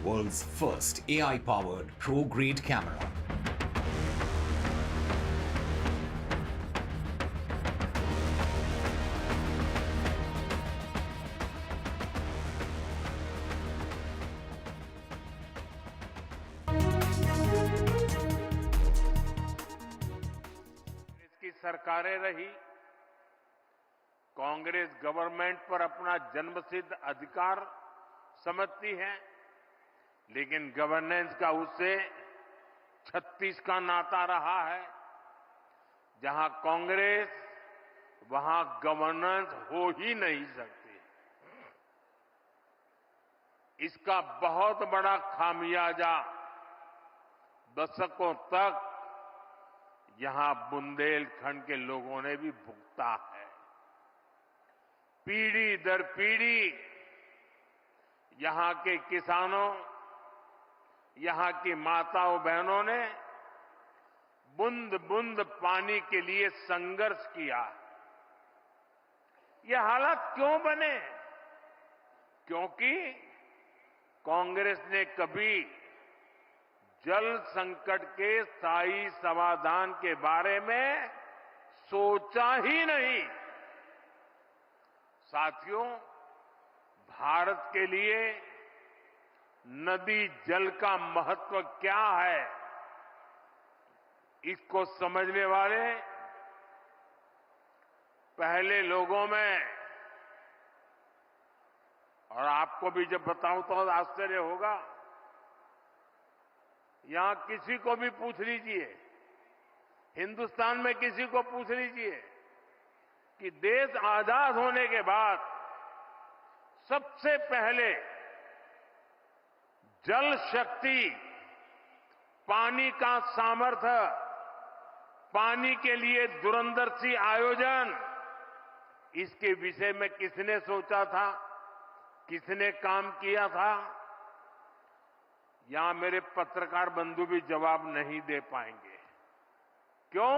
world's first AI-powered pro-grade camera. सरकारें रही, Congress government पर अपना जन्मसिद्ध अधिकार समझती है, लेकिन governance का उससे 36 का नाता रहा है। जहां कांग्रेस, वहां गवर्नेंस हो ही नहीं सकती। इसका बहुत बड़ा खामियाजा दशकों तक यहां बुंदेलखंड के लोगों ने भी भुगता है। पीढ़ी दर पीढ़ी यहां के किसानों, यहां की माताओं बहनों ने बूंद बूंद पानी के लिए संघर्ष किया। ये हालात क्यों बने? क्योंकि कांग्रेस ने कभी जल संकट के स्थायी समाधान के बारे में सोचा ही नहीं। साथियों, भारत के लिए नदी जल का महत्व क्या है, इसको समझने वाले पहले लोगों में, और आपको भी जब बताऊं तो आश्चर्य होगा, यहां किसी को भी पूछ लीजिए, हिंदुस्तान में किसी को पूछ लीजिए कि देश आजाद होने के बाद सबसे पहले जल शक्ति, पानी का सामर्थ्य, पानी के लिए दूरंदर्शी आयोजन, इसके विषय में किसने सोचा था, किसने काम किया था? यहां मेरे पत्रकार बंधु भी जवाब नहीं दे पाएंगे। क्यों?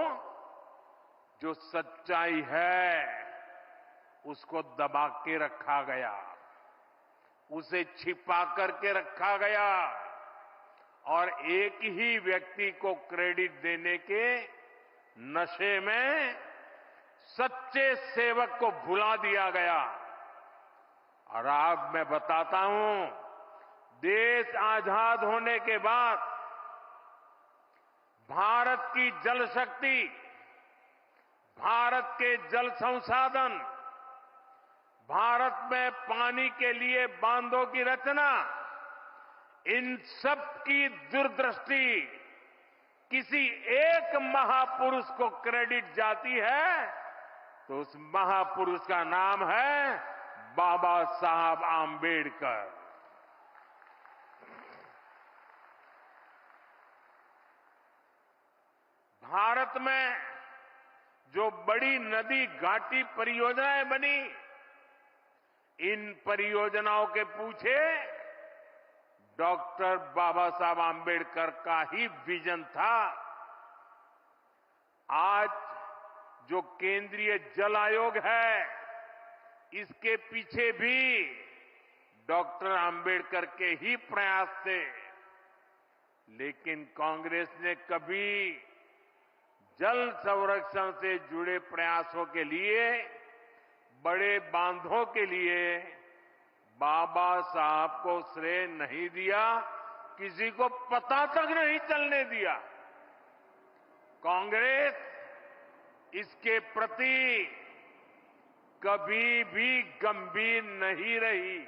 जो सच्चाई है उसको दबा के रखा गया, उसे छिपा करके रखा गया और एक ही व्यक्ति को क्रेडिट देने के नशे में सच्चे सेवक को भुला दिया गया। और आज मैं बताता हूं, देश आजाद होने के बाद भारत की जल शक्ति, भारत के जल संसाधन, भारत में पानी के लिए बांधों की रचना, इन सब की दूरदृष्टि किसी एक महापुरुष को क्रेडिट जाती है तो उस महापुरुष का नाम है बाबा साहब आंबेडकर। भारत में जो बड़ी नदी घाटी परियोजनाएं बनी, इन परियोजनाओं के पीछे डॉक्टर बाबा साहब आंबेडकर का ही विजन था। आज जो केंद्रीय जल आयोग है, इसके पीछे भी डॉक्टर आंबेडकर के ही प्रयास थे। लेकिन कांग्रेस ने कभी जल संरक्षण से जुड़े प्रयासों के लिए, बड़े बांधों के लिए बाबा साहब को श्रेय नहीं दिया, किसी को पता तक नहीं चलने दिया। कांग्रेस इसके प्रति कभी भी गंभीर नहीं रही।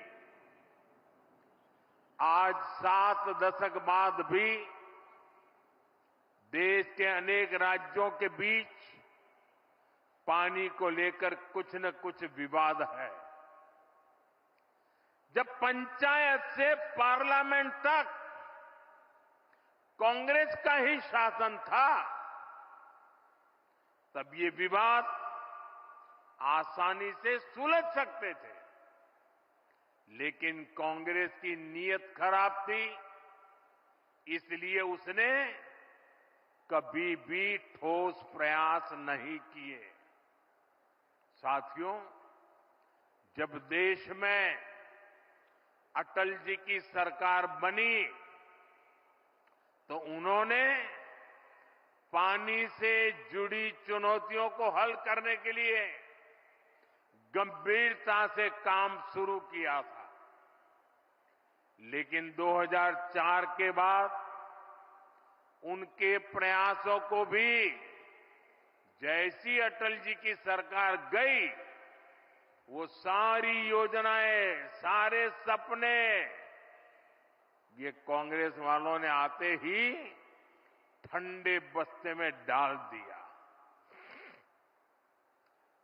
आज 7 दशक बाद भी देश के अनेक राज्यों के बीच पानी को लेकर कुछ न कुछ विवाद है। जब पंचायत से पार्लियामेंट तक कांग्रेस का ही शासन था, तब ये विवाद आसानी से सुलझ सकते थे। लेकिन कांग्रेस की नीयत खराब थी, इसलिए उसने कभी भी ठोस प्रयास नहीं किए। साथियों, जब देश में अटल जी की सरकार बनी तो उन्होंने पानी से जुड़ी चुनौतियों को हल करने के लिए गंभीरता से काम शुरू किया था। लेकिन 2004 के बाद उनके प्रयासों को भी जैसी अटल जी की सरकार गई, वो सारी योजनाएं, सारे सपने ये कांग्रेस वालों ने आते ही ठंडे बस्ते में डाल दिया।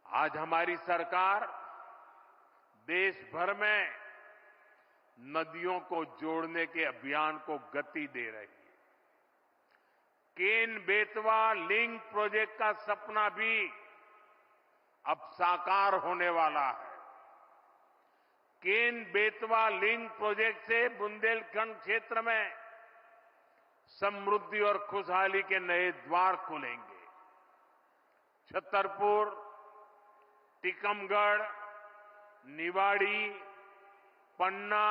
आज हमारी सरकार देश भर में नदियों को जोड़ने के अभियान को गति दे रही है। केन बेतवा लिंक प्रोजेक्ट का सपना भी अब साकार होने वाला है। केन बेतवा लिंक प्रोजेक्ट से बुंदेलखंड क्षेत्र में समृद्धि और खुशहाली के नए द्वार खुलेंगे। छतरपुर, टीकमगढ़, निवाड़ी, पन्ना,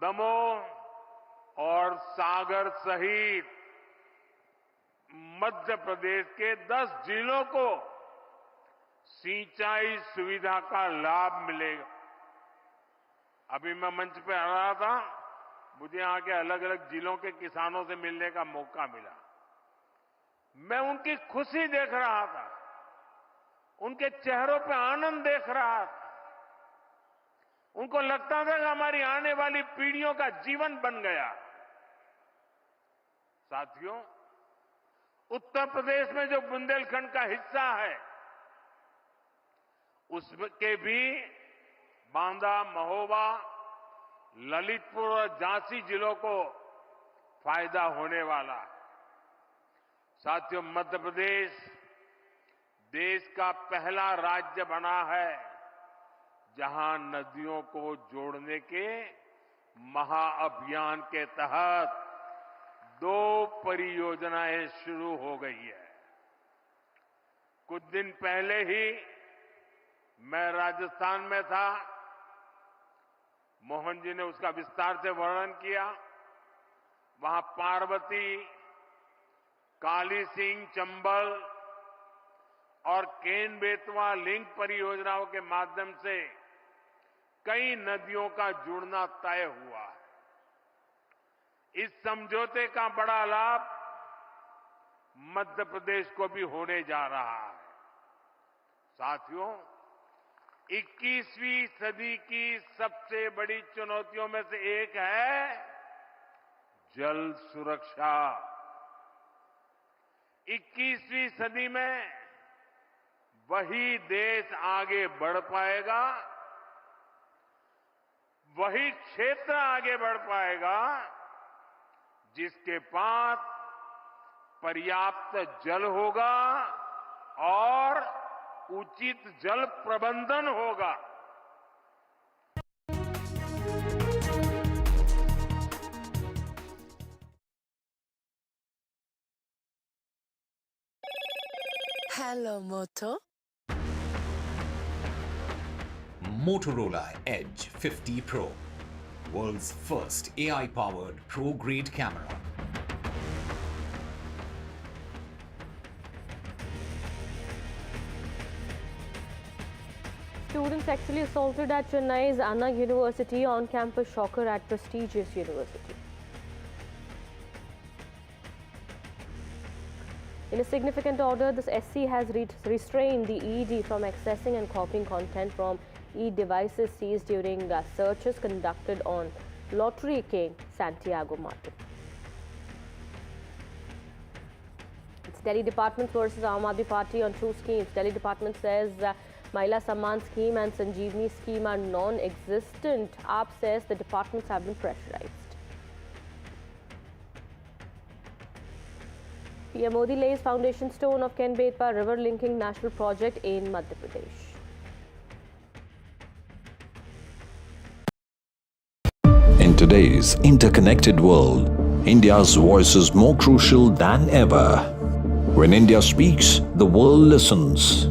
दमोह और सागर सहित मध्य प्रदेश के 10 जिलों को सिंचाई सुविधा का लाभ मिलेगा। अभी मैं मंच पे आ रहा था, मुझे यहाँ के अलग अलग जिलों के किसानों से मिलने का मौका मिला। मैं उनकी खुशी देख रहा था, उनके चेहरों पे आनंद देख रहा था। उनको लगता था कि हमारी आने वाली पीढ़ियों का जीवन बन गया। साथियों, उत्तर प्रदेश में जो बुंदेलखंड का हिस्सा है, उसके भी बांदा, महोबा, ललितपुर और झांसी जिलों को फायदा होने वाला है। साथियों, मध्य प्रदेश देश का पहला राज्य बना है जहां नदियों को जोड़ने के महाअभियान के तहत 2 परियोजनाएं शुरू हो गई है। कुछ दिन पहले ही मैं राजस्थान में था। मोहन जी ने उसका विस्तार से वर्णन किया। वहां पार्वती, काली सिंह, चंबल और केन बेतवा लिंक परियोजनाओं के माध्यम से कई नदियों का जुड़ना तय हुआ है। इस समझौते का बड़ा लाभ मध्य प्रदेश को भी होने जा रहा है। साथियों, 21वीं सदी की सबसे बड़ी चुनौतियों में से एक है जल सुरक्षा। 21वीं सदी में वही देश आगे बढ़ पाएगा, वही क्षेत्र आगे बढ़ पाएगा जिसके पास पर्याप्त जल होगा और उचित जल प्रबंधन होगा। Hello, Moto. Motorola Edge 50 Pro, world's first AI-powered pro-grade camera. Students sexually assaulted at Chennai's Anna University, on-campus shocker at prestigious university. In a significant order, this SC has restrained the ED from accessing and copying content from e-devices seized during searches conducted on Lottery King Santiago Martin. It's Delhi Department versus Aam Aadmi Party on 2 schemes. Delhi Department says Mahila Samman scheme and Sanjeevani scheme are non-existent. AAP says the departments have been pressurized. PM Modi lays foundation stone of Ken Betwa river linking national project in Madhya Pradesh. In today's interconnected world, India's voice is more crucial than ever. When India speaks, the world listens.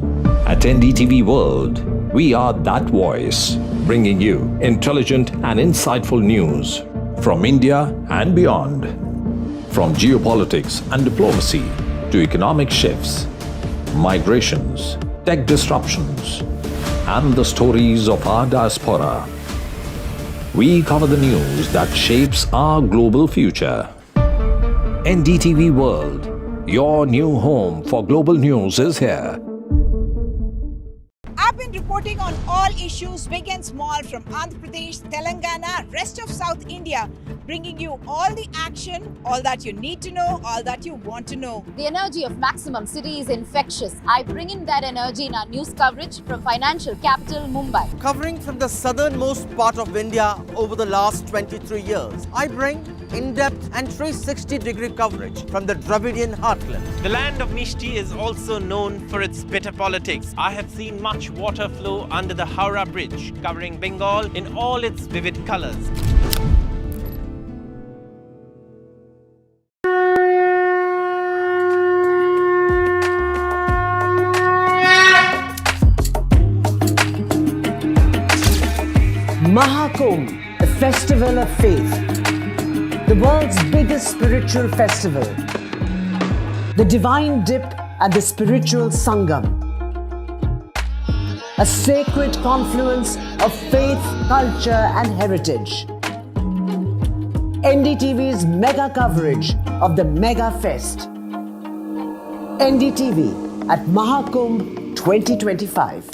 At NDTV World, we are that voice, bringing you intelligent and insightful news from India and beyond. From geopolitics and diplomacy to economic shifts, migrations, tech disruptions, and the stories of our diaspora, we cover the news that shapes our global future. NDTV World, your new home for global news, is here. I've been reporting on all issues big and small from Andhra Pradesh, Telangana, rest of South India, bringing you all the action, all that you need to know, all that you want to know. The energy of maximum city is infectious. I bring in that energy in our news coverage from financial capital Mumbai. Covering from the southernmost part of India over the last 23 years, I bring in-depth and 360-degree coverage from the Dravidian heartland. The land of Mishti is also known for its bitter politics. I have seen much water flow under the Howrah Bridge, covering Bengal in all its vivid colors. Mahakumbh, a festival of faith, the world's biggest spiritual festival, the divine dip at the spiritual sangam, a sacred confluence of faith, culture and heritage. NDTV's mega coverage of the Mega Fest. NDTV at Mahakumbh 2025.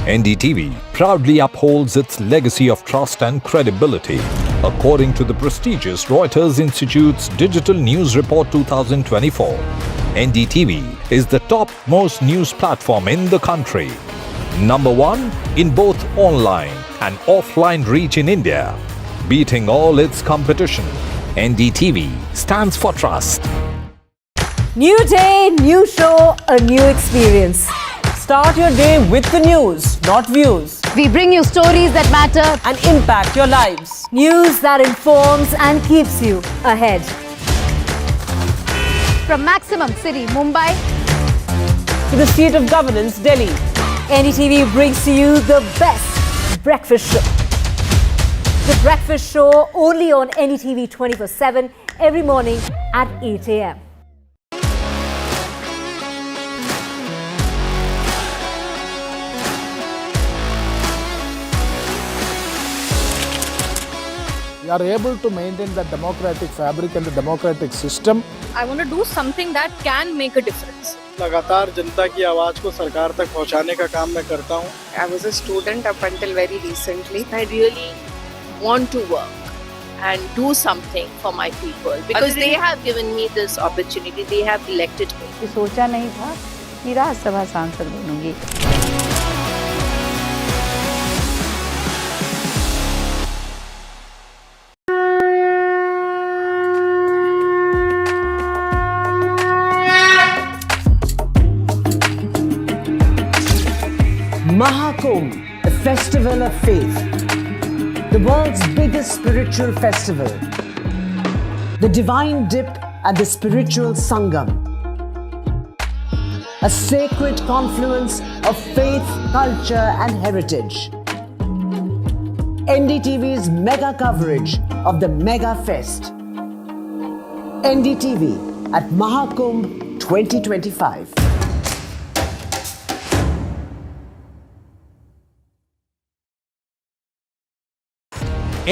NDTV proudly upholds its legacy of trust and credibility. According to the prestigious Reuters Institute's Digital News Report 2024, NDTV is the topmost news platform in the country. Number one in both online and offline reach in India. Beating all its competition, NDTV stands for trust. New day, new show, a new experience. Start your day with the news, not views. We bring you stories that matter and impact your lives. News that informs and keeps you ahead. from Maximum City, Mumbai, to the seat of governance, Delhi. NDTV brings to you the best breakfast show. The breakfast show only on NDTV 24/7 every morning at 8 a.m. We are able to maintain the democratic fabric and the democratic system. I want to do something that can make a difference. लगातार जनता की आवाज को सरकार तक पहुंचाने का काम मैं करता हूं. I was a student up until very recently. I really want to work and do something for my people because they have given me this opportunity. They have elected me. सोचा नहीं था कि राज्यसभा सांसद बनूंगी. Mahakumbh, the festival of faith, the world's biggest spiritual festival, the divine dip at the spiritual sangam, a sacred confluence of faith, culture and heritage. NDTV's mega coverage of the Mega Fest. NDTV at Mahakumbh 2025.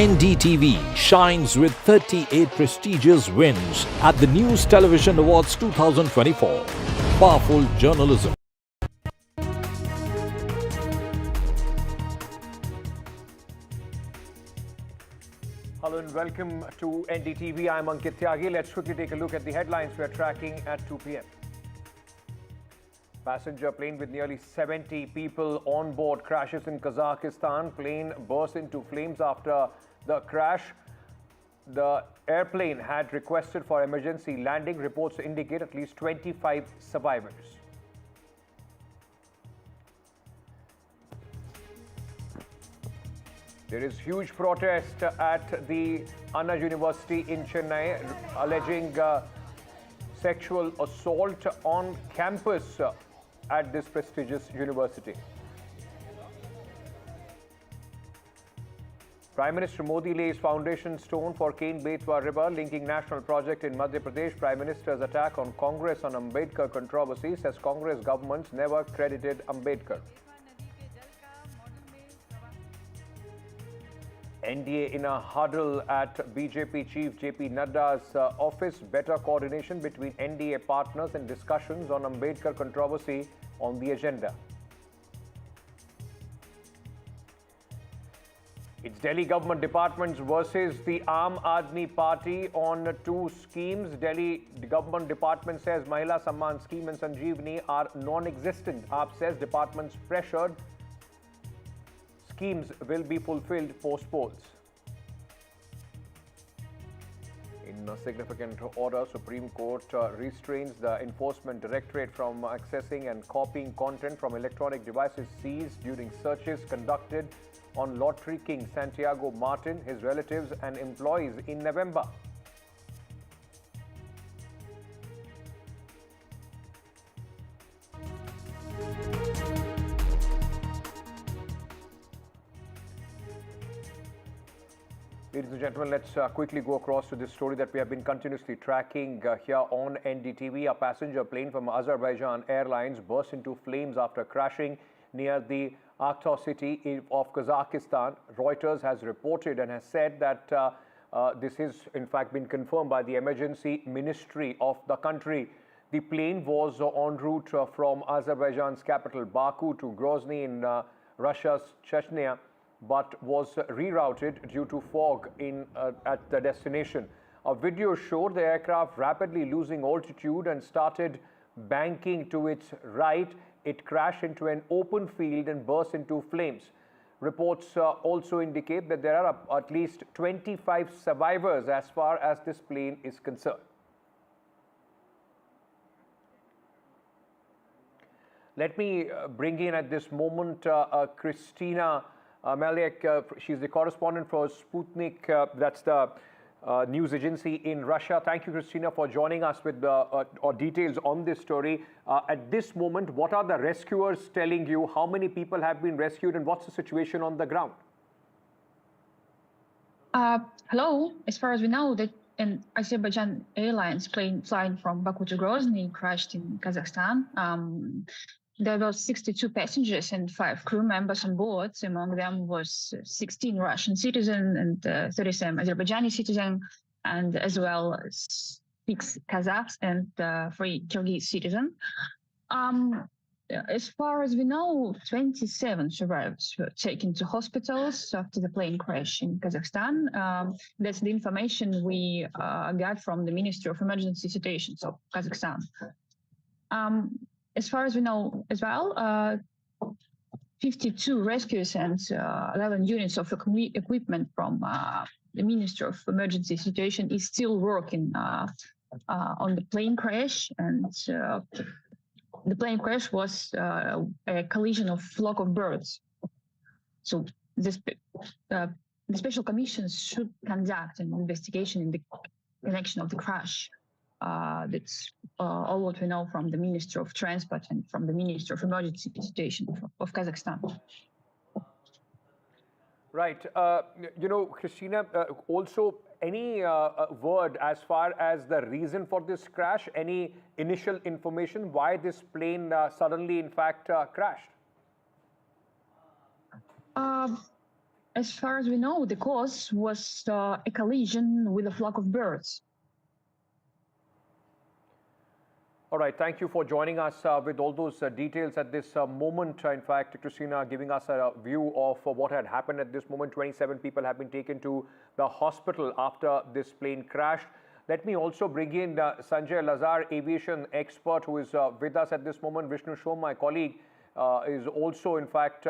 NDTV shines with 38 prestigious wins at the News Television Awards 2024. Powerful journalism. Hello and welcome to NDTV. I'm Ankit Tyagi. Let's quickly take a look at the headlines we're tracking at 2 p.m. Passenger plane with nearly 70 people on board crashes in Kazakhstan. Plane burst into flames after the crash. The airplane had requested for emergency landing. Reports indicate at least 25 survivors. There is huge protest at the Anna University in Chennai alleging sexual assault on campus at this prestigious university. Prime Minister Modi lays foundation stone for Ken-Betwa River, linking national project in Madhya Pradesh. Prime Minister's attack on Congress on Ambedkar controversy, says Congress governments never credited Ambedkar. NDA in a huddle at BJP Chief JP Nadda's office. Better coordination between NDA partners and discussions on Ambedkar controversy on the agenda. It's Delhi government departments versus the Aam Aadmi Party on two schemes. Delhi government department says Mahila Samman scheme and Sanjeevani are non-existent. AAP says departments pressured. Schemes will be fulfilled post-polls. In a significant order, Supreme Court restrains the Enforcement Directorate from accessing and copying content from electronic devices seized during searches conducted on Lottery King Santiago Martin, his relatives and employees in November. and gentlemen, let's quickly go across to this story that we have been continuously tracking here on NDTV. A passenger plane from Azerbaijan Airlines burst into flames after crashing near the Aktau city of Kazakhstan. Reuters has reported and has said that this has in fact been confirmed by the emergency ministry of the country. The plane was en route from Azerbaijan's capital Baku to Grozny in Russia's Chechnya, but was rerouted due to fog at the destination. A video showed the aircraft rapidly losing altitude and started banking to its right. It crashed into an open field and burst into flames. Reports also indicate that there are at least 25 survivors as far as this plane is concerned. Let me bring in at this moment Christina Maliak. She's the correspondent for Sputnik, that's the news agency in Russia. Thank you, Christina, for joining us with details on this story. At this moment, what are the rescuers telling you? How many people have been rescued and what's the situation on the ground? Hello. As far as we know, that an Azerbaijan Airlines plane flying from Baku to Grozny crashed in Kazakhstan. There were 62 passengers and 5 crew members on board. Among them was 16 Russian citizens and 37 Azerbaijani citizens, and as well as 6 Kazakhs and 3 Kyrgyz citizens. As far as we know, 27 survivors were taken to hospitals after the plane crash in Kazakhstan. That's the information we got from the Ministry of Emergency Situations of Kazakhstan. As far as we know as well, 52 rescues and 11 units of equipment from the Ministry of Emergency Situation is still working on the plane crash. And the plane crash was a collision of flock of birds. So the special commissions should conduct an investigation in the connection of the crash. That's all what we know from the Ministry of Transport and from the Ministry of Emergency Situation of Kazakhstan. Right. You know, Christina, also any word as far as the reason for this crash, any initial information why this plane suddenly, in fact, crashed? As far as we know, the cause was a collision with a flock of birds. All right, thank you for joining us with all those details at this moment. In fact, Christina giving us a view of what had happened at this moment. 27 people have been taken to the hospital after this plane crashed. Let me also bring in Sanjay Lazar, aviation expert, who is with us at this moment. Vishnu Shom, my colleague, is also, in fact,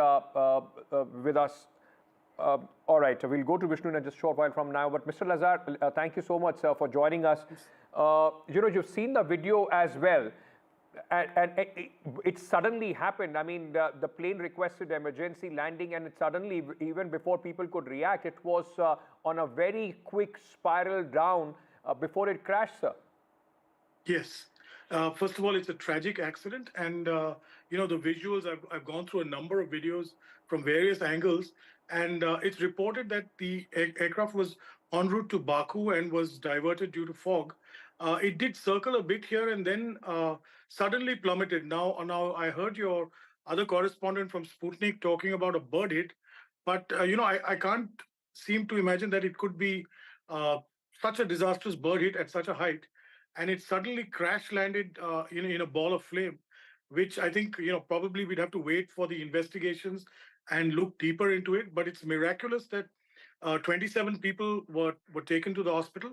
with us. All right, we'll go to Vishnu in just a short while from now. But Mr. Lazar, thank you so much for joining us. You know, you've seen the video as well, and it suddenly happened. I mean, the plane requested emergency landing, and it suddenly, even before people could react, it was on a very quick spiral down before it crashed, sir. Yes. First of all, it's a tragic accident, and you know, the visuals, I've gone through a number of videos from various angles, and it's reported that the aircraft was en route to Baku and was diverted due to fog. It did circle a bit here and then suddenly plummeted. Now I heard your other correspondent from Sputnik talking about a bird hit, but you know, I can't seem to imagine that it could be such a disastrous bird hit at such a height, and it suddenly crash landed in a ball of flame, which I think, you know, probably we'd have to wait for the investigations and look deeper into it. But it's miraculous that 27 people were taken to the hospital.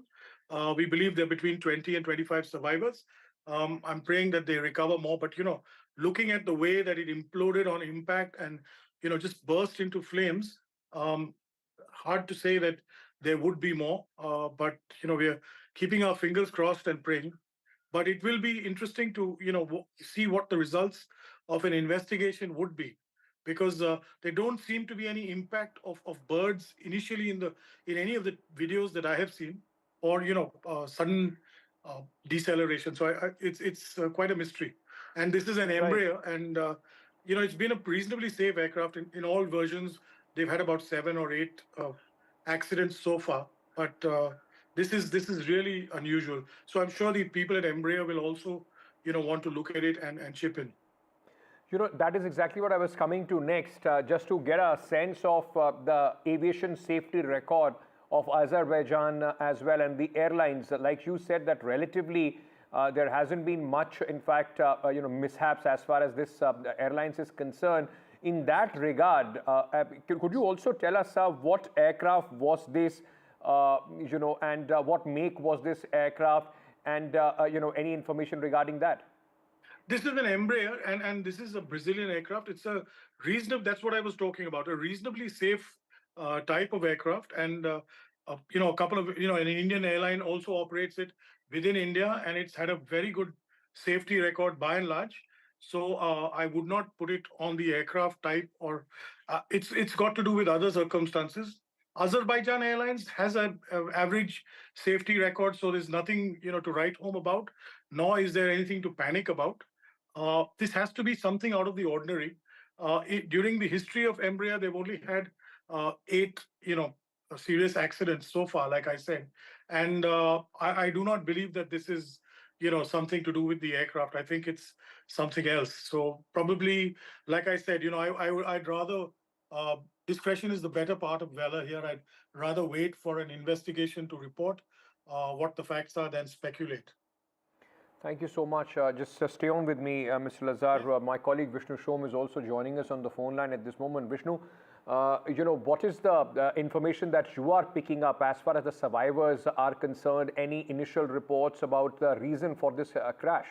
We believe there are between 20 and 25 survivors. I'm praying that they recover more. But, you know, looking at the way that it imploded on impact and, you know, just burst into flames, hard to say that there would be more. But, you know, we are keeping our fingers crossed and praying. But it will be interesting to, you know, see what the results of an investigation would be, because there don't seem to be any impact of birds initially in any of the videos that I have seen, or, you know, sudden deceleration. So it's quite a mystery. And this is an Embraer, and you know, it's been a reasonably safe aircraft in all versions. They've had about 7 or 8 accidents so far. But this is really unusual. So I'm sure the people at Embraer will also, want to look at it and chip in. That is exactly what I was coming to next, just to get a sense of the aviation safety record of Azerbaijan as well, and the airlines. Like you said, that relatively there hasn't been much, in fact, mishaps as far as this airlines is concerned. In that regard, could you also tell us what aircraft was this, and what make was this aircraft, and any information regarding that? This is an Embraer, and this is a Brazilian aircraft. It's a reasonable, that's what I was talking about, a reasonably safe type of aircraft. And, a couple of, an Indian airline also operates it within India, and it's had a very good safety record by and large. So I would not put it on the aircraft type, or it's got to do with other circumstances. Azerbaijan Airlines has an average safety record, so there's nothing, to write home about, nor is there anything to panic about. This has to be something out of the ordinary. During the history of Embraer, they've only had 8, serious accidents so far, like I said. And I do not believe that this is, something to do with the aircraft. I think it's something else. So probably, like I said, I'd rather, discretion is the better part of valor here. I'd rather wait for an investigation to report what the facts are than speculate. Thank you so much. Just stay on with me, Mr. Lazar. My colleague Vishnu Shom is also joining us on the phone line at this moment. Vishnu, what is the information that you are picking up as far as the survivors are concerned? Any initial reports about the reason for this crash?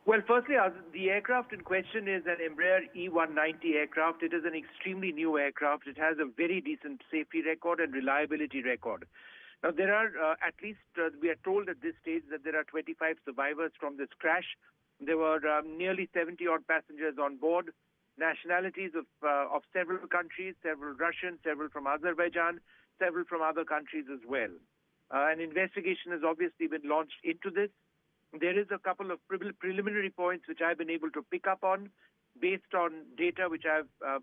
Well, firstly, the aircraft in question is an Embraer E190 aircraft. It is an extremely new aircraft. It has a very decent safety record and reliability record. Now, there are at least, we are told at this stage that there are 25 survivors from this crash. There were nearly 70-odd passengers on board, nationalities of several countries, several Russian, several from Azerbaijan, several from other countries as well. An investigation has obviously been launched into this. There is a couple of preliminary points which I've been able to pick up on based on data which I've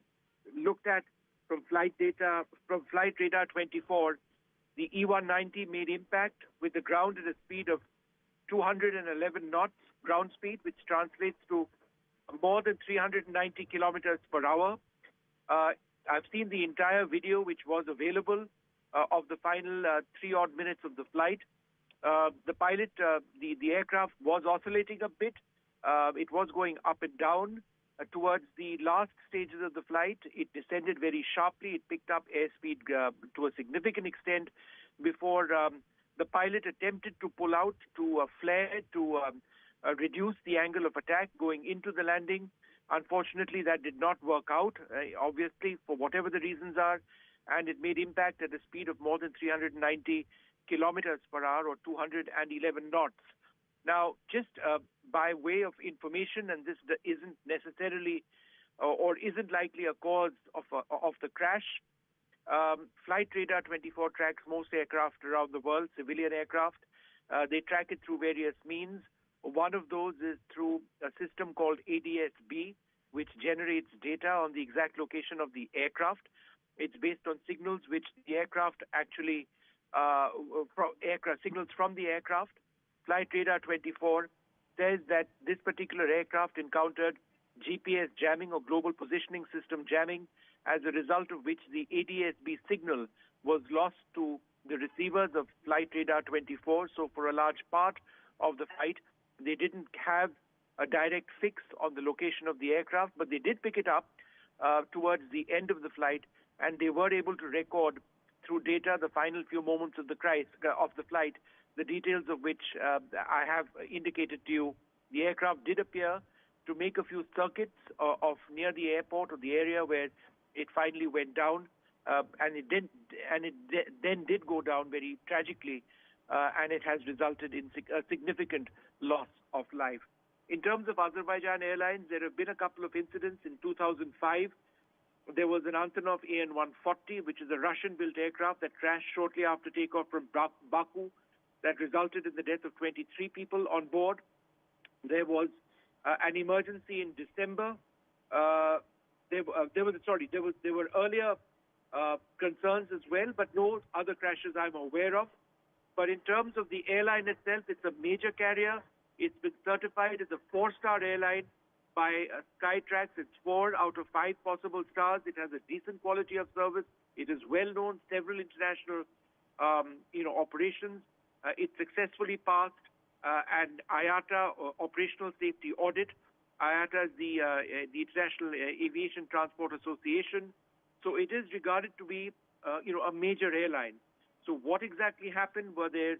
looked at from flight data, from Flight Radar 24. The E190 made impact with the ground at a speed of 211 knots ground speed, which translates to more than 390 kilometers per hour. I've seen the entire video which was available of the final 3-odd minutes of the flight. The pilot, the aircraft was oscillating a bit. It was going up and down. Towards the last stages of the flight, it descended very sharply. It picked up airspeed to a significant extent before the pilot attempted to pull out to flare to reduce the angle of attack going into the landing. Unfortunately, that did not work out, obviously, for whatever the reasons are, and it made impact at a speed of more than 390 kilometers per hour or 211 knots. Now, just by way of information, and this isn't necessarily or isn't likely a cause of the crash, Flight Radar 24 tracks most aircraft around the world, civilian aircraft. They track it through various means. One of those is through a system called ADS-B, which generates data on the exact location of the aircraft. It's based on signals which the aircraft actually, signals from the aircraft. Flight Radar 24 says that this particular aircraft encountered GPS jamming or global positioning system jamming, as a result of which the ADS-B signal was lost to the receivers of Flight Radar 24. So for a large part of the flight, they didn't have a direct fix on the location of the aircraft, but they did pick it up towards the end of the flight, and they were able to record through data the final few moments of the flight, the details of which I have indicated to you. The aircraft did appear to make a few circuits of near the airport or the area where it finally went down, and it then did go down very tragically, and it has resulted in a significant loss of life. In terms of Azerbaijan Airlines, there have been a couple of incidents. In 2005, there was an Antonov AN-140, which is a Russian-built aircraft that crashed shortly after takeoff from Baku. That resulted in the death of 23 people on board. There was an emergency in December. There were earlier concerns as well, but no other crashes I'm aware of. But in terms of the airline itself, it's a major carrier. It's been certified as a 4-star airline by Skytrax. It's 4 out of 5 possible stars. It has a decent quality of service. It is well known, several international, operations. It successfully passed an IATA operational safety audit. IATA is the International Aviation Transport Association. So it is regarded to be, a major airline. So what exactly happened? Were there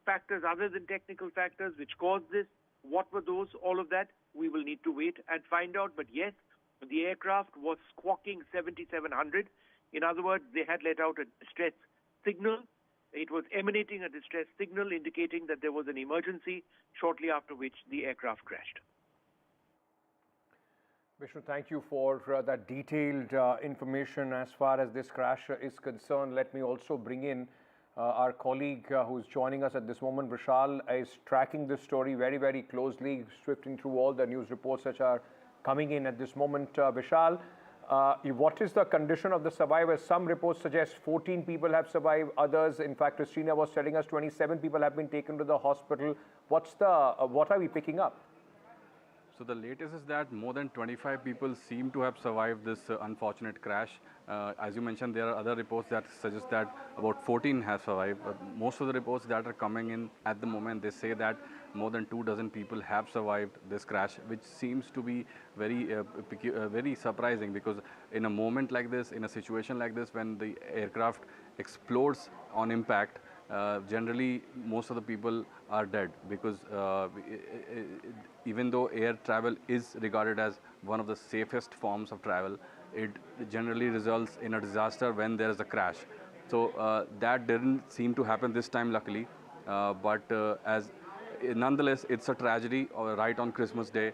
factors other than technical factors which caused this? What were those? All of that we will need to wait and find out. But yes, the aircraft was squawking 7700. In other words, they had let out a distress signal. It was emanating a distress signal indicating that there was an emergency, shortly after which the aircraft crashed. Vishnu, thank you for that detailed information as far as this crash is concerned. Let me also bring in our colleague who's joining us at this moment. Vishal is tracking this story very, very closely, sifting through all the news reports that are coming in at this moment. Vishal, what is the condition of the survivors? Some reports suggest 14 people have survived, others, in fact, Christina was telling us 27 people have been taken to the hospital. What are we picking up? So the latest is that more than 25 people seem to have survived this unfortunate crash. As you mentioned, there are other reports that suggest that about 14 have survived. Most of the reports that are coming in at the moment, they say that more than 24 people have survived this crash, which seems to be very surprising, because in a moment like this, in a situation like this, when the aircraft explodes on impact, generally most of the people are dead, because even though air travel is regarded as one of the safest forms of travel, it generally results in a disaster when there is a crash. So that didn't seem to happen this time, luckily, but nonetheless, it's a tragedy. Right on Christmas Day,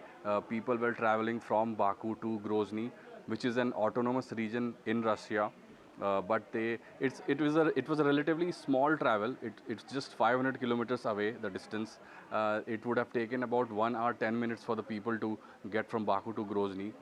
people were traveling from Baku to Grozny, which is an autonomous region in Russia. But it was a relatively small travel. It's just 500 kilometers away, the distance. It would have taken about 1 hour 10 minutes for the people to get from Baku to Grozny,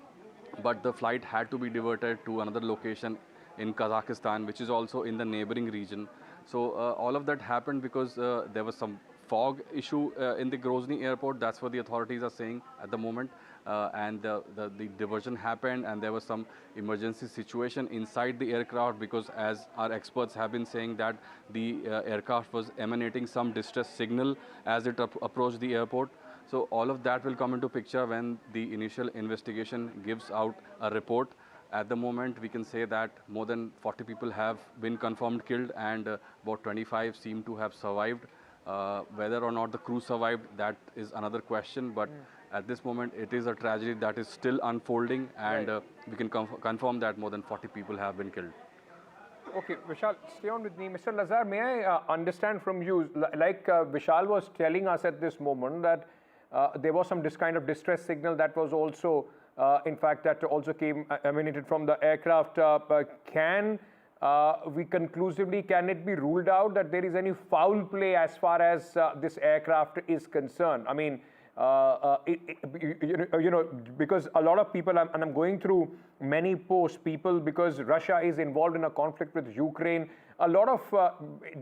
but the flight had to be diverted to another location in Kazakhstan, which is also in the neighboring region. So all of that happened because there was some fog issue in the Grozny airport. That's what the authorities are saying at the moment. And the diversion happened, and there was some emergency situation inside the aircraft, because as our experts have been saying that the aircraft was emanating some distress signal as it approached the airport. So all of that will come into picture when the initial investigation gives out a report. At the moment, we can say that more than 40 people have been confirmed killed, and about 25 seem to have survived. Whether or not the crew survived, that is another question, but at this moment it is a tragedy that is still unfolding, and we can confirm that more than 40 people have been killed. Okay, Vishal, stay on with me. Mr. Lazar, may I understand from you, like Vishal was telling us at this moment, that there was some kind of distress signal that was also, in fact, that also emanated from the aircraft. Can it be ruled out that there is any foul play as far as this aircraft is concerned? I mean, because a lot of people, and I'm going through many posts, because Russia is involved in a conflict with Ukraine, a lot of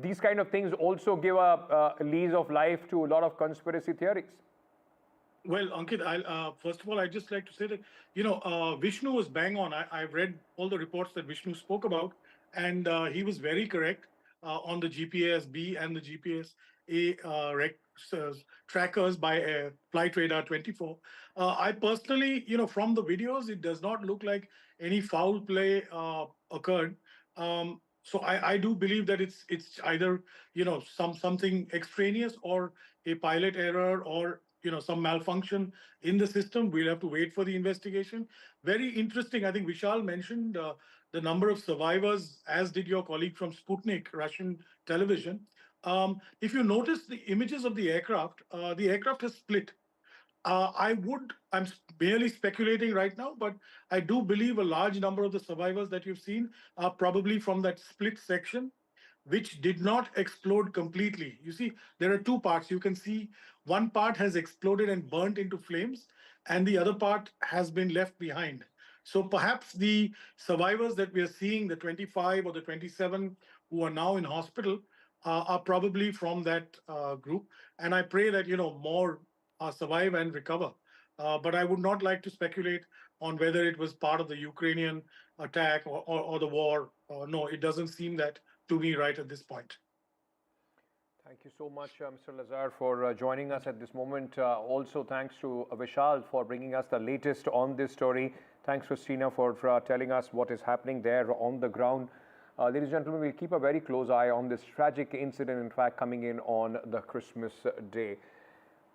these kind of things also give a lease of life to a lot of conspiracy theories. Well, Ankit, first of all, I'd just like to say that, Vishnu was bang on. I've read all the reports that Vishnu spoke about, and he was very correct on the GPS-B and the GPS-A trackers by Flight Radar 24. I personally, from the videos, it does not look like any foul play occurred. So I do believe that it's either, something extraneous, or a pilot error, or some malfunction in the system. We'll have to wait for the investigation. Very interesting. I think Vishal mentioned the number of survivors, as did your colleague from Sputnik, Russian television. If you notice the images of the aircraft has split. I'm barely speculating right now, but I do believe a large number of the survivors that you've seen are probably from that split section, which did not explode completely. You see, there are two parts. You can see one part has exploded and burnt into flames, and the other part has been left behind. So perhaps the survivors that we are seeing, the 25 or the 27 who are now in hospital, are probably from that group. And I pray that more survive and recover. But I would not like to speculate on whether it was part of the Ukrainian attack or the war. No, it doesn't seem that to me right at this point. Thank you so much, Mr. Lazar, for joining us at this moment. Also, thanks to Vishal for bringing us the latest on this story. Thanks, Christina, for telling us what is happening there on the ground. Ladies and gentlemen, we'll keep a very close eye on this tragic incident, in fact, coming in on the Christmas day.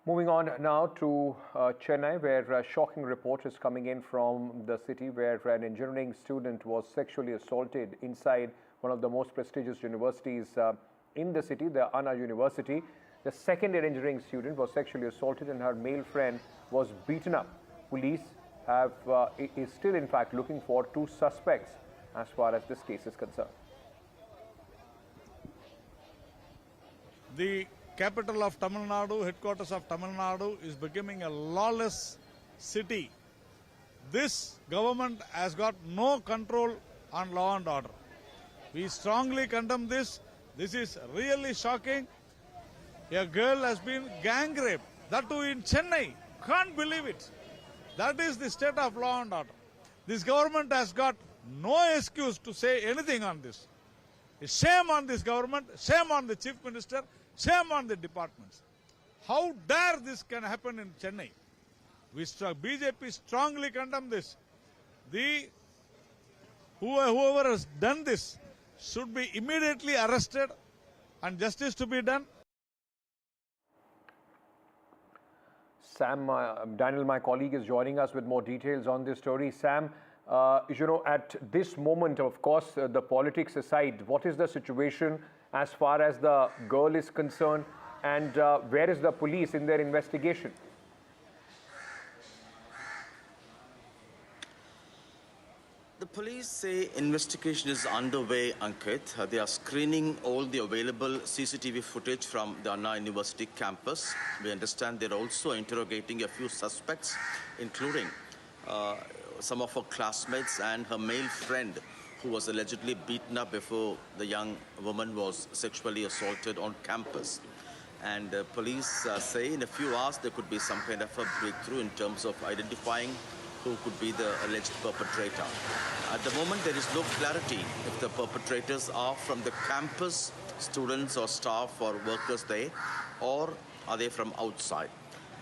Moving on now to Chennai, where a shocking report is coming in from the city where an engineering student was sexually assaulted inside one of the most prestigious universities in the city, the Anna University. The second-year engineering student was sexually assaulted and her male friend was beaten up. Police is still, in fact, looking for 2 suspects as far as this case is concerned. The capital of Tamil Nadu, headquarters of Tamil Nadu, is becoming a lawless city. This government has got no control on law and order. We strongly condemn this. This is really shocking. A girl has been gang raped, that too in Chennai. Can't believe it. That is the state of law and order. This government has got no excuse to say anything on this. Shame on this government, shame on the chief minister, shame on the departments. How dare this can happen in Chennai? BJP strongly condemn this. Whoever has done this should be immediately arrested and justice to be done. Sam, Daniel, my colleague, is joining us with more details on this story. Sam, at this moment, of course, the politics aside, what is the situation as far as the girl is concerned, and where is the police in their investigation? The police say investigation is underway, Ankit. They are screening all the available CCTV footage from the Anna University campus. We understand they're also interrogating a few suspects, including some of her classmates and her male friend, who was allegedly beaten up before the young woman was sexually assaulted on campus. And police say in a few hours there could be some kind of a breakthrough in terms of identifying who could be the alleged perpetrator. At the moment, there is no clarity if the perpetrators are from the campus, students or staff or workers there, or are they from outside.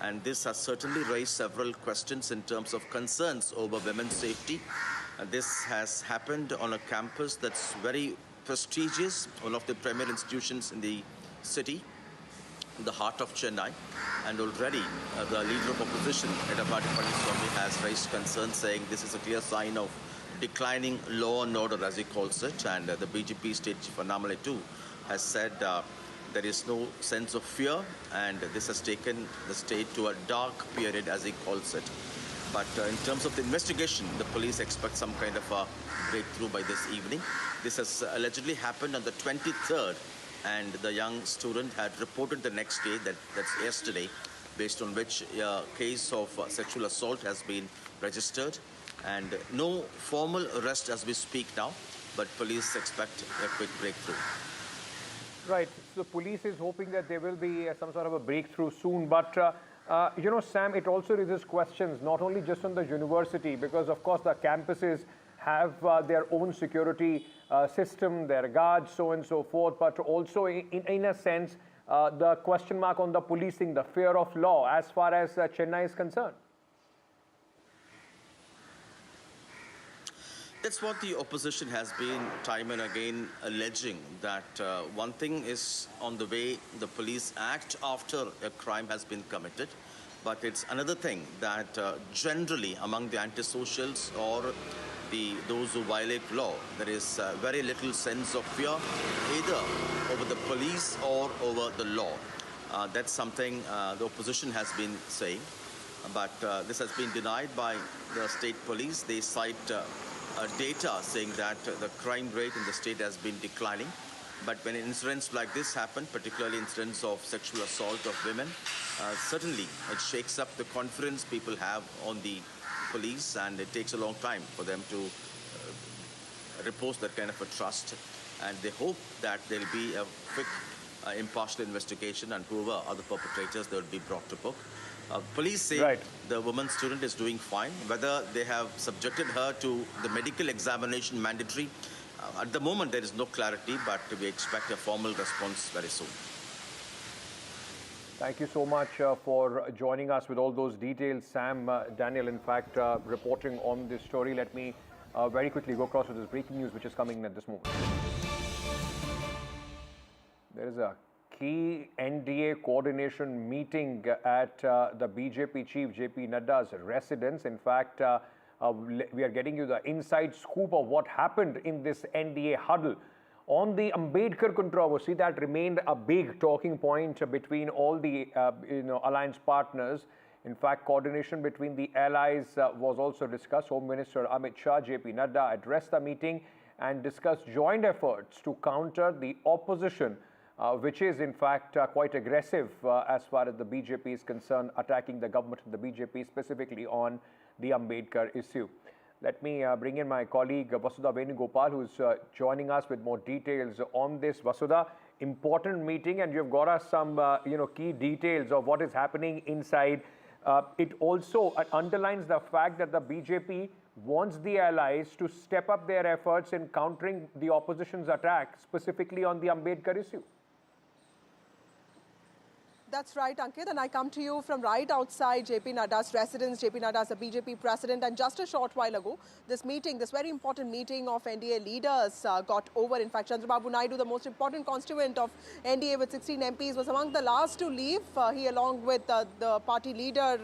And this has certainly raised several questions in terms of concerns over women's safety. And this has happened on a campus that's very prestigious, one of the premier institutions in the city, the heart of Chennai. And already the leader of opposition, Atal Bihari Vajpayee, has raised concerns saying this is a clear sign of declining law and order, as he calls it. And the BJP state chief Annamalai too has said there is no sense of fear, and this has taken the state to a dark period, as he calls it. But in terms of the investigation, the police expect some kind of a breakthrough by this evening. This has allegedly happened on the 23rd, and the young student had reported the next day, that's yesterday, based on which a case of sexual assault has been registered. And no formal arrest as we speak now, but police expect a quick breakthrough. Right. So police is hoping that there will be some sort of a breakthrough soon. But, Sam, it also raises questions, not only just on the university, because, of course, the campuses have their own security system, their guards, so on and so forth. But also, in a sense, the question mark on the policing, the fear of law, as far as Chennai is concerned. That's what the opposition has been time and again alleging, that one thing is on the way the police act after a crime has been committed, but it's another thing that generally among the antisocials or those who violate law, there is very little sense of fear either over the police or over the law. That's something the opposition has been saying, but this has been denied by the state police. They cite data saying that the crime rate in the state has been declining. But when incidents like this happen, particularly incidents of sexual assault of women, certainly it shakes up the confidence people have on the police, and it takes a long time for them to repose that kind of a trust. And they hope that there will be a quick, impartial investigation, and whoever are the perpetrators, they will be brought to book. Police say the woman student is doing fine. Whether they have subjected her to the medical examination mandatory, at the moment there is no clarity, but we expect a formal response very soon. Thank you so much for joining us with all those details, Sam. Daniel, in fact, reporting on this story. Let me very quickly go across with this breaking news which is coming in at this moment. There is a key NDA coordination meeting at the BJP chief JP Nadda's residence. In fact, we are getting you the inside scoop of what happened in this NDA huddle. On the Ambedkar controversy, that remained a big talking point between all the alliance partners. In fact, coordination between the allies was also discussed. Home Minister Amit Shah, JP Nadda addressed the meeting and discussed joint efforts to counter the opposition, which is in fact quite aggressive as far as the BJP is concerned, attacking the government and the BJP specifically on the Ambedkar issue. Let me bring in my colleague Vasudha Venugopal, who's joining us with more details on this. Vasudha, important meeting, and you've got us some key details of what is happening inside. It also underlines the fact that the BJP wants the allies to step up their efforts in countering the opposition's attack, specifically on the Ambedkar issue. That's right, Ankit, and I come to you from right outside JP Nadda's residence. JP Nadda is the BJP president, and just a short while ago, this very important meeting of NDA leaders got over. In fact, Chandrababu Naidu, the most important constituent of NDA with 16 MPs, was among the last to leave. He, along with the party leader,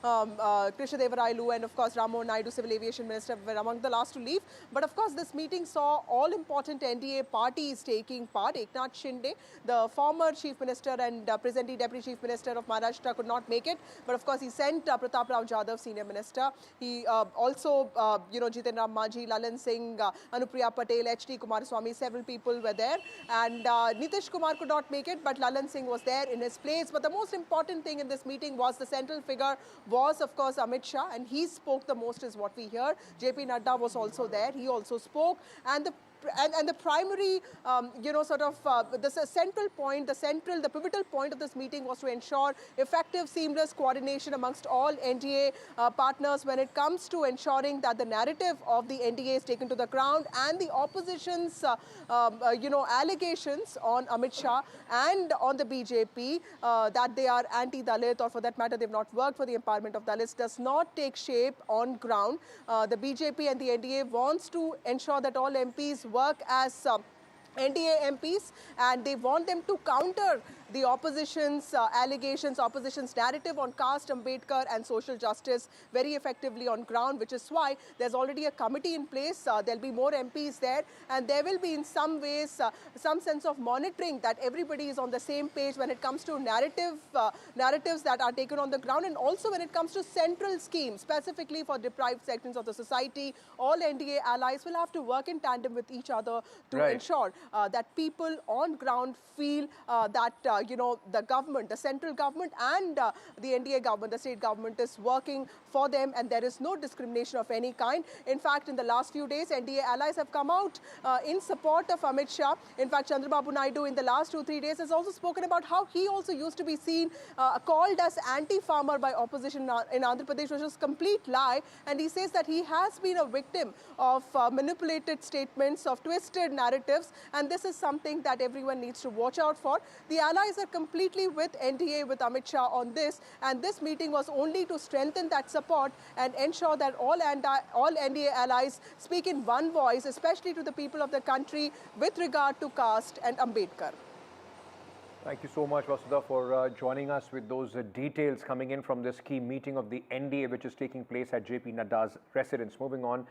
Krishna Devarailu, and of course, Rammohan Naidu, Civil Aviation Minister, were among the last to leave. But of course, this meeting saw all important NDA parties taking part. Eknath Shinde, the former Chief Minister and presently Deputy Chief Minister of Maharashtra, could not make it, but of course he sent Pratap Rao Jadhav, Senior Minister. He also, Jiten Ram Manjhi, Lalan Singh, Anupriya Patel, H.D. Kumaraswamy, several people were there, and Nitish Kumar could not make it, but Lalan Singh was there in his place. But the most important thing in this meeting was the central figure was, of course, Amit Shah, and he spoke the most, is what we hear. JP Nadda was also there. He also spoke, and the primary, the central point, the pivotal point of this meeting was to ensure effective, seamless coordination amongst all NDA partners when it comes to ensuring that the narrative of the NDA is taken to the ground, and the opposition's, allegations on Amit Shah and on the BJP that they are anti-Dalit, or for that matter, they've not worked for the empowerment of Dalits, does not take shape on ground. The BJP and the NDA wants to ensure that all MPs work as NDA MPs, and they want them to counter the opposition's allegations, opposition's narrative on caste, Ambedkar and social justice very effectively on ground, which is why there's already a committee in place. There'll be more MPs there, and there will be in some ways some sense of monitoring that everybody is on the same page when it comes to narratives that are taken on the ground, and also when it comes to central schemes, specifically for deprived sections of the society. All NDA allies will have to work in tandem with each other to ensure that people on ground feel that the government, the central government and the NDA government, the state government is working for them, and there is no discrimination of any kind. In fact, in the last few days, NDA allies have come out in support of Amit Shah. In fact, Chandrababu Naidu in the last 2-3 days has also spoken about how he also used to be seen, called as anti-farmer by opposition in Andhra Pradesh, which is a complete lie. And he says that he has been a victim of manipulated statements, of twisted narratives, and this is something that everyone needs to watch out for. The allies are completely with NDA, with Amit Shah on this, and this meeting was only to strengthen that support and ensure that all NDA allies speak in one voice, especially to the people of the country with regard to caste and Ambedkar. Thank you so much, Vasudha, for joining us with those details coming in from this key meeting of the NDA, which is taking place at JP Nadda's residence. Moving on,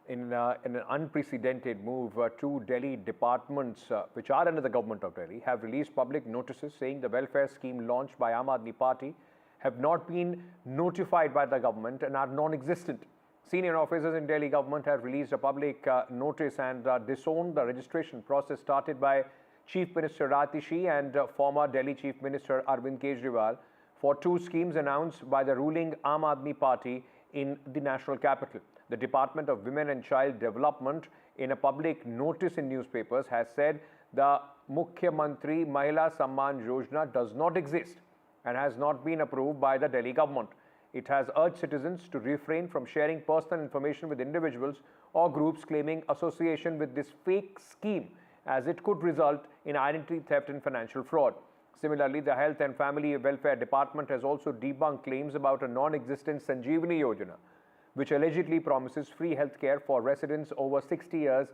in an unprecedented move, two Delhi departments, which are under the government of Delhi, have released public notices saying the welfare scheme launched by Aam Aadmi Party have not been notified by the government and are non-existent. Senior officers in Delhi government have released a public notice and disowned the registration process started by Chief Minister Ratishi and former Delhi Chief Minister Arvind Kejriwal for two schemes announced by the ruling Aam Aadmi Party in the national capital. The Department of Women and Child Development, in a public notice in newspapers, has said the Mukhyamantri Mahila Samman Yojana does not exist and has not been approved by the Delhi government. It has urged citizens to refrain from sharing personal information with individuals or groups claiming association with this fake scheme, as it could result in identity theft and financial fraud. Similarly, the Health and Family Welfare Department has also debunked claims about a non-existent Sanjeevani Yojana, which allegedly promises free healthcare for residents over 60 years